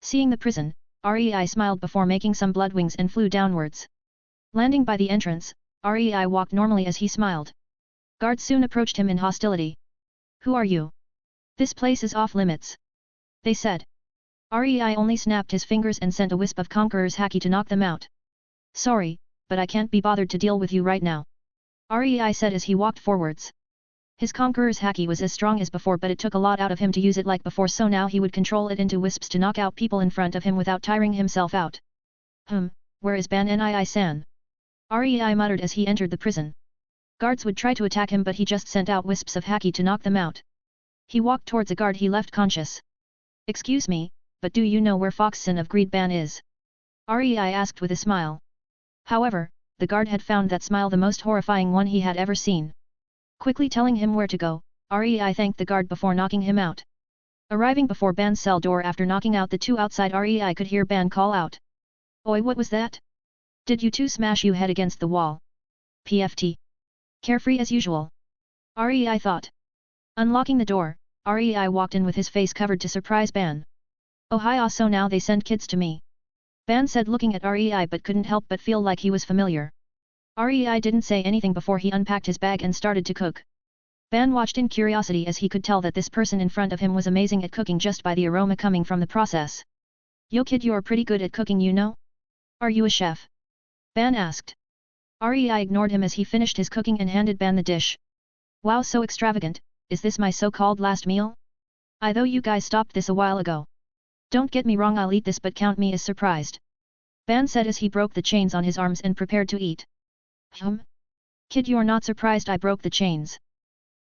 Seeing the prison, Rei smiled before making some blood wings and flew downwards. Landing by the entrance, Rei walked normally as he smiled. Guards soon approached him in hostility. Who are you? This place is off limits. They said. Rei only snapped his fingers and sent a wisp of Conqueror's Haki to knock them out. Sorry, but I can't be bothered to deal with you right now. Rei said as he walked forwards. His Conqueror's Haki was as strong as before, but it took a lot out of him to use it like before, so now he would control it into wisps to knock out people in front of him without tiring himself out. Where is Ban Nii-san? Rei muttered as he entered the prison. Guards would try to attack him, but he just sent out wisps of Haki to knock them out. He walked towards a guard he left conscious. Excuse me, but do you know where Foxson of Greed Ban is? Rei asked with a smile. However, the guard had found that smile the most horrifying one he had ever seen. Quickly telling him where to go, Rei thanked the guard before knocking him out. Arriving before Ban's cell door after knocking out the two outside, Rei could hear Ban call out. Oi, what was that? Did you two smash you head against the wall? PFT. Carefree as usual. Rei thought. Unlocking the door, Rei walked in with his face covered to surprise Ban. Oh hi, so now they send kids to me. Ban said looking at Rei but couldn't help but feel like he was familiar. Rei didn't say anything before he unpacked his bag and started to cook. Ban watched in curiosity as he could tell that this person in front of him was amazing at cooking just by the aroma coming from the process. Yo kid, you're pretty good at cooking, you know? Are you a chef? Ban asked. Rei ignored him as he finished his cooking and handed Ban the dish. Wow, so extravagant, is this my so-called last meal? I thought you guys stopped this a while ago. Don't get me wrong, I'll eat this, but count me as surprised. Ban said as he broke the chains on his arms and prepared to eat. Kid, you're not surprised I broke the chains?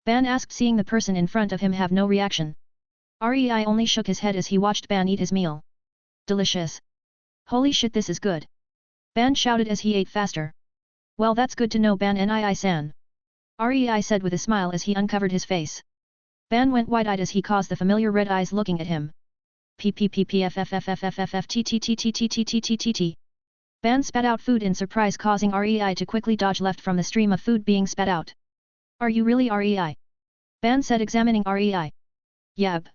Ban asked, seeing the person in front of him have no reaction. Rei only shook his head as he watched Ban eat his meal. Delicious. Holy shit, this is good. Ban shouted as he ate faster. Well, that's good to know, Ban Nii-san. Rei said with a smile as he uncovered his face. Ban went wide-eyed as he caused the familiar red eyes looking at him. PPPPFFFFFFTTTTTTTTTTT. Ban spat out food in surprise, causing Rei to quickly dodge left from the stream of food being spat out. Are you really Rei? Ban said, examining Rei. Yab.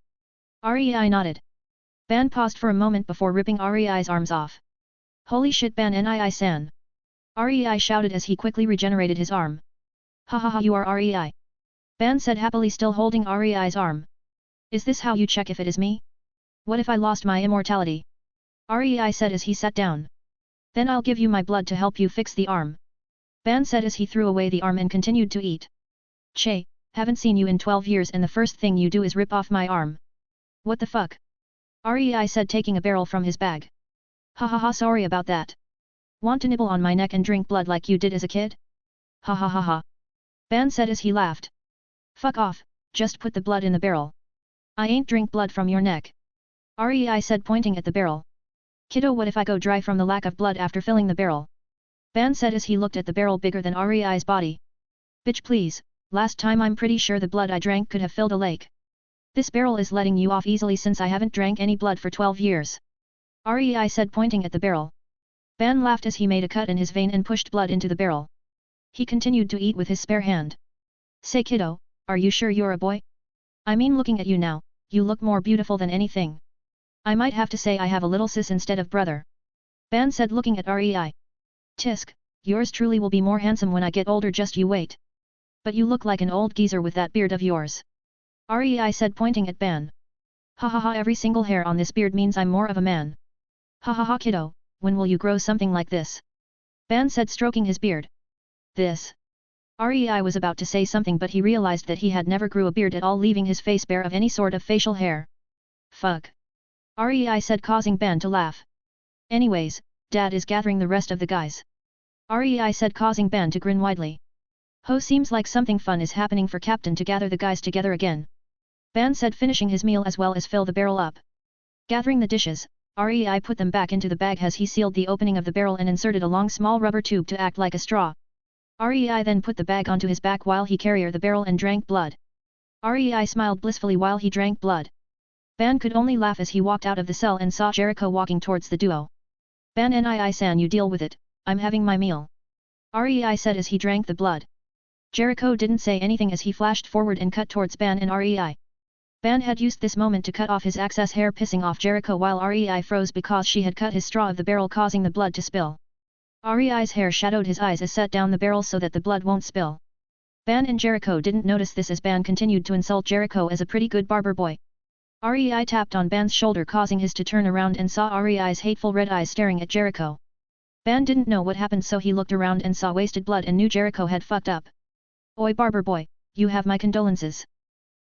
Rei nodded. Ban paused for a moment before ripping Rei's arms off. Holy shit, Ban Nii-san. Rei shouted as he quickly regenerated his arm. Ha ha ha, you are Rei. Ban said happily, still holding Rei's arm. Is this how you check if it is me? What if I lost my immortality? Rei said as he sat down. Then I'll give you my blood to help you fix the arm. Ban said as he threw away the arm and continued to eat. Che, haven't seen you in 12 years and the first thing you do is rip off my arm. What the fuck? Rei said, taking a barrel from his bag. Ha ha ha, sorry about that. Want to nibble on my neck and drink blood like you did as a kid? Ha ha ha ha. Ban said as he laughed. Fuck off, just put the blood in the barrel. I ain't drink blood from your neck. Rei said, pointing at the barrel. Kiddo, what if I go dry from the lack of blood after filling the barrel? Ban said as he looked at the barrel bigger than Rei's body. Bitch please, last time I'm pretty sure the blood I drank could have filled a lake. This barrel is letting you off easily since I haven't drank any blood for 12 years. Rei said, pointing at the barrel. Ban laughed as he made a cut in his vein and pushed blood into the barrel. He continued to eat with his spare hand. Say kiddo, are you sure you're a boy? I mean, looking at you now, you look more beautiful than anything. I might have to say I have a little sis instead of brother. Ban said, looking at Rei. Tisk, yours truly will be more handsome when I get older, just you wait. But you look like an old geezer with that beard of yours. Rei said, pointing at Ban. Ha ha ha, every single hair on this beard means I'm more of a man. Ha ha ha, kiddo, when will you grow something like this? Ban said, stroking his beard. This. Rei was about to say something, but he realized that he had never grew a beard at all, leaving his face bare of any sort of facial hair. Fuck. Rei said, causing Ban to laugh. Anyways, Dad is gathering the rest of the guys. Rei said, causing Ban to grin widely. Ho, seems like something fun is happening for Captain to gather the guys together again. Ban said, finishing his meal as well as fill the barrel up. Gathering the dishes, Rei put them back into the bag as he sealed the opening of the barrel and inserted a long small rubber tube to act like a straw. Rei then put the bag onto his back while he carried the barrel and drank blood. Rei smiled blissfully while he drank blood. Ban could only laugh as he walked out of the cell and saw Jericho walking towards the duo. Ban Nii-san, you deal with it, I'm having my meal. Rei said as he drank the blood. Jericho didn't say anything as he flashed forward and cut towards Ban and Rei. Ban had used this moment to cut off his excess hair, pissing off Jericho, while Rei froze because she had cut his straw of the barrel, causing the blood to spill. Rei's hair shadowed his eyes as set down the barrel so that the blood won't spill. Ban and Jericho didn't notice this as Ban continued to insult Jericho as a pretty good barber boy. Rei tapped on Ban's shoulder, causing his to turn around and saw Rei's hateful red eyes staring at Jericho. Ban didn't know what happened, so he looked around and saw wasted blood and knew Jericho had fucked up. Oi barber boy, you have my condolences.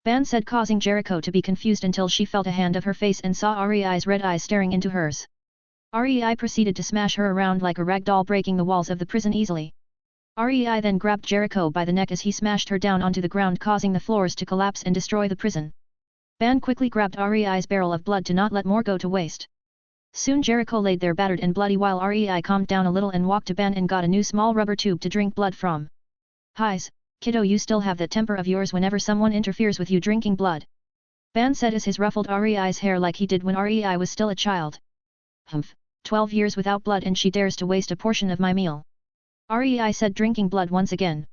Ban said, causing Jericho to be confused until she felt a hand of her face and saw Rei's red eyes staring into hers. Rei proceeded to smash her around like a rag doll, breaking the walls of the prison easily. Rei then grabbed Jericho by the neck as he smashed her down onto the ground, causing the floors to collapse and destroy the prison. Ban quickly grabbed Rei's barrel of blood to not let more go to waste. Soon Jericho laid there battered and bloody while Rei calmed down a little and walked to Ban and got a new small rubber tube to drink blood from. Highs, kiddo, you still have that temper of yours whenever someone interferes with you drinking blood. Ban said as his ruffled Rei's hair like he did when Rei was still a child. Humph, 12 years without blood and she dares to waste a portion of my meal. Rei said drinking blood once again.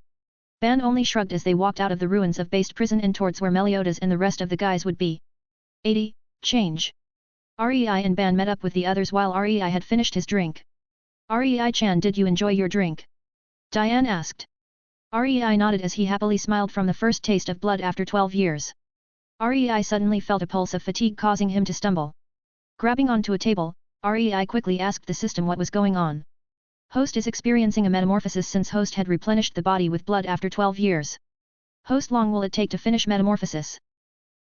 Ban only shrugged as they walked out of the ruins of based prison and towards where Meliodas and the rest of the guys would be. 80. Change. Rei and Ban met up with the others while Rei had finished his drink. Rei-chan, did you enjoy your drink? Diane asked. Rei nodded as he happily smiled from the first taste of blood after 12 years. Rei suddenly felt a pulse of fatigue causing him to stumble. Grabbing onto a table, Rei quickly asked the system what was going on. Host is experiencing a metamorphosis since Host had replenished the body with blood after 12 years. Host, long will it take to finish metamorphosis?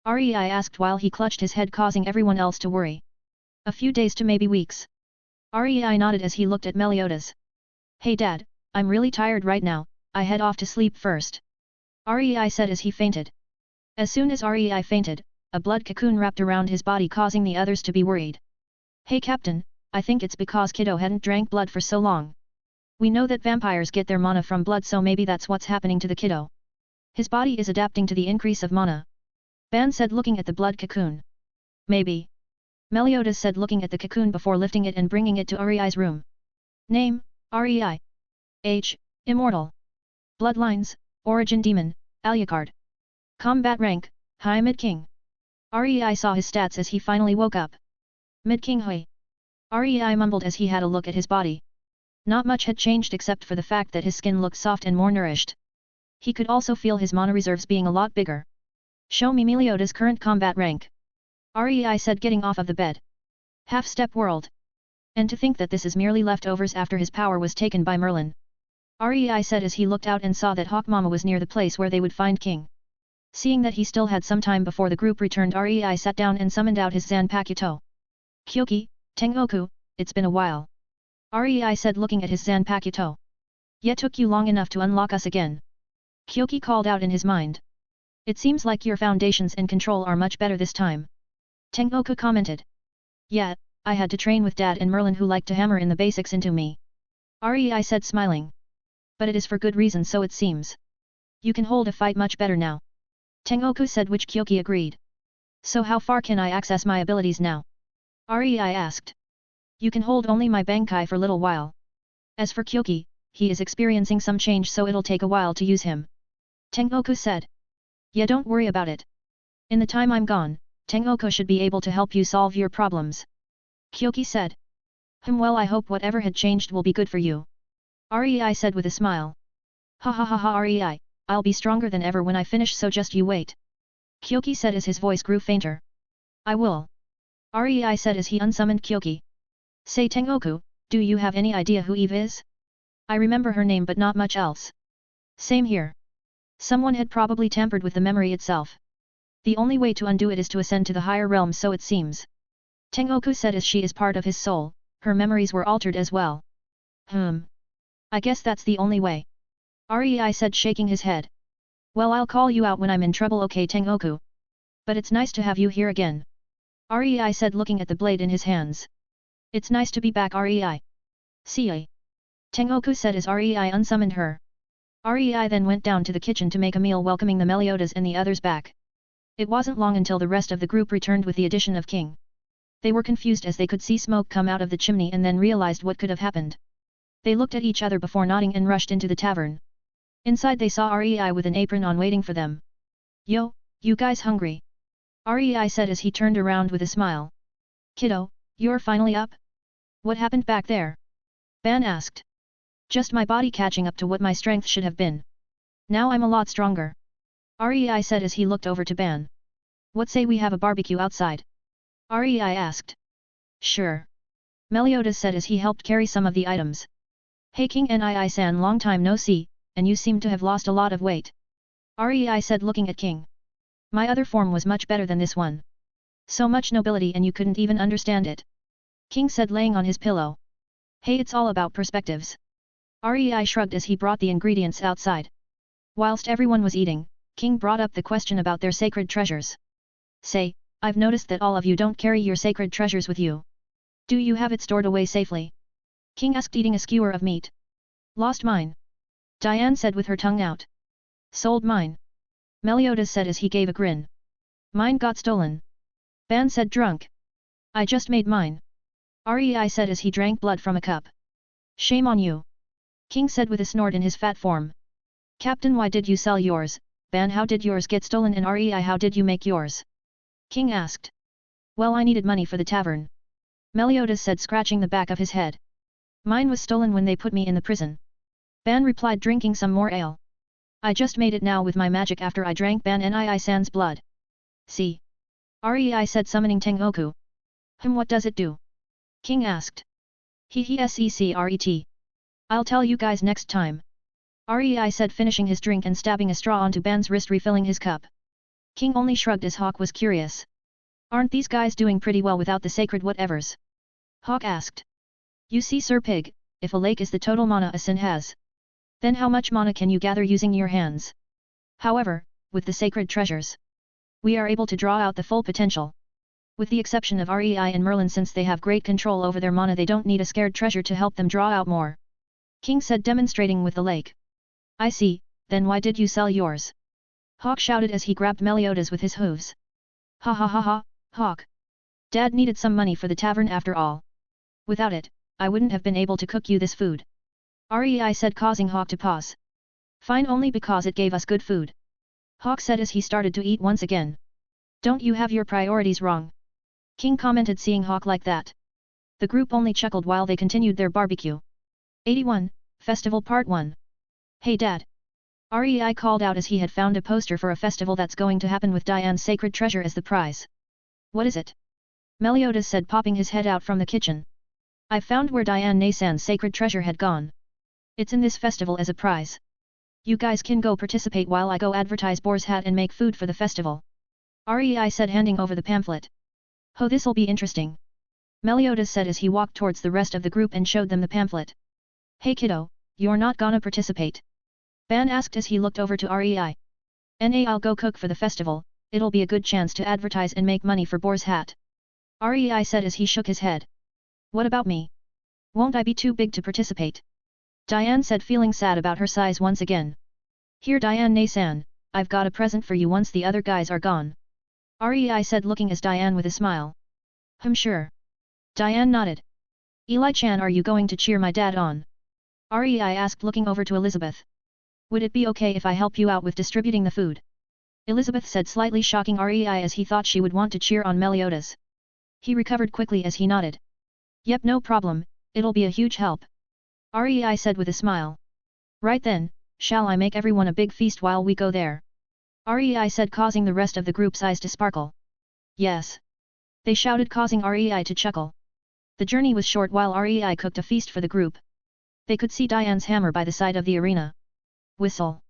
Rei asked while he clutched his head, causing everyone else to worry. A few days to maybe weeks. Rei nodded as he looked at Meliodas. Hey Dad, I'm really tired right now, I head off to sleep first. Rei said as he fainted. As soon as Rei fainted, a blood cocoon wrapped around his body causing the others to be worried. Hey Captain, I think it's because kiddo hadn't drank blood for so long. We know that vampires get their mana from blood, so maybe that's what's happening to the kiddo. His body is adapting to the increase of mana. Ban said looking at the blood cocoon. Maybe. Meliodas said looking at the cocoon before lifting it and bringing it to Rei's room. Name, Rei. Age, Immortal. Bloodlines, Origin Demon, Alucard. Combat rank, High Mid-King. Rei saw his stats as he finally woke up. Mid-King Hui. Rei mumbled as he had a look at his body. Not much had changed except for the fact that his skin looked soft and more nourished. He could also feel his mana reserves being a lot bigger. Show me Meliodas' current combat rank. Rei said getting off of the bed. Half-step world. And to think that this is merely leftovers after his power was taken by Merlin. Rei said as he looked out and saw that Hawk Mama was near the place where they would find King. Seeing that he still had some time before the group returned, Rei sat down and summoned out his Zanpakuto. Kyoki, Tengoku, it's been a while. Rei said looking at his Zanpakuto. Yet took you long enough to unlock us again. Kyoki called out in his mind. It seems like your foundations and control are much better this time. Tengoku commented. Yeah, I had to train with Dad and Merlin who liked to hammer in the basics into me. Rei said smiling. But it is for good reason, so it seems. You can hold a fight much better now. Tengoku said, which Kyoki agreed. So how far can I access my abilities now? Rei asked. You can hold only my Bankai for a little while. As for Kyoki, he is experiencing some change, so it'll take a while to use him. Tengoku said. Yeah, don't worry about it. In the time I'm gone, Tengoku should be able to help you solve your problems. Kyoki said. Well, I hope whatever had changed will be good for you. Rei said with a smile. Ha ha ha ha Rei, I'll be stronger than ever when I finish, so just you wait. Kyoki said as his voice grew fainter. I will. Rei said as he unsummoned Kyoki. Say Tengoku, do you have any idea who Eve is? I remember her name but not much else. Same here. Someone had probably tampered with the memory itself. The only way to undo it is to ascend to the higher realms, so it seems. Tengoku said as she is part of his soul, her memories were altered as well. I guess that's the only way. Rei said shaking his head. Well, I'll call you out when I'm in trouble, okay Tengoku? But it's nice to have you here again. Rei said looking at the blade in his hands. It's nice to be back Rei. See. Tengoku said as Rei unsummoned her. Rei then went down to the kitchen to make a meal, welcoming the Meliodas and the others back. It wasn't long until the rest of the group returned with the addition of King. They were confused as they could see smoke come out of the chimney and then realized what could have happened. They looked at each other before nodding and rushed into the tavern. Inside they saw Rei with an apron on waiting for them. Yo, you guys hungry? Rei said as he turned around with a smile. Kiddo, you're finally up? What happened back there? Ban asked. Just my body catching up to what my strength should have been. Now I'm a lot stronger. Rei said as he looked over to Ban. What say we have a barbecue outside? Rei asked. Sure. Meliodas said as he helped carry some of the items. Hey King Nii-san, long time no see, and you seem to have lost a lot of weight. Rei said looking at King. My other form was much better than this one. So much nobility and you couldn't even understand it. King said laying on his pillow. Hey, it's all about perspectives. Rei shrugged as he brought the ingredients outside. Whilst everyone was eating, King brought up the question about their sacred treasures. Say, I've noticed that all of you don't carry your sacred treasures with you. Do you have it stored away safely? King asked, eating a skewer of meat. Lost mine. Diane said with her tongue out. Sold mine. Meliodas said as he gave a grin. Mine got stolen. Ban said drunk. I just made mine. Rei said as he drank blood from a cup. Shame on you. King said with a snort in his fat form. Captain, why did you sell yours? Ban, how did yours get stolen, and Rei, how did you make yours? King asked. Well, I needed money for the tavern. Meliodas said, scratching the back of his head. Mine was stolen when they put me in the prison. Ban replied, drinking some more ale. I just made it now with my magic after I drank Ban Nii-san's blood. See? Rei said, summoning Tengoku. What does it do? King asked. Secret. I'll tell you guys next time. Rei said, finishing his drink and stabbing a straw onto Ban's wrist, refilling his cup. King only shrugged as Hawk was curious. Aren't these guys doing pretty well without the sacred whatevers? Hawk asked. You see, Sir Pig, if a lake is the total mana a sin has, then how much mana can you gather using your hands? However, with the sacred treasures, we are able to draw out the full potential. With the exception of Rei and Merlin, since they have great control over their mana, they don't need a scared treasure to help them draw out more. King said, demonstrating with the lake. I see, then why did you sell yours? Hawk shouted as he grabbed Meliodas with his hooves. Ha ha ha ha, Hawk. Dad needed some money for the tavern after all. Without it, I wouldn't have been able to cook you this food. Rei said, causing Hawk to pause. Fine, only because it gave us good food. Hawk said as he started to eat once again. Don't you have your priorities wrong? King commented, seeing Hawk like that. The group only chuckled while they continued their barbecue. 81, Festival Part 1. Hey Dad. Rei called out as he had found a poster for a festival that's going to happen with Diane's sacred treasure as the prize. What is it? Meliodas said, popping his head out from the kitchen. I found where Diane Naysan's sacred treasure had gone. It's in this festival as a prize. You guys can go participate while I go advertise Boar's Hat and make food for the festival. Rei said, handing over the pamphlet. Oh, this'll be interesting. Meliodas said as he walked towards the rest of the group and showed them the pamphlet. Hey kiddo, you're not gonna participate? Ban asked as he looked over to Rei. I'll go cook for the festival, it'll be a good chance to advertise and make money for Boar's Hat. Rei said as he shook his head. What about me? Won't I be too big to participate? Diane said, feeling sad about her size once again. Here Diane Naysan, I've got a present for you once the other guys are gone. Rei said, looking at Diane with a smile. Sure. Diane nodded. Eli-chan, are you going to cheer my dad on? Rei asked, looking over to Elizabeth. Would it be okay if I help you out with distributing the food? Elizabeth said, slightly shocking Rei as he thought she would want to cheer on Meliodas. He recovered quickly as he nodded. Yep, no problem, it'll be a huge help. Rei said with a smile. Right then, shall I make everyone a big feast while we go there? Rei said, causing the rest of the group's eyes to sparkle. Yes. They shouted, causing Rei to chuckle. The journey was short while Rei cooked a feast for the group. They could see Diane's hammer by the side of the arena. Whistle.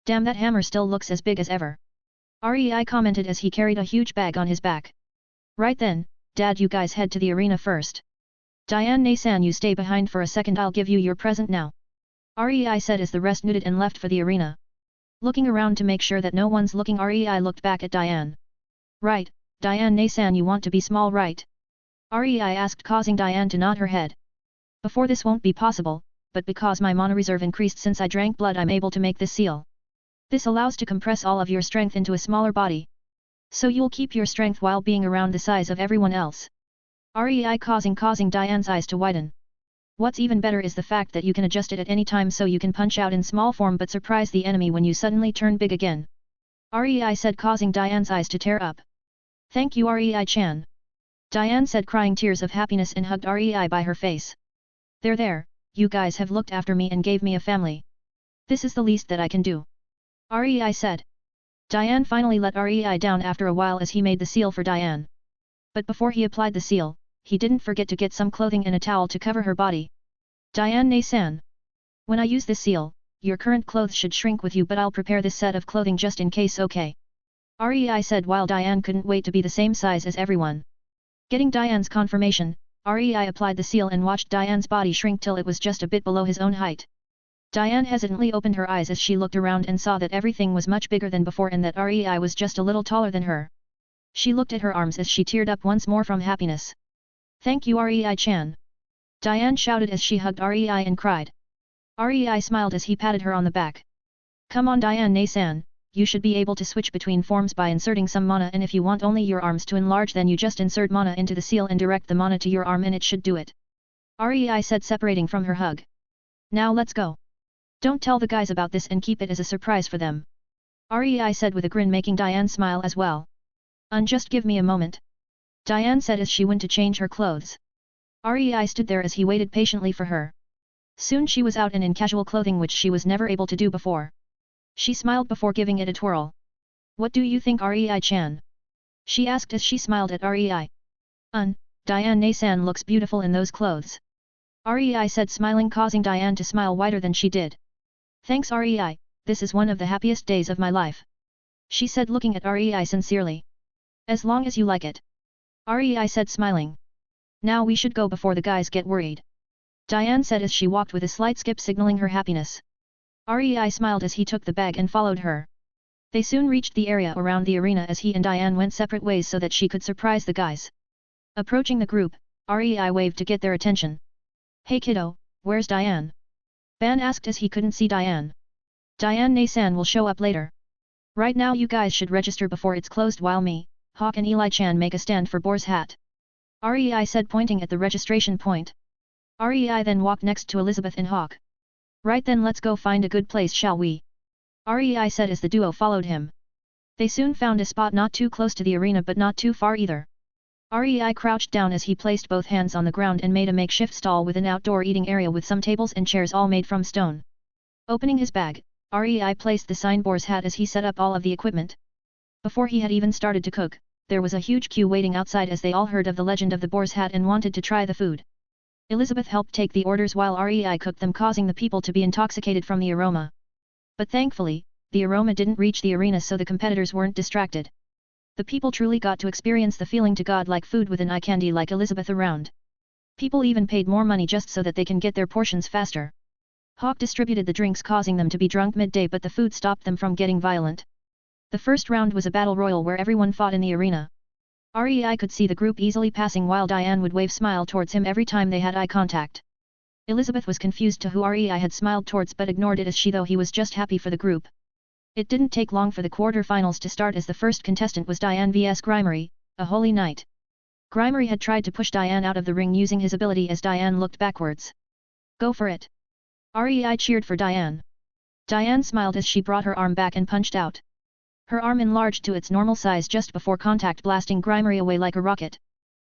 Damn, that hammer still looks as big as ever. Rei commented as he carried a huge bag on his back. Right then, Dad, you guys head to the arena first. Diane Naysan, you stay behind for a second, I'll give you your present now. Rei said as the rest nodded and left for the arena. Looking around to make sure that no one's looking, Rei looked back at Diane. Right, Diane Naysan, you want to be small, right? Rei asked, causing Diane to nod her head. Before, this won't be possible, but because my mana reserve increased since I drank blood, I'm able to make this seal. This allows to compress all of your strength into a smaller body. So you'll keep your strength while being around the size of everyone else. Rei causing Diane's eyes to widen. What's even better is the fact that you can adjust it at any time, so you can punch out in small form but surprise the enemy when you suddenly turn big again. Rei said, causing Diane's eyes to tear up. Thank you, Rei-chan. Diane said, crying tears of happiness, and hugged Rei by her face. There, you guys have looked after me and gave me a family. This is the least that I can do. Rei said. Diane finally let Rei down after a while as he made the seal for Diane. But before he applied the seal, he didn't forget to get some clothing and a towel to cover her body. Diane Naysan. When I use this seal, your current clothes should shrink with you, but I'll prepare this set of clothing just in case, okay? Rei said while Diane couldn't wait to be the same size as everyone. Getting Diane's confirmation, Rei applied the seal and watched Diane's body shrink till it was just a bit below his own height. Diane hesitantly opened her eyes as she looked around and saw that everything was much bigger than before and that Rei was just a little taller than her. She looked at her arms as she teared up once more from happiness. Thank you Rei-chan. Diane shouted as she hugged Rei and cried. Rei smiled as he patted her on the back. Come on Diane-san, you should be able to switch between forms by inserting some mana, and if you want only your arms to enlarge then you just insert mana into the seal and direct the mana to your arm and it should do it. Rei said, separating from her hug. Now let's go. Don't tell the guys about this and keep it as a surprise for them. Rei said with a grin, making Diane smile as well. Just give me a moment. Diane said as she went to change her clothes. Rei stood there as he waited patiently for her. Soon she was out and in casual clothing, which she was never able to do before. She smiled before giving it a twirl. What do you think Rei-chan? She asked as she smiled at Rei. Diane-san looks beautiful in those clothes. Rei said, smiling, causing Diane to smile wider than she did. Thanks Rei, this is one of the happiest days of my life. She said, looking at Rei sincerely. As long as you like it. Rei said, smiling. Now we should go before the guys get worried. Diane said as she walked with a slight skip, signaling her happiness. Rei smiled as he took the bag and followed her. They soon reached the area around the arena as he and Diane went separate ways so that she could surprise the guys. Approaching the group, Rei waved to get their attention. Hey kiddo, where's Diane? Ban asked as he couldn't see Diane. Diane-san will show up later. Right now you guys should register before it's closed while me, Hawk and Eli-chan make a stand for Boar's Hat. Rei said, pointing at the registration point. Rei then walked next to Elizabeth and Hawk. Right then, let's go find a good place, shall we? Rei said as the duo followed him. They soon found a spot not too close to the arena but not too far either. Rei crouched down as he placed both hands on the ground and made a makeshift stall with an outdoor eating area with some tables and chairs all made from stone. Opening his bag, Rei placed the sign Boar's Hat as he set up all of the equipment. Before he had even started to cook, there was a huge queue waiting outside as they all heard of the legend of the Boar's Hat and wanted to try the food. Elizabeth helped take the orders while Rei cooked them, causing the people to be intoxicated from the aroma. But thankfully, the aroma didn't reach the arena so the competitors weren't distracted. The people truly got to experience the feeling to god-like food with an eye candy like Elizabeth around. People even paid more money just so that they can get their portions faster. Hawk distributed the drinks, causing them to be drunk midday, but the food stopped them from getting violent. The first round was a battle royal where everyone fought in the arena. Rei could see the group easily passing while Diane would wave smile towards him every time they had eye contact. Elizabeth was confused to who Rei had smiled towards but ignored it as she though he was just happy for the group. It didn't take long for the quarter-finals to start as the first contestant was Diane vs Grimery, a holy knight. Grimery had tried to push Diane out of the ring using his ability as Diane looked backwards. Go for it! Rei cheered for Diane. Diane smiled as she brought her arm back and punched out. Her arm enlarged to its normal size just before contact, blasting Grimery away like a rocket.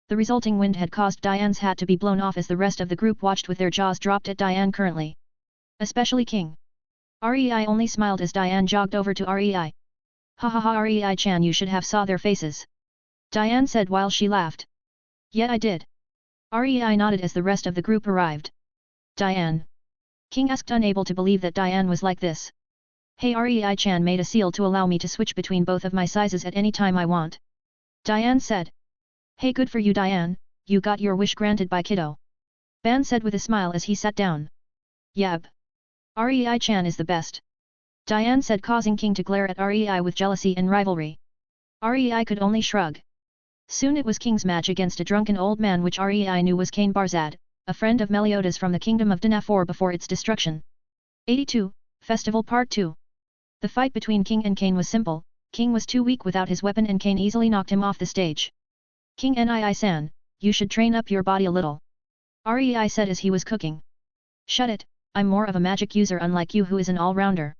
The resulting wind had caused Diane's hat to be blown off as the rest of the group watched with their jaws dropped at Diane currently. Especially King. Rei only smiled as Diane jogged over to Rei. Ha ha ha Rei-chan, you should have saw their faces. Diane said while she laughed. Yeah, I did. Rei nodded as the rest of the group arrived. Diane. King asked, unable to believe that Diane was like this. Hey, Rei-chan made a seal to allow me to switch between both of my sizes at any time I want. Diane said. Hey, good for you Diane, you got your wish granted by kiddo. Ban said with a smile as he sat down. Yab. Rei-chan is the best. Diane said, causing King to glare at Rei with jealousy and rivalry. Rei could only shrug. Soon it was King's match against a drunken old man, which Rei knew was Cain Barzad, a friend of Meliodas from the kingdom of Danafor before its destruction. 82, Festival Part 2. The fight between King and Cain was simple. King was too weak without his weapon and Cain easily knocked him off the stage. King Nii-san, you should train up your body a little. Rei said as he was cooking. Shut it, I'm more of a magic user unlike you who is an all-rounder.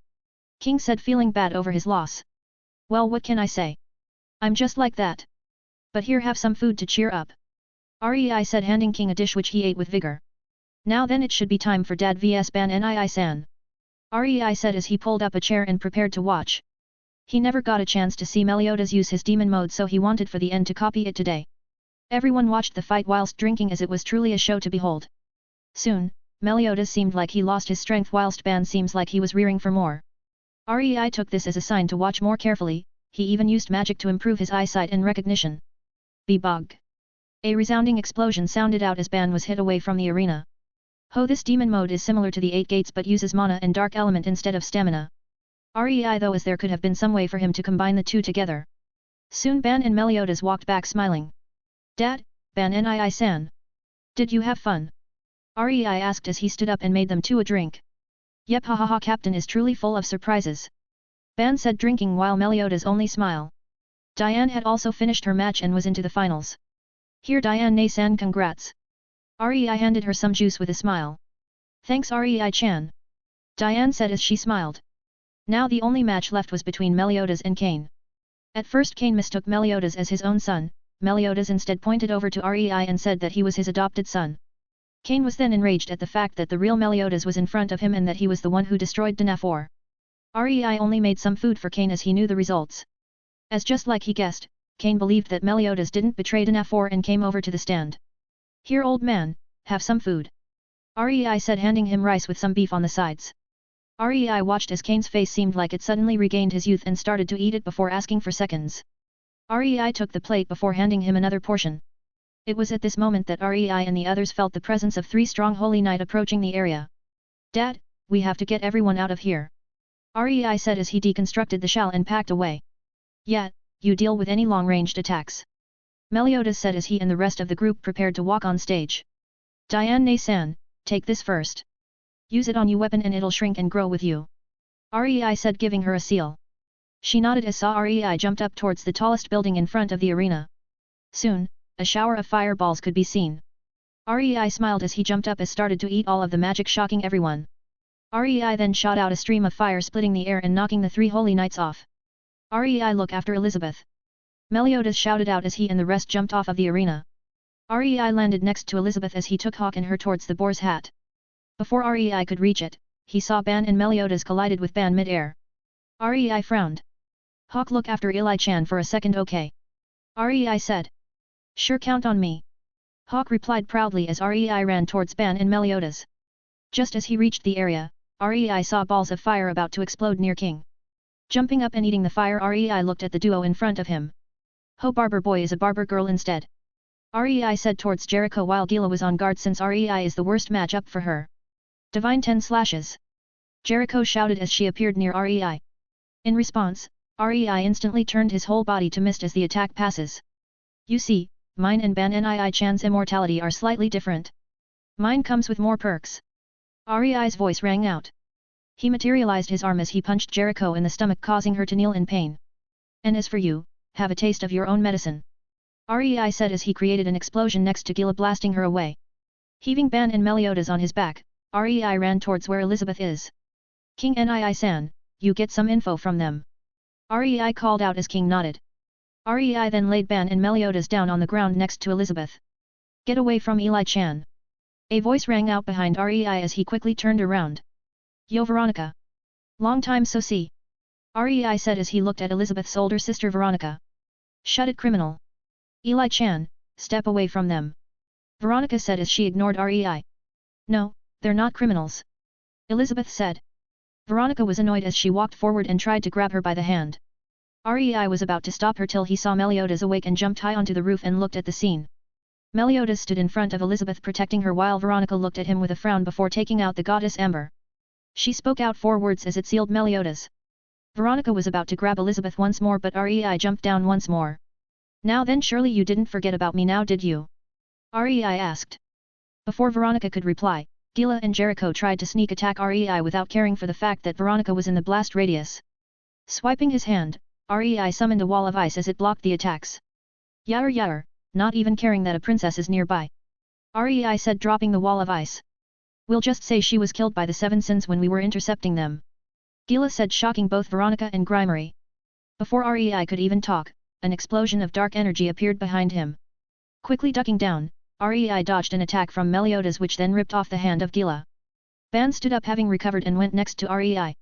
King said, feeling bad over his loss. Well, what can I say? I'm just like that. But here, have some food to cheer up. Rei said, handing King a dish which he ate with vigor. Now then, it should be time for Dad vs Ban Nii-san. Rei said as he pulled up a chair and prepared to watch. He never got a chance to see Meliodas use his demon mode, so he wanted for the end to copy it today. Everyone watched the fight whilst drinking as it was truly a show to behold. Soon, Meliodas seemed like he lost his strength whilst Ban seems like he was rearing for more. Rei took this as a sign to watch more carefully. He even used magic to improve his eyesight and recognition. Bebog. A resounding explosion sounded out as Ban was hit away from the arena. Ho, this demon mode is similar to the 8 gates but uses mana and dark element instead of stamina. Rei though, as there could have been some way for him to combine the two together. Soon Ban and Meliodas walked back smiling. Dad, Ban Nii-san. Did you have fun? Rei asked as he stood up and made them two a drink. Yep, hahaha, Captain is truly full of surprises. Ban said, drinking while Meliodas only smile. Diane had also finished her match and was into the finals. Here Diane Nei-san, congrats. Rei handed her some juice with a smile. Thanks Rei-chan. Diane said as she smiled. Now the only match left was between Meliodas and Cain. At first Cain mistook Meliodas as his own son. Meliodas instead pointed over to Rei and said that he was his adopted son. Cain was then enraged at the fact that the real Meliodas was in front of him and that he was the one who destroyed Danafor. Rei only made some food for Cain as he knew the results. As just like he guessed, Cain believed that Meliodas didn't betray Danafor and came over to the stand. Here old man, have some food. Rei said, handing him rice with some beef on the sides. Rei watched as Cain's face seemed like it suddenly regained his youth and started to eat it before asking for seconds. Rei took the plate before handing him another portion. It was at this moment that Rei and the others felt the presence of 3 strong holy knight approaching the area. Dad, we have to get everyone out of here. Rei said as he deconstructed the shell and packed away. Yeah, you deal with any long-ranged attacks. Meliodas said as he and the rest of the group prepared to walk on stage. Diane Nei-san, take this first. Use it on your weapon and it'll shrink and grow with you. Rei said, giving her a seal. She nodded as saw Rei jumped up towards the tallest building in front of the arena. Soon, a shower of fireballs could be seen. Rei smiled as he jumped up and started to eat all of the magic, shocking everyone. Rei then shot out a stream of fire splitting the air and knocking the 3 holy knights off. Rei, look after Elizabeth. Meliodas shouted out as he and the rest jumped off of the arena. Rei landed next to Elizabeth as he took Hawk and her towards the boar's hat. Before Rei could reach it, he saw Ban and Meliodas collided with Ban mid-air. Rei frowned. Hawk, look after Eli-chan for a second, okay? Rei said. Sure, count on me. Hawk replied proudly as Rei ran towards Ban and Meliodas. Just as he reached the area, Rei saw balls of fire about to explode near King. Jumping up and eating the fire, Rei looked at the duo in front of him. Ho, barber boy is a barber girl instead. Rei said towards Jericho while Gila was on guard since Rei is the worst matchup for her. Divine 10 slashes. Jericho shouted as she appeared near Rei. In response, Rei instantly turned his whole body to mist as the attack passes. You see, mine and Ban Nii-chan's immortality are slightly different. Mine comes with more perks. Rei's voice rang out. He materialized his arm as he punched Jericho in the stomach, causing her to kneel in pain. And as for you, have a taste of your own medicine. Rei said as he created an explosion next to Gila, blasting her away. Heaving Ban and Meliodas on his back, Rei ran towards where Elizabeth is. King Nii-san, you get some info from them. Rei called out as King nodded. Rei then laid Ban and Meliodas down on the ground next to Elizabeth. Get away from Eli-chan. A voice rang out behind Rei as he quickly turned around. Yo, Veronica. Long time so see. Rei said as he looked at Elizabeth's older sister Veronica. Shut it, criminal. Eli-chan, step away from them. Veronica said as she ignored Rei. No, they're not criminals. Elizabeth said. Veronica was annoyed as she walked forward and tried to grab her by the hand. Rei was about to stop her till he saw Meliodas awake and jumped high onto the roof and looked at the scene. Meliodas stood in front of Elizabeth protecting her while Veronica looked at him with a frown before taking out the goddess Amber. She spoke out 4 words as it sealed Meliodas. Veronica was about to grab Elizabeth once more, but Rei jumped down once more. Now then, surely you didn't forget about me now, did you? Rei asked. Before Veronica could reply, Gila and Jericho tried to sneak attack Rei without caring for the fact that Veronica was in the blast radius. Swiping his hand, Rei summoned a wall of ice as it blocked the attacks. Yar, not even caring that a princess is nearby. Rei said, dropping the wall of ice. We'll just say she was killed by the 7 sins when we were intercepting them. Gila said, shocking both Veronica and Grimery. Before Rei could even talk, an explosion of dark energy appeared behind him. Quickly ducking down, Rei dodged an attack from Meliodas which then ripped off the hand of Gila. Ban stood up having recovered and went next to Rei.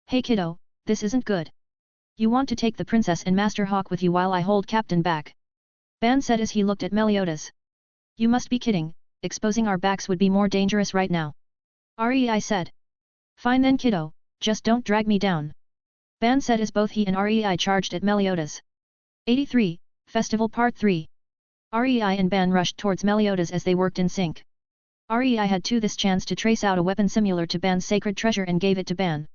Hey kiddo, this isn't good. You want to take the princess and Master Hawk with you while I hold Captain back? Ban said as he looked at Meliodas. You must be kidding, exposing our backs would be more dangerous right now. Rei said. Fine then kiddo, just don't drag me down. Ban said as both he and Rei charged at Meliodas. 83, Festival Part 3. Rei and Ban rushed towards Meliodas as they worked in sync. Rei had this chance to trace out a weapon similar to Ban's sacred treasure and gave it to Ban.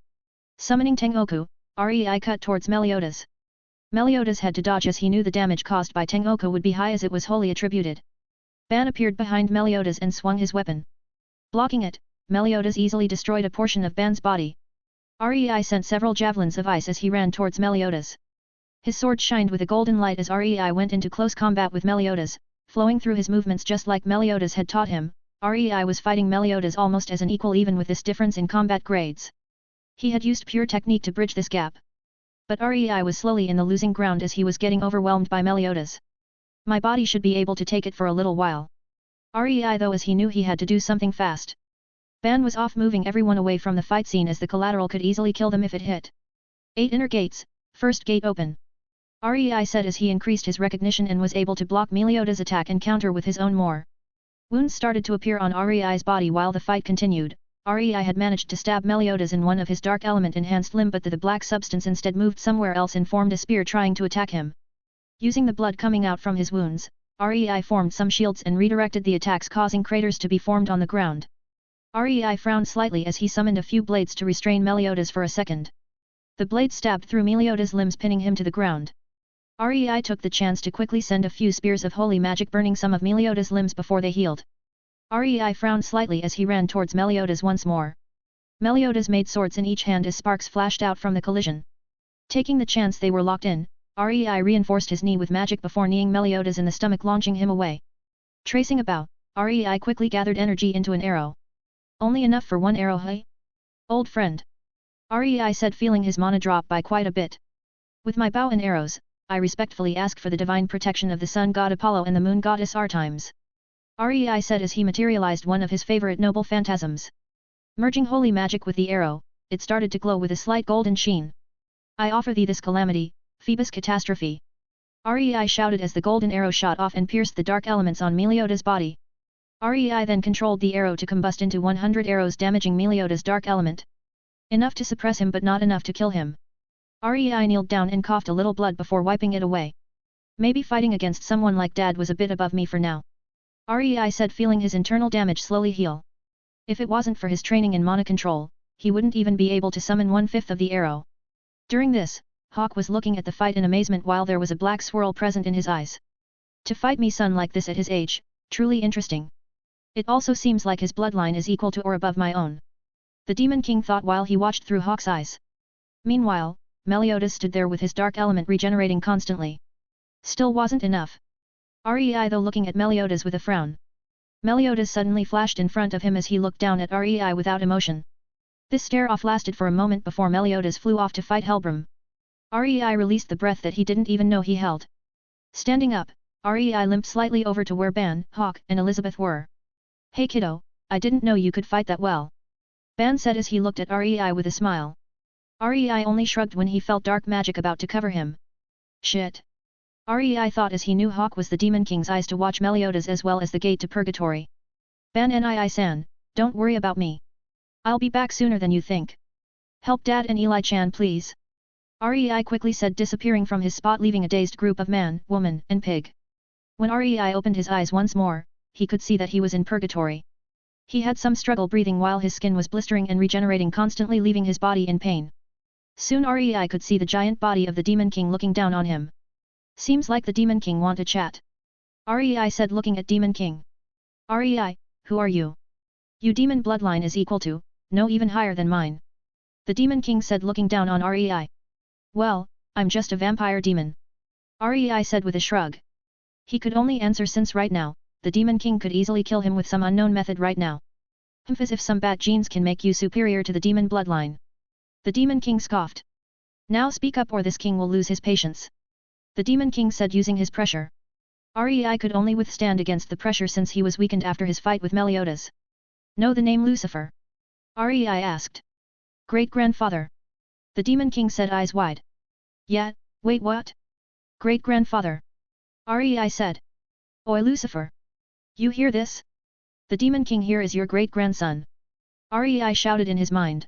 Summoning Tengoku, Rei cut towards Meliodas. Meliodas had to dodge as he knew the damage caused by Tengoku would be high as it was wholly attributed. Ban appeared behind Meliodas and swung his weapon. Blocking it, Meliodas easily destroyed a portion of Ban's body. Rei sent several javelins of ice as he ran towards Meliodas. His sword shined with a golden light as Rei went into close combat with Meliodas, flowing through his movements just like Meliodas had taught him. Rei was fighting Meliodas almost as an equal even with this difference in combat grades. He had used pure technique to bridge this gap. But Rei was slowly in the losing ground as he was getting overwhelmed by Meliodas. My body should be able to take it for a little while. Rei though as he knew he had to do something fast. Ban was off moving everyone away from the fight scene as the collateral could easily kill them if it hit. 8 inner gates, first gate open. Rei said as he increased his recognition and was able to block Meliodas' attack and counter with his own more. Wounds started to appear on Rei's body while the fight continued. Rei had managed to stab Meliodas in one of his dark element enhanced limb but the black substance instead moved somewhere else and formed a spear trying to attack him. Using the blood coming out from his wounds, Rei formed some shields and redirected the attacks causing craters to be formed on the ground. Rei frowned slightly as he summoned a few blades to restrain Meliodas for a second. The blades stabbed through Meliodas' limbs pinning him to the ground. Rei took the chance to quickly send a few spears of holy magic burning some of Meliodas' limbs before they healed. Rei frowned slightly as he ran towards Meliodas once more. Meliodas made swords in each hand as sparks flashed out from the collision. Taking the chance they were locked in, Rei reinforced his knee with magic before kneeing Meliodas in the stomach launching him away. Tracing a bow, Rei quickly gathered energy into an arrow. Only enough for one arrow, hey? Old friend. Rei said feeling his mana drop by quite a bit. With my bow and arrows, I respectfully ask for the divine protection of the sun god Apollo and the moon goddess Artemis. Rei said as he materialized one of his favorite noble phantasms. Merging holy magic with the arrow, it started to glow with a slight golden sheen. I offer thee this calamity, Phoebus catastrophe. Rei shouted as the golden arrow shot off and pierced the dark elements on Meliodas' body. Rei then controlled the arrow to combust into 100 arrows damaging Meliodas' dark element. Enough to suppress him but not enough to kill him. Rei kneeled down and coughed a little blood before wiping it away. Maybe fighting against someone like Dad was a bit above me for now. Rei said feeling his internal damage slowly heal. If it wasn't for his training in mana control, he wouldn't even be able to summon 1/5 of the arrow. During this, Hawk was looking at the fight in amazement while there was a black swirl present in his eyes. To fight me son like this at his age, truly interesting. It also seems like his bloodline is equal to or above my own. The Demon King thought while he watched through Hawk's eyes. Meanwhile, Meliodas stood there with his dark element regenerating constantly. Still wasn't enough. Rei though looking at Meliodas with a frown. Meliodas suddenly flashed in front of him as he looked down at Rei without emotion. This stare-off lasted for a moment before Meliodas flew off to fight Helbram. Rei released the breath that he didn't even know he held. Standing up, Rei limped slightly over to where Ban, Hawk, and Elizabeth were. Hey kiddo, I didn't know you could fight that well. Ban said as he looked at Rei with a smile. Rei only shrugged when he felt dark magic about to cover him. Shit. Rei thought as he knew Hawk was the Demon King's eyes to watch Meliodas as well as the gate to purgatory. Ban Nii-san, don't worry about me. I'll be back sooner than you think. Help Dad and Eli-chan please. Rei quickly said disappearing from his spot leaving a dazed group of man, woman, and pig. When Rei opened his eyes once more, he could see that he was in purgatory. He had some struggle breathing while his skin was blistering and regenerating constantly leaving his body in pain. Soon Rei could see the giant body of the Demon King looking down on him. Seems like the Demon King want to chat. Rei said looking at Demon King. Rei, who are you? You demon bloodline is equal to, no even higher than mine. The Demon King said looking down on Rei. Well, I'm just a vampire demon. Rei said with a shrug. He could only answer since right now, the Demon King could easily kill him with some unknown method right now. As if some bad genes can make you superior to the demon bloodline. The Demon King scoffed. Now speak up or this king will lose his patience. The Demon King said using his pressure. Rei could only withstand against the pressure since he was weakened after his fight with Meliodas. Know the name Lucifer? Rei asked. Great-grandfather. The Demon King said eyes wide. Yeah, wait what? Great-grandfather. Rei said. Oi Lucifer. You hear this? The Demon King here is your great-grandson. Rei shouted in his mind.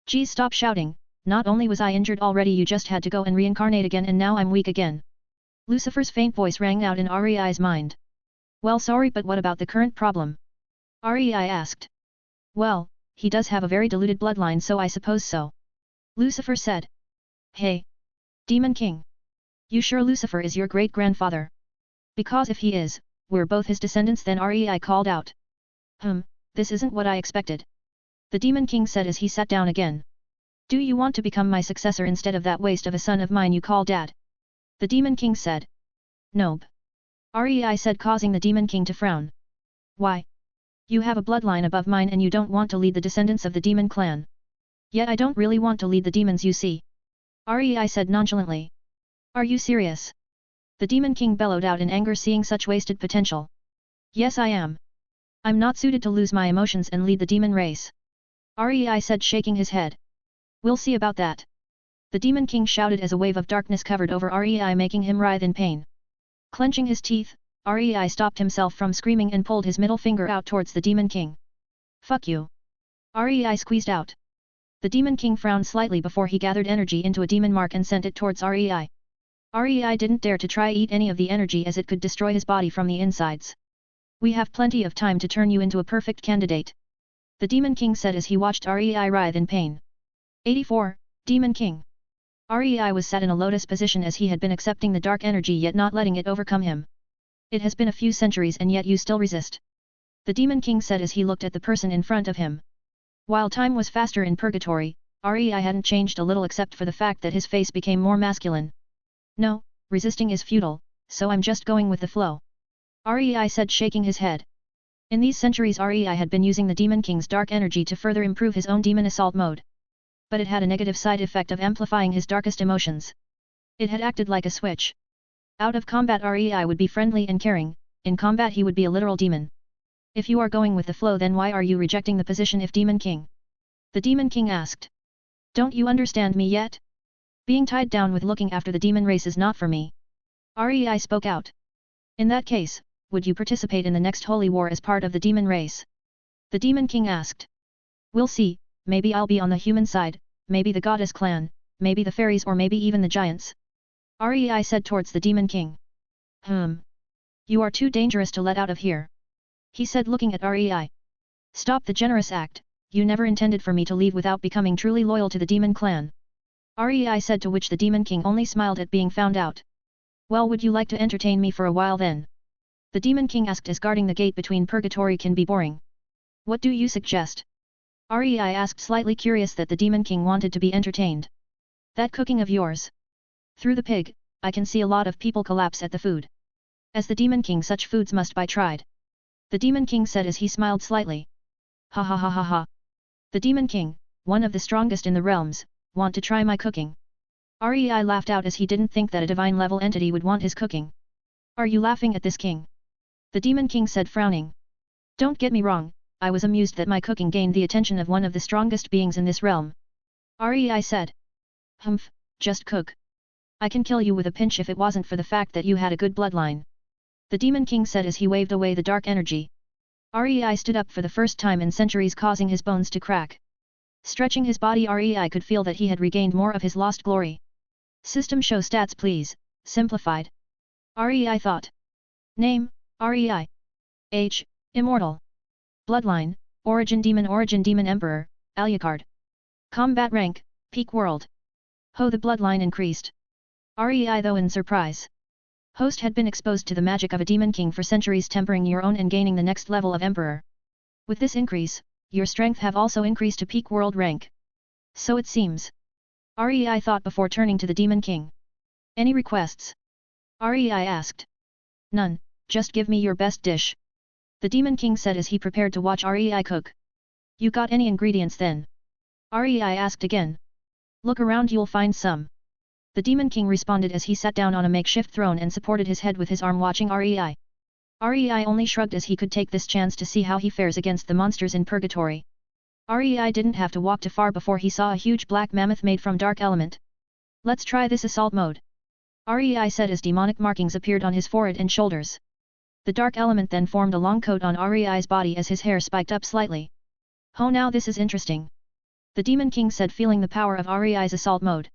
Geez stop shouting, not only was I injured already you just had to go and reincarnate again and now I'm weak again. Lucifer's faint voice rang out in Rei's mind. Well sorry but what about the current problem? Rei asked. Well, he does have a very diluted bloodline so I suppose so. Lucifer said. Hey! Demon King! You sure Lucifer is your great-grandfather? Because if he is, we're both his descendants then Rei called out. This isn't what I expected. The Demon King said as he sat down again. Do you want to become my successor instead of that waste of a son of mine you call dad? The Demon King said. Nope. Rei said causing the Demon King to frown. Why? You have a bloodline above mine and you don't want to lead the descendants of the demon clan. Yet I don't really want to lead the demons you see. Rei said nonchalantly. Are you serious? The Demon King bellowed out in anger seeing such wasted potential. Yes I am. I'm not suited to lose my emotions and lead the demon race. Rei said shaking his head. We'll see about that. The Demon King shouted as a wave of darkness covered over Rei making him writhe in pain. Clenching his teeth, Rei stopped himself from screaming and pulled his middle finger out towards the Demon King. Fuck you. Rei squeezed out. The Demon King frowned slightly before he gathered energy into a demon mark and sent it towards Rei. Rei didn't dare to try eat any of the energy as it could destroy his body from the insides. We have plenty of time to turn you into a perfect candidate. The Demon King said as he watched Rei writhe in pain. 84. Demon King. Rei was sat in a lotus position as he had been accepting the dark energy yet not letting it overcome him. It has been a few centuries and yet you still resist. The Demon King said as he looked at the person in front of him. While time was faster in purgatory, Rei hadn't changed a little except for the fact that his face became more masculine. No, resisting is futile, so I'm just going with the flow. Rei said shaking his head. In these centuries Rei had been using the Demon King's dark energy to further improve his own demon assault mode. But it had a negative side effect of amplifying his darkest emotions. It had acted like a switch. Out of combat Rei would be friendly and caring, in combat he would be a literal demon. If you are going with the flow then why are you rejecting the position if Demon King? The Demon King asked. Don't you understand me yet? Being tied down with looking after the demon race is not for me. Rei spoke out. In that case, would you participate in the next holy war as part of the demon race? The Demon King asked. We'll see, maybe I'll be on the human side, maybe the goddess clan, maybe the fairies or maybe even the giants. Rei said towards the Demon King. You are too dangerous to let out of here. He said looking at Rei. Stop the generous act, you never intended for me to leave without becoming truly loyal to the demon clan. Rei said to which the Demon King only smiled at being found out. Well would you like to entertain me for a while then? The Demon King asked as guarding the gate between purgatory can be boring. What do you suggest? Rei asked slightly curious that the Demon King wanted to be entertained. That cooking of yours. Through the pig, I can see a lot of people collapse at the food. As the Demon King such foods must be tried. The Demon King said as he smiled slightly. Ha ha ha ha ha. The Demon King, one of the strongest in the realms, want to try my cooking. Rei laughed out as he didn't think that a divine level entity would want his cooking. Are you laughing at this king? The Demon King said frowning. Don't get me wrong, I was amused that my cooking gained the attention of one of the strongest beings in this realm. Rei said. Humph, just cook. I can kill you with a pinch if it wasn't for the fact that you had a good bloodline. The Demon King said as he waved away the dark energy. Rei stood up for the first time in centuries causing his bones to crack. Stretching his body Rei could feel that he had regained more of his lost glory. System show stats please, simplified. Rei thought. Name, Rei. Age, Immortal. Bloodline, Origin Demon Emperor, Alucard. Combat rank, Peak World. Ho the bloodline increased. Rei though in surprise. Host had been exposed to the magic of a Demon King for centuries tempering your own and gaining the next level of Emperor. With this increase, your strength have also increased to Peak World rank. So it seems. Rei thought before turning to the Demon King. Any requests? Rei asked. None, just give me your best dish. The Demon King said as he prepared to watch Rei cook. You got any ingredients then? Rei asked again. Look around you'll find some. The Demon King responded as he sat down on a makeshift throne and supported his head with his arm watching Rei. Rei only shrugged as he could take this chance to see how he fares against the monsters in purgatory. Rei didn't have to walk too far before he saw a huge black mammoth made from dark element. Let's try this assault mode. Rei said as demonic markings appeared on his forehead and shoulders. The dark element then formed a long coat on Rei's body as his hair spiked up slightly. Oh now this is interesting. The Demon King said feeling the power of Rei's assault mode.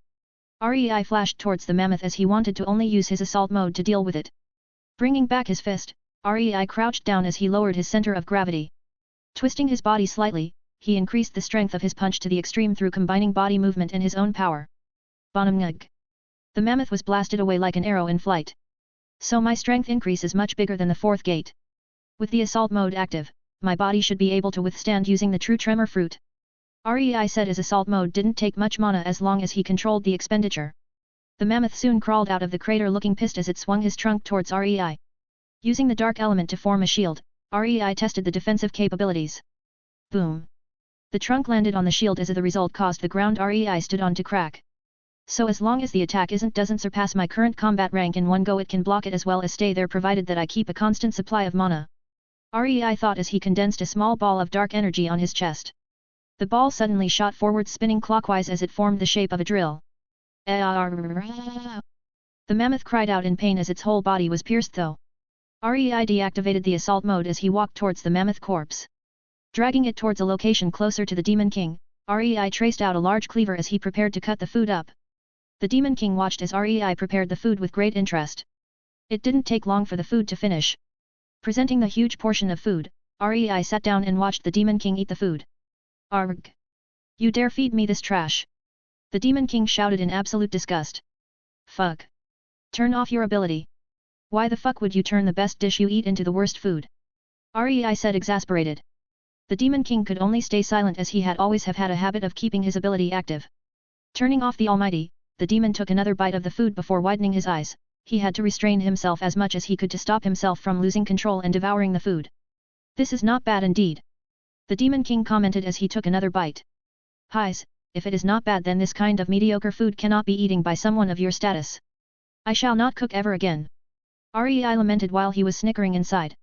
Rei flashed towards the mammoth as he wanted to only use his assault mode to deal with it. Bringing back his fist, Rei crouched down as he lowered his center of gravity. Twisting his body slightly, he increased the strength of his punch to the extreme through combining body movement and his own power. Bonamnug. The mammoth was blasted away like an arrow in flight. So my strength increase is much bigger than the fourth gate. With the assault mode active, my body should be able to withstand using the true tremor fruit. Rei said his assault mode didn't take much mana as long as he controlled the expenditure. The mammoth soon crawled out of the crater looking pissed as it swung his trunk towards Rei. Using the dark element to form a shield, Rei tested the defensive capabilities. Boom! The trunk landed on the shield as the result caused the ground Rei stood on to crack. So as long as the attack doesn't surpass my current combat rank in one go, it can block it as well as stay there provided that I keep a constant supply of mana. Rei thought as he condensed a small ball of dark energy on his chest. The ball suddenly shot forward spinning clockwise as it formed the shape of a drill. The mammoth cried out in pain as its whole body was pierced though. Rei deactivated the assault mode as he walked towards the mammoth corpse. Dragging it towards a location closer to the Demon King, Rei traced out a large cleaver as he prepared to cut the food up. The Demon King watched as Rei prepared the food with great interest. It didn't take long for the food to finish. Presenting the huge portion of food, Rei sat down and watched the Demon King eat the food. Arg! You dare feed me this trash! The Demon King shouted in absolute disgust. Fuck! Turn off your ability! Why the fuck would you turn the best dish you eat into the worst food? Rei said exasperated. The Demon King could only stay silent as he had always had a habit of keeping his ability active. Turning off the Almighty, the demon took another bite of the food before widening his eyes. He had to restrain himself as much as he could to stop himself from losing control and devouring the food. This is not bad indeed. The Demon King commented as he took another bite. Highs, if it is not bad then this kind of mediocre food cannot be eaten by someone of your status. I shall not cook ever again. Rei lamented while he was snickering inside.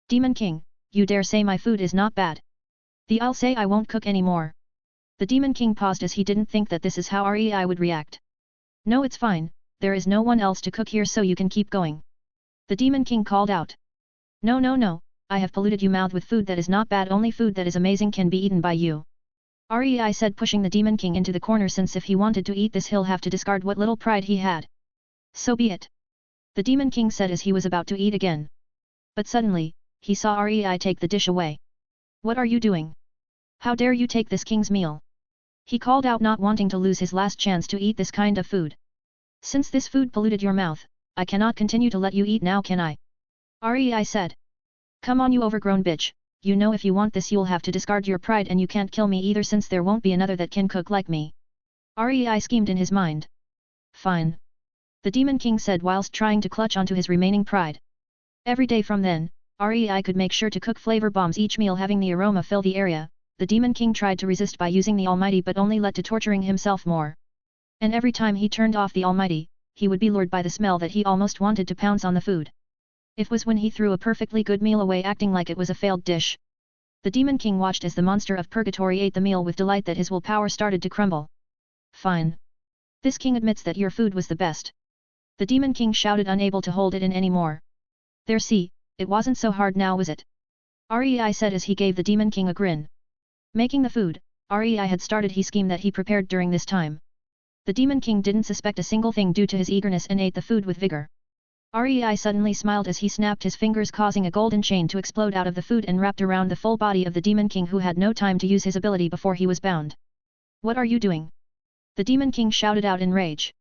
Demon King, you dare say my food is not bad? I'll say I won't cook anymore. The Demon King paused as he didn't think that this is how Rei would react. No, it's fine, there is no one else to cook here so you can keep going. The Demon King called out. No, I have polluted your mouth with food that is not bad, only food that is amazing can be eaten by you. Rei said, pushing the Demon King into the corner, since if he wanted to eat this he'll have to discard what little pride he had. So be it. The Demon King said as he was about to eat again. But suddenly, he saw Rei take the dish away. What are you doing? How dare you take this king's meal? He called out, not wanting to lose his last chance to eat this kind of food. Since this food polluted your mouth, I cannot continue to let you eat now, can I? Rei said. Come on, you overgrown bitch, you know if you want this you'll have to discard your pride, and you can't kill me either since there won't be another that can cook like me. Rei schemed in his mind. Fine. The Demon King said whilst trying to clutch onto his remaining pride. Every day from then, Rei could make sure to cook flavor bombs each meal, having the aroma fill the area. The Demon King tried to resist by using the Almighty but only led to torturing himself more. And every time he turned off the Almighty, he would be lured by the smell that he almost wanted to pounce on the food. It was when he threw a perfectly good meal away acting like it was a failed dish. The Demon King watched as the monster of purgatory ate the meal with delight that his willpower started to crumble. Fine. This king admits that your food was the best. The Demon King shouted, unable to hold it in anymore. There, see, it wasn't so hard now, was it? Rei said as he gave the Demon King a grin. Making the food, Rei had started his scheme that he prepared during this time. The Demon King didn't suspect a single thing due to his eagerness and ate the food with vigor. Rei suddenly smiled as he snapped his fingers, causing a golden chain to explode out of the food and wrapped around the full body of the Demon King, who had no time to use his ability before he was bound. What are you doing? The Demon King shouted out in rage.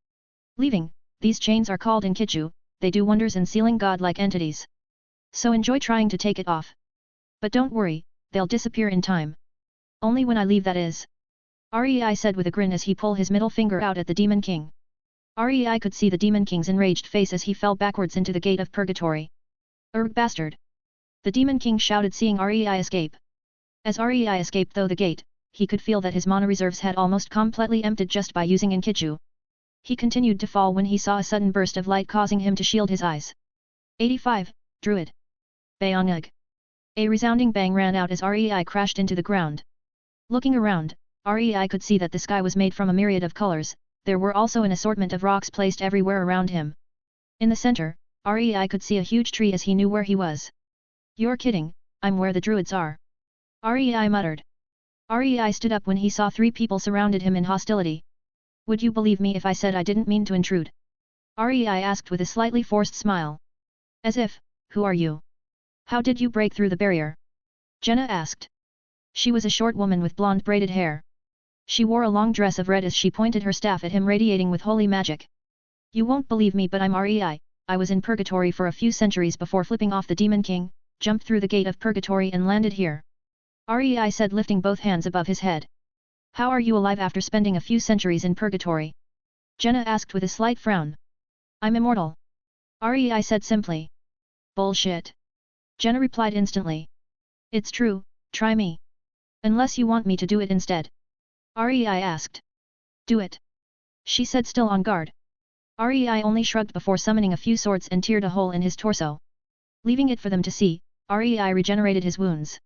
Leaving, these chains are called Inkiju, they do wonders in sealing godlike entities. So enjoy trying to take it off. But don't worry, they'll disappear in time. Only when I leave, that is. Rei said with a grin as he pulled his middle finger out at the Demon King. Rei could see the Demon King's enraged face as he fell backwards into the gate of purgatory. Bastard! The Demon King shouted, seeing Rei escape. As Rei escaped through the gate, he could feel that his mana reserves had almost completely emptied just by using Inkiju. He continued to fall when he saw a sudden burst of light causing him to shield his eyes. 85, Druid. Bayonug. A resounding bang ran out as Rei crashed into the ground. Looking around, Rei could see that the sky was made from a myriad of colors. There were also an assortment of rocks placed everywhere around him. In the center, Rei could see a huge tree as he knew where he was. You're kidding, I'm where the druids are. Rei muttered. Rei stood up when he saw 3 people surrounded him in hostility. Would you believe me if I said I didn't mean to intrude? Rei asked with a slightly forced smile. As if, who are you? How did you break through the barrier? Jenna asked. She was a short woman with blonde braided hair. She wore a long dress of red as she pointed her staff at him, radiating with holy magic. You won't believe me, but I'm REI. I was in purgatory for a few centuries before flipping off the Demon King, jumped through the gate of purgatory and landed here. REI said, lifting both hands above his head. How are you alive after spending a few centuries in purgatory? Jenna asked with a slight frown. I'm immortal. REI said simply. Bullshit. Jenna replied instantly. It's true, try me. Unless you want me to do it instead. REI asked. Do it. She said, still on guard. REI only shrugged before summoning a few swords and teared a hole in his torso. Leaving it for them to see, REI regenerated his wounds.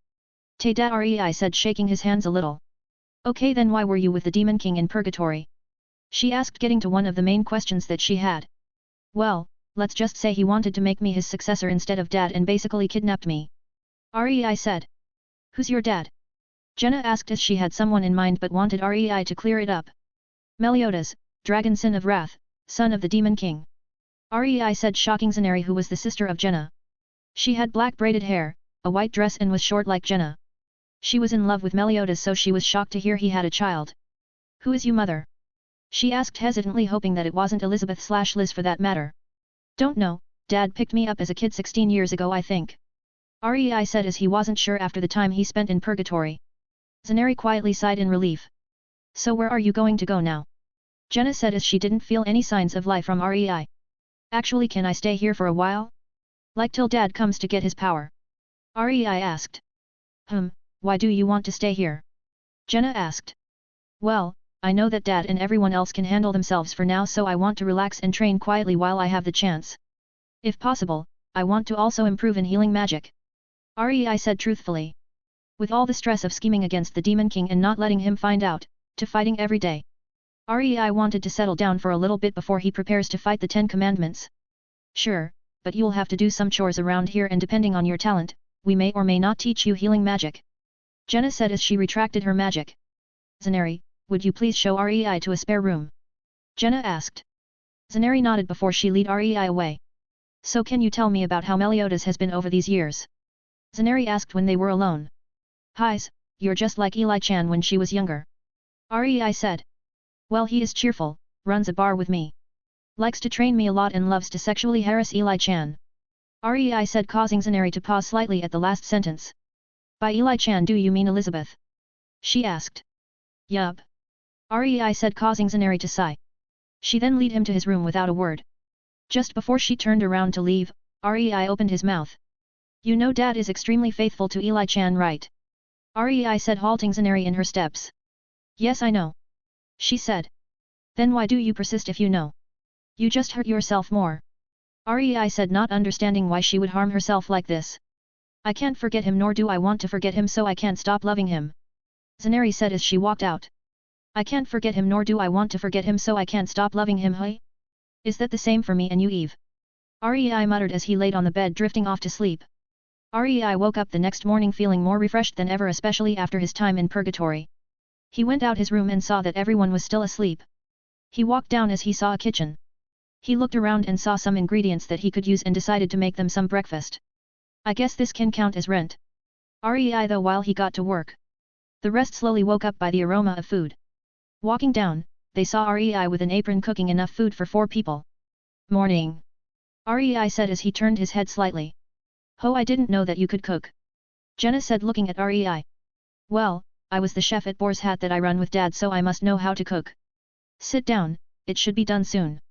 Te-da, REI said, shaking his hands a little. Okay, then why were you with the Demon King in purgatory? She asked, getting to one of the main questions that she had. Well, let's just say he wanted to make me his successor instead of dad and basically kidnapped me. REI said. Who's your dad? Jenna asked, as she had someone in mind but wanted REI to clear it up. Meliodas, Dragon Sin of Wrath, son of the Demon King. REI said, shocking Zaneri, who was the sister of Jenna. She had black braided hair, a white dress and was short like Jenna. She was in love with Meliodas, so she was shocked to hear he had a child. Who is you, mother? She asked hesitantly, hoping that it wasn't Elizabeth/Liz for that matter. Don't know, Dad picked me up as a kid 16 years ago, I think. REI said, as he wasn't sure after the time he spent in purgatory. Zaneri quietly sighed in relief. So where are you going to go now? Jenna said, as she didn't feel any signs of life from REI. Actually, can I stay here for a while? Like till Dad comes to get his power? REI asked. Why do you want to stay here? Jenna asked. Well, I know that Dad and everyone else can handle themselves for now, so I want to relax and train quietly while I have the chance. If possible, I want to also improve in healing magic. REI said truthfully. With all the stress of scheming against the Demon King and not letting him find out, to fighting every day. REI wanted to settle down for a little bit before he prepares to fight the 10 Commandments. Sure, but you'll have to do some chores around here, and depending on your talent, we may or may not teach you healing magic. Jenna said, as she retracted her magic. Zaneri, would you please show REI to a spare room? Jenna asked. Zaneri nodded before she led REI away. So can you tell me about how Meliodas has been over these years? Zaneri asked when they were alone. Hi's, you're just like Eli Chan when she was younger. REI said. Well, he is cheerful, runs a bar with me. Likes to train me a lot and loves to sexually harass Eli Chan. REI said, causing Zaneri to pause slightly at the last sentence. By Eli Chan do you mean Elizabeth? She asked. Yup. REI said, causing Zaneri to sigh. She then led him to his room without a word. Just before she turned around to leave, REI opened his mouth. You know Dad is extremely faithful to Eli Chan, right? REI said, halting Zaneri in her steps. Yes, I know. She said. Then why do you persist if you know? You just hurt yourself more. REI said, not understanding why she would harm herself like this. I can't forget him, nor do I want to forget him, so I can't stop loving him. Zaneri said as she walked out. I can't forget him, nor do I want to forget him, so I can't stop loving him, hey? Is that the same for me and you, Eve? REI muttered as he laid on the bed, drifting off to sleep. REI woke up the next morning feeling more refreshed than ever, especially after his time in purgatory. He went out his room and saw that everyone was still asleep. He walked down as he saw a kitchen. He looked around and saw some ingredients that he could use and decided to make them some breakfast. I guess this can count as rent. REI though while he got to work. The rest slowly woke up by the aroma of food. Walking down, they saw REI with an apron cooking enough food for 4 people. Morning. REI said as he turned his head slightly. Ho, I didn't know that you could cook. Jenna said, looking at REI. Well, I was the chef at Boar's Hat that I run with Dad, so I must know how to cook. Sit down, it should be done soon.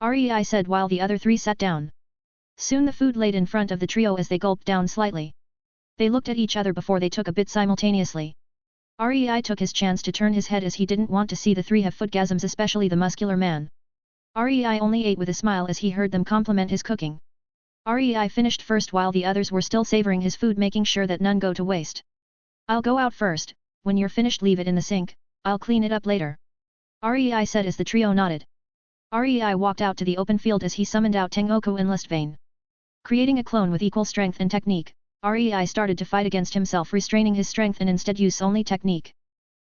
REI said while the other 3 sat down. Soon the food laid in front of the trio as they gulped down slightly. They looked at each other before they took a bit simultaneously. REI took his chance to turn his head as he didn't want to see the 3 have footgasms, especially the muscular man. REI only ate with a smile as he heard them compliment his cooking. REI finished first while the others were still savoring his food, making sure that none go to waste. I'll go out first, when you're finished leave it in the sink, I'll clean it up later. REI said as the trio nodded. REI walked out to the open field as he summoned out Tengoku and Lustvein. Creating a clone with equal strength and technique, REI started to fight against himself, restraining his strength and instead use only technique.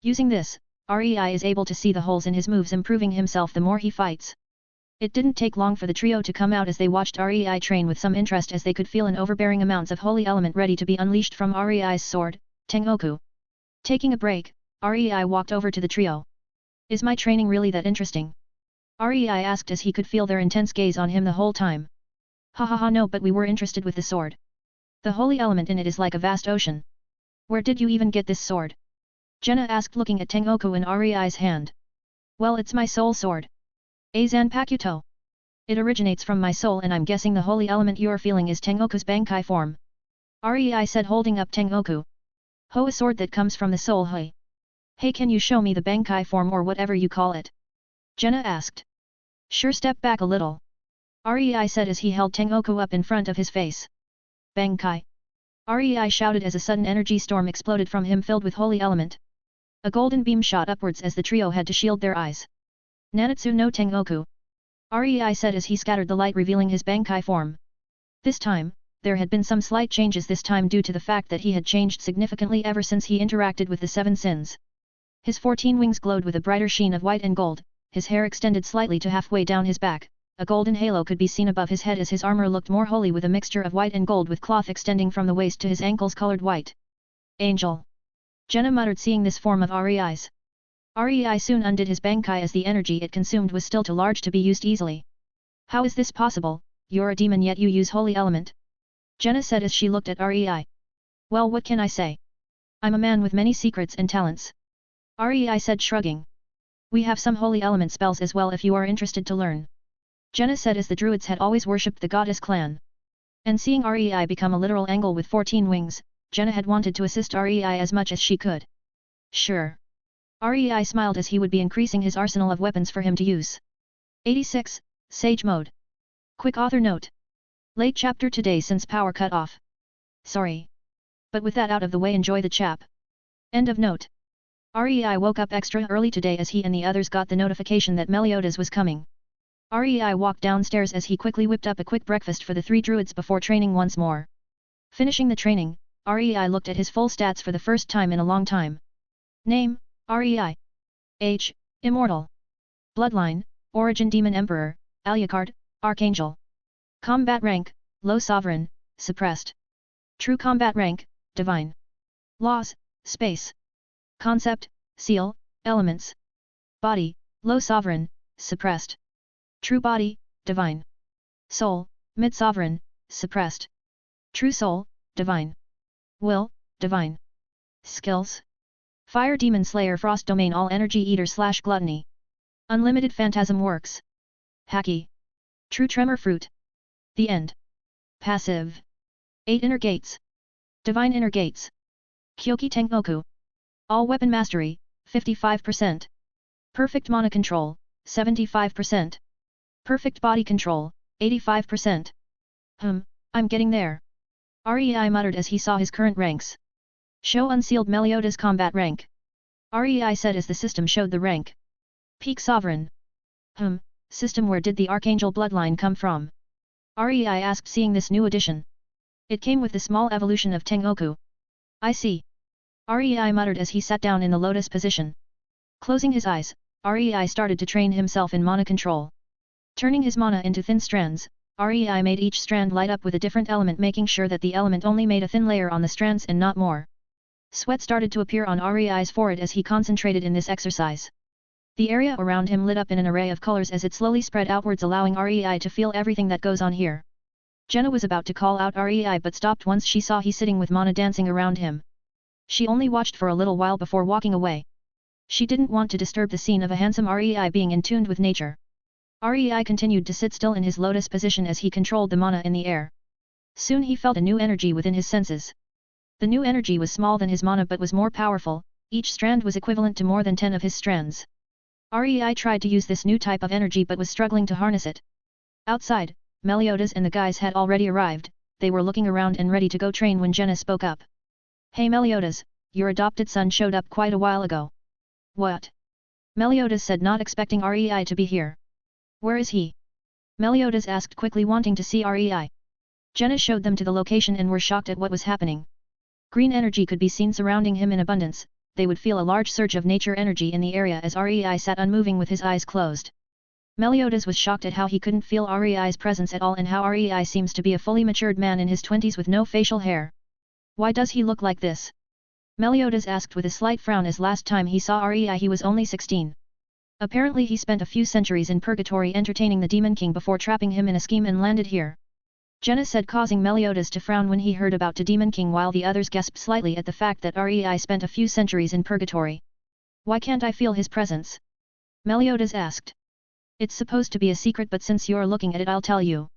Using this, REI is able to see the holes in his moves, improving himself the more he fights. It didn't take long for the trio to come out as they watched REI train with some interest, as they could feel an overbearing amounts of holy element ready to be unleashed from REI's sword, Tengoku. Taking a break, REI walked over to the trio. Is my training really that interesting? Rei asked as he could feel their intense gaze on him the whole time. Ha ha ha, no, but we were interested with the sword. The holy element in it is like a vast ocean. Where did you even get this sword? Jenna asked looking at Tengoku in Rei's hand. Well, it's my soul sword. Zanpakuto. It originates from my soul and I'm guessing the holy element you're feeling is Tengoku's Bankai form. Rei said holding up Tengoku. Ho, a sword that comes from the soul, hey. Hey, can you show me the Bankai form or whatever you call it? Jenna asked. Sure, step back a little. Rei said as he held Tengoku up in front of his face. Bankai. Rei shouted as a sudden energy storm exploded from him filled with holy element. A golden beam shot upwards as the trio had to shield their eyes. Nanatsu no Tengoku. Rei said as he scattered the light revealing his Bankai form. This time, there had been some slight changes this time due to the fact that he had changed significantly ever since he interacted with the Seven Sins. His 14 wings glowed with a brighter sheen of white and gold, his hair extended slightly to halfway down his back, a golden halo could be seen above his head as his armor looked more holy with a mixture of white and gold with cloth extending from the waist to his ankles colored white. Angel. Jenna muttered seeing this form of Rei's. Rei soon undid his Bankai as the energy it consumed was still too large to be used easily. How is this possible, you're a demon yet you use holy element? Jenna said as she looked at Rei. Well, what can I say? I'm a man with many secrets and talents. Rei said shrugging. We have some holy element spells as well if you are interested to learn. Jenna said as the druids had always worshipped the goddess clan. And seeing Rei become a literal angle with 14 wings, Jenna had wanted to assist Rei as much as she could. Sure. Rei smiled as he would be increasing his arsenal of weapons for him to use. 86. Sage Mode. Quick author note. Late chapter today since power cut off. Sorry. But with that out of the way, enjoy the chap. End of note. Rei woke up extra early today as he and the others got the notification that Meliodas was coming. Rei walked downstairs as he quickly whipped up a quick breakfast for the 3 druids before training once more. Finishing the training, Rei looked at his full stats for the first time in a long time. Name, Rei. Age, Immortal. Bloodline, Origin Demon Emperor, Alucard, Archangel. Combat rank, Low Sovereign, Suppressed. True combat rank, Divine. Laws, Space. Concept, Seal, Elements. Body, Low Sovereign, Suppressed. True body, Divine. Soul, Mid-Sovereign, Suppressed. True soul, Divine. Will, Divine. Skills. Fire Demon Slayer Frost Domain All Energy Eater / Gluttony. Unlimited Phantasm Works. Haki. True Tremor Fruit. The End. Passive. 8 Inner Gates. Divine Inner Gates. Kyoki Tengoku. All Weapon Mastery, 55%. Perfect Mana Control, 75%. Perfect Body Control, 85%. I'm getting there. Rei muttered as he saw his current ranks. Show unsealed Meliodas combat rank. Rei said as the system showed the rank. Peak Sovereign. System, where did the Archangel bloodline come from? Rei asked seeing this new addition. It came with the small evolution of Tengoku. I see. Rei muttered as he sat down in the lotus position. Closing his eyes, Rei started to train himself in mana control. Turning his mana into thin strands, Rei made each strand light up with a different element, making sure that the element only made a thin layer on the strands and not more. Sweat started to appear on Rei's forehead as he concentrated in this exercise. The area around him lit up in an array of colors as it slowly spread outwards, allowing Rei to feel everything that goes on here. Jenna was about to call out Rei but stopped once she saw he sitting with mana dancing around him. She only watched for a little while before walking away. She didn't want to disturb the scene of a handsome Rei being in tune with nature. Rei continued to sit still in his lotus position as he controlled the mana in the air. Soon he felt a new energy within his senses. The new energy was small than his mana but was more powerful, each strand was equivalent to more than 10 of his strands. Rei tried to use this new type of energy but was struggling to harness it. Outside, Meliodas and the guys had already arrived, they were looking around and ready to go train when Jenna spoke up. Hey Meliodas, your adopted son showed up quite a while ago. What? Meliodas said, not expecting Rei to be here. Where is he? Meliodas asked quickly, wanting to see Rei. Jenna showed them to the location and were shocked at what was happening. Green energy could be seen surrounding him in abundance, they would feel a large surge of nature energy in the area as Rei sat unmoving with his eyes closed. Meliodas was shocked at how he couldn't feel Rei's presence at all and how Rei seems to be a fully matured man in his 20s with no facial hair. Why does he look like this? Meliodas asked with a slight frown as last time he saw Rei he was only 16. Apparently he spent a few centuries in purgatory entertaining the Demon King before trapping him in a scheme and landed here. Jenna said, causing Meliodas to frown when he heard about the Demon King, while the others gasped slightly at the fact that Rei spent a few centuries in purgatory. Why can't I feel his presence? Meliodas asked. It's supposed to be a secret, but since you're looking at it, I'll tell you.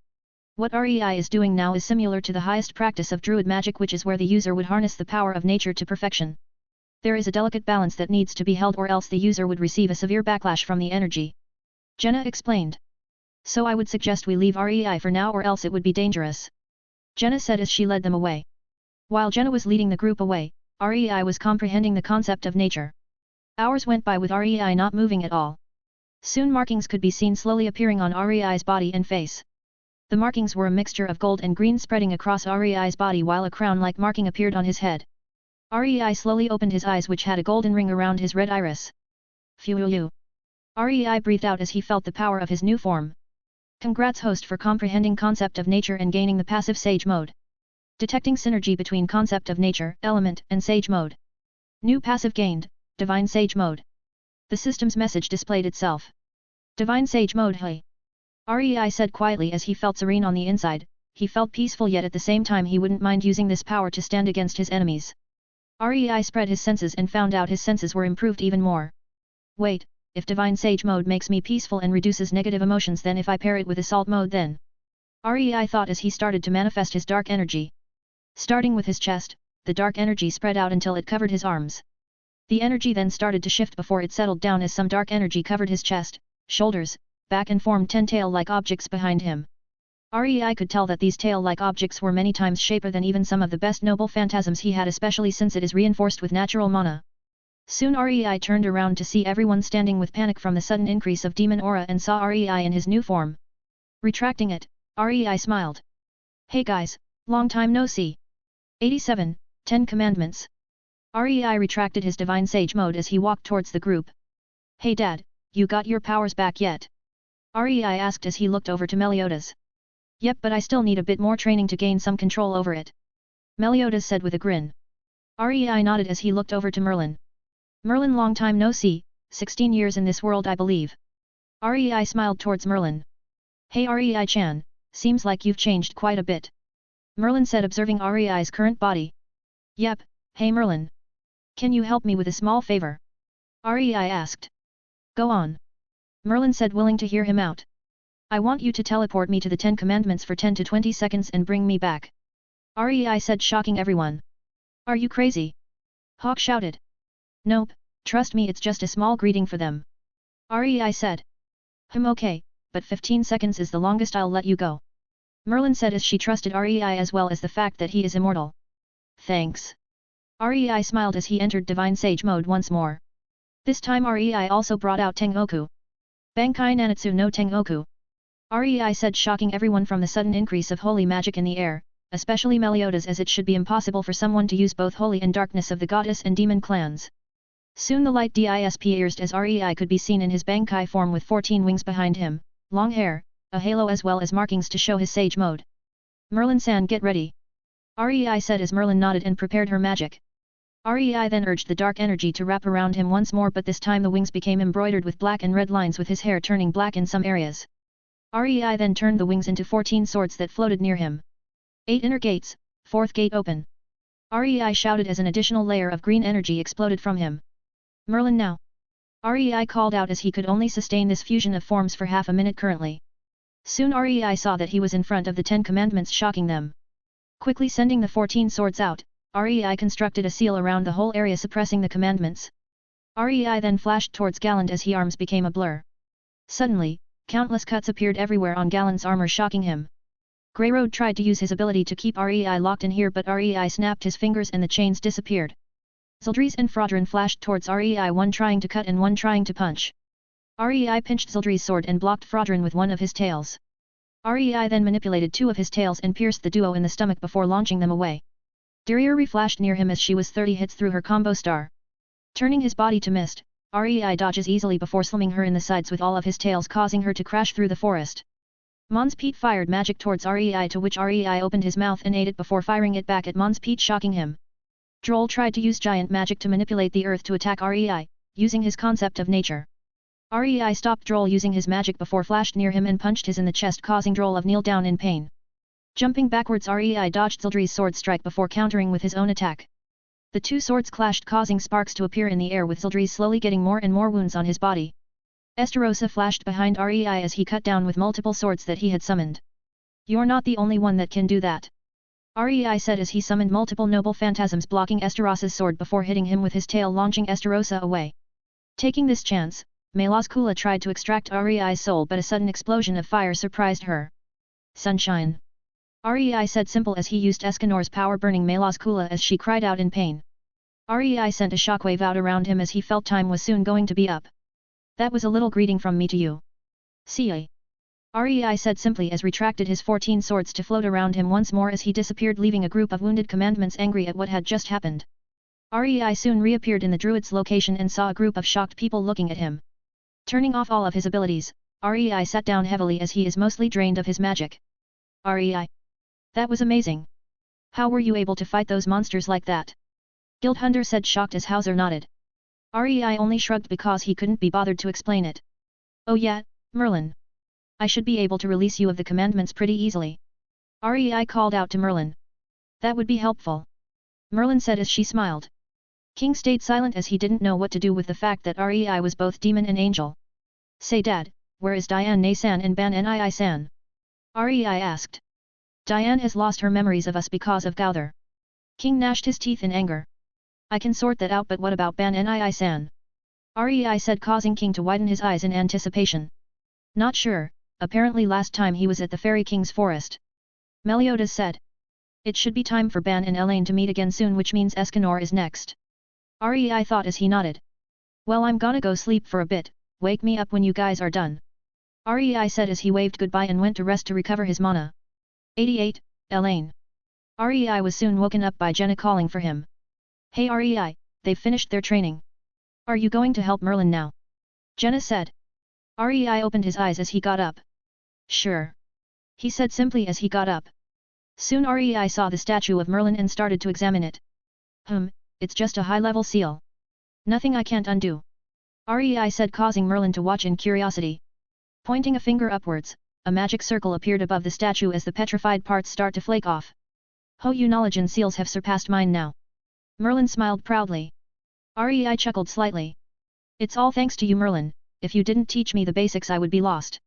What Rei is doing now is similar to the highest practice of druid magic, which is where the user would harness the power of nature to perfection. There is a delicate balance that needs to be held, or else the user would receive a severe backlash from the energy. Jenna explained. So I would suggest we leave Rei for now, or else it would be dangerous. Jenna said as she led them away. While Jenna was leading the group away, Rei was comprehending the concept of nature. Hours went by with Rei not moving at all. Soon markings could be seen slowly appearing on Rei's body and face. The markings were a mixture of gold and green spreading across Rei's body, while a crown-like marking appeared on his head. Rei slowly opened his eyes, which had a golden ring around his red iris. Phew! Rei breathed out as he felt the power of his new form. Congrats host for comprehending concept of nature and gaining the passive Sage mode. Detecting synergy between concept of nature, element, and Sage mode. New passive gained, Divine Sage mode. The system's message displayed itself. Divine Sage mode. Hey! Rei said quietly as he felt serene on the inside. He felt peaceful, yet at the same time he wouldn't mind using this power to stand against his enemies. Rei spread his senses and found out his senses were improved even more. Wait, if Divine Sage mode makes me peaceful and reduces negative emotions, then if I pair it with Assault mode, then... Rei thought as he started to manifest his dark energy. Starting with his chest, the dark energy spread out until it covered his arms. The energy then started to shift before it settled down as some dark energy covered his chest, shoulders, back and formed 10 tail-like objects behind him. Rei could tell that these tail-like objects were many times shaper than even some of the best noble phantasms he had, especially since it is reinforced with natural mana. Soon Rei turned around to see everyone standing with panic from the sudden increase of demon aura and saw Rei in his new form. Retracting it, Rei smiled. Hey guys, long time no see. 87, 10 Commandments. Rei retracted his Divine Sage mode as he walked towards the group. Hey Dad, you got your powers back yet? Rei asked as he looked over to Meliodas. Yep, but I still need a bit more training to gain some control over it. Meliodas said with a grin. Rei nodded as he looked over to Merlin. Merlin, long time no see, 16 years in this world I believe. Rei smiled towards Merlin. Hey Rei-chan, seems like you've changed quite a bit. Merlin said, observing Rei's current body. Yep, hey Merlin. Can you help me with a small favor? Rei asked. Go on. Merlin said, willing to hear him out. I want you to teleport me to the 10 Commandments for 10 to 20 seconds and bring me back. Rei said, shocking everyone. Are you crazy? Hawk shouted. Nope, trust me, it's just a small greeting for them. Rei said. Okay, but 15 seconds is the longest I'll let you go. Merlin said as she trusted Rei as well as the fact that he is immortal. Thanks. Rei smiled as he entered Divine Sage mode once more. This time Rei also brought out Tengoku. Bankai Nanatsu no Tengoku. Rei said, shocking everyone from the sudden increase of holy magic in the air, especially Meliodas, as it should be impossible for someone to use both holy and darkness of the goddess and demon clans. Soon the light dispersed as Rei could be seen in his Bankai form with 14 wings behind him, long hair, a halo as well as markings to show his Sage mode. Merlin-san, get ready. Rei said as Merlin nodded and prepared her magic. Rei then urged the dark energy to wrap around him once more, but this time the wings became embroidered with black and red lines, with his hair turning black in some areas. Rei then turned the wings into 14 swords that floated near him. 8 inner gates, 4th gate open. Rei shouted as an additional layer of green energy exploded from him. Merlin now. Rei called out as he could only sustain this fusion of forms for half a minute currently. Soon Rei saw that he was in front of the 10 Commandments, shocking them. Quickly sending the 14 swords out, Rei constructed a seal around the whole area suppressing the commandments. Rei then flashed towards Galland as his arms became a blur. Suddenly, countless cuts appeared everywhere on Galland's armor, shocking him. Greyroad tried to use his ability to keep Rei locked in here, but Rei snapped his fingers and the chains disappeared. Zildris and Fraudrin flashed towards Rei, one trying to cut and one trying to punch. Rei pinched Zildris' sword and blocked Fraudrin with one of his tails. Rei then manipulated 2 of his tails and pierced the duo in the stomach before launching them away. Diriari flashed near him as she was 30 hits through her combo star. Turning his body to mist, Rei dodges easily before slamming her in the sides with all of his tails, causing her to crash through the forest. Mons Pete fired magic towards Rei, to which Rei opened his mouth and ate it before firing it back at Mons Pete, shocking him. Droll tried to use giant magic to manipulate the earth to attack Rei, using his concept of nature. Rei stopped Droll using his magic before flashed near him and punched his in the chest, causing Droll of kneel down in pain. Jumping backwards, Rei dodged Zildji's sword strike before countering with his own attack. The two swords clashed, causing sparks to appear in the air, with Zildji slowly getting more and more wounds on his body. Estarossa flashed behind Rei as he cut down with multiple swords that he had summoned. "You're not the only one that can do that," Rei said as he summoned multiple noble phantasms blocking Estarossa's sword before hitting him with his tail, launching Estarossa away. Taking this chance, Malas Kula tried to extract Rei's soul, but a sudden explosion of fire surprised her. "Sunshine!" Rei said simple as he used Escanor's power, burning Malas Kula as she cried out in pain. Rei sent a shockwave out around him as he felt time was soon going to be up. "That was a little greeting from me to you. See ya!" Rei said simply as retracted his 14 swords to float around him once more as he disappeared, leaving a group of wounded commandments angry at what had just happened. Rei soon reappeared in the druid's location and saw a group of shocked people looking at him. Turning off all of his abilities, Rei sat down heavily as he is mostly drained of his magic. "Rei, that was amazing. How were you able to fight those monsters like that?" Guild Hunter said, shocked, as Hauser nodded. Rei only shrugged because he couldn't be bothered to explain it. "Oh yeah, Merlin. I should be able to release you of the commandments pretty easily." Rei called out to Merlin. "That would be helpful," Merlin said as she smiled. King stayed silent as he didn't know what to do with the fact that Rei was both demon and angel. "Say Dad, where is Diane Nei-san and Ban Nii-san?" Rei asked. "Diane has lost her memories of us because of Gowther." King gnashed his teeth in anger. "I can sort that out, but what about Ban Nii-san?" Rei said, causing King to widen his eyes in anticipation. "Not sure, apparently last time he was at the Fairy King's forest." Meliodas said. "It should be time for Ban and Elaine to meet again soon, which means Escanor is next." Rei thought as he nodded. "Well, I'm gonna go sleep for a bit, wake me up when you guys are done." Rei said as he waved goodbye and went to rest to recover his mana. 88, Elaine. Rei was soon woken up by Jenna calling for him. "Hey Rei, they've finished their training. Are you going to help Merlin now?" Jenna said. Rei opened his eyes as he got up. "Sure," he said simply as he got up. Soon Rei saw the statue of Merlin and started to examine it. It's just a high-level seal. Nothing I can't undo," Rei said, causing Merlin to watch in curiosity. Pointing a finger upwards, a magic circle appeared above the statue as the petrified parts start to flake off. "Ho, you knowledge and seals have surpassed mine now." Merlin smiled proudly. Rei chuckled slightly. "It's all thanks to you, Merlin. If you didn't teach me the basics I would be lost,"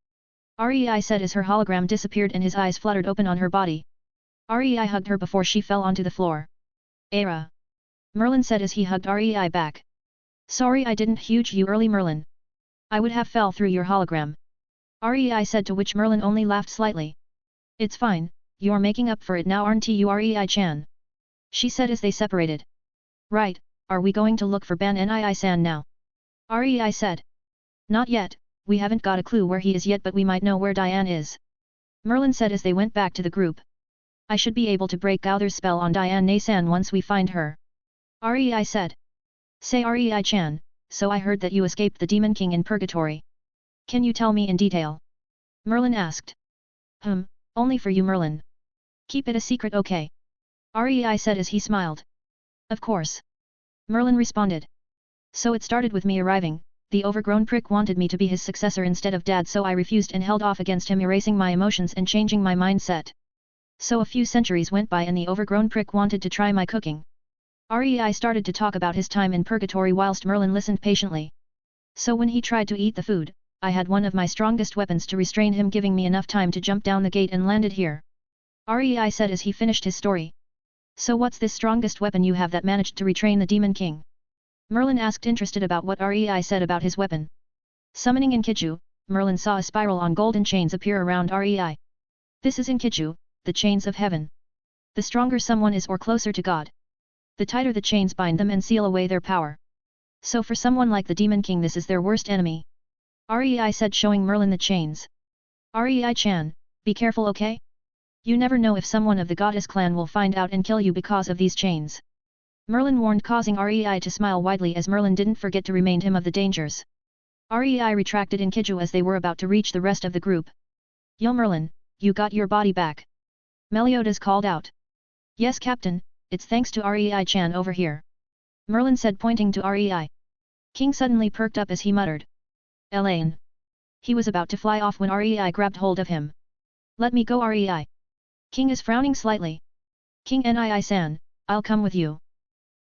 Rei said as her hologram disappeared and his eyes fluttered open on her body. Rei hugged her before she fell onto the floor. "Era," Merlin said as he hugged Rei back. "Sorry I didn't huge you early, Merlin. I would have fell through your hologram," Rei said, to which Merlin only laughed slightly. "It's fine, you're making up for it now, aren't you, Rei-chan?" she said as they separated. "Right, are we going to look for Ban Nii-san now?" Rei said. "Not yet, we haven't got a clue where he is yet, but we might know where Diane is," Merlin said as they went back to the group. "I should be able to break Gowther's spell on Diane Nei-san once we find her," Rei said. "Say Rei-chan, so I heard that you escaped the Demon King in Purgatory. Can you tell me in detail?" Merlin asked. Only for you, Merlin. Keep it a secret, okay?" Rei said as he smiled. "Of course," Merlin responded. "So it started with me arriving. The overgrown prick wanted me to be his successor instead of Dad, so I refused and held off against him, erasing my emotions and changing my mindset. So a few centuries went by and the overgrown prick wanted to try my cooking." Rei started to talk about his time in Purgatory whilst Merlin listened patiently. "So when he tried to eat the food, I had one of my strongest weapons to restrain him, giving me enough time to jump down the gate and landed here," Rei said as he finished his story. "So what's this strongest weapon you have that managed to retrain the Demon King?" Merlin asked, interested about what Rei said about his weapon. Summoning Inkiju, Merlin saw a spiral on golden chains appear around Rei. "This is Inkiju, the chains of heaven. The stronger someone is or closer to God, the tighter the chains bind them and seal away their power. So for someone like the Demon King, this is their worst enemy," Rei said, showing Merlin the chains. "Rei-chan, be careful, okay? You never know if someone of the Goddess clan will find out and kill you because of these chains," Merlin warned, causing Rei to smile widely as Merlin didn't forget to remind him of the dangers. Rei retracted Inkiju as they were about to reach the rest of the group. "Yo Merlin, you got your body back," Meliodas called out. "Yes Captain, it's thanks to Rei-chan over here," Merlin said, pointing to Rei. King suddenly perked up as he muttered. Elaine. He was about to fly off when Rei grabbed hold of him. Let me go Rei. King is frowning slightly. King Nii-san, I'll come with you.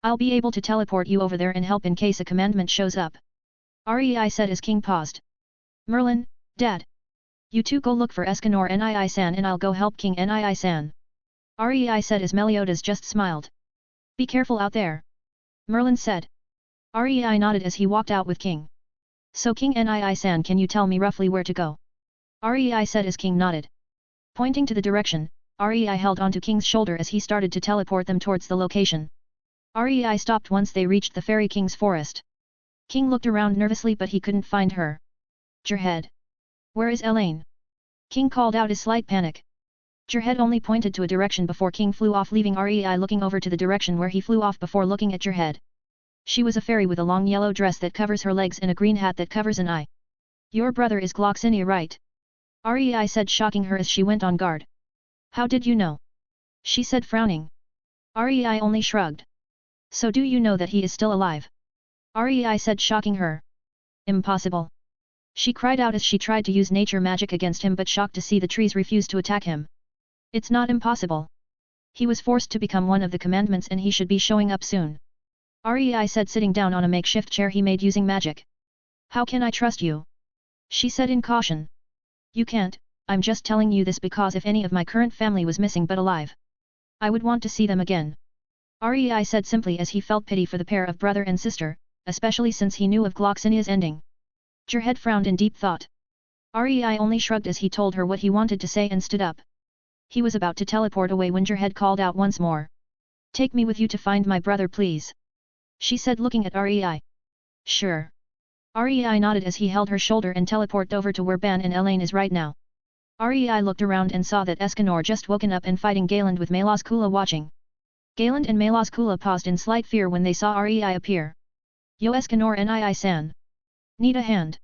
I'll be able to teleport you over there and help in case a commandment shows up. Rei said as King paused. Merlin, Dad. You two go look for Escanor Nii-san and I'll go help King Nii-san. Rei said as Meliodas just smiled. Be careful out there. Merlin said. Rei nodded as he walked out with King. So King Nii-san, can you tell me roughly where to go? Rei said as King nodded. Pointing to the direction, Rei held onto King's shoulder as he started to teleport them towards the location. Rei stopped once they reached the Fairy King's forest. King looked around nervously but he couldn't find her. Jarhead. Where is Elaine? King called out in slight panic. Jarhead only pointed to a direction before King flew off, leaving Rei looking over to the direction where he flew off before looking at Jarhead. She was a fairy with a long yellow dress that covers her legs and a green hat that covers an eye. Your brother is Gloxinia, right? Rei said, shocking her as she went on guard. How did you know? She said, frowning. Rei only shrugged. So do you know that he is still alive? Rei said, shocking her. Impossible. She cried out as she tried to use nature magic against him but shocked to see the trees refuse to attack him. It's not impossible. He was forced to become one of the commandments and he should be showing up soon. Rei said, sitting down on a makeshift chair he made using magic. How can I trust you? She said in caution. You can't, I'm just telling you this because if any of my current family was missing but alive, I would want to see them again. Rei said simply as he felt pity for the pair of brother and sister, especially since he knew of Gloxinia's ending. Jarhead frowned in deep thought. Rei only shrugged as he told her what he wanted to say and stood up. He was about to teleport away when Jarhead called out once more. Take me with you to find my brother please. She said, looking at Rei. Sure. Rei nodded as he held her shoulder and teleported over to where Ban and Elaine is right now. Rei looked around and saw that Escanor just woken up and fighting Galen with Malos Kula watching. Galen and Malos Kula paused in slight fear when they saw Rei appear. Yo Escanor Nii-san. Need a hand?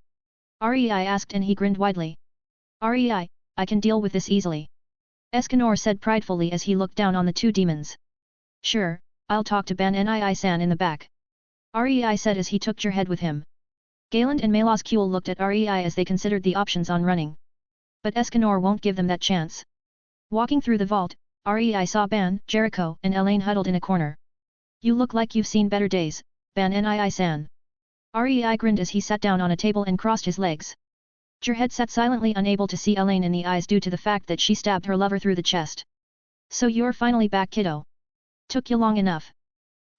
Rei asked and he grinned widely. Rei, I can deal with this easily. Escanor said pridefully as he looked down on the two demons. Sure, I'll talk to Ban Nii-san in the back. Rei said as he took Jarhead with him. Galen and Malos Kula looked at Rei as they considered the options on running. But Escanor won't give them that chance. Walking through the vault, Rei saw Ban, Jericho and Elaine huddled in a corner. You look like you've seen better days, Ban Nii-san. Rei grinned as he sat down on a table and crossed his legs. Jarhead sat silently, unable to see Elaine in the eyes due to the fact that she stabbed her lover through the chest. So you're finally back, kiddo. Took you long enough.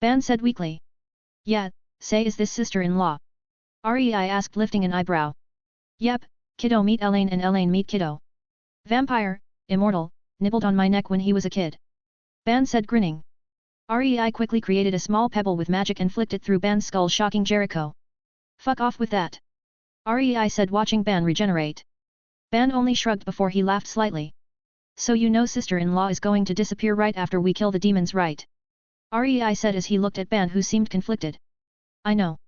Ban said weakly. Yeah, say is this sister-in-law? Rei asked, lifting an eyebrow. Yep, kiddo meet Elaine and Elaine meet kiddo. Vampire, immortal, nibbled on my neck when he was a kid. Ban said, grinning. Rei quickly created a small pebble with magic and flicked it through Ban's skull, shocking Jericho. Fuck off with that. Rei said, watching Ban regenerate. Ban only shrugged before he laughed slightly. So you know sister-in-law is going to disappear right after we kill the demons, right? Rei said as he looked at Ban, who seemed conflicted. I know.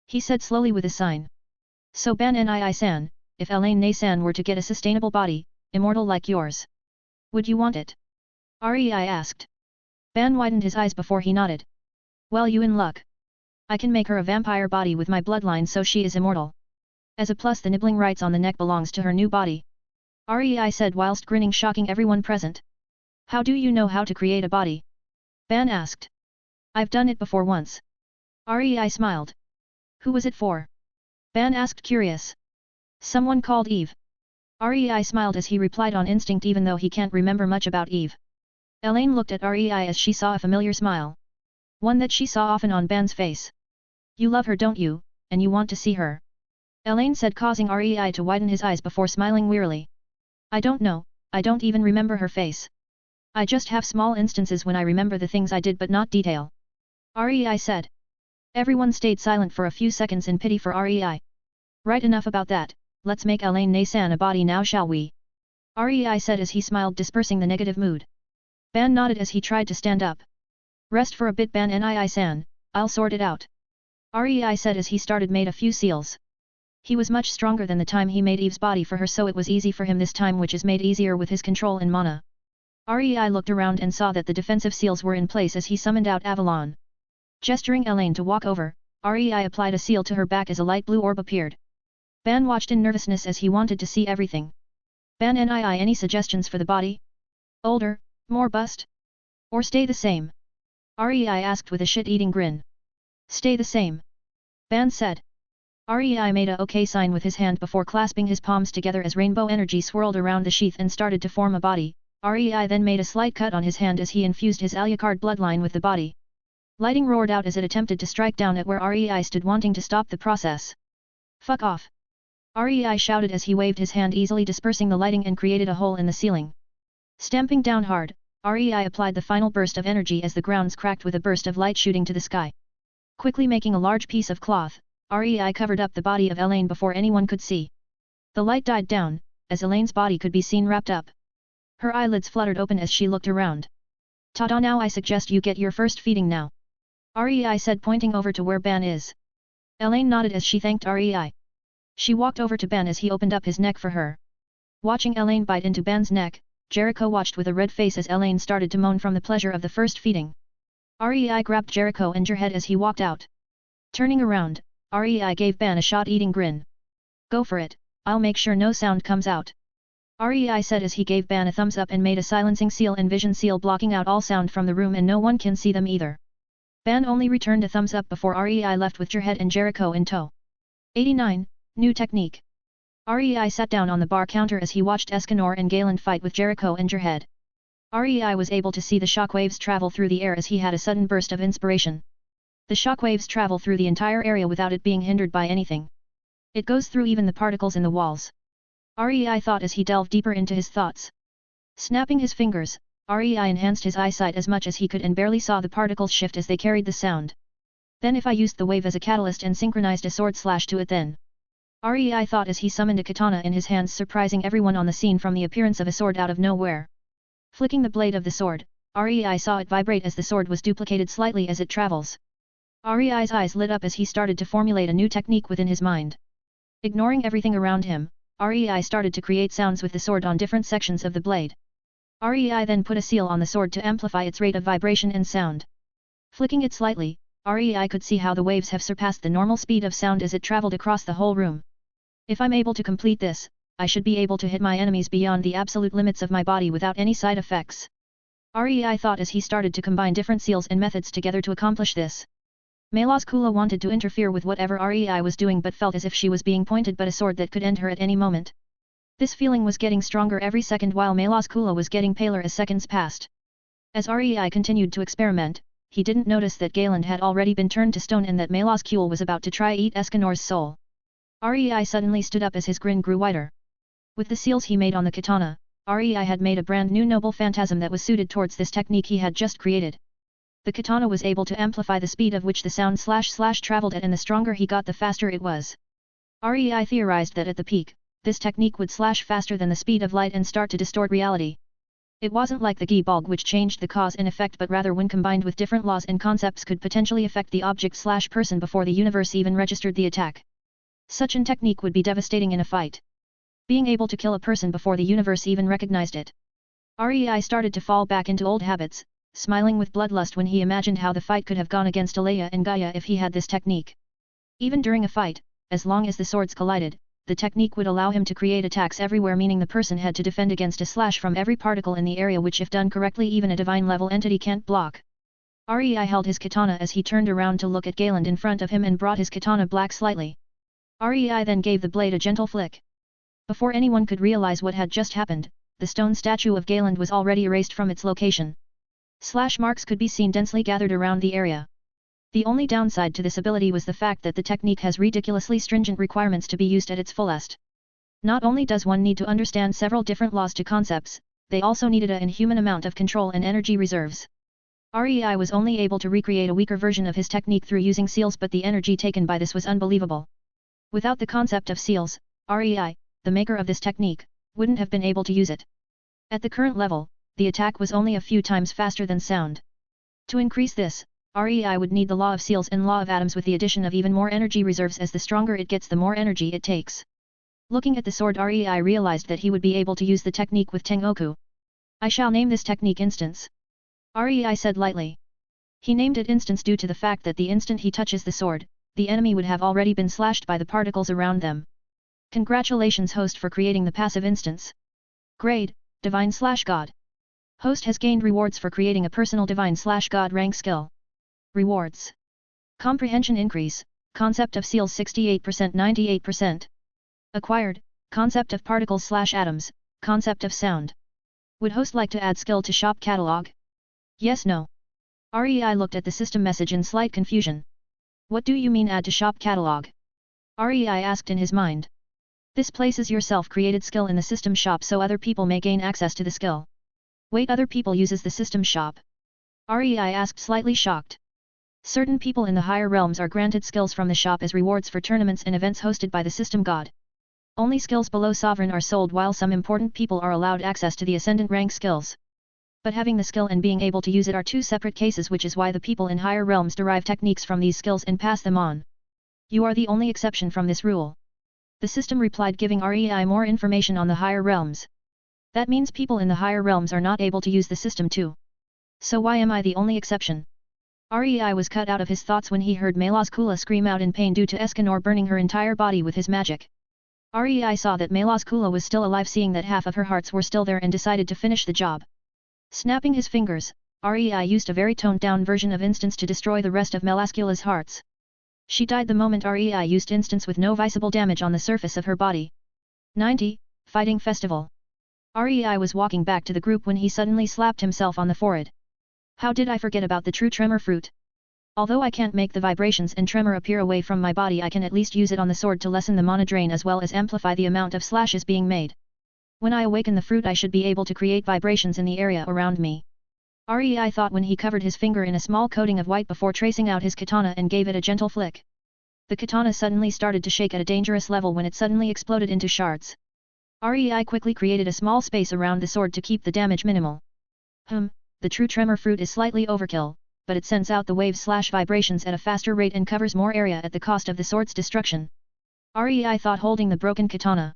He said slowly with a sign. So Ban Nii-san, if Elaine Nei-san were to get a sustainable body, immortal like yours, would you want it? Rei asked. Ban widened his eyes before he nodded. Well, you in luck. I can make her a vampire body with my bloodline so she is immortal. As a plus, the nibbling rights on the neck belongs to her new body. Rei said whilst grinning, shocking everyone present. How do you know how to create a body? Ban asked. I've done it before once. Rei smiled. Who was it for? Ban asked, curious. Someone called Eve. Rei smiled as he replied on instinct, even though he can't remember much about Eve. Elaine looked at Rei as she saw a familiar smile. One that she saw often on Ban's face. You love her, don't you, and you want to see her? Elaine said, causing Rei to widen his eyes before smiling wearily. I don't know, I don't even remember her face. I just have small instances when I remember the things I did but not detail. Rei said. Everyone stayed silent for a few seconds in pity for Rei. Right, enough about that, let's make Elaine Nei-san a body now, shall we? Rei said as he smiled, dispersing the negative mood. Ban nodded as he tried to stand up. Rest for a bit, Ban Nii-san, I'll sort it out. Rei said as he started made a few seals. He was much stronger than the time he made Eve's body for her, so it was easy for him this time, which is made easier with his control in mana. Rei looked around and saw that the defensive seals were in place as he summoned out Avalon. Gesturing Elaine to walk over, Rei applied a seal to her back as a light blue orb appeared. Ban watched in nervousness as he wanted to see everything. Ban Nii, any suggestions for the body? Older, more bust? Or stay the same? Rei asked with a shit-eating grin. Stay the same. Ban said. Rei made a OK sign with his hand before clasping his palms together as rainbow energy swirled around the sheath and started to form a body. Rei then made a slight cut on his hand as he infused his Alucard bloodline with the body. Lighting roared out as it attempted to strike down at where Rei stood, wanting to stop the process. Fuck off! Rei shouted as he waved his hand, easily dispersing the lighting and created a hole in the ceiling. Stamping down hard, Rei applied the final burst of energy as the grounds cracked with a burst of light shooting to the sky. Quickly making a large piece of cloth, Rei covered up the body of Elaine before anyone could see. The light died down, as Elaine's body could be seen wrapped up. Her eyelids fluttered open as she looked around. Ta-da, now I suggest you get your first feeding now. Rei said, pointing over to where Ban is. Elaine nodded as she thanked Rei. She walked over to Ban as he opened up his neck for her. Watching Elaine bite into Ban's neck, Jericho watched with a red face as Elaine started to moan from the pleasure of the first feeding. Rei grabbed Jericho and her head as he walked out. Turning around, Rei gave Ban a shot-eating grin. Go for it, I'll make sure no sound comes out. Rei said as he gave Ban a thumbs up and made a silencing seal and vision seal blocking out all sound from the room, and no one can see them either. Ban only returned a thumbs up before Rei left with Jarhead and Jericho in tow. 89. New technique. Rei sat down on the bar counter as he watched Escanor and Galen fight with Jericho and Jarhead. Rei was able to see the shockwaves travel through the air as he had a sudden burst of inspiration. The shockwaves travel through the entire area without it being hindered by anything. It goes through even the particles in the walls. Rei thought as he delved deeper into his thoughts. Snapping his fingers, Rei enhanced his eyesight as much as he could and barely saw the particles shift as they carried the sound. Then if I used the wave as a catalyst and synchronized a sword slash to it then. Rei thought as he summoned a katana in his hands, surprising everyone on the scene from the appearance of a sword out of nowhere. Flicking the blade of the sword, Rei saw it vibrate as the sword was duplicated slightly as it travels. Rei's eyes lit up as he started to formulate a new technique within his mind. Ignoring everything around him, Rei started to create sounds with the sword on different sections of the blade. Rei then put a seal on the sword to amplify its rate of vibration and sound. Flicking it slightly, Rei could see how the waves have surpassed the normal speed of sound as it traveled across the whole room. If I'm able to complete this, I should be able to hit my enemies beyond the absolute limits of my body without any side effects. Rei thought as he started to combine different seals and methods together to accomplish this. Melas Kula wanted to interfere with whatever Rei was doing but felt as if she was being pointed but a sword that could end her at any moment. This feeling was getting stronger every second while Melas Kula was getting paler as seconds passed. As Rei continued to experiment, he didn't notice that Galen had already been turned to stone and that Melas Kula was about to try eat Escanor's soul. Rei suddenly stood up as his grin grew wider. With the seals he made on the katana, Rei had made a brand new noble phantasm that was suited towards this technique he had just created. The katana was able to amplify the speed of which the sound / traveled at, and the stronger he got the faster it was. Rei theorized that at the peak, this technique would / faster than the speed of light and start to distort reality. It wasn't like the Gi-Balg which changed the cause and effect, but rather when combined with different laws and concepts could potentially affect the object / person before the universe even registered the attack. Such an technique would be devastating in a fight. Being able to kill a person before the universe even recognized it. Rei started to fall back into old habits, smiling with bloodlust when he imagined how the fight could have gone against Alea and Gaia if he had this technique. Even during a fight, as long as the swords collided, the technique would allow him to create attacks everywhere, meaning the person had to defend against a slash from every particle in the area, which if done correctly even a divine level entity can't block. Rei held his katana as he turned around to look at Galen in front of him and brought his katana back slightly. Rei then gave the blade a gentle flick. Before anyone could realize what had just happened, the stone statue of Galen was already erased from its location. Slash marks could be seen densely gathered around the area. The only downside to this ability was the fact that the technique has ridiculously stringent requirements to be used at its fullest. Not only does one need to understand several different laws to concepts, they also needed an inhuman amount of control and energy reserves. Rei was only able to recreate a weaker version of his technique through using seals, but the energy taken by this was unbelievable. Without the concept of seals, Rei, the maker of this technique, wouldn't have been able to use it. At the current level, the attack was only a few times faster than sound. To increase this, Rei would need the law of seals and law of atoms with the addition of even more energy reserves, as the stronger it gets the more energy it takes. Looking at the sword, Rei realized that he would be able to use the technique with Tengoku. I shall name this technique Instance. Rei said lightly. He named it Instance due to the fact that the instant he touches the sword, the enemy would have already been slashed by the particles around them. Congratulations host for creating the passive instance. Grade, Divine/God. Host has gained rewards for creating a personal Divine/God rank skill. Rewards. Comprehension increase, concept of seals 68% 98%. Acquired, concept of particles/atoms, concept of sound. Would host like to add skill to shop catalog? Yes no. REI looked at the system message in slight confusion. What do you mean add to shop catalog? REI asked in his mind. This places your self-created skill in the system shop so other people may gain access to the skill. Wait, other people uses the system shop? REI asked slightly shocked. Certain people in the higher realms are granted skills from the shop as rewards for tournaments and events hosted by the system god. Only skills below sovereign are sold while some important people are allowed access to the ascendant rank skills. But having the skill and being able to use it are two separate cases, which is why the people in higher realms derive techniques from these skills and pass them on. You are the only exception from this rule. The system replied, giving REI more information on the higher realms. That means people in the higher realms are not able to use the system too. So why am I the only exception? REI was cut out of his thoughts when he heard Malas Kula scream out in pain due to Escanor burning her entire body with his magic. REI saw that Malas Kula was still alive, seeing that half of her hearts were still there, and decided to finish the job. Snapping his fingers, REI used a very toned-down version of Instance to destroy the rest of Melaskula's hearts. She died the moment REI used Instance with no visible damage on the surface of her body. 90. Fighting Festival. REI was walking back to the group when he suddenly slapped himself on the forehead. How did I forget about the true tremor fruit? Although I can't make the vibrations and tremor appear away from my body, I can at least use it on the sword to lessen the mana drain as well as amplify the amount of slashes being made. When I awaken the fruit, I should be able to create vibrations in the area around me. REI thought when he covered his finger in a small coating of white before tracing out his katana and gave it a gentle flick. The katana suddenly started to shake at a dangerous level when it suddenly exploded into shards. REI quickly created a small space around the sword to keep the damage minimal. The true tremor fruit is slightly overkill, but it sends out the waves/vibrations at a faster rate and covers more area at the cost of the sword's destruction. REI thought, holding the broken katana.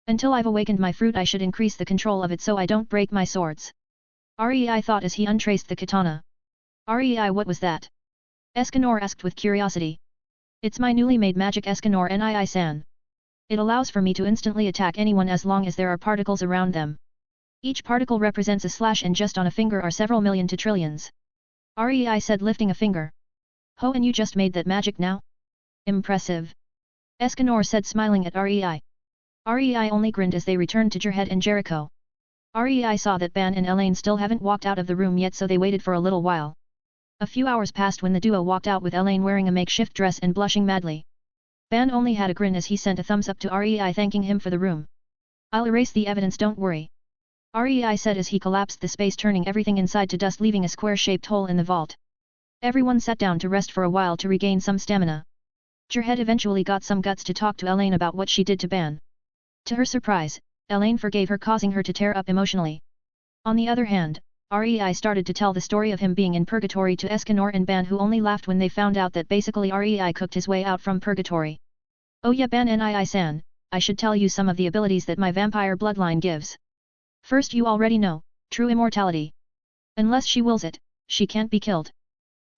Until I've awakened my fruit, I should increase the control of it so I don't break my swords. REI thought as he untraced the katana. REI, what was that? Escanor asked with curiosity. It's my newly made magic Escanor Nii-san. It allows for me to instantly attack anyone as long as there are particles around them. Each particle represents a slash, and just on a finger are several million to trillions. REI said, lifting a finger. Oh, and you just made that magic now? Impressive. Escanor said, smiling at REI. REI only grinned as they returned to Jarhead and Jericho. REI saw that Ban and Elaine still haven't walked out of the room yet, so they waited for a little while. A few hours passed when the duo walked out with Elaine wearing a makeshift dress and blushing madly. Ban only had a grin as he sent a thumbs up to REI, thanking him for the room. I'll erase the evidence, don't worry. REI said as he collapsed the space, turning everything inside to dust, leaving a square-shaped hole in the vault. Everyone sat down to rest for a while to regain some stamina. Jarhead eventually got some guts to talk to Elaine about what she did to Ban. To her surprise, Elaine forgave her, causing her to tear up emotionally. On the other hand, REI started to tell the story of him being in purgatory to Escanor and Ban, who only laughed when they found out that basically REI cooked his way out from purgatory. Oh yeah, Ban Nii-san, I should tell you some of the abilities that my vampire bloodline gives. First, you already know, true immortality. Unless she wills it, she can't be killed.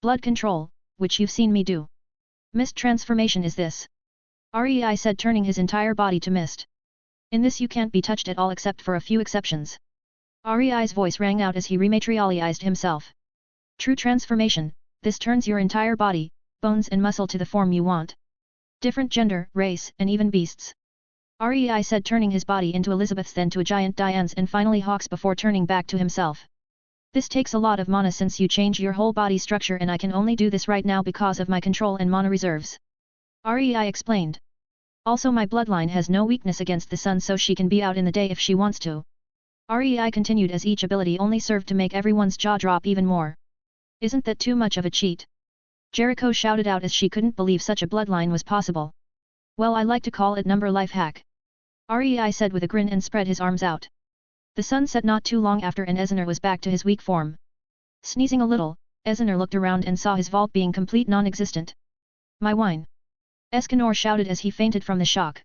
Blood control, which you've seen me do. Mist transformation is this. REI said, turning his entire body to mist. In this you can't be touched at all except for a few exceptions. REI's voice rang out as he rematerialized himself. True transformation, this turns your entire body, bones and muscle to the form you want. Different gender, race, and even beasts. REI said, turning his body into Elizabeth's, then to a giant Diane's, and finally Hawk's before turning back to himself. This takes a lot of mana since you change your whole body structure, and I can only do this right now because of my control and mana reserves. REI explained. Also, my bloodline has no weakness against the sun, so she can be out in the day if she wants to. REI continued as each ability only served to make everyone's jaw drop even more. Isn't that too much of a cheat? Jericho shouted out as she couldn't believe such a bloodline was possible. Well, I like to call it number life hack. REI said with a grin and spread his arms out. The sun set not too long after, and Escanor was back to his weak form. Sneezing a little, Escanor looked around and saw his vault being complete non-existent. My wine! Escanor shouted as he fainted from the shock.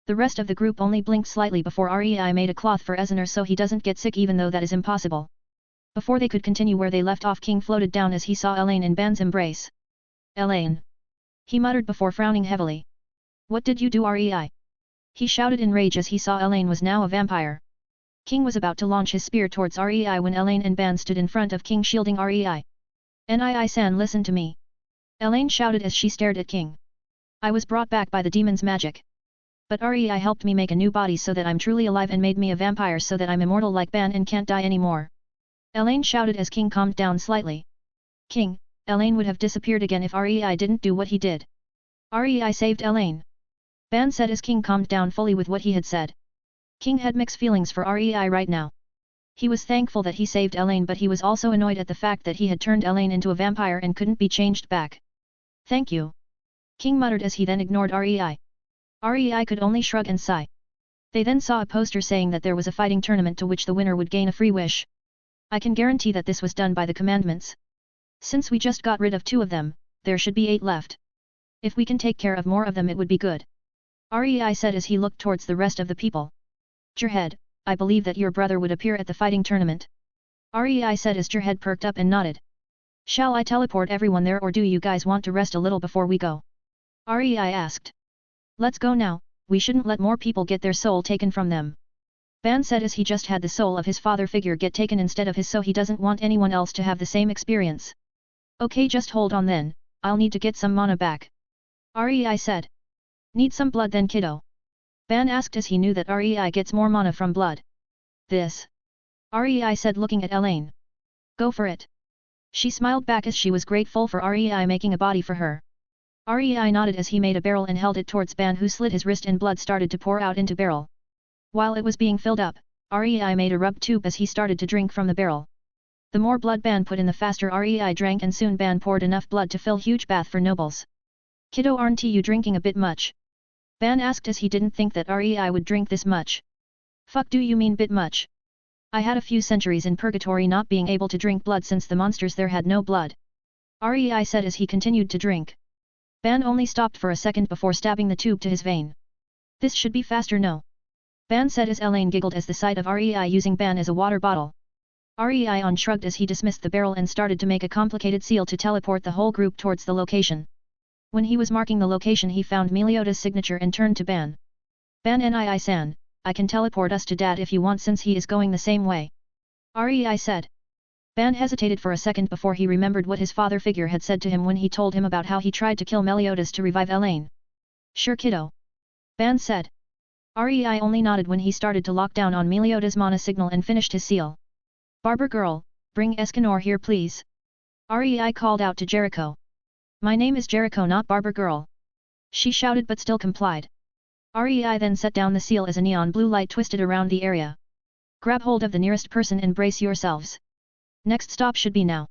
The rest of the group only blinked slightly before REI made a cloth for Escanor so he doesn't get sick, even though that is impossible. Before they could continue where they left off, King floated down as he saw Elaine in Ban's embrace. Elaine! He muttered before frowning heavily. What did you do, REI? He shouted in rage as he saw Elaine was now a vampire. King was about to launch his spear towards Rei when Elaine and Ban stood in front of King shielding Rei. "Nii-san, listen to me!" Elaine shouted as she stared at King. "I was brought back by the demon's magic. But Rei helped me make a new body so that I'm truly alive and made me a vampire so that I'm immortal like Ban and can't die anymore." Elaine shouted as King calmed down slightly. "King, Elaine would have disappeared again if Rei didn't do what he did. Rei saved Elaine," Ban said as King calmed down fully with what he had said. King had mixed feelings for Rei right now. He was thankful that he saved Elaine, but he was also annoyed at the fact that he had turned Elaine into a vampire and couldn't be changed back. "Thank you," King muttered as he then ignored Rei. Rei could only shrug and sigh. They then saw a poster saying that there was a fighting tournament to which the winner would gain a free wish. "I can guarantee that this was done by the commandments. Since we just got rid of 2 of them, there should be 8 left. If we can take care of more of them it would be good," Rei said as he looked towards the rest of the people. "Jarhead, I believe that your brother would appear at the fighting tournament," Rei said as Jarhead perked up and nodded. "Shall I teleport everyone there or do you guys want to rest a little before we go?" Rei asked. "Let's go now, we shouldn't let more people get their soul taken from them," Ban said as he just had the soul of his father figure get taken instead of his, so he doesn't want anyone else to have the same experience. "Okay, just hold on then, I'll need to get some mana back," Rei said. "Need some blood then, kiddo?" Ban asked as he knew that Rei gets more mana from blood. "This," Rei said looking at Elaine. "Go for it." She smiled back as she was grateful for Rei making a body for her. Rei nodded as he made a barrel and held it towards Ban, who slit his wrist and blood started to pour out into barrel. While it was being filled up, Rei made a rub tube as he started to drink from the barrel. The more blood Ban put in the faster Rei drank, and soon Ban poured enough blood to fill huge bath for nobles. "Kiddo, aren't you drinking a bit much?" Ban asked as he didn't think that Rei would drink this much. "Fuck, do you mean bit much? I had a few centuries in purgatory not being able to drink blood since the monsters there had no blood," Rei said as he continued to drink. Ban only stopped for a second before stabbing the tube to his vein. "This should be faster, no?" Ban said as Elaine giggled as the sight of Rei using Ban as a water bottle. Rei shrugged as he dismissed the barrel and started to make a complicated seal to teleport the whole group towards the location. When he was marking the location he found Meliodas' signature and turned to Ban. "Ban Nii-san, I can teleport us to Dad if you want since he is going the same way," Rei said. Ban hesitated for a second before he remembered what his father figure had said to him when he told him about how he tried to kill Meliodas to revive Elaine. "Sure, kiddo," Ban said. Rei only nodded when he started to lock down on Meliodas' mana signal and finished his seal. "Barber girl, bring Escanor here please," Rei called out to Jericho. "My name is Jericho, not Barber girl," she shouted but still complied. Rei then set down the seal as a neon blue light twisted around the area. "Grab hold of the nearest person and brace yourselves. Next stop should be now,"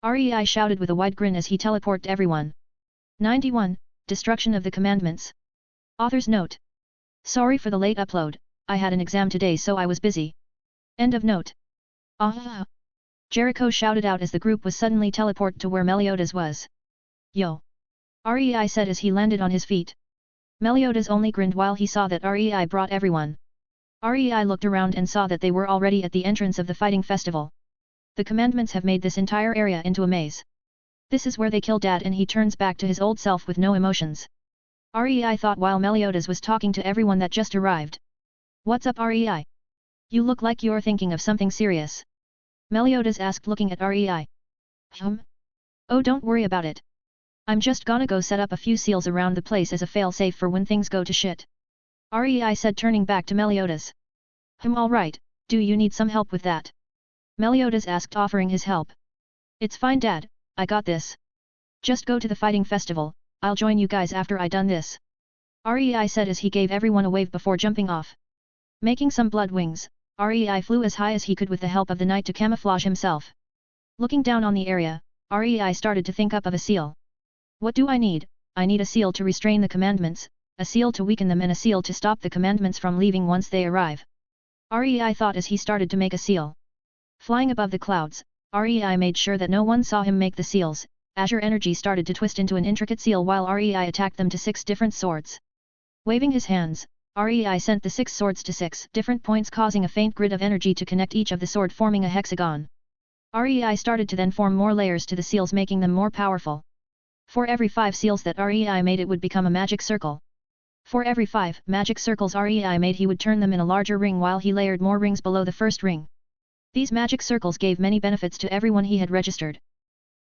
Rei shouted with a wide grin as he teleported everyone. 91. Destruction of the Commandments. Author's note. Sorry for the late upload, I had an exam today so I was busy. End of note. Ah! Jericho shouted out as the group was suddenly teleported to where Meliodas was. "Yo!" Rei said as he landed on his feet. Meliodas only grinned while he saw that Rei brought everyone. Rei looked around and saw that they were already at the entrance of the fighting festival. The commandments have made this entire area into a maze. This is where they kill Dad and he turns back to his old self with no emotions. Rei thought while Meliodas was talking to everyone that just arrived. "What's up, Rei? You look like you're thinking of something serious," Meliodas asked looking at Rei. "Oh, don't worry about it. I'm just gonna go set up a few seals around the place as a fail-safe for when things go to shit," Rei said turning back to Meliodas. Alright, do you need some help with that?" Meliodas asked offering his help. "It's fine Dad, I got this. Just go to the fighting festival, I'll join you guys after I done this," Rei said as he gave everyone a wave before jumping off. Making some blood wings, Rei flew as high as he could with the help of the night to camouflage himself. Looking down on the area, Rei started to think up of a seal. "What do I need? I need a seal to restrain the commandments, a seal to weaken them and a seal to stop the commandments from leaving once they arrive," Rei thought as he started to make a seal. Flying above the clouds, Rei made sure that no one saw him make the seals. Azure energy started to twist into an intricate seal while Rei attacked them to 6 different swords. Waving his hands, Rei sent the 6 swords to 6 different points causing a faint grid of energy to connect each of the sword forming a hexagon. Rei started to then form more layers to the seals making them more powerful. For every 5 seals that Rei made it would become a magic circle. For every 5 magic circles REI made, he would turn them in a larger ring while he layered more rings below the first ring. These magic circles gave many benefits to everyone he had registered.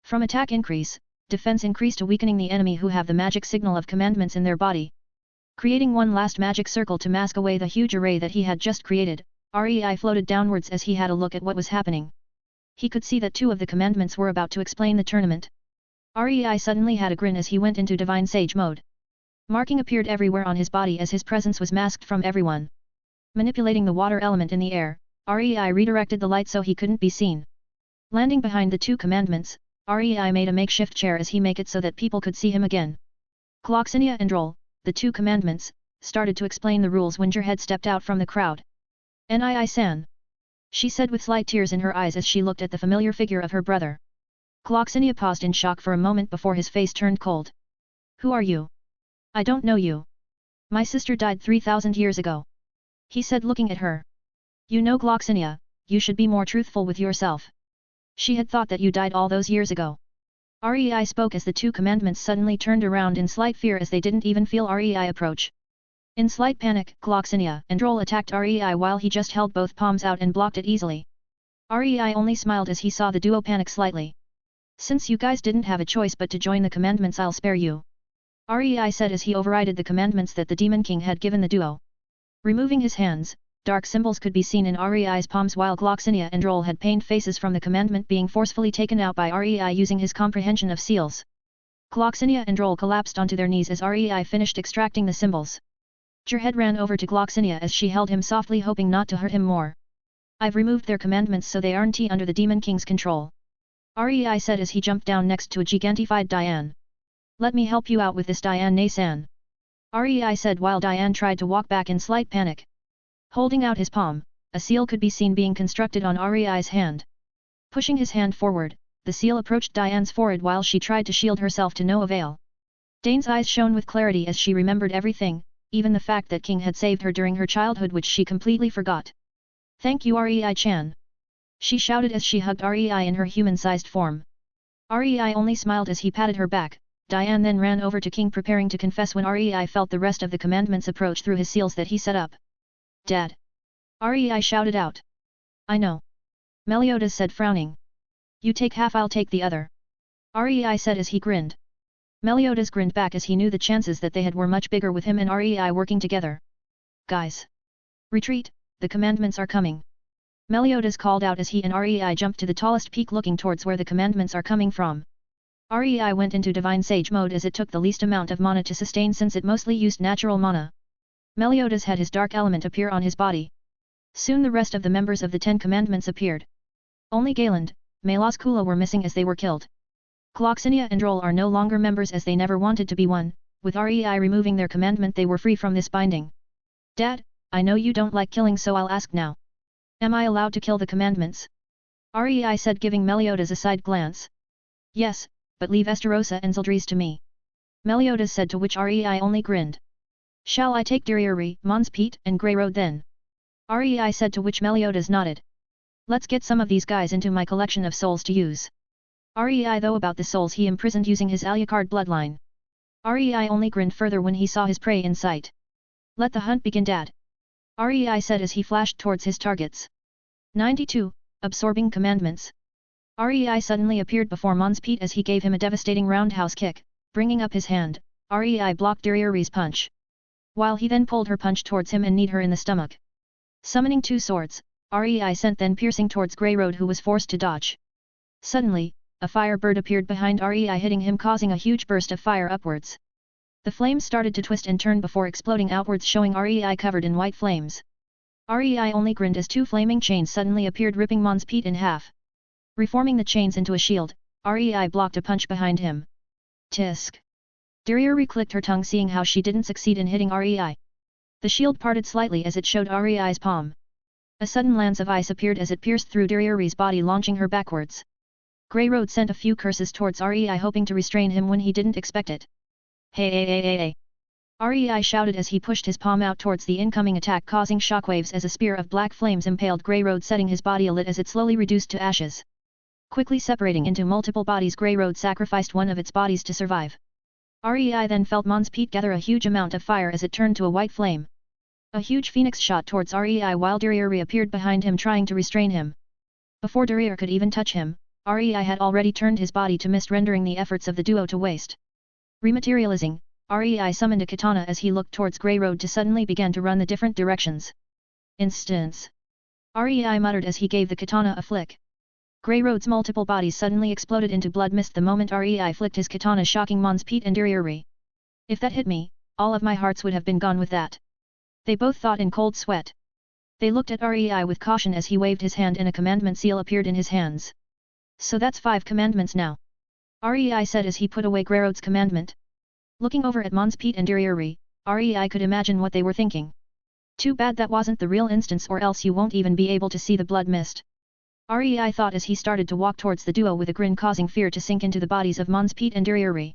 From attack increase, defense increase to weakening the enemy who have the magic signal of commandments in their body. Creating one last magic circle to mask away the huge array that he had just created, REI floated downwards as he had a look at what was happening. He could see that 2 of the commandments were about to explain the tournament. REI suddenly had a grin as he went into Divine Sage mode. Marking appeared everywhere on his body as his presence was masked from everyone. Manipulating the water element in the air, REI redirected the light so he couldn't be seen. Landing behind the 2 commandments, REI made a makeshift chair as he make it so that people could see him again. Gloxinia and Droll, the 2 commandments, started to explain the rules when Jarhead stepped out from the crowd. "Nii-san," she said with slight tears in her eyes as she looked at the familiar figure of her brother. Gloxinia paused in shock for a moment before his face turned cold. "Who are you? I don't know you. My sister died 3,000 years ago," he said looking at her. "You know Gloxinia, you should be more truthful with yourself. She had thought that you died all those years ago." REI spoke as the 2 commandments suddenly turned around in slight fear as they didn't even feel REI approach. In slight panic, Gloxinia and Droll attacked REI while he just held both palms out and blocked it easily. REI only smiled as he saw the duo panic slightly. "Since you guys didn't have a choice but to join the commandments, I'll spare you," REI said as he overrided the commandments that the Demon King had given the duo. Removing his hands, dark symbols could be seen in REI's palms while Gloxinia and Droll had pained faces from the commandment being forcefully taken out by REI using his comprehension of seals. Gloxinia and Droll collapsed onto their knees as REI finished extracting the symbols. Jarhead ran over to Gloxinia as she held him softly, hoping not to hurt him more. "I've removed their commandments so they aren't under the Demon King's control," REI said as he jumped down next to a gigantified Diane. "Let me help you out with this, Diane-san," REI said while Diane tried to walk back in slight panic. Holding out his palm, a seal could be seen being constructed on REI's hand. Pushing his hand forward, the seal approached Diane's forehead while she tried to shield herself to no avail. Dane's eyes shone with clarity as she remembered everything, even the fact that King had saved her during her childhood, which she completely forgot. "Thank you, REI-chan," she shouted as she hugged REI in her human-sized form. REI only smiled as he patted her back. Diane then ran over to King preparing to confess when REI felt the rest of the commandments approach through his seals that he set up. "Dad!" REI shouted out. "I know," Meliodas said frowning. "You take half, I'll take the other," REI said as he grinned. Meliodas grinned back as he knew the chances that they had were much bigger with him and REI working together. "Guys! Retreat, the commandments are coming!" Meliodas called out as he and REI jumped to the tallest peak looking towards where the commandments are coming from. REI went into Divine Sage mode as it took the least amount of mana to sustain since it mostly used natural mana. Meliodas had his dark element appear on his body. Soon the rest of the members of the 10 commandments appeared. Only Galen, Malos Kula were missing as they were killed. Gloxinia and Droll are no longer members as they never wanted to be one. With REI removing their commandment, they were free from this binding. "Dad, I know you don't like killing, so I'll ask now. Am I allowed to kill the commandments?" REI said, giving Meliodas a side glance. "Yes, but leave Estarossa and Zildji's to me," Meliodas said, to which REI only grinned. "Shall I take Diriuri, Mons Pete and Grey Road then?" REI said, to which Meliodas nodded. "Let's get some of these guys into my collection of souls to use." REI though about the souls he imprisoned using his Alucard bloodline. REI only grinned further when he saw his prey in sight. "Let the hunt begin, Dad," REI said as he flashed towards his targets. 92. Absorbing Commandments. REI suddenly appeared before Mons Pete as he gave him a devastating roundhouse kick, bringing up his hand. REI blocked Diriuri's punch, while he then pulled her punch towards him and kneed her in the stomach. Summoning 2 swords, REI sent then piercing towards Grey Road, who was forced to dodge. Suddenly, a fire bird appeared behind REI, hitting him, causing a huge burst of fire upwards. The flames started to twist and turn before exploding outwards, showing REI covered in white flames. REI only grinned as 2 flaming chains suddenly appeared, ripping Mons Pete in half. Reforming the chains into a shield, REI blocked a punch behind him. Tisk! Diriuri clicked her tongue, seeing how she didn't succeed in hitting REI. The shield parted slightly as it showed REI's palm. A sudden lance of ice appeared as it pierced through Diriuri's body, launching her backwards. Grey Road sent a few curses towards REI, hoping to restrain him when he didn't expect it. Hey! REI shouted as he pushed his palm out towards the incoming attack, causing shockwaves as a spear of black flames impaled Grey Road, setting his body alit as it slowly reduced to ashes. Quickly separating into multiple bodies, Grey Road sacrificed one of its bodies to survive. Rei then felt Mons Pete gather a huge amount of fire as it turned to a white flame. A huge phoenix shot towards Rei while Durier reappeared behind him trying to restrain him. Before Durier could even touch him, Rei had already turned his body to mist, rendering the efforts of the duo to waste. Rematerializing, Rei summoned a katana as he looked towards Grey Road to suddenly began to run the different directions. Instance. Rei muttered as he gave the katana a flick. Grey Road's multiple bodies suddenly exploded into blood mist the moment Rei flicked his katana, shocking Mons Pete and Durier. If that hit me, all of my hearts would have been gone with that. They both thought in cold sweat. They looked at Rei with caution as he waved his hand and a commandment seal appeared in his hands. So that's 5 commandments now. Rei said as he put away Grey Road's commandment. Looking over at Mons Pete and Durier, Rei could imagine what they were thinking. Too bad that wasn't the real instance, or else you won't even be able to see the blood mist. Rei thought as he started to walk towards the duo with a grin causing fear to sink into the bodies of Mons Pete and Durier.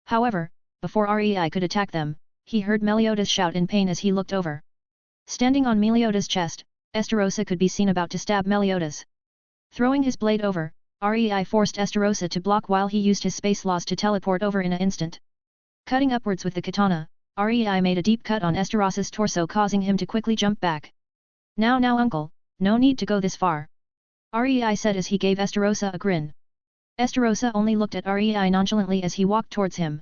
However, before Rei could attack them, he heard Meliodas shout in pain as he looked over. Standing on Meliodas' chest, Estarossa could be seen about to stab Meliodas. Throwing his blade over, Rei forced Estarossa to block while he used his space laws to teleport over in an instant. Cutting upwards with the katana, Rei made a deep cut on Estarossa's torso causing him to quickly jump back. Now uncle, no need to go this far. Rei said as he gave Estarossa a grin. Estarossa only looked at Rei nonchalantly as he walked towards him.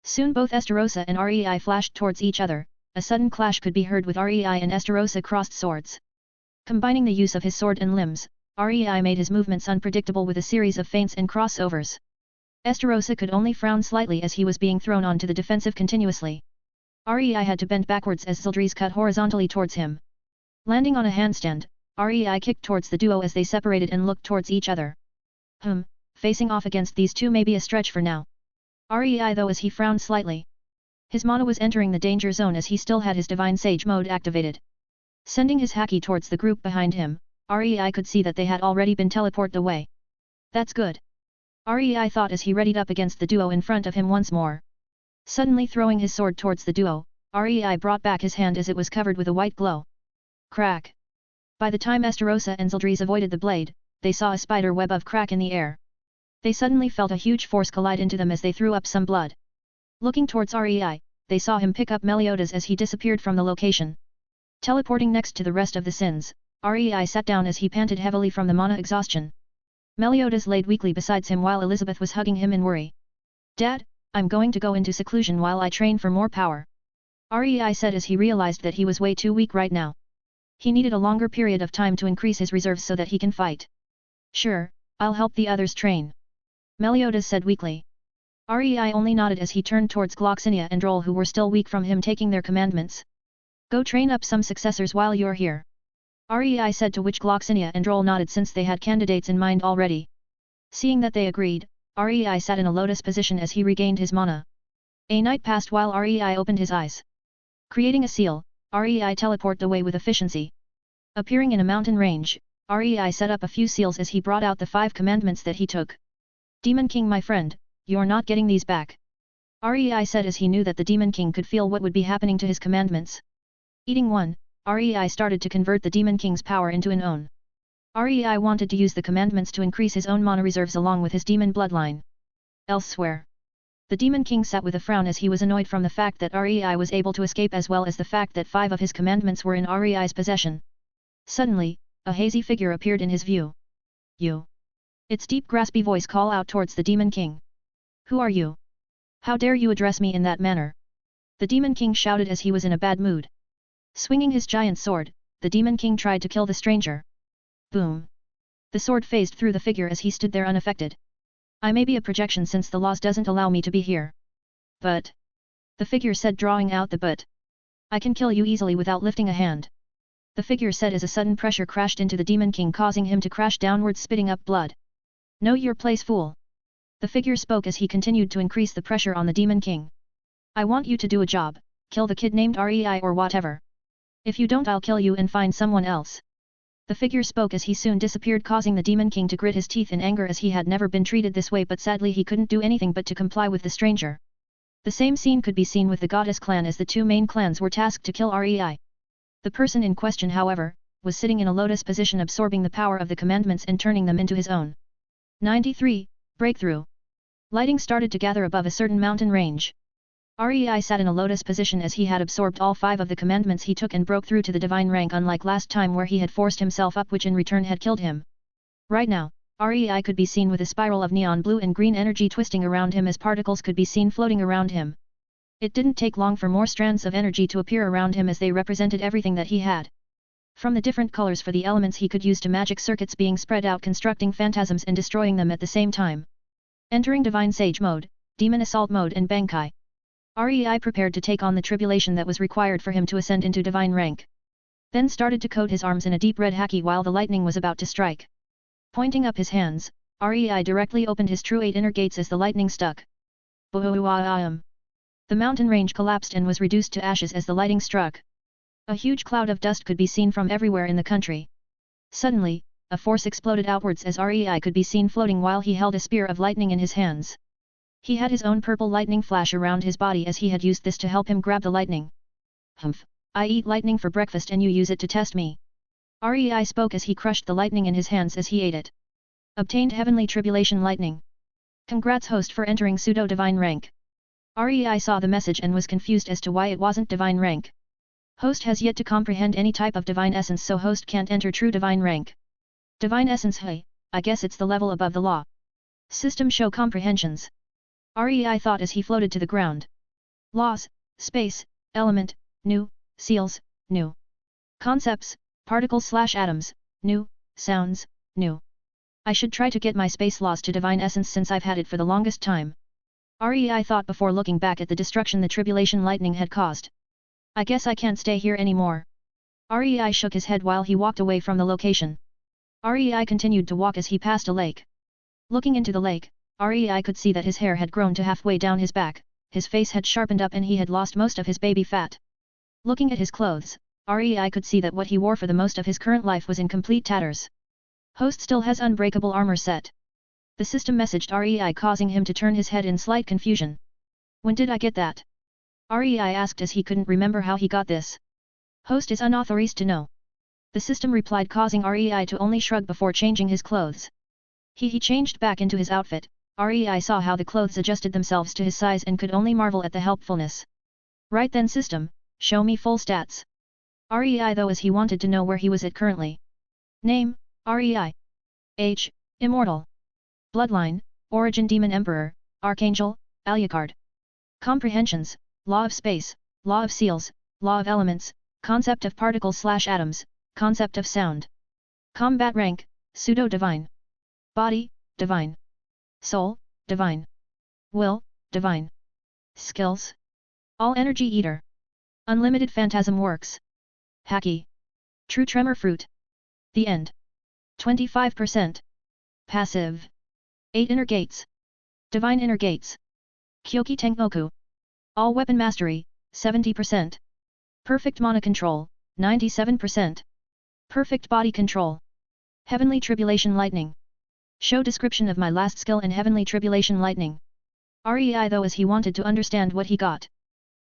Soon both Estarossa and Rei flashed towards each other, a sudden clash could be heard with Rei and Estarossa crossed swords. Combining the use of his sword and limbs, Rei made his movements unpredictable with a series of feints and crossovers. Estarossa could only frown slightly as he was being thrown onto the defensive continuously. Rei had to bend backwards as Zildji's cut horizontally towards him. Landing on a handstand, Rei kicked towards the duo as they separated and looked towards each other. Facing off against these two may be a stretch for now. Rei though as he frowned slightly. His mana was entering the danger zone as he still had his Divine Sage mode activated. Sending his haki towards the group behind him, Rei could see that they had already been teleported away. That's good. Rei thought as he readied up against the duo in front of him once more. Suddenly throwing his sword towards the duo, Rei brought back his hand as it was covered with a white glow. Crack! By the time Estarossa and Zildji's avoided the blade, they saw a spider web of crack in the air. They suddenly felt a huge force collide into them as they threw up some blood. Looking towards Rei, they saw him pick up Meliodas as he disappeared from the location. Teleporting next to the rest of the Sins, Rei sat down as he panted heavily from the mana exhaustion. Meliodas laid weakly beside him while Elizabeth was hugging him in worry. Dad, I'm going to go into seclusion while I train for more power. Rei said as he realized that he was way too weak right now. He needed a longer period of time to increase his reserves so that he can fight. Sure, I'll help the others train. Meliodas said weakly. Rei only nodded as he turned towards Gloxinia and Droll who were still weak from him taking their commandments. Go train up some successors while you're here. Rei said, to which Gloxinia and Droll nodded since they had candidates in mind already. Seeing that they agreed, Rei sat in a lotus position as he regained his mana. A night passed while Rei opened his eyes. Creating a seal, Rei teleported away with efficiency. Appearing in a mountain range, Rei set up a few seals as he brought out the 5 commandments that he took. Demon King, my friend, you're not getting these back. Rei said as he knew that the Demon King could feel what would be happening to his commandments. Eating one, Rei started to convert the Demon King's power into an own. Rei wanted to use the commandments to increase his own mana reserves along with his demon bloodline. Elsewhere, the Demon King sat with a frown as he was annoyed from the fact that Rei was able to escape as well as the fact that 5 of his commandments were in Rei's possession. Suddenly, a hazy figure appeared in his view. You! Its deep graspy voice called out towards the Demon King. Who are you? How dare you address me in that manner? The Demon King shouted as he was in a bad mood. Swinging his giant sword, the Demon King tried to kill the stranger. Boom! The sword phased through the figure as he stood there unaffected. I may be a projection since the laws doesn't allow me to be here. But... the figure said, drawing out the but. I can kill you easily without lifting a hand. The figure said as a sudden pressure crashed into the Demon King causing him to crash downwards spitting up blood. Know your place, fool. The figure spoke as he continued to increase the pressure on the Demon King. I want you to do a job, kill the kid named Rei or whatever. If you don't, I'll kill you and find someone else. The figure spoke as he soon disappeared causing the Demon King to grit his teeth in anger as he had never been treated this way, but sadly he couldn't do anything but to comply with the stranger. The same scene could be seen with the Goddess clan as the 2 main clans were tasked to kill Rei. The person in question, however, was sitting in a lotus position absorbing the power of the commandments and turning them into his own. 93. Breakthrough. Lighting started to gather above a certain mountain range. Rei sat in a lotus position as he had absorbed all 5 of the commandments he took and broke through to the divine rank, unlike last time where he had forced himself up, which in return had killed him. Right now, Rei could be seen with a spiral of neon blue and green energy twisting around him as particles could be seen floating around him. It didn't take long for more strands of energy to appear around him as they represented everything that he had. From the different colors for the elements he could use to magic circuits being spread out, constructing phantasms and destroying them at the same time. Entering Divine Sage mode, Demon Assault mode and Bankai. Rei prepared to take on the tribulation that was required for him to ascend into divine rank. Then started to coat his arms in a deep red haki while the lightning was about to strike. Pointing up his hands, Rei directly opened his true 8 inner gates as the lightning stuck. Boom! The mountain range collapsed and was reduced to ashes as the lightning struck. A huge cloud of dust could be seen from everywhere in the country. Suddenly, a force exploded outwards as Rei could be seen floating while he held a spear of lightning in his hands. He had his own purple lightning flash around his body as he had used this to help him grab the lightning. Humph! I eat lightning for breakfast and you use it to test me. Rei spoke as he crushed the lightning in his hands as he ate it. Obtained Heavenly Tribulation Lightning. Congrats host for entering pseudo-divine rank. Rei saw the message and was confused as to why it wasn't divine rank. Host has yet to comprehend any type of divine essence, so host can't enter true divine rank. Divine essence, hey, I guess it's the level above the law. System show comprehensions. Rei thought as he floated to the ground. Laws, space, element, new, seals, new. Concepts, particles/atoms, new, sounds, new. I should try to get my space laws to divine essence since I've had it for the longest time. Rei thought before looking back at the destruction the tribulation lightning had caused. I guess I can't stay here anymore. Rei shook his head while he walked away from the location. Rei continued to walk as he passed a lake. Looking into the lake, Rei could see that his hair had grown to halfway down his back, his face had sharpened up and he had lost most of his baby fat. Looking at his clothes, Rei could see that what he wore for the most of his current life was in complete tatters. Host still has unbreakable armor set. The system messaged Rei, causing him to turn his head in slight confusion. When did I get that? Rei asked as he couldn't remember how he got this. Host is unauthorized to know. The system replied, causing Rei to only shrug before changing his clothes. He changed back into his outfit. Rei saw how the clothes adjusted themselves to his size and could only marvel at the helpfulness. Right then system, show me full stats. Rei though as he wanted to know where he was at currently. Name, Rei. Age, Immortal. Bloodline, Origin Demon Emperor, Archangel, Alucard. Comprehensions, Law of Space, Law of Seals, Law of Elements, Concept of Particles/Atoms, Concept of Sound. Combat Rank, Pseudo-Divine. Body, Divine. Soul, Divine. Will, Divine. Skills. All Energy Eater. Unlimited Phantasm Works. Haki. True Tremor Fruit. The End. 25%. Passive. 8 Inner Gates. Divine Inner Gates. Kyoki Tengoku. All Weapon Mastery, 70%. Perfect Mana Control, 97%. Perfect Body Control. Heavenly Tribulation Lightning. Show description of my last skill in Heavenly Tribulation Lightning. Rei though as he wanted to understand what he got.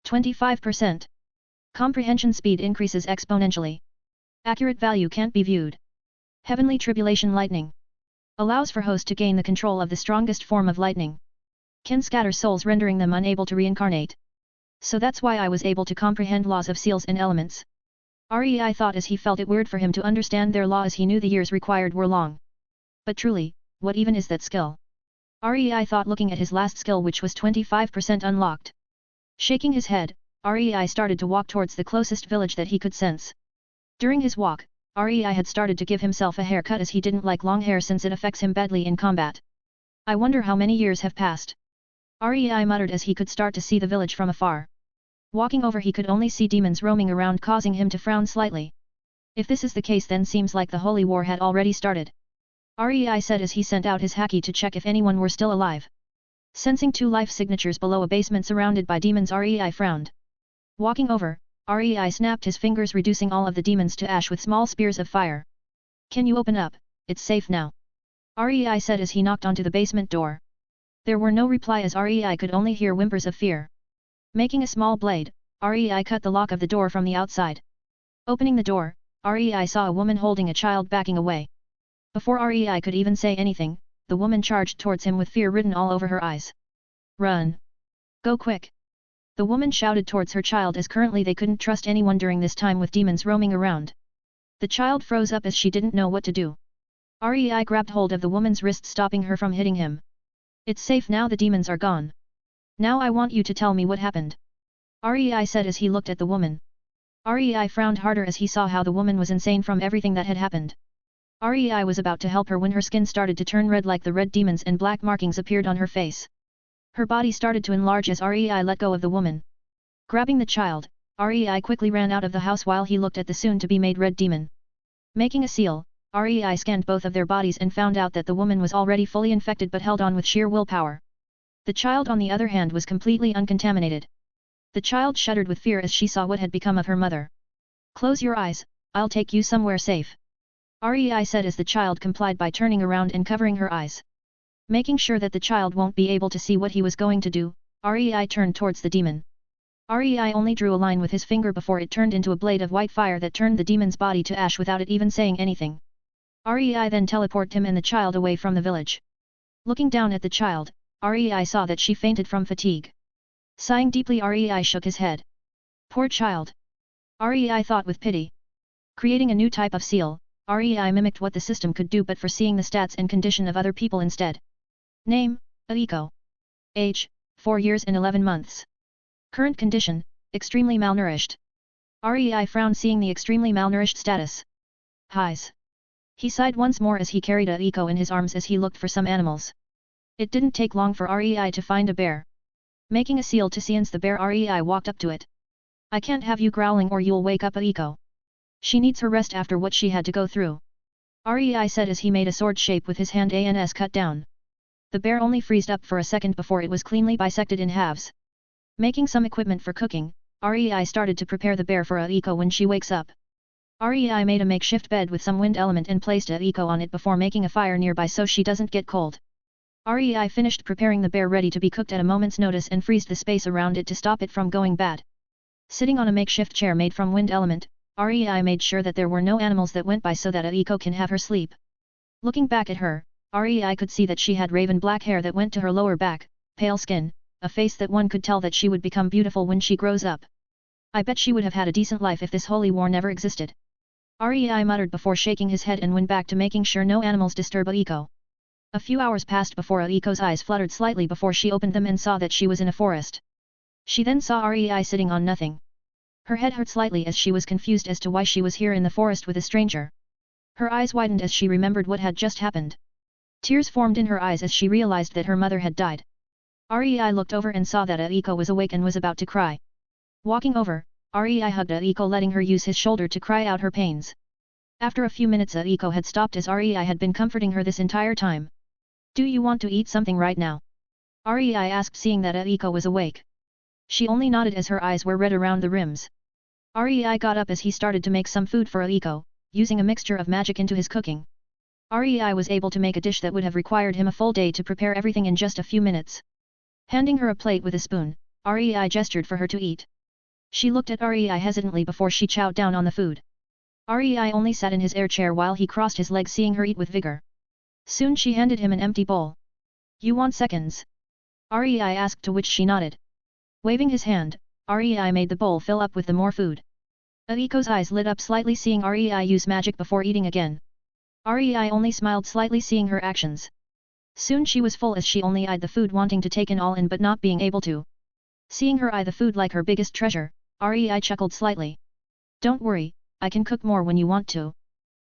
25%. Comprehension speed increases exponentially. Accurate value can't be viewed. Heavenly Tribulation Lightning. Allows for host to gain the control of the strongest form of lightning. Can scatter souls rendering them unable to reincarnate. So that's why I was able to comprehend laws of seals and elements. Rei thought as he felt it weird for him to understand their law as he knew the years required were long. But truly, what even is that skill? Rei thought looking at his last skill which was 25% unlocked. Shaking his head, Rei started to walk towards the closest village that he could sense. During his walk, Rei had started to give himself a haircut as he didn't like long hair since it affects him badly in combat. I wonder how many years have passed. Rei muttered as he could start to see the village from afar. Walking over he could only see demons roaming around causing him to frown slightly. If this is the case then seems like the holy war had already started. Rei said as he sent out his haki to check if anyone were still alive. Sensing 2 life signatures below a basement surrounded by demons, Rei frowned. Walking over, Rei snapped his fingers reducing all of the demons to ash with small spears of fire. Can you open up, it's safe now. Rei said as he knocked onto the basement door. There were no reply as Rei could only hear whimpers of fear. Making a small blade, Rei cut the lock of the door from the outside. Opening the door, Rei saw a woman holding a child backing away. Before Rei could even say anything, the woman charged towards him with fear written all over her eyes. Run! Go quick! The woman shouted towards her child as currently they couldn't trust anyone during this time with demons roaming around. The child froze up as she didn't know what to do. Rei grabbed hold of the woman's wrist stopping her from hitting him. It's safe now, the demons are gone. Now I want you to tell me what happened. Rei said as he looked at the woman. Rei frowned harder as he saw how the woman was insane from everything that had happened. Rei was about to help her when her skin started to turn red like the red demons and black markings appeared on her face. Her body started to enlarge as Rei let go of the woman. Grabbing the child, Rei quickly ran out of the house while he looked at the soon-to-be-made red demon. Making a seal, Rei scanned both of their bodies and found out that the woman was already fully infected but held on with sheer willpower. The child on the other hand was completely uncontaminated. The child shuddered with fear as she saw what had become of her mother. Close your eyes, I'll take you somewhere safe. Rei said as the child complied by turning around and covering her eyes. Making sure that the child won't be able to see what he was going to do, Rei turned towards the demon. Rei only drew a line with his finger before it turned into a blade of white fire that turned the demon's body to ash without it even saying anything. Rei then teleported him and the child away from the village. Looking down at the child, Rei saw that she fainted from fatigue. Sighing deeply, Rei shook his head. Poor child. Rei thought with pity. Creating a new type of seal, Rei mimicked what the system could do but foreseeing the stats and condition of other people instead. Name, Aiko. Age, 4 years and 11 months. Current condition, extremely malnourished. Rei frowned seeing the extremely malnourished status. Highs. He sighed once more as he carried Aiko in his arms as he looked for some animals. It didn't take long for Rei to find a bear. Making a seal to silence the bear, Rei walked up to it. I can't have you growling or you'll wake up Aiko. She needs her rest after what she had to go through. Rei said as he made a sword shape with his hand and cut down. The bear only freezed up for a second before it was cleanly bisected in halves. Making some equipment for cooking, Rei started to prepare the bear for Aiko when she wakes up. Rei made a makeshift bed with some wind element and placed Aiko on it before making a fire nearby so she doesn't get cold. Rei finished preparing the bear ready to be cooked at a moment's notice and freezed the space around it to stop it from going bad. Sitting on a makeshift chair made from wind element, Rei made sure that there were no animals that went by so that Aiko can have her sleep. Looking back at her, Rei could see that she had raven black hair that went to her lower back, pale skin, a face that one could tell that she would become beautiful when she grows up. I bet she would have had a decent life if this holy war never existed. Rei muttered before shaking his head and went back to making sure no animals disturb Aiko. A few hours passed before Aiko's eyes fluttered slightly before she opened them and saw that she was in a forest. She then saw Rei sitting on nothing. Her head hurt slightly as she was confused as to why she was here in the forest with a stranger. Her eyes widened as she remembered what had just happened. Tears formed in her eyes as she realized that her mother had died. Rei looked over and saw that Aiko was awake and was about to cry. Walking over, Rei hugged Aiko, letting her use his shoulder to cry out her pains. After a few minutes, Aiko had stopped as Rei had been comforting her this entire time. Do you want to eat something right now? Rei asked, seeing that Aiko was awake. She only nodded as her eyes were red around the rims. Rei got up as he started to make some food for Aiko, using a mixture of magic into his cooking. Rei was able to make a dish that would have required him a full day to prepare everything in just a few minutes. Handing her a plate with a spoon, Rei gestured for her to eat. She looked at Rei hesitantly before she chowed down on the food. Rei only sat in his air chair while he crossed his legs, seeing her eat with vigor. Soon she handed him an empty bowl. You want seconds? Rei asked, to which she nodded. Waving his hand, Rei made the bowl fill up with the more food. Aiko's eyes lit up slightly seeing Rei use magic before eating again. Rei only smiled slightly seeing her actions. Soon she was full as she only eyed the food, wanting to take it all in but not being able to. Seeing her eye the food like her biggest treasure, Rei chuckled slightly. Don't worry, I can cook more when you want to.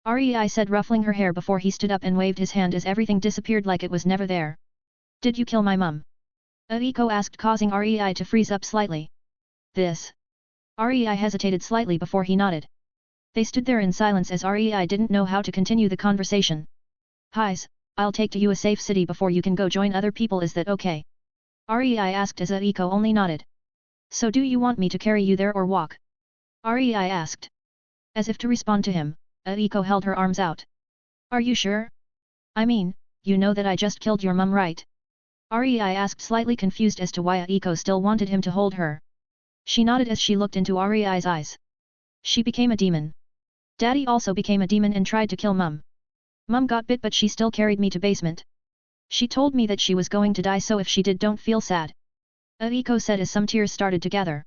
Rei said, ruffling her hair before he stood up and waved his hand as everything disappeared like it was never there. Did you kill my mum? Aiko asked, causing Rei to freeze up slightly. This. Rei hesitated slightly before he nodded. They stood there in silence as Rei didn't know how to continue the conversation. Highs, I'll take to you a safe city before you can go join other people, is that okay? Rei asked as Aiko only nodded. So do you want me to carry you there or walk? Rei asked. As if to respond to him, Aiko held her arms out. Are you sure? I mean, you know that I just killed your mum, right? Rei asked, slightly confused as to why Aiko still wanted him to hold her. She nodded as she looked into Rei's eyes. She became a demon. Daddy also became a demon and tried to kill Mum. Mum got bit but she still carried me to basement. She told me that she was going to die, so if she did, don't feel sad. Aiko said as some tears started to gather.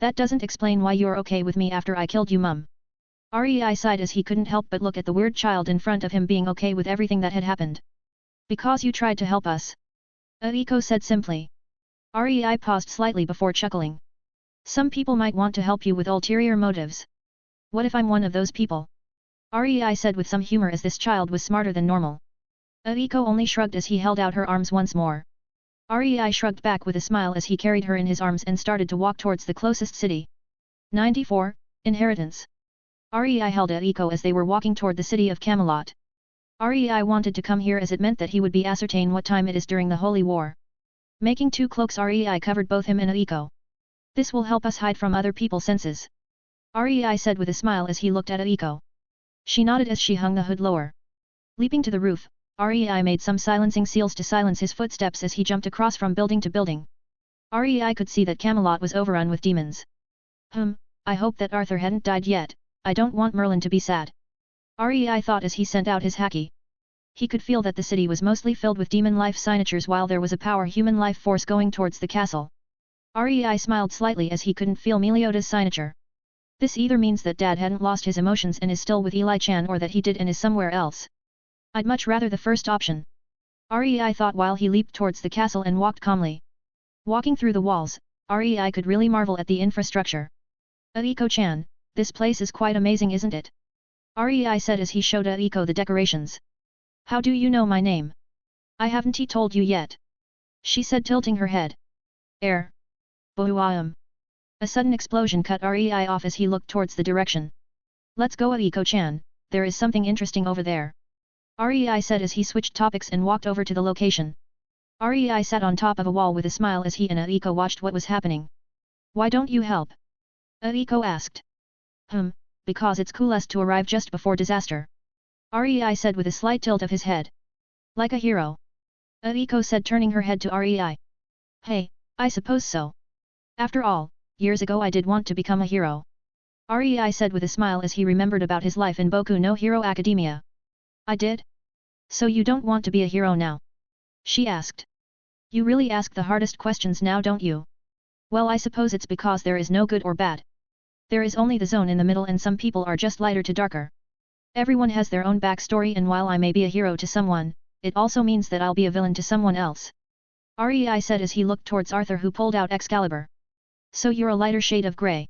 That doesn't explain why you're okay with me after I killed you, Mum. Rei sighed as he couldn't help but look at the weird child in front of him being okay with everything that had happened. Because you tried to help us. Aiko said simply. Rei paused slightly before chuckling. Some people might want to help you with ulterior motives. What if I'm one of those people? Rei said with some humor as this child was smarter than normal. Aiko only shrugged as he held out her arms once more. Rei shrugged back with a smile as he carried her in his arms and started to walk towards the closest city. 94. Inheritance. Rei held Aiko as they were walking toward the city of Camelot. Rei wanted to come here as it meant that he would be ascertain what time it is during the Holy War. Making 2 cloaks, Rei covered both him and Aiko. This will help us hide from other people's senses. Rei said with a smile as he looked at Aiko. She nodded as she hung the hood lower. Leaping to the roof, Rei made some silencing seals to silence his footsteps as he jumped across from building to building. Rei could see that Camelot was overrun with demons. I hope that Arthur hadn't died yet. I don't want Merlin to be sad. Rei thought as he sent out his haki. He could feel that the city was mostly filled with demon life signatures while there was a power human life force going towards the castle. Rei smiled slightly as he couldn't feel Melioda's signature. This either means that Dad hadn't lost his emotions and is still with Eli Chan, or that he did and is somewhere else. I'd much rather the first option. Rei thought while he leaped towards the castle and walked calmly. Walking through the walls, Rei could really marvel at the infrastructure. Aiko-chan, this place is quite amazing, isn't it? Rei said as he showed Aiko the decorations. How do you know my name? I haven't told you yet. She said, tilting her head. Bohuam. A sudden explosion cut Rei off as he looked towards the direction. Let's go, Aiko-chan, there is something interesting over there. Rei said as he switched topics and walked over to the location. Rei sat on top of a wall with a smile as he and Aiko watched what was happening. Why don't you help? Aiko asked. Because it's coolest to arrive just before disaster. Rei said with a slight tilt of his head. Like a hero. Aiko said, turning her head to Rei. Hey, I suppose so. After all, years ago I did want to become a hero. Rei said with a smile as he remembered about his life in Boku no Hero Academia. I did? So you don't want to be a hero now? She asked. You really ask the hardest questions now, don't you? Well, I suppose it's because there is no good or bad. There is only the zone in the middle, and some people are just lighter to darker. Everyone has their own backstory, and while I may be a hero to someone, it also means that I'll be a villain to someone else. Rei said as he looked towards Arthur, who pulled out Excalibur. So you're a lighter shade of grey?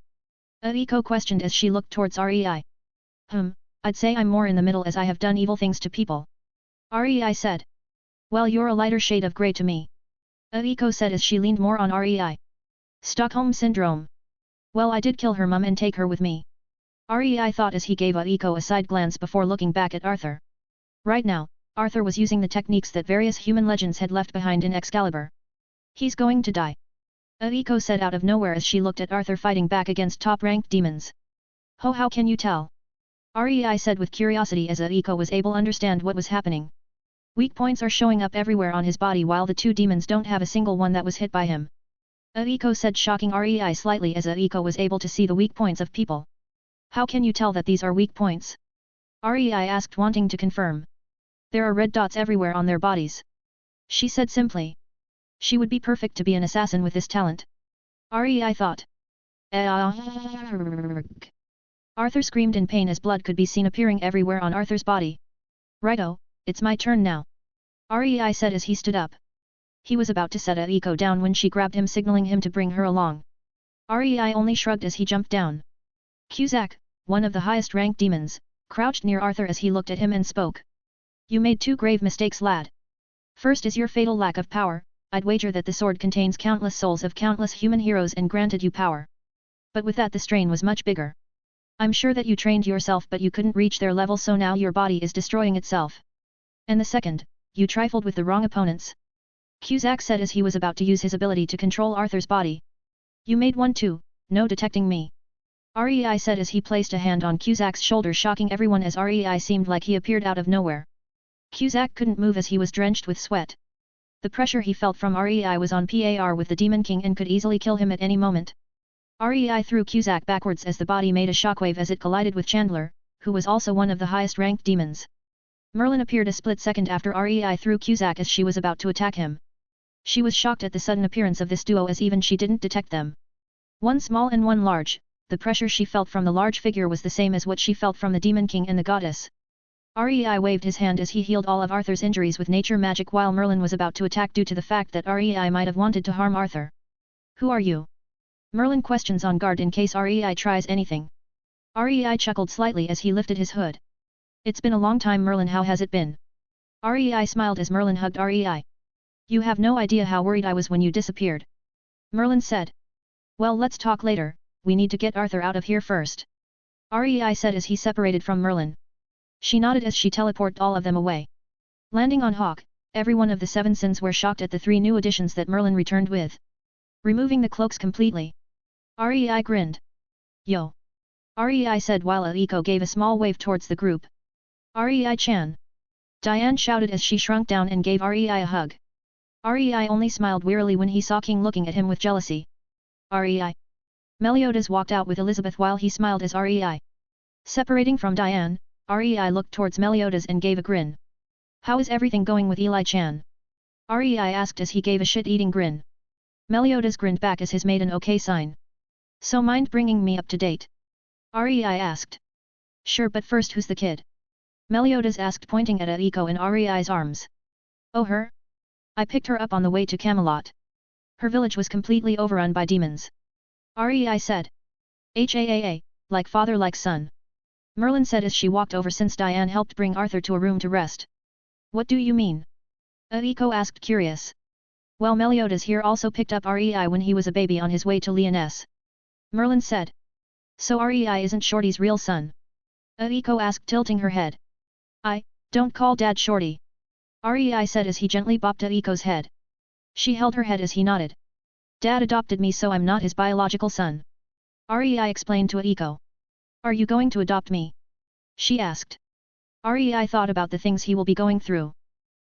Aiko questioned as she looked towards Rei. I'd say I'm more in the middle as I have done evil things to people. Rei said. Well, you're a lighter shade of grey to me. Aiko said as she leaned more on Rei. Stockholm Syndrome. Well, I did kill her mum and take her with me. Rei thought as he gave Aiko a side glance before looking back at Arthur. Right now, Arthur was using the techniques that various human legends had left behind in Excalibur. He's going to die. Aiko said out of nowhere as she looked at Arthur fighting back against top-ranked demons. How can you tell? Rei said with curiosity as Aiko was able to understand what was happening. Weak points are showing up everywhere on his body while the 2 demons don't have a single one that was hit by him. Aiko said, shocking Rei slightly as Aiko was able to see the weak points of people. How can you tell that these are weak points? Rei asked, wanting to confirm. There are red dots everywhere on their bodies. She said simply. She would be perfect to be an assassin with this talent. Rei thought. Arthur screamed in pain as blood could be seen appearing everywhere on Arthur's body. Righto, it's my turn now. Rei said as he stood up. He was about to set Aiko down when she grabbed him, signaling him to bring her along. Rei only shrugged as he jumped down. Cusack, one of the highest-ranked demons, crouched near Arthur as he looked at him and spoke. You made 2 grave mistakes, lad. First is your fatal lack of power. I'd wager that the sword contains countless souls of countless human heroes and granted you power. But with that the strain was much bigger. I'm sure that you trained yourself, but you couldn't reach their level, so now your body is destroying itself. And the second, you trifled with the wrong opponents. Cusack said as he was about to use his ability to control Arthur's body. You made 1 too, no detecting me. Rei said as he placed a hand on Cusack's shoulder, shocking everyone as Rei seemed like he appeared out of nowhere. Cusack couldn't move as he was drenched with sweat. The pressure he felt from Rei was on par with the Demon King and could easily kill him at any moment. Rei threw Cusack backwards as the body made a shockwave as it collided with Chandler, who was also one of the highest-ranked demons. Merlin appeared a split second after Rei threw Cusack as she was about to attack him. She was shocked at the sudden appearance of this duo as even she didn't detect them. One small and one large, the pressure she felt from the large figure was the same as what she felt from the Demon King and the Goddess. Rei waved his hand as he healed all of Arthur's injuries with nature magic while Merlin was about to attack due to the fact that Rei might have wanted to harm Arthur. Who are you? Merlin questions on guard in case Rei tries anything. Rei chuckled slightly as he lifted his hood. It's been a long time Merlin, how has it been? Rei smiled as Merlin hugged Rei. You have no idea how worried I was when you disappeared. Merlin said. Well, let's talk later, we need to get Arthur out of here first. Rei said as he separated from Merlin. She nodded as she teleported all of them away. Landing on Hawk, every one of the Seven Sins were shocked at the 3 new additions that Merlin returned with. Removing the cloaks completely. Rei grinned. Yo! Rei said while Aiko gave a small wave towards the group. Rei-chan! Diane shouted as she shrunk down and gave Rei a hug. Rei only smiled wearily when he saw King looking at him with jealousy. Rei. Meliodas walked out with Elizabeth while he smiled as Rei. Separating from Diane, Rei looked towards Meliodas and gave a grin. How is everything going with Eli-chan? Rei asked as he gave a shit-eating grin. Meliodas grinned back as his made an okay sign. So mind bringing me up to date? Rei asked. Sure, but first who's the kid? Meliodas asked pointing at Aiko in Rei's arms. Oh, her? I picked her up on the way to Camelot. Her village was completely overrun by demons. Rei said. Haa, like father like son. Merlin said as she walked over since Diane helped bring Arthur to a room to rest. What do you mean? Aiko asked curious. Well, Meliodas here also picked up Rei when he was a baby on his way to Lyonesse. Merlin said. So Rei isn't Shorty's real son? Aiko asked tilting her head. Don't call Dad Shorty. Rei said as he gently bopped Aiko's head. She held her head as he nodded. Dad adopted me so I'm not his biological son. Rei explained to Aiko. Are you going to adopt me? She asked. Rei thought about the things he will be going through.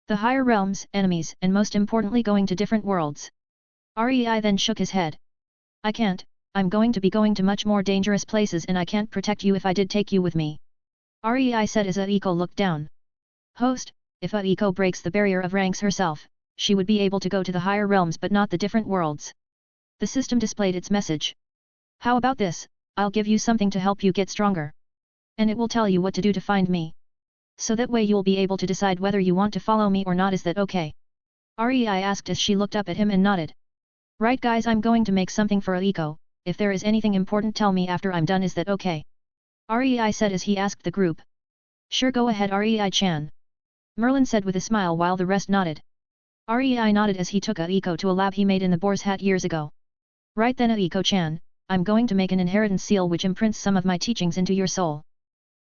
The higher realms, enemies, and most importantly going to different worlds. Rei then shook his head. I can't, I'm going to be going to much more dangerous places and I can't protect you if I did take you with me. Rei said as Aiko looked down. Host, if Aiko breaks the barrier of ranks herself, she would be able to go to the higher realms but not the different worlds. The system displayed its message. How about this, I'll give you something to help you get stronger. And it will tell you what to do to find me. So that way you'll be able to decide whether you want to follow me or not. Is that okay? Rei asked as she looked up at him and nodded. Right guys, I'm going to make something for Aiko, if there is anything important tell me after I'm done. Is that okay? Rei said as he asked the group. Sure, go ahead Rei-chan. Merlin said with a smile while the rest nodded. Rei nodded as he took Aiko to a lab he made in the boar's hat years ago. Right then Aiko-chan, I'm going to make an inheritance seal which imprints some of my teachings into your soul.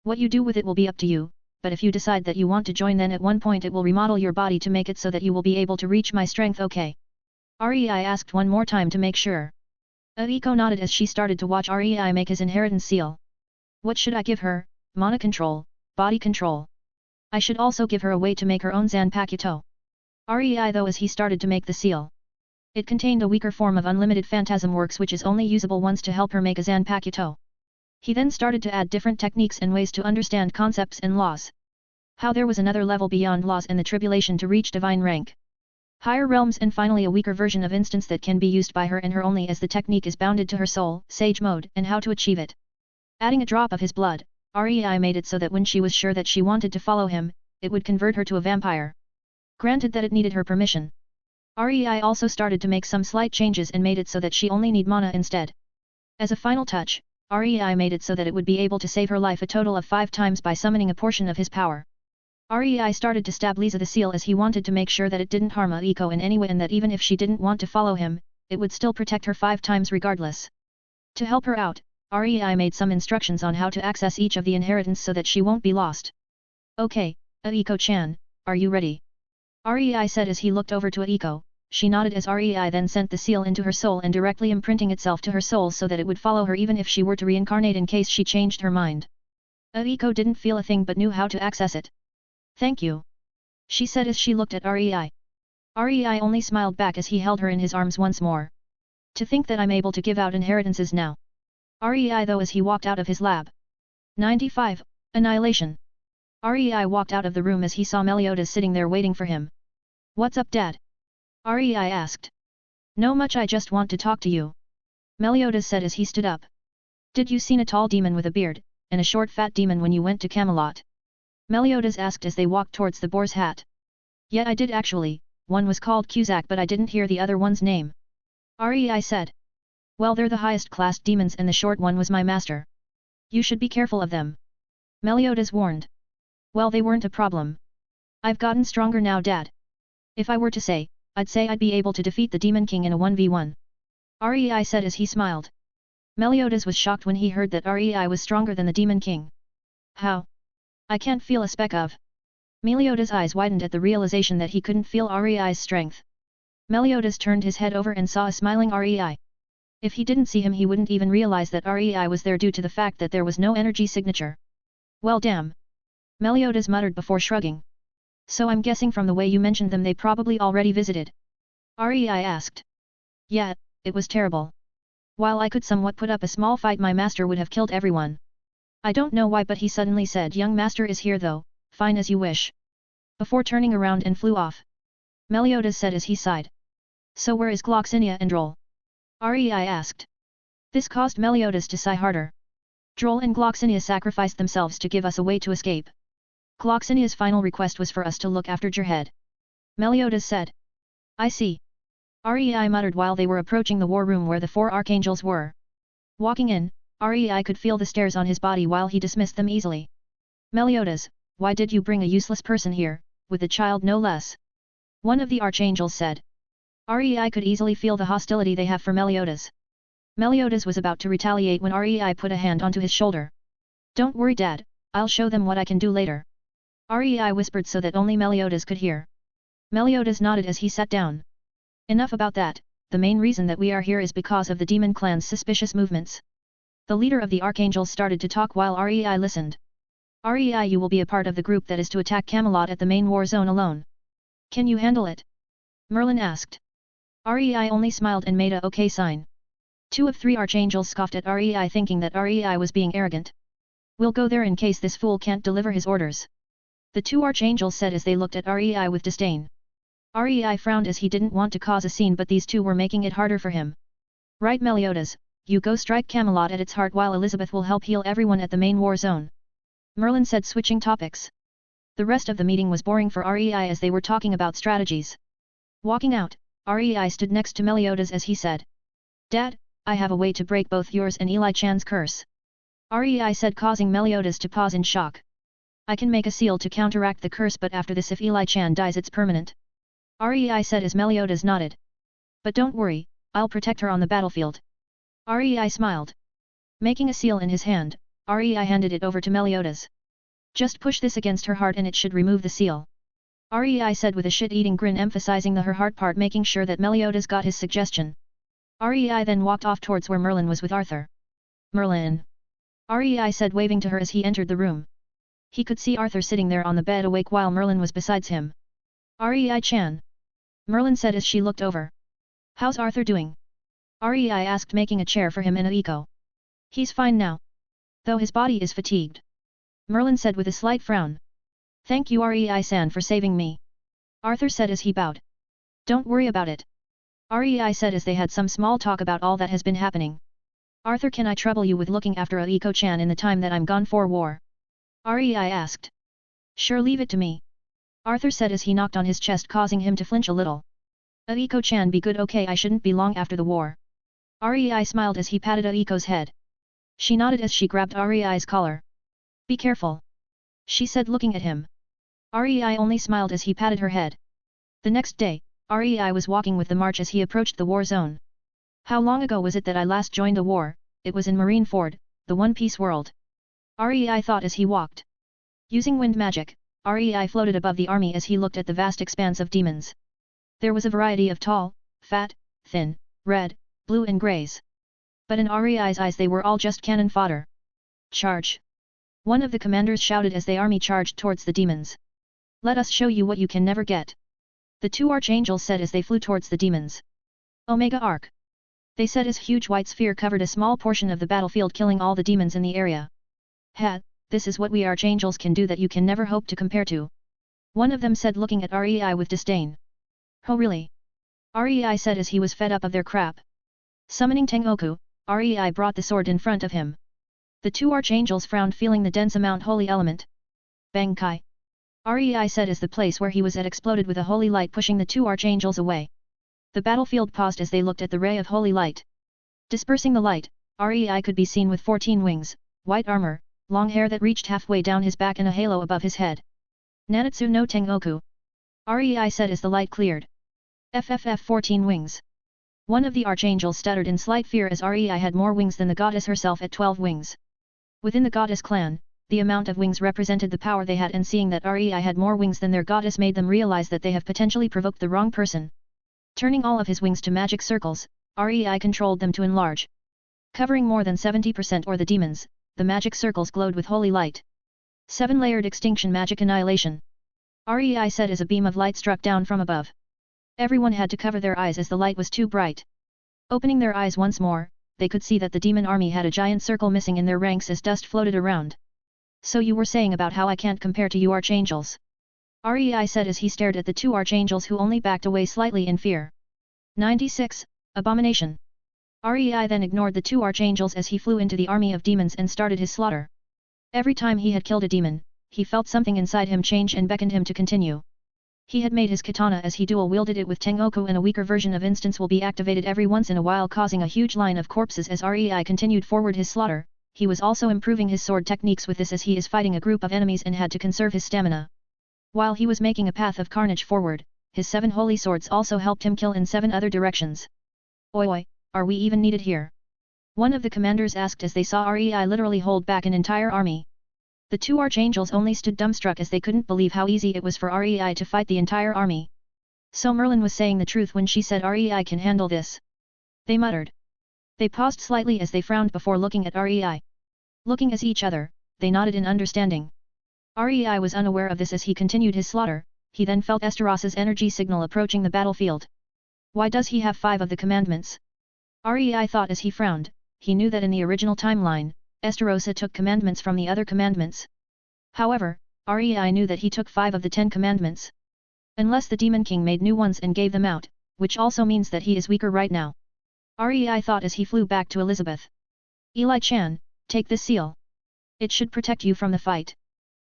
What you do with it will be up to you, but if you decide that you want to join then at one point it will remodel your body to make it so that you will be able to reach my strength. Okay? Rei asked one more time to make sure. Aiko nodded as she started to watch Rei make his inheritance seal. What should I give her? Mana control, body control. I should also give her a way to make her own Zanpakuto. Rei though as he started to make the seal. It contained a weaker form of unlimited phantasm works which is only usable once to help her make a Zanpakuto. He then started to add different techniques and ways to understand concepts and laws. How there was another level beyond laws and the tribulation to reach divine rank. Higher realms and finally a weaker version of instance that can be used by her and her only as the technique is bounded to her soul, sage mode, and how to achieve it. Adding a drop of his blood, Rei made it so that when she was sure that she wanted to follow him, it would convert her to a vampire. Granted that it needed her permission. Rei also started to make some slight changes and made it so that she only need mana instead. As a final touch, Rei made it so that it would be able to save her life a total of 5 times by summoning a portion of his power. Rei started to stab Lisa the seal as he wanted to make sure that it didn't harm Aiko in any way and that even if she didn't want to follow him, it would still protect her 5 times regardless. To help her out, Rei made some instructions on how to access each of the inheritance so that she won't be lost. Okay, Aiko-chan, are you ready? Rei said as he looked over to Aiko. She nodded as Rei then sent the seal into her soul and directly imprinting itself to her soul so that it would follow her even if she were to reincarnate in case she changed her mind. Aiko didn't feel a thing but knew how to access it. Thank you. She said as she looked at Rei. Rei only smiled back as he held her in his arms once more. To think that I'm able to give out inheritances now. Rei though as he walked out of his lab. 95. Annihilation. Rei walked out of the room as he saw Meliodas sitting there waiting for him. What's up, Dad? Rei asked. No much, I just want to talk to you. Meliodas said as he stood up. Did you seen a tall demon with a beard, and a short fat demon when you went to Camelot? Meliodas asked as they walked towards the boar's hat. Yeah, I did actually, one was called Cusack but I didn't hear the other one's name. Rei said. Well, they're the highest class demons and the short one was my master. You should be careful of them. Meliodas warned. Well, they weren't a problem. I've gotten stronger now, Dad. If I were to say, I'd say I'd be able to defeat the Demon King in a 1v1. Rei said as he smiled. Meliodas was shocked when he heard that Rei was stronger than the Demon King. How? I can't feel a speck of. Meliodas' eyes widened at the realization that he couldn't feel Rei's strength. Meliodas turned his head over and saw a smiling Rei. If he didn't see him he wouldn't even realize that Rei was there due to the fact that there was no energy signature. Well, damn. Meliodas muttered before shrugging. So I'm guessing from the way you mentioned them they probably already visited? Rei asked. Yeah, it was terrible. While I could somewhat put up a small fight, my master would have killed everyone. I don't know why, but he suddenly said, young master is here though, fine as you wish. Before turning around and flew off. Meliodas said as he sighed. So where is Gloxinia and Droll? Rei asked. This caused Meliodas to sigh harder. Droll and Gloxinia sacrificed themselves to give us a way to escape. Gloxinia's final request was for us to look after Jarhead. Meliodas said. I see. Rei muttered while they were approaching the war room where the 4 archangels were. Walking in, Rei could feel the stares on his body while he dismissed them easily. Meliodas, why did you bring a useless person here, with a child no less? One of the archangels said. Rei could easily feel the hostility they have for Meliodas. Meliodas was about to retaliate when Rei put a hand onto his shoulder. Don't worry, Dad, I'll show them what I can do later. Rei whispered so that only Meliodas could hear. Meliodas nodded as he sat down. Enough about that, the main reason that we are here is because of the demon clan's suspicious movements. The leader of the archangels started to talk while Rei listened. Rei, you will be a part of the group that is to attack Camelot at the main war zone alone. Can you handle it? Merlin asked. Rei only smiled and made a okay sign. 2 of 3 archangels scoffed at Rei, thinking that Rei was being arrogant. We'll go there in case this fool can't deliver his orders. The 2 archangels said as they looked at Rei with disdain. Rei frowned as he didn't want to cause a scene, but these 2 were making it harder for him. Right, Meliodas, you go strike Camelot at its heart while Elizabeth will help heal everyone at the main war zone. Merlin said, switching topics. The rest of the meeting was boring for Rei as they were talking about strategies. Walking out, Rei stood next to Meliodas as he said. Dad, I have a way to break both yours and Eli Chan's curse. Rei said, causing Meliodas to pause in shock. I can make a seal to counteract the curse, but after this if Eli Chan dies it's permanent. Rei said as Meliodas nodded. But don't worry, I'll protect her on the battlefield. Rei smiled. Making a seal in his hand, Rei handed it over to Meliodas. Just push this against her heart and it should remove the seal. Rei said with a shit-eating grin, emphasizing the her heart part, making sure that Meliodas got his suggestion. Rei then walked off towards where Merlin was with Arthur. Merlin. Rei said, waving to her as he entered the room. He could see Arthur sitting there on the bed awake while Merlin was besides him. Rei Chan. Merlin said as she looked over. How's Arthur doing? Rei asked, making a chair for him and Aiko. He's fine now. Though his body is fatigued. Merlin said with a slight frown. Thank you Rei-san for saving me. Arthur said as he bowed. Don't worry about it. Rei said as they had some small talk about all that has been happening. Arthur, can I trouble you with looking after Aiko-chan in the time that I'm gone for war? Rei asked. Sure, leave it to me. Arthur said as he knocked on his chest, causing him to flinch a little. Aiko-chan, be good, okay, I shouldn't be long after the war. Rei smiled as he patted Aiko's head. She nodded as she grabbed Rei's collar. Be careful. She said, looking at him. Rei only smiled as he patted her head. The next day, Rei was walking with the march as he approached the war zone. How long ago was it that I last joined a war? It was in Marineford, the One Piece world. Rei thought as he walked. Using wind magic, Rei floated above the army as he looked at the vast expanse of demons. There was a variety of tall, fat, thin, red, blue and greys. But in Rei's eyes they were all just cannon fodder. Charge! One of the commanders shouted as the army charged towards the demons. Let us show you what you can never get. The 2 archangels said as they flew towards the demons. Omega Arc. They said as huge white sphere covered a small portion of the battlefield, killing all the demons in the area. this is what we archangels can do that you can never hope to compare to. One of them said looking at Rei with disdain. Oh really? Rei said as he was fed up of their crap. Summoning Tengoku, Rei brought the sword in front of him. The two archangels frowned feeling the dense amount holy element. Bang Kai. Rei said as the place where he was at exploded with a holy light pushing the two archangels away. The battlefield paused as they looked at the ray of holy light. Dispersing the light, Rei could be seen with 14 wings, white armor, long hair that reached halfway down his back and a halo above his head. Nanatsu no Tengoku. Rei said as the light cleared. FFF 14 wings. One of the archangels stuttered in slight fear as Rei had more wings than the goddess herself at 12 wings. Within the goddess clan, the amount of wings represented the power they had, and seeing that Rei had more wings than their goddess made them realize that they have potentially provoked the wrong person. Turning all of his wings to magic circles, Rei controlled them to enlarge. Covering more than 70% or the demons, the magic circles glowed with holy light. 7-layered extinction magic annihilation. Rei said as a beam of light struck down from above. Everyone had to cover their eyes as the light was too bright. Opening their eyes once more, they could see that the demon army had a giant circle missing in their ranks as dust floated around. So you were saying about how I can't compare to you archangels? Rei said as he stared at the two archangels who only backed away slightly in fear. 96. Abomination. Rei then ignored the two archangels as he flew into the army of demons and started his slaughter. Every time he had killed a demon, he felt something inside him change and beckoned him to continue. He had made his katana as he dual-wielded it with Tengoku, and a weaker version of instance will be activated every once in a while, causing a huge line of corpses as Rei continued forward his slaughter. He was also improving his sword techniques with this as he is fighting a group of enemies and had to conserve his stamina. While he was making a path of carnage forward, his 7 holy swords also helped him kill in 7 other directions. Oi, are we even needed here? One of the commanders asked as they saw Rei literally hold back an entire army. The two archangels only stood dumbstruck as they couldn't believe how easy it was for Rei to fight the entire army. So Merlin was saying the truth when she said Rei can handle this. They muttered. They paused slightly as they frowned before looking at Rei. Looking at each other, they nodded in understanding. Rei was unaware of this as he continued his slaughter. He then felt Esterosa's energy signal approaching the battlefield. Why does he have 5 of the commandments? Rei thought as he frowned. He knew that in the original timeline, Esterosa took commandments from the other commandments. However, Rei knew that he took 5 of the 10 commandments. Unless the Demon King made new ones and gave them out, which also means that he is weaker right now. Rei thought as he flew back to Elizabeth. Eli-chan, take this seal. It should protect you from the fight.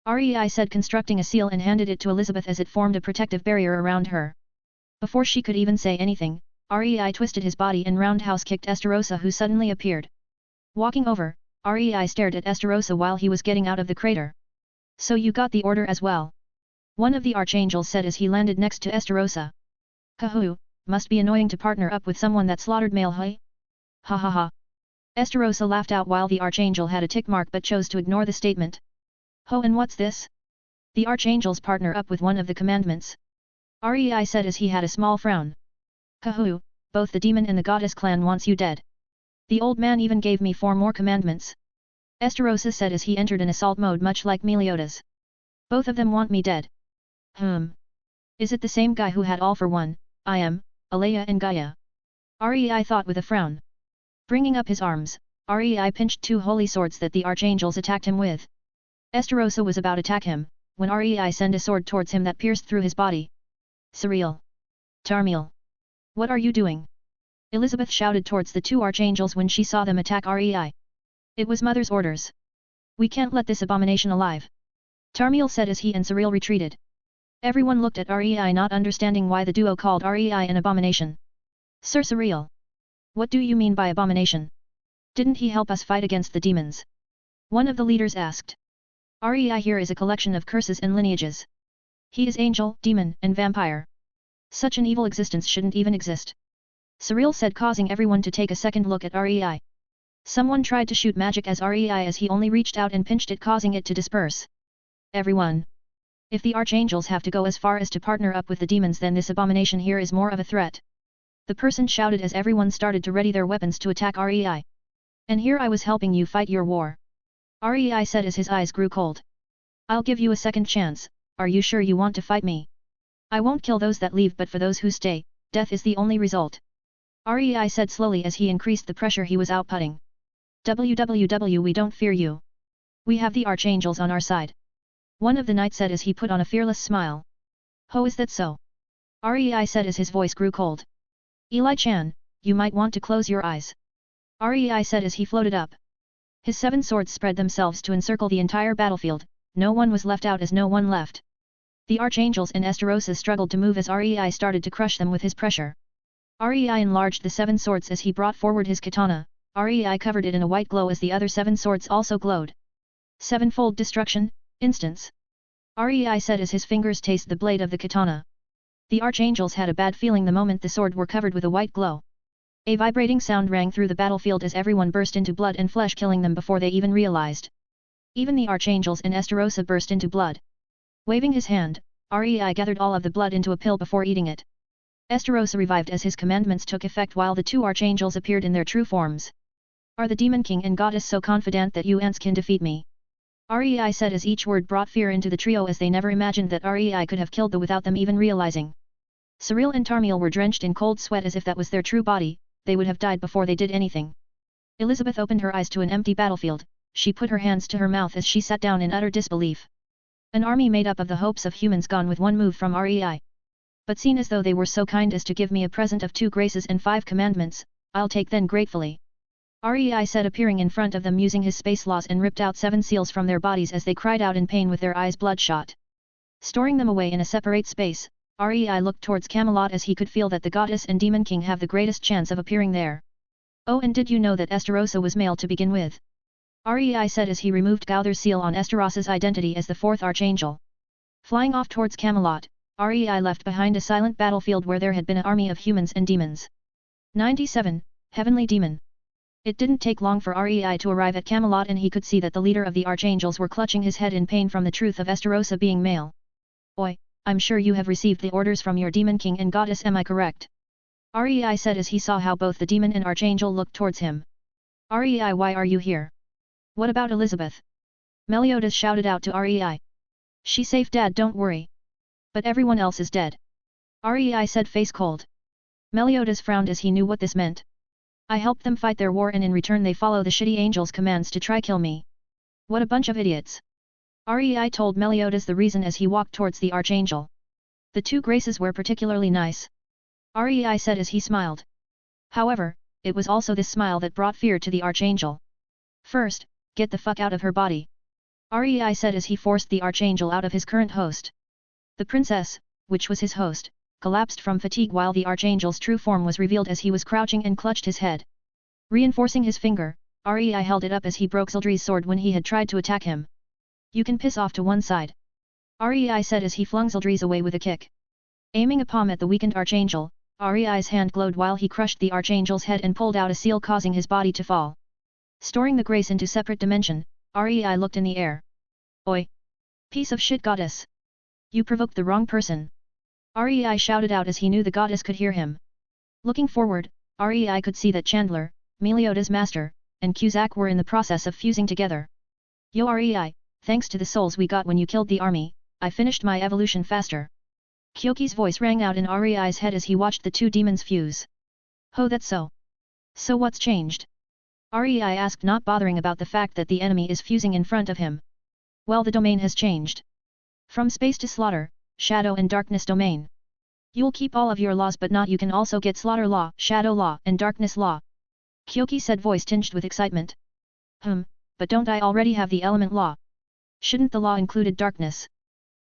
Rei said, constructing a seal, and handed it to Elizabeth as it formed a protective barrier around her. Before she could even say anything, Rei twisted his body and roundhouse kicked Esterosa, who suddenly appeared. Walking over, Rei stared at Esterosa while he was getting out of the crater. So you got the order as well? One of the archangels said as he landed next to Esterosa. Kahoo, must be annoying to partner up with someone that slaughtered male, huh? Ha ha ha. Esterosa laughed out while the archangel had a tick mark but chose to ignore the statement. Ho, and what's this? The archangels partner up with one of the commandments. Rei said as he had a small frown. Kahoo, both the demon and the goddess clan wants you dead. The old man even gave me 4 more commandments. Esterosa said as he entered in assault mode much like Meliodas. Both of them want me dead. Is it the same guy who had all for one, I am, Alea and Gaia? Rei thought with a frown. Bringing up his arms, Rei pinched 2 holy swords that the archangels attacked him with. Esterosa was about to attack him, when Rei sent a sword towards him that pierced through his body. Surreal. Tarmiel. What are you doing? Elizabeth shouted towards the 2 archangels when she saw them attack Rei. It was Mother's orders. We can't let this abomination alive. Tarmiel said as he and Surreal retreated. Everyone looked at Rei, not understanding why the duo called Rei an abomination. Sir Surreal. What do you mean by abomination? Didn't he help us fight against the demons? One of the leaders asked. Rei here is a collection of curses and lineages. He is angel, demon, and vampire. Such an evil existence shouldn't even exist. Surreal said, causing everyone to take a second look at Rei. Someone tried to shoot magic as Rei as he only reached out and pinched it, causing it to disperse. Everyone. If the archangels have to go as far as to partner up with the demons, then this abomination here is more of a threat. The person shouted as everyone started to ready their weapons to attack Rei. And here I was helping you fight your war. Rei said as his eyes grew cold. I'll give you a second chance, are you sure you want to fight me? I won't kill those that leave, but for those who stay, death is the only result. Rei said slowly as he increased the pressure he was outputting. WWW, we don't fear you. We have the archangels on our side. One of the knights said as he put on a fearless smile. Ho, is that so? Rei said as his voice grew cold. Eli Chan, you might want to close your eyes. Rei said as he floated up. His 7 swords spread themselves to encircle the entire battlefield, no one was left out as no one left. The archangels and Estarossa struggled to move as Rei started to crush them with his pressure. Rei enlarged the 7 swords as he brought forward his katana, Rei covered it in a white glow as the other 7 swords also glowed. Sevenfold destruction, instance. Rei said as his fingers tasted the blade of the katana. The archangels had a bad feeling the moment the sword were covered with a white glow. A vibrating sound rang through the battlefield as everyone burst into blood and flesh, killing them before they even realized. Even the archangels and Estarossa burst into blood. Waving his hand, Rei gathered all of the blood into a pill before eating it. Estarossa revived as his commandments took effect while the 2 archangels appeared in their true forms. Are the Demon King and Goddess so confident that you ants can defeat me? Rei said as each word brought fear into the trio as they never imagined that Rei could have killed them without them even realizing. Cyril and Tarmiel were drenched in cold sweat as if that was their true body, they would have died before they did anything. Elizabeth opened her eyes to an empty battlefield, she put her hands to her mouth as she sat down in utter disbelief. An army made up of the hopes of humans gone with one move from Rei. But seen as though they were so kind as to give me a present of 2 graces and 5 commandments, I'll take them gratefully. Rei said, appearing in front of them using his space laws, and ripped out 7 seals from their bodies as they cried out in pain with their eyes bloodshot. Storing them away in a separate space, Rei looked towards Camelot as he could feel that the Goddess and Demon King have the greatest chance of appearing there. Oh, and did you know that Estarossa was male to begin with? Rei said as he removed Gauther's seal on Estarossa's identity as the 4th archangel. Flying off towards Camelot, Rei left behind a silent battlefield where there had been an army of humans and demons. 97. Heavenly Demon. It didn't take long for Rei to arrive at Camelot, and he could see that the leader of the archangels were clutching his head in pain from the truth of Estarossa being male. Oi, I'm sure you have received the orders from your Demon King and Goddess, am I correct? Rei said as he saw how both the demon and archangel looked towards him. Rei, why are you here? What about Elizabeth? Meliodas shouted out to Rei. She's safe, Dad, don't worry. But everyone else is dead. Rei said, face cold. Meliodas frowned as he knew what this meant. I helped them fight their war, and in return they follow the shitty angel's commands to try kill me. What a bunch of idiots. Rei told Meliodas the reason as he walked towards the archangel. The 2 graces were particularly nice. Rei said as he smiled. However, it was also this smile that brought fear to the archangel. First, get the fuck out of her body. Rei said as he forced the archangel out of his current host. The princess, which was his host, collapsed from fatigue while the archangel's true form was revealed as he was crouching and clutched his head. Reinforcing his finger, Rei held it up as he broke Zildji's sword when he had tried to attack him. You can piss off to one side. Rei said as he flung Zildji's away with a kick. Aiming a palm at the weakened archangel, Rei's hand glowed while he crushed the archangel's head and pulled out a seal, causing his body to fall. Storing the grace into separate dimension, Rei looked in the air. Oi! Piece of shit goddess! You provoked the wrong person! Rei shouted out as he knew the goddess could hear him. Looking forward, Rei could see that Chandler, Meliodas' master, and Cusack were in the process of fusing together. Yo Rei, thanks to the souls we got when you killed the army, I finished my evolution faster. Kyoki's voice rang out in Rei's head as he watched the 2 demons fuse. Ho, that's so. So what's changed? Rei asked, not bothering about the fact that the enemy is fusing in front of him. Well, the domain has changed. From space to slaughter, shadow and darkness domain. You'll keep all of your laws, but not you can also get slaughter law, shadow law and darkness law. Kyoki said, voice tinged with excitement. But don't I already have the element law? Shouldn't the law included darkness?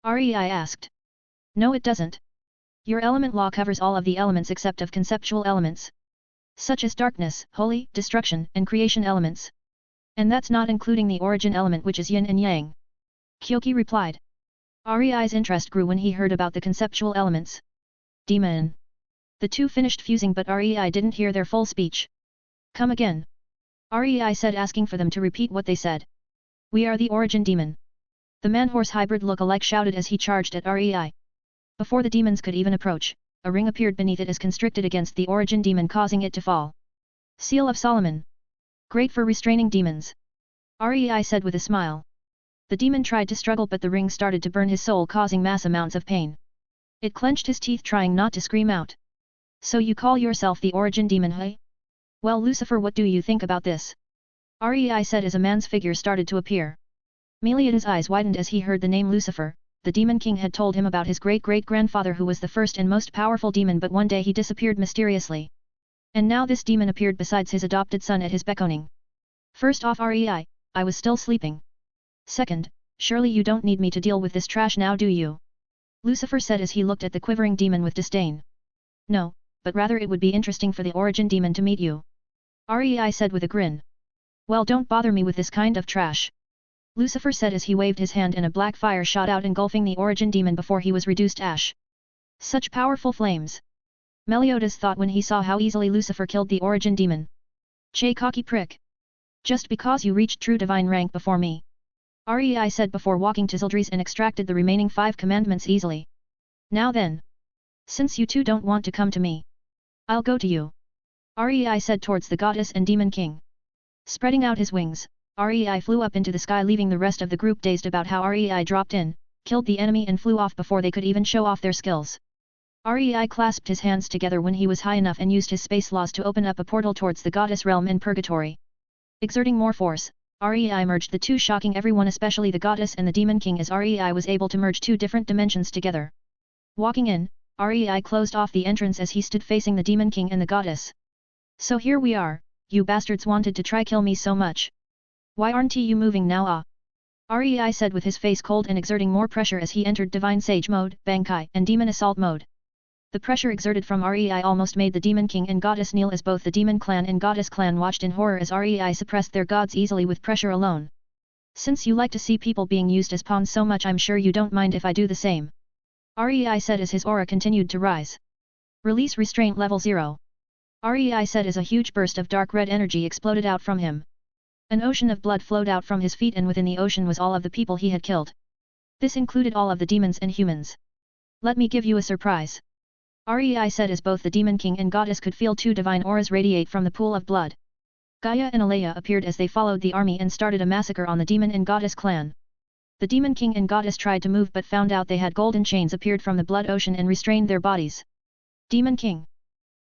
Rei asked. No, it doesn't. Your element law covers all of the elements except of conceptual elements, such as darkness, holy, destruction, and creation elements. And that's not including the origin element, which is yin and yang. Kyoki replied. Rei's interest grew when he heard about the conceptual elements. Demon. The 2 finished fusing, but Rei didn't hear their full speech. Come again. Rei said, asking for them to repeat what they said. We are the origin demon. The man-horse hybrid look-alike shouted as he charged at Rei. Before the demons could even approach, a ring appeared beneath it as constricted against the origin demon, causing it to fall. Seal of Solomon. Great for restraining demons. Rei said with a smile. The demon tried to struggle, but the ring started to burn his soul, causing mass amounts of pain. It clenched his teeth, trying not to scream out. So you call yourself the origin demon, hey? Well, Lucifer, what do you think about this? Rei said as a man's figure started to appear. Meliada's eyes widened as he heard the name Lucifer. The Demon King had told him about his great-great-grandfather who was the first and most powerful demon, but one day he disappeared mysteriously. And now this demon appeared besides his adopted son at his beckoning. First off, I was still sleeping. Second, surely you don't need me to deal with this trash now, do you? Lucifer said as he looked at the quivering demon with disdain. No, but rather it would be interesting for the origin demon to meet you. Rei said with a grin. Well, don't bother me with this kind of trash. Lucifer said as he waved his hand and a black fire shot out engulfing the origin demon before he was reduced ash. Such powerful flames! Meliodas thought when he saw how easily Lucifer killed the origin demon. Che cocky prick! Just because you reached true divine rank before me. Rei said before walking to Zildji's and extracted the remaining 5 commandments easily. Now then. Since you two don't want to come to me, I'll go to you. Rei said towards the goddess and demon king. Spreading out his wings, Rei flew up into the sky, leaving the rest of the group dazed about how Rei dropped in, killed the enemy and flew off before they could even show off their skills. Rei clasped his hands together when he was high enough and used his space laws to open up a portal towards the goddess realm in purgatory. Exerting more force, Rei merged the two, shocking everyone, especially the goddess and the demon king, as Rei was able to merge 2 different dimensions together. Walking in, Rei closed off the entrance as he stood facing the demon king and the goddess. So here we are, you bastards wanted to try kill me so much. Why aren't you moving now? Rei said with his face cold and exerting more pressure as he entered Divine Sage mode, Bankai, and Demon Assault mode. The pressure exerted from Rei almost made the Demon King and Goddess kneel as both the Demon Clan and Goddess Clan watched in horror as Rei suppressed their gods easily with pressure alone. Since you like to see people being used as pawns so much, I'm sure you don't mind if I do the same. Rei said as his aura continued to rise. Release restraint level 0. Rei said as a huge burst of dark red energy exploded out from him. An ocean of blood flowed out from his feet, and within the ocean was all of the people he had killed. This included all of the demons and humans. Let me give you a surprise. Rei said as both the Demon King and Goddess could feel 2 divine auras radiate from the pool of blood. Gaia and Alea appeared as they followed the army and started a massacre on the Demon and Goddess clan. The Demon King and Goddess tried to move but found out they had golden chains appeared from the blood ocean and restrained their bodies. Demon King.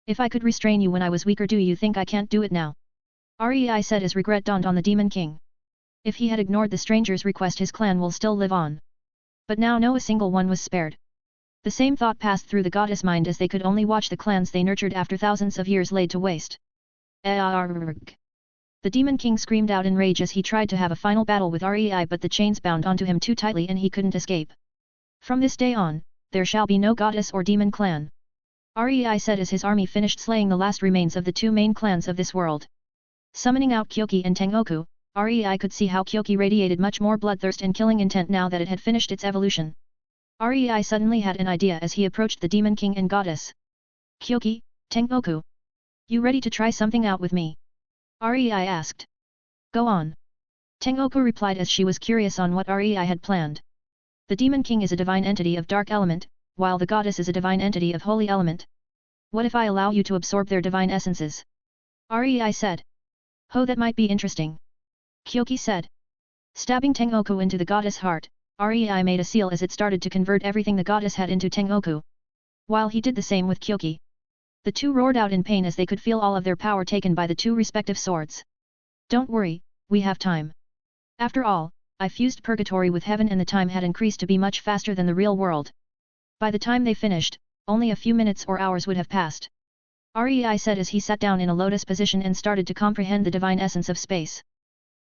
If I could restrain you when I was weaker, do you think I can't do it now? Rei said as regret dawned on the Demon King. If he had ignored the stranger's request, his clan will still live on. But now no a single one was spared. The same thought passed through the goddess' mind as they could only watch the clans they nurtured after thousands of years laid to waste. The Demon King screamed out in rage as he tried to have a final battle with Rei, but the chains bound onto him too tightly and he couldn't escape. From this day on, there shall be no goddess or demon clan. Rei said as his army finished slaying the last remains of the 2 main clans of this world. Summoning out Kyoki and Tengoku, Rei could see how Kyoki radiated much more bloodthirst and killing intent now that it had finished its evolution. Rei suddenly had an idea as he approached the Demon King and Goddess. Kyoki, Tengoku. You ready to try something out with me? Rei asked. Go on. Tengoku replied as she was curious on what Rei had planned. The Demon King is a divine entity of dark element, while the Goddess is a divine entity of holy element. What if I allow you to absorb their divine essences? Rei said. Oh, that might be interesting. Kyoki said. Stabbing Tengoku into the goddess heart, Rei made a seal as it started to convert everything the goddess had into Tengoku. While he did the same with Kyoki. The two roared out in pain as they could feel all of their power taken by the 2 respective swords. Don't worry, we have time. After all, I fused purgatory with heaven and the time had increased to be much faster than the real world. By the time they finished, only a few minutes or hours would have passed. Rei said as he sat down in a lotus position and started to comprehend the divine essence of space.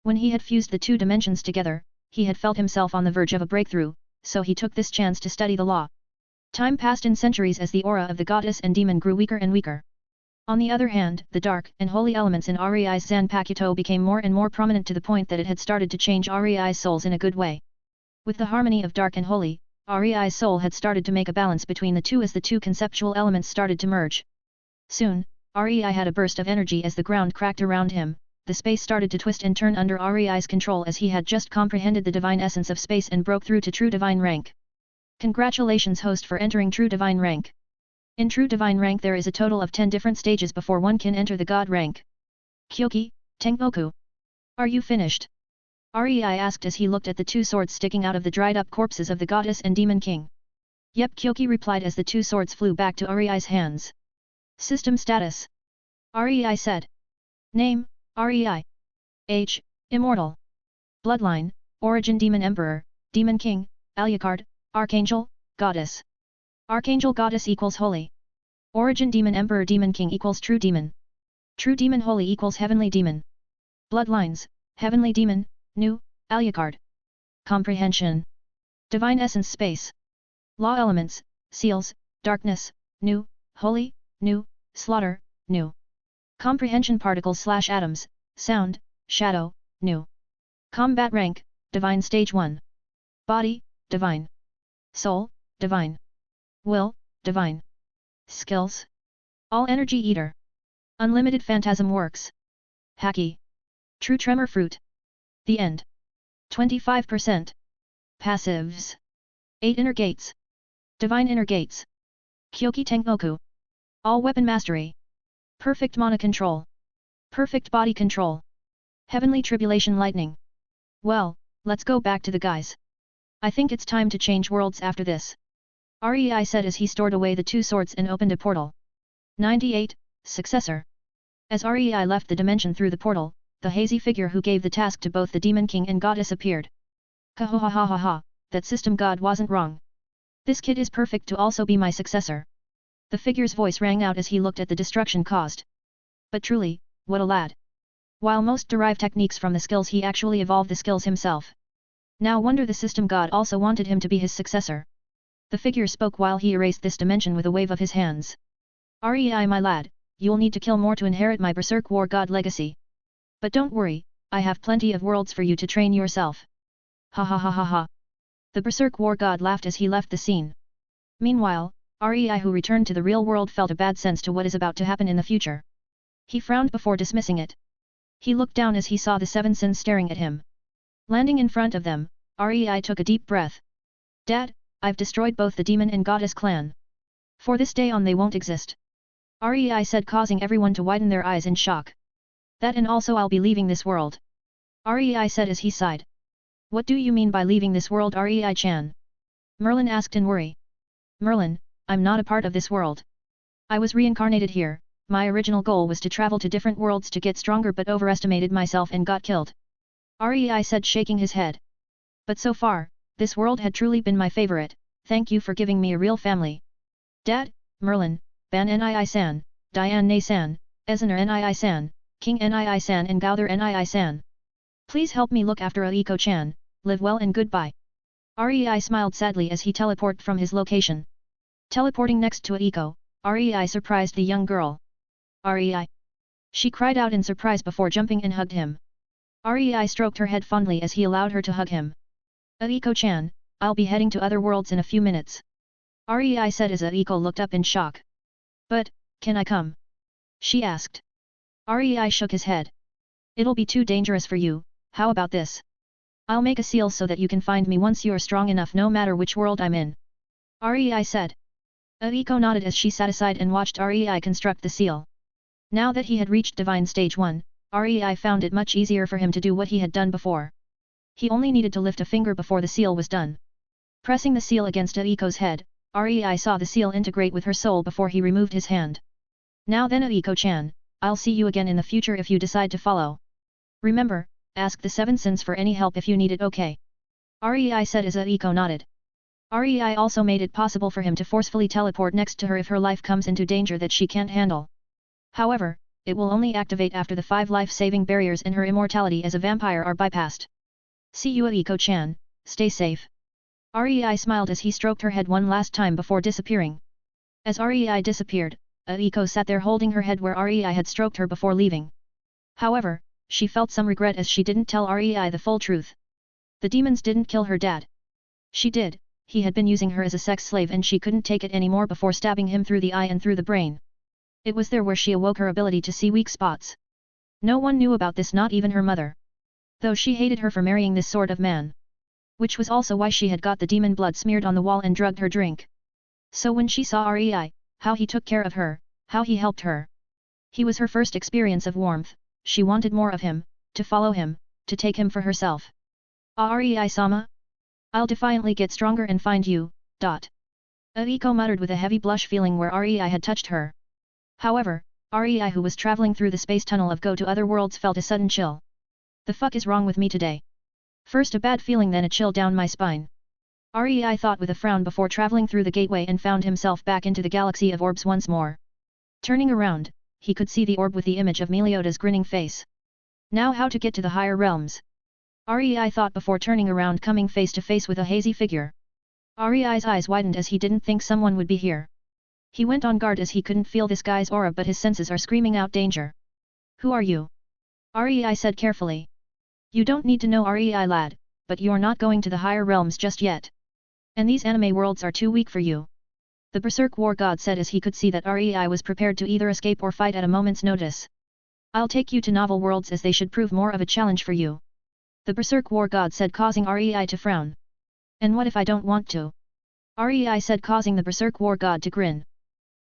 When he had fused the 2 dimensions together, he had felt himself on the verge of a breakthrough, so he took this chance to study the law. Time passed in centuries as the aura of the goddess and demon grew weaker and weaker. On the other hand, the dark and holy elements in Rei's Zanpakuto became more and more prominent to the point that it had started to change Rei's souls in a good way. With the harmony of dark and holy, Rei's soul had started to make a balance between the 2 as the 2 conceptual elements started to merge. Soon, Rei had a burst of energy as the ground cracked around him, the space started to twist and turn under Rei's control as he had just comprehended the divine essence of space and broke through to true divine rank. Congratulations host for entering true divine rank. In true divine rank there is a total of 10 different stages before one can enter the god rank. Kyoki, Tengoku. Are you finished? Rei asked as he looked at the 2 swords sticking out of the dried up corpses of the goddess and demon king. Yep, Kyoki replied as the 2 swords flew back to Rei's hands. System status. Rei said. Name, Rei. Age, Immortal. Bloodline, Origin Demon Emperor, Demon King, Alucard, Archangel, Goddess. Archangel Goddess equals Holy. Origin Demon Emperor Demon King equals True Demon. True Demon Holy equals Heavenly Demon. Bloodlines, Heavenly Demon, Nu, Alucard. Comprehension. Divine Essence Space. Law Elements, Seals, Darkness, Nu, Holy, Nu, Slaughter, Nu. Comprehension Particles / Atoms, Sound, Shadow, Nu. Combat Rank, Divine Stage 1. Body, Divine. Soul, Divine. Will, Divine. Skills. All Energy Eater. Unlimited Phantasm Works. Haki. True Tremor Fruit. The End. 25%. Passives. 8 Inner Gates. Divine Inner Gates. Kyoki Tengoku. All Weapon Mastery. Perfect Mana Control. Perfect Body Control. Heavenly Tribulation Lightning. Well, let's go back to the guys. I think it's time to change worlds after this. Rei said as he stored away the 2 swords and opened a portal. 98, Successor. As Rei left the dimension through the portal, the hazy figure who gave the task to both the Demon King and Goddess appeared. Ha, that system god wasn't wrong. This kid is perfect to also be my successor. The figure's voice rang out as he looked at the destruction caused. But truly, what a lad. While most derive techniques from the skills, he actually evolved the skills himself. Now wonder the system god also wanted him to be his successor. The figure spoke while he erased this dimension with a wave of his hands. Rei my lad, you'll need to kill more to inherit my Berserk War God legacy. But don't worry, I have plenty of worlds for you to train yourself. Ha. The Berserk War God laughed as he left the scene. Meanwhile, Rei who returned to the real world felt a bad sense to what is about to happen in the future. He frowned before dismissing it. He looked down as he saw the 7 sins staring at him. Landing in front of them, Rei took a deep breath. Dad, I've destroyed both the demon and goddess clan. For this day on they won't exist. Rei said, causing everyone to widen their eyes in shock. That and also I'll be leaving this world. Rei said as he sighed. What do you mean by leaving this world, Rei-chan? Merlin asked in worry. Merlin, I'm not a part of this world. I was reincarnated here. My original goal was to travel to different worlds to get stronger but overestimated myself and got killed. Rei said, shaking his head. But so far, this world had truly been my favorite, thank you for giving me a real family. Dad, Merlin, Ban Nii-san, Diane Ne-san, Ezener Nii-san, King Nii-san and Gauther Nii-san. Please help me look after Aiko-chan, live well and goodbye. Rei smiled sadly as he teleported from his location. Teleporting next to Aiko, Rei surprised the young girl. Rei! She cried out in surprise before jumping and hugged him. Rei stroked her head fondly as he allowed her to hug him. Aiko-chan, I'll be heading to other worlds in a few minutes. Rei said as Aiko looked up in shock. But, can I come? She asked. Rei shook his head. It'll be too dangerous for you, how about this? I'll make a seal so that you can find me once you're strong enough no matter which world I'm in. Rei said. Aiko nodded as she sat aside and watched Rei construct the seal. Now that he had reached Divine Stage 1, Rei found it much easier for him to do what he had done before. He only needed to lift a finger before the seal was done. Pressing the seal against Aiko's head, Rei saw the seal integrate with her soul before he removed his hand. Now then Aiko-chan, I'll see you again in the future if you decide to follow. Remember, ask the 7 sins for any help if you need it, okay? Rei said as Aiko nodded. Rei also made it possible for him to forcefully teleport next to her if her life comes into danger that she can't handle. However, it will only activate after the 5 life-saving barriers and her immortality as a vampire are bypassed. See you Aiko-chan, stay safe. Rei smiled as he stroked her head one last time before disappearing. As Rei disappeared, Aiko sat there holding her head where Rei had stroked her before leaving. However, she felt some regret as she didn't tell Rei the full truth. The demons didn't kill her dad. She did, he had been using her as a sex slave and she couldn't take it anymore before stabbing him through the eye and through the brain. It was there where she awoke her ability to see weak spots. No one knew about this, not even her mother. Though she hated her for marrying this sort of man. Which was also why she had got the demon blood smeared on the wall and drugged her drink. So when she saw Rei, how he took care of her, how he helped her. He was her first experience of warmth, she wanted more of him, to follow him, to take him for herself. Rei-sama? I'll defiantly get stronger and find you, ... Aiko muttered with a heavy blush feeling where Rei had touched her. However, Rei who was traveling through the space tunnel of Go to Other Worlds felt a sudden chill. The fuck is wrong with me today? First a bad feeling, then a chill down my spine. Rei thought with a frown before traveling through the gateway and found himself back into the galaxy of orbs once more. Turning around, he could see the orb with the image of Meliodas' grinning face. Now how to get to the higher realms? Rei thought before turning around, coming face to face with a hazy figure. Rei's eyes widened as he didn't think someone would be here. He went on guard as he couldn't feel this guy's aura, but his senses are screaming out danger. Who are you? Rei said carefully. You don't need to know, Rei lad, but you're not going to the higher realms just yet. And these anime worlds are too weak for you. The Berserk War God said as he could see that Rei was prepared to either escape or fight at a moment's notice. I'll take you to novel worlds as they should prove more of a challenge for you. The Berserk War God said, causing Rei to frown. And what if I don't want to? Rei said, causing the Berserk War God to grin.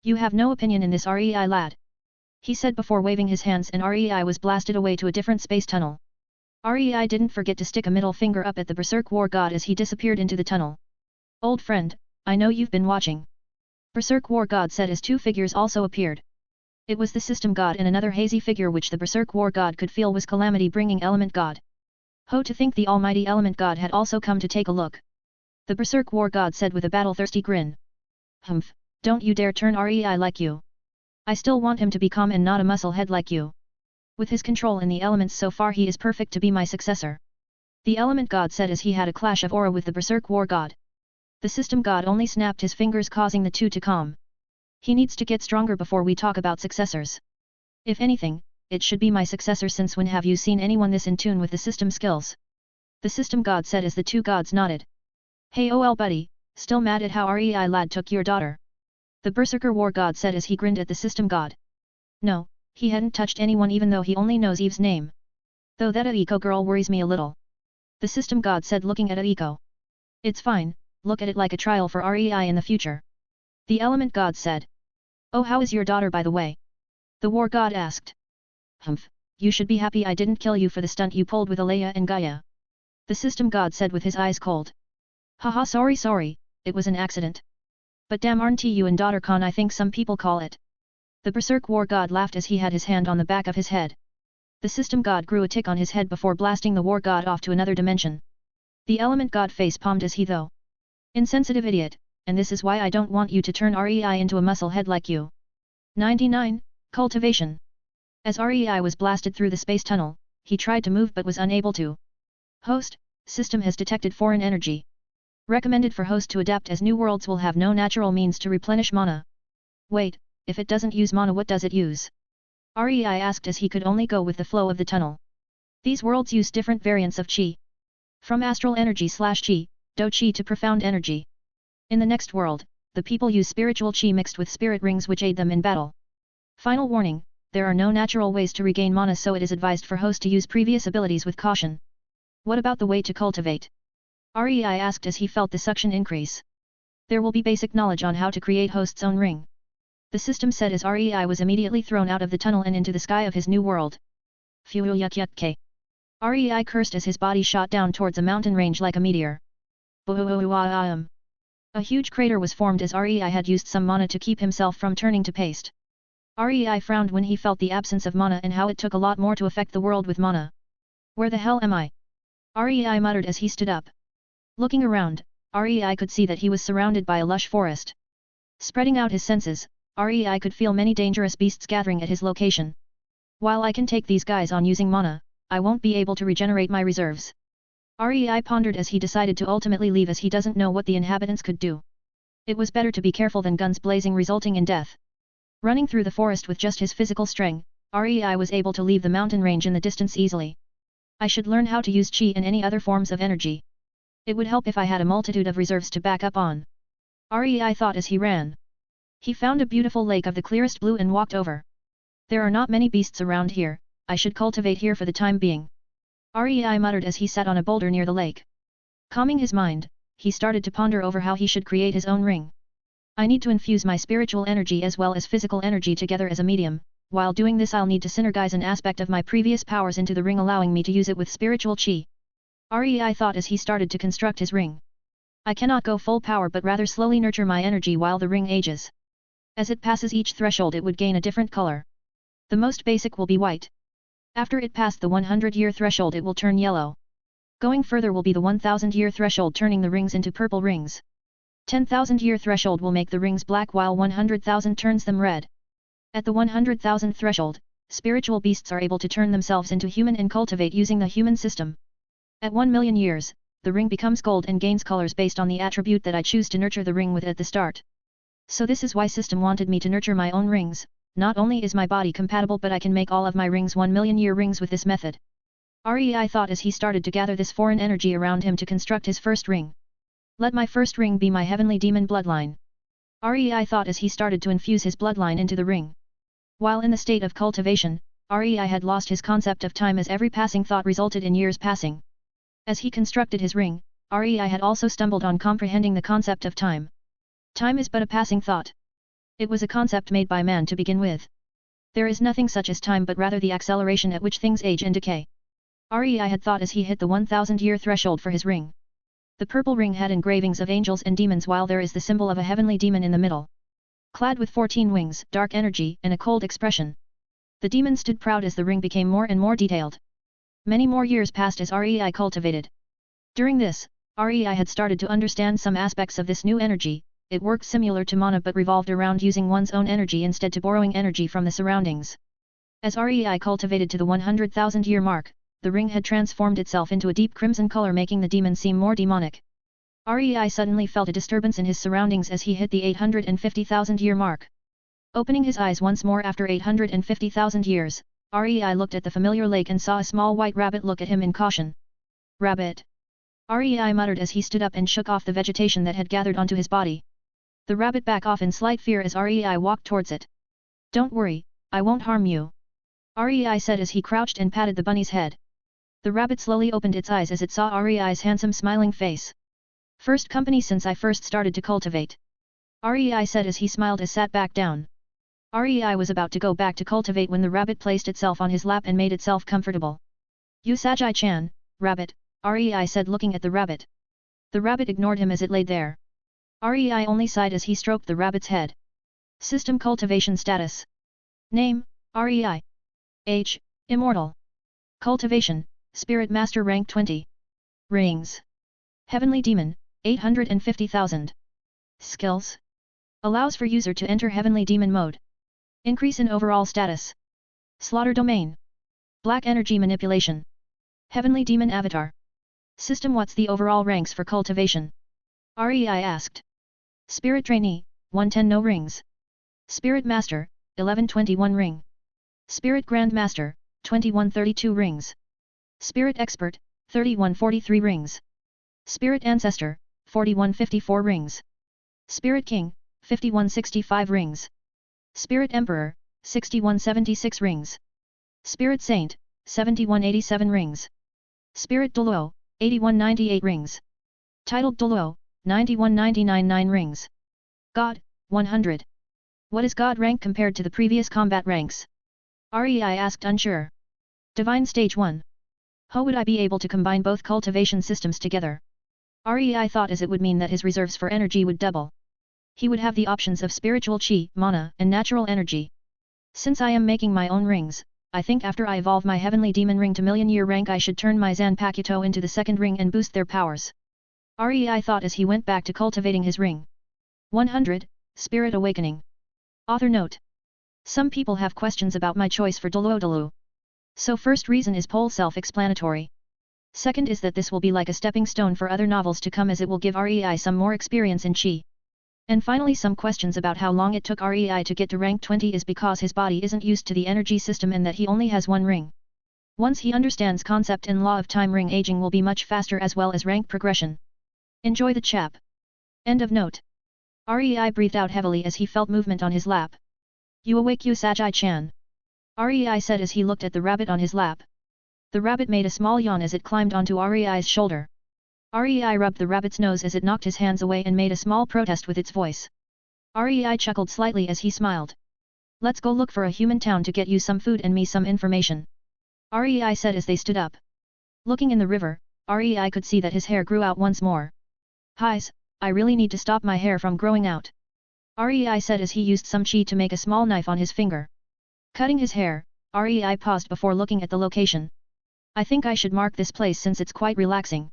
You have no opinion in this, Rei lad. He said before waving his hands, and Rei was blasted away to a different space tunnel. Rei didn't forget to stick a middle finger up at the Berserk War God as he disappeared into the tunnel. Old friend, I know you've been watching. Berserk War God said as two figures also appeared. It was the System God and another hazy figure which the Berserk War God could feel was calamity-bringing Element God. Ho, to think the almighty Element God had also come to take a look. The Berserk War God said with a battle-thirsty grin. Humph, don't you dare turn Rei like you. I still want him to be calm and not a muscle-head like you. With his control in the elements so far, he is perfect to be my successor. The Element God said as he had a clash of aura with the Berserk War God. The System God only snapped his fingers, causing the two to calm. He needs to get stronger before we talk about successors. If anything, it should be my successor, since when have you seen anyone this in tune with the system skills? The System God said as the two gods nodded. Hey ol buddy, still mad at how Rei lad took your daughter? The Berserker War God said as he grinned at the System God. No, he hadn't touched anyone, even though he only knows Eve's name. Though that Aiko girl worries me a little. The System God said, looking at Aiko. It's fine, look at it like a trial for Rei in the future. The Element God said. Oh, how is your daughter, by the way? The War God asked. Humph, you should be happy I didn't kill you for the stunt you pulled with Alea and Gaia. The System God said with his eyes cold. Haha, sorry, it was an accident. But damn, aren't you and daughter con, I think some people call it. The Berserk War God laughed as he had his hand on the back of his head. The System God grew a tick on his head before blasting the War God off to another dimension. The Element God face-palmed as he though. Insensitive idiot, and this is why I don't want you to turn Rei into a muscle head like you. 99. Cultivation. As Rei was blasted through the space tunnel, he tried to move but was unable to. Host, system has detected foreign energy. Recommended for host to adapt, as new worlds will have no natural means to replenish mana. Wait, if it doesn't use mana, what does it use? Rei asked as he could only go with the flow of the tunnel. These worlds use different variants of Qi. From astral energy / Qi, Do Qi to profound energy. In the next world, the people use spiritual Qi mixed with spirit rings which aid them in battle. Final warning, there are no natural ways to regain mana, so it is advised for host to use previous abilities with caution. What about the way to cultivate? Rei asked as he felt the suction increase. There will be basic knowledge on how to create host's own ring. The system said as Rei was immediately thrown out of the tunnel and into the sky of his new world. Phew, yuck yuck k. Rei cursed as his body shot down towards a mountain range like a meteor. A huge crater was formed as Rei had used some mana to keep himself from turning to paste. Rei frowned when he felt the absence of mana and how it took a lot more to affect the world with mana. Where the hell am I? Rei muttered as he stood up. Looking around, Rei could see that he was surrounded by a lush forest. Spreading out his senses, Rei could feel many dangerous beasts gathering at his location. While I can take these guys on using mana, I won't be able to regenerate my reserves. Rei pondered as he decided to ultimately leave, as he doesn't know what the inhabitants could do. It was better to be careful than guns blazing resulting in death. Running through the forest with just his physical strength, Rei was able to leave the mountain range in the distance easily. I should learn how to use Qi and any other forms of energy. It would help if I had a multitude of reserves to back up on. Rei thought as he ran. He found a beautiful lake of the clearest blue and walked over. There are not many beasts around here, I should cultivate here for the time being. Rei muttered as he sat on a boulder near the lake. Calming his mind, he started to ponder over how he should create his own ring. I need to infuse my spiritual energy as well as physical energy together as a medium. While doing this, I'll need to synergize an aspect of my previous powers into the ring, allowing me to use it with spiritual Qi. Rei thought as he started to construct his ring. I cannot go full power but rather slowly nurture my energy while the ring ages. As it passes each threshold, it would gain a different color. The most basic will be white. After it passed the 100-year threshold, it will turn yellow. Going further will be the 1000-year threshold, turning the rings into purple rings. 10,000-year threshold will make the rings black, while 100,000 turns them red. At the 100,000 threshold, spiritual beasts are able to turn themselves into human and cultivate using the human system. At 1 million years, the ring becomes gold and gains colors based on the attribute that I choose to nurture the ring with at the start. So this is why system wanted me to nurture my own rings. Not only is my body compatible, but I can make all of my rings 1 million year rings with this method. Rei thought as he started to gather this foreign energy around him to construct his first ring. Let my first ring be my heavenly demon bloodline. Rei thought as he started to infuse his bloodline into the ring. While in the state of cultivation, Rei had lost his concept of time, as every passing thought resulted in years passing. As he constructed his ring, Rei had also stumbled on comprehending the concept of time. Time is but a passing thought. It was a concept made by man to begin with. There is nothing such as time, but rather the acceleration at which things age and decay. Rei had thought as he hit the 1000-year threshold for his ring. The purple ring had engravings of angels and demons, while there is the symbol of a heavenly demon in the middle. Clad with 14 wings, dark energy, and a cold expression. The demon stood proud as the ring became more and more detailed. Many more years passed as Rei cultivated. During this, Rei had started to understand some aspects of this new energy. It worked similar to mana but revolved around using one's own energy instead to borrowing energy from the surroundings. As Rei cultivated to the 100,000-year mark, the ring had transformed itself into a deep crimson color, making the demon seem more demonic. Rei suddenly felt a disturbance in his surroundings as he hit the 850,000-year mark. Opening his eyes once more after 850,000 years, Rei looked at the familiar lake and saw a small white rabbit look at him in caution. Rabbit! Rei muttered as he stood up and shook off the vegetation that had gathered onto his body. The rabbit backed off in slight fear as Rei walked towards it. Don't worry, I won't harm you. Rei said as he crouched and patted the bunny's head. The rabbit slowly opened its eyes as it saw Rei's handsome smiling face. First company since I first started to cultivate. Rei said as he smiled as sat back down. Rei was about to go back to cultivate when the rabbit placed itself on his lap and made itself comfortable. Usagi-chan, rabbit, Rei said looking at the rabbit. The rabbit ignored him as it laid there. Rei only sighed as he stroked the rabbit's head. System cultivation status. Name, Rei. Age, Immortal. Cultivation, Spirit Master rank 20. Rings. Heavenly Demon, 850,000. Skills. Allows for user to enter Heavenly Demon mode. Increase in overall status. Slaughter domain. Black energy manipulation. Heavenly Demon avatar. System. What's the overall ranks for cultivation? Rei asked. Spirit Trainee, 110 no rings. Spirit Master, 1121 ring. Spirit Grand Master, 2132 rings. Spirit Expert, 3143 rings. Spirit Ancestor, 4154 rings. Spirit King, 5165 rings. Spirit Emperor, 6176 rings. Spirit Saint, 7187 rings. Spirit Doluo, 8198 rings. Titled Doluo, 9199 rings. God, 100. What is God rank compared to the previous combat ranks? Rei asked unsure. Divine Stage 1. How would I be able to combine both cultivation systems together? Rei thought as it would mean that his reserves for energy would double. He would have the options of spiritual chi, mana, and natural energy. Since I am making my own rings, I think after I evolve my heavenly demon ring to million-year rank I should turn my Zanpakuto into the second ring and boost their powers. Rei thought as he went back to cultivating his ring. 100, Spirit Awakening. Author note. Some people have questions about my choice for Doluo. So first reason is pole self-explanatory. Second is that this will be like a stepping stone for other novels to come as it will give Rei some more experience in chi. And finally some questions about how long it took Rei to get to rank 20 is because his body isn't used to the energy system and that he only has one ring. Once he understands concept and law of time, ring aging will be much faster as well as rank progression. Enjoy the chap. End of note. Rei breathed out heavily as he felt movement on his lap. You awake Usagi-chan. Rei said as he looked at the rabbit on his lap. The rabbit made a small yawn as it climbed onto Rei's shoulder. Rei rubbed the rabbit's nose as it knocked his hands away and made a small protest with its voice. Rei chuckled slightly as he smiled. Let's go look for a human town to get you some food and me some information. Rei said as they stood up. Looking in the river, Rei could see that his hair grew out once more. Highs, I really need to stop my hair from growing out. Rei said as he used some chi to make a small knife on his finger. Cutting his hair, Rei paused before looking at the location. I think I should mark this place since it's quite relaxing.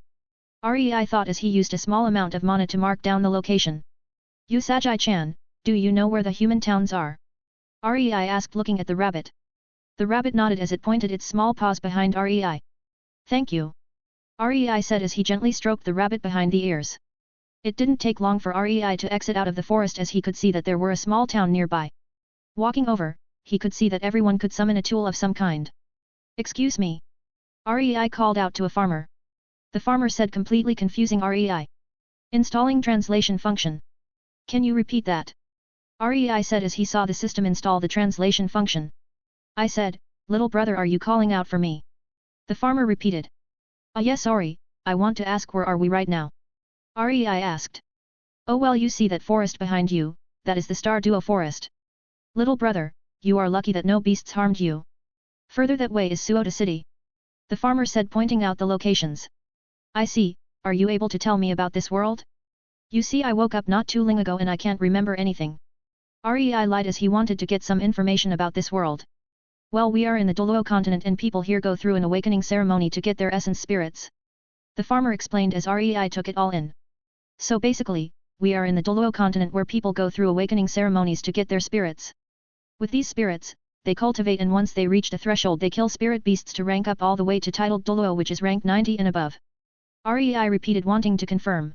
Rei thought as he used a small amount of mana to mark down the location. Usagi-chan, do you know where the human towns are? Rei asked looking at the rabbit. The rabbit nodded as it pointed its small paws behind Rei. Thank you. Rei said as he gently stroked the rabbit behind the ears. It didn't take long for Rei to exit out of the forest as he could see that there were a small town nearby. Walking over, he could see that everyone could summon a tool of some kind. Excuse me. Rei called out to a farmer. The farmer said completely confusing Rei. Installing translation function. Can you repeat that? Rei said as he saw the system install the translation function. I said, little brother, are you calling out for me? The farmer repeated. Yes, sorry, I want to ask where are we right now? Rei asked. Oh well, you see that forest behind you, that is the Star Duo forest. Little brother, you are lucky that no beasts harmed you. Further that way is Suota City. The farmer said pointing out the locations. I see, are you able to tell me about this world? You see, I woke up not too long ago and I can't remember anything. Rei lied as he wanted to get some information about this world. Well, we are in the Doluo continent and people here go through an awakening ceremony to get their essence spirits. The farmer explained as Rei took it all in. So basically, we are in the Doluo continent where people go through awakening ceremonies to get their spirits. With these spirits, they cultivate and once they reach the threshold they kill spirit beasts to rank up all the way to titled Doluo, which is rank 90 and above. Rei repeated wanting to confirm.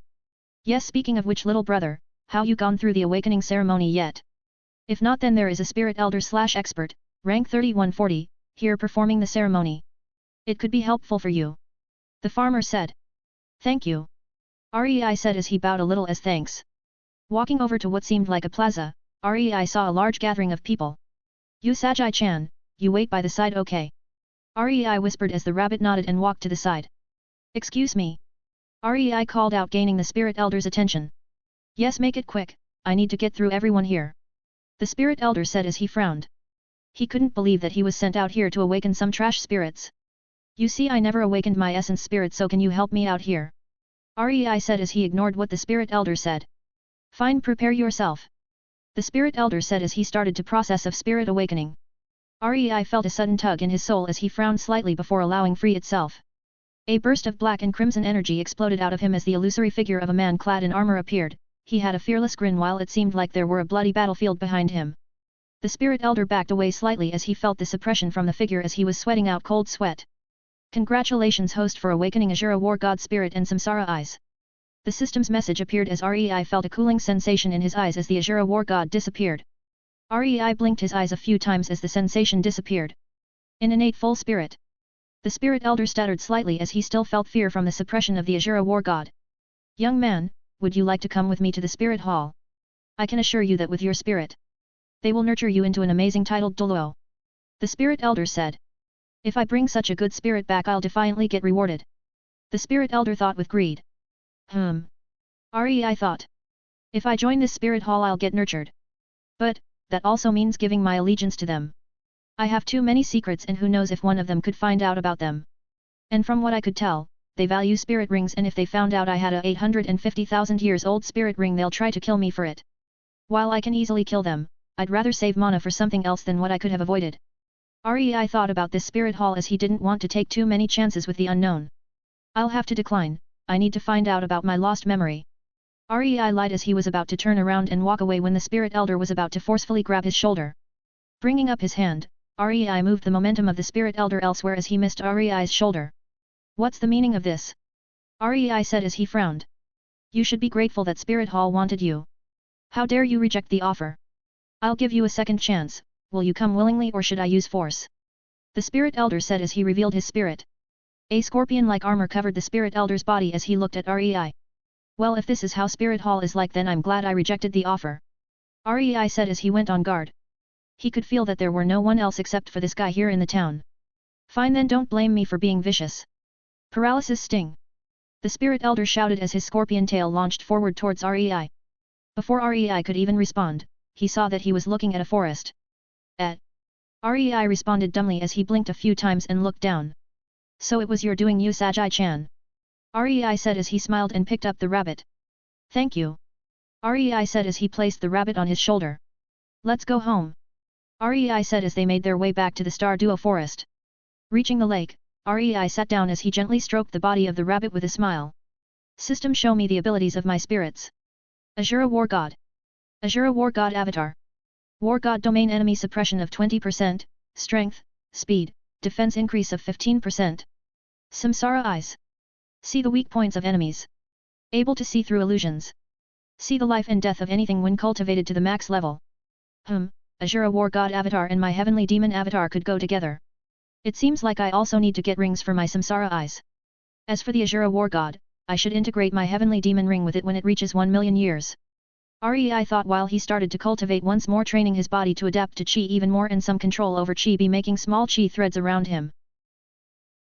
Yes, speaking of which, little brother, how you gone through the awakening ceremony yet? If not, then there is a spirit elder / expert, rank 3140, here performing the ceremony. It could be helpful for you. The farmer said. Thank you. Rei said as he bowed a little as thanks. Walking over to what seemed like a plaza, Rei saw a large gathering of people. Usagi-chan, you wait by the side, okay? Rei whispered as the rabbit nodded and walked to the side. Excuse me. Rei called out, gaining the spirit elder's attention. Yes, make it quick, I need to get through everyone here. The spirit elder said as he frowned. He couldn't believe that he was sent out here to awaken some trash spirits. You see, I never awakened my essence spirit, so can you help me out here? Rei said as he ignored what the spirit elder said. Fine, prepare yourself. The spirit elder said as he started to process of spirit awakening. Rei felt a sudden tug in his soul as he frowned slightly before allowing free itself. A burst of black and crimson energy exploded out of him as the illusory figure of a man clad in armor appeared. He had a fearless grin while it seemed like there were a bloody battlefield behind him. The spirit elder backed away slightly as he felt the suppression from the figure as he was sweating out cold sweat. Congratulations, host, for awakening Azura War God Spirit and Samsara Eyes. The system's message appeared as Rei felt a cooling sensation in his eyes as the Azura War God disappeared. Rei blinked his eyes a few times as the sensation disappeared. In innate full spirit. The spirit elder stuttered slightly as he still felt fear from the suppression of the Azura War God. Young man, would you like to come with me to the spirit hall? I can assure you that with your spirit, they will nurture you into an amazing titled Doluo. The spirit elder said. If I bring such a good spirit back, I'll defiantly get rewarded. The spirit elder thought with greed. Rei thought. If I join this spirit hall, I'll get nurtured. But, that also means giving my allegiance to them. I have too many secrets, and who knows if one of them could find out about them. And from what I could tell, they value spirit rings, and if they found out I had a 850,000 years old spirit ring, they'll try to kill me for it. While I can easily kill them, I'd rather save mana for something else than what I could have avoided. Rei thought about this spirit hall as he didn't want to take too many chances with the unknown. I'll have to decline, I need to find out about my lost memory. Rei lied as he was about to turn around and walk away when the spirit elder was about to forcefully grab his shoulder. Bringing up his hand, Rei moved the momentum of the spirit elder elsewhere as he missed Rei's shoulder. What's the meaning of this? Rei said as he frowned. You should be grateful that Spirit Hall wanted you. How dare you reject the offer? I'll give you a second chance, will you come willingly or should I use force? The spirit elder said as he revealed his spirit. A scorpion-like armor covered the spirit elder's body as he looked at Rei. Well, if this is how Spirit Hall is like, then I'm glad I rejected the offer. Rei said as he went on guard. He could feel that there were no one else except for this guy here in the town. Fine, then don't blame me for being vicious. Paralysis sting. The spirit elder shouted as his scorpion tail launched forward towards Rei. Before Rei could even respond, he saw that he was looking at a forest. Rei responded dumbly as he blinked a few times and looked down. So it was your doing, Usagi-chan. Rei said as he smiled and picked up the rabbit. Thank you. Rei said as he placed the rabbit on his shoulder. Let's go home. Rei said as they made their way back to the Star Duo forest. Reaching the lake, Rei sat down as he gently stroked the body of the rabbit with a smile. System, show me the abilities of my spirits. Azura War God. Azura War God Avatar. War God Domain Enemy Suppression of 20%, Strength, Speed, Defense increase of 15%. Samsara Eyes. See the weak points of enemies. Able to see through illusions. See the life and death of anything when cultivated to the max level. Azura War God Avatar and my Heavenly Demon Avatar could go together. It seems like I also need to get rings for my Samsara Eyes. As for the Azura War God, I should integrate my Heavenly Demon ring with it when it reaches 1 million years. Rei thought while he started to cultivate once more, training his body to adapt to Qi even more and some control over Qi be making small Qi threads around him.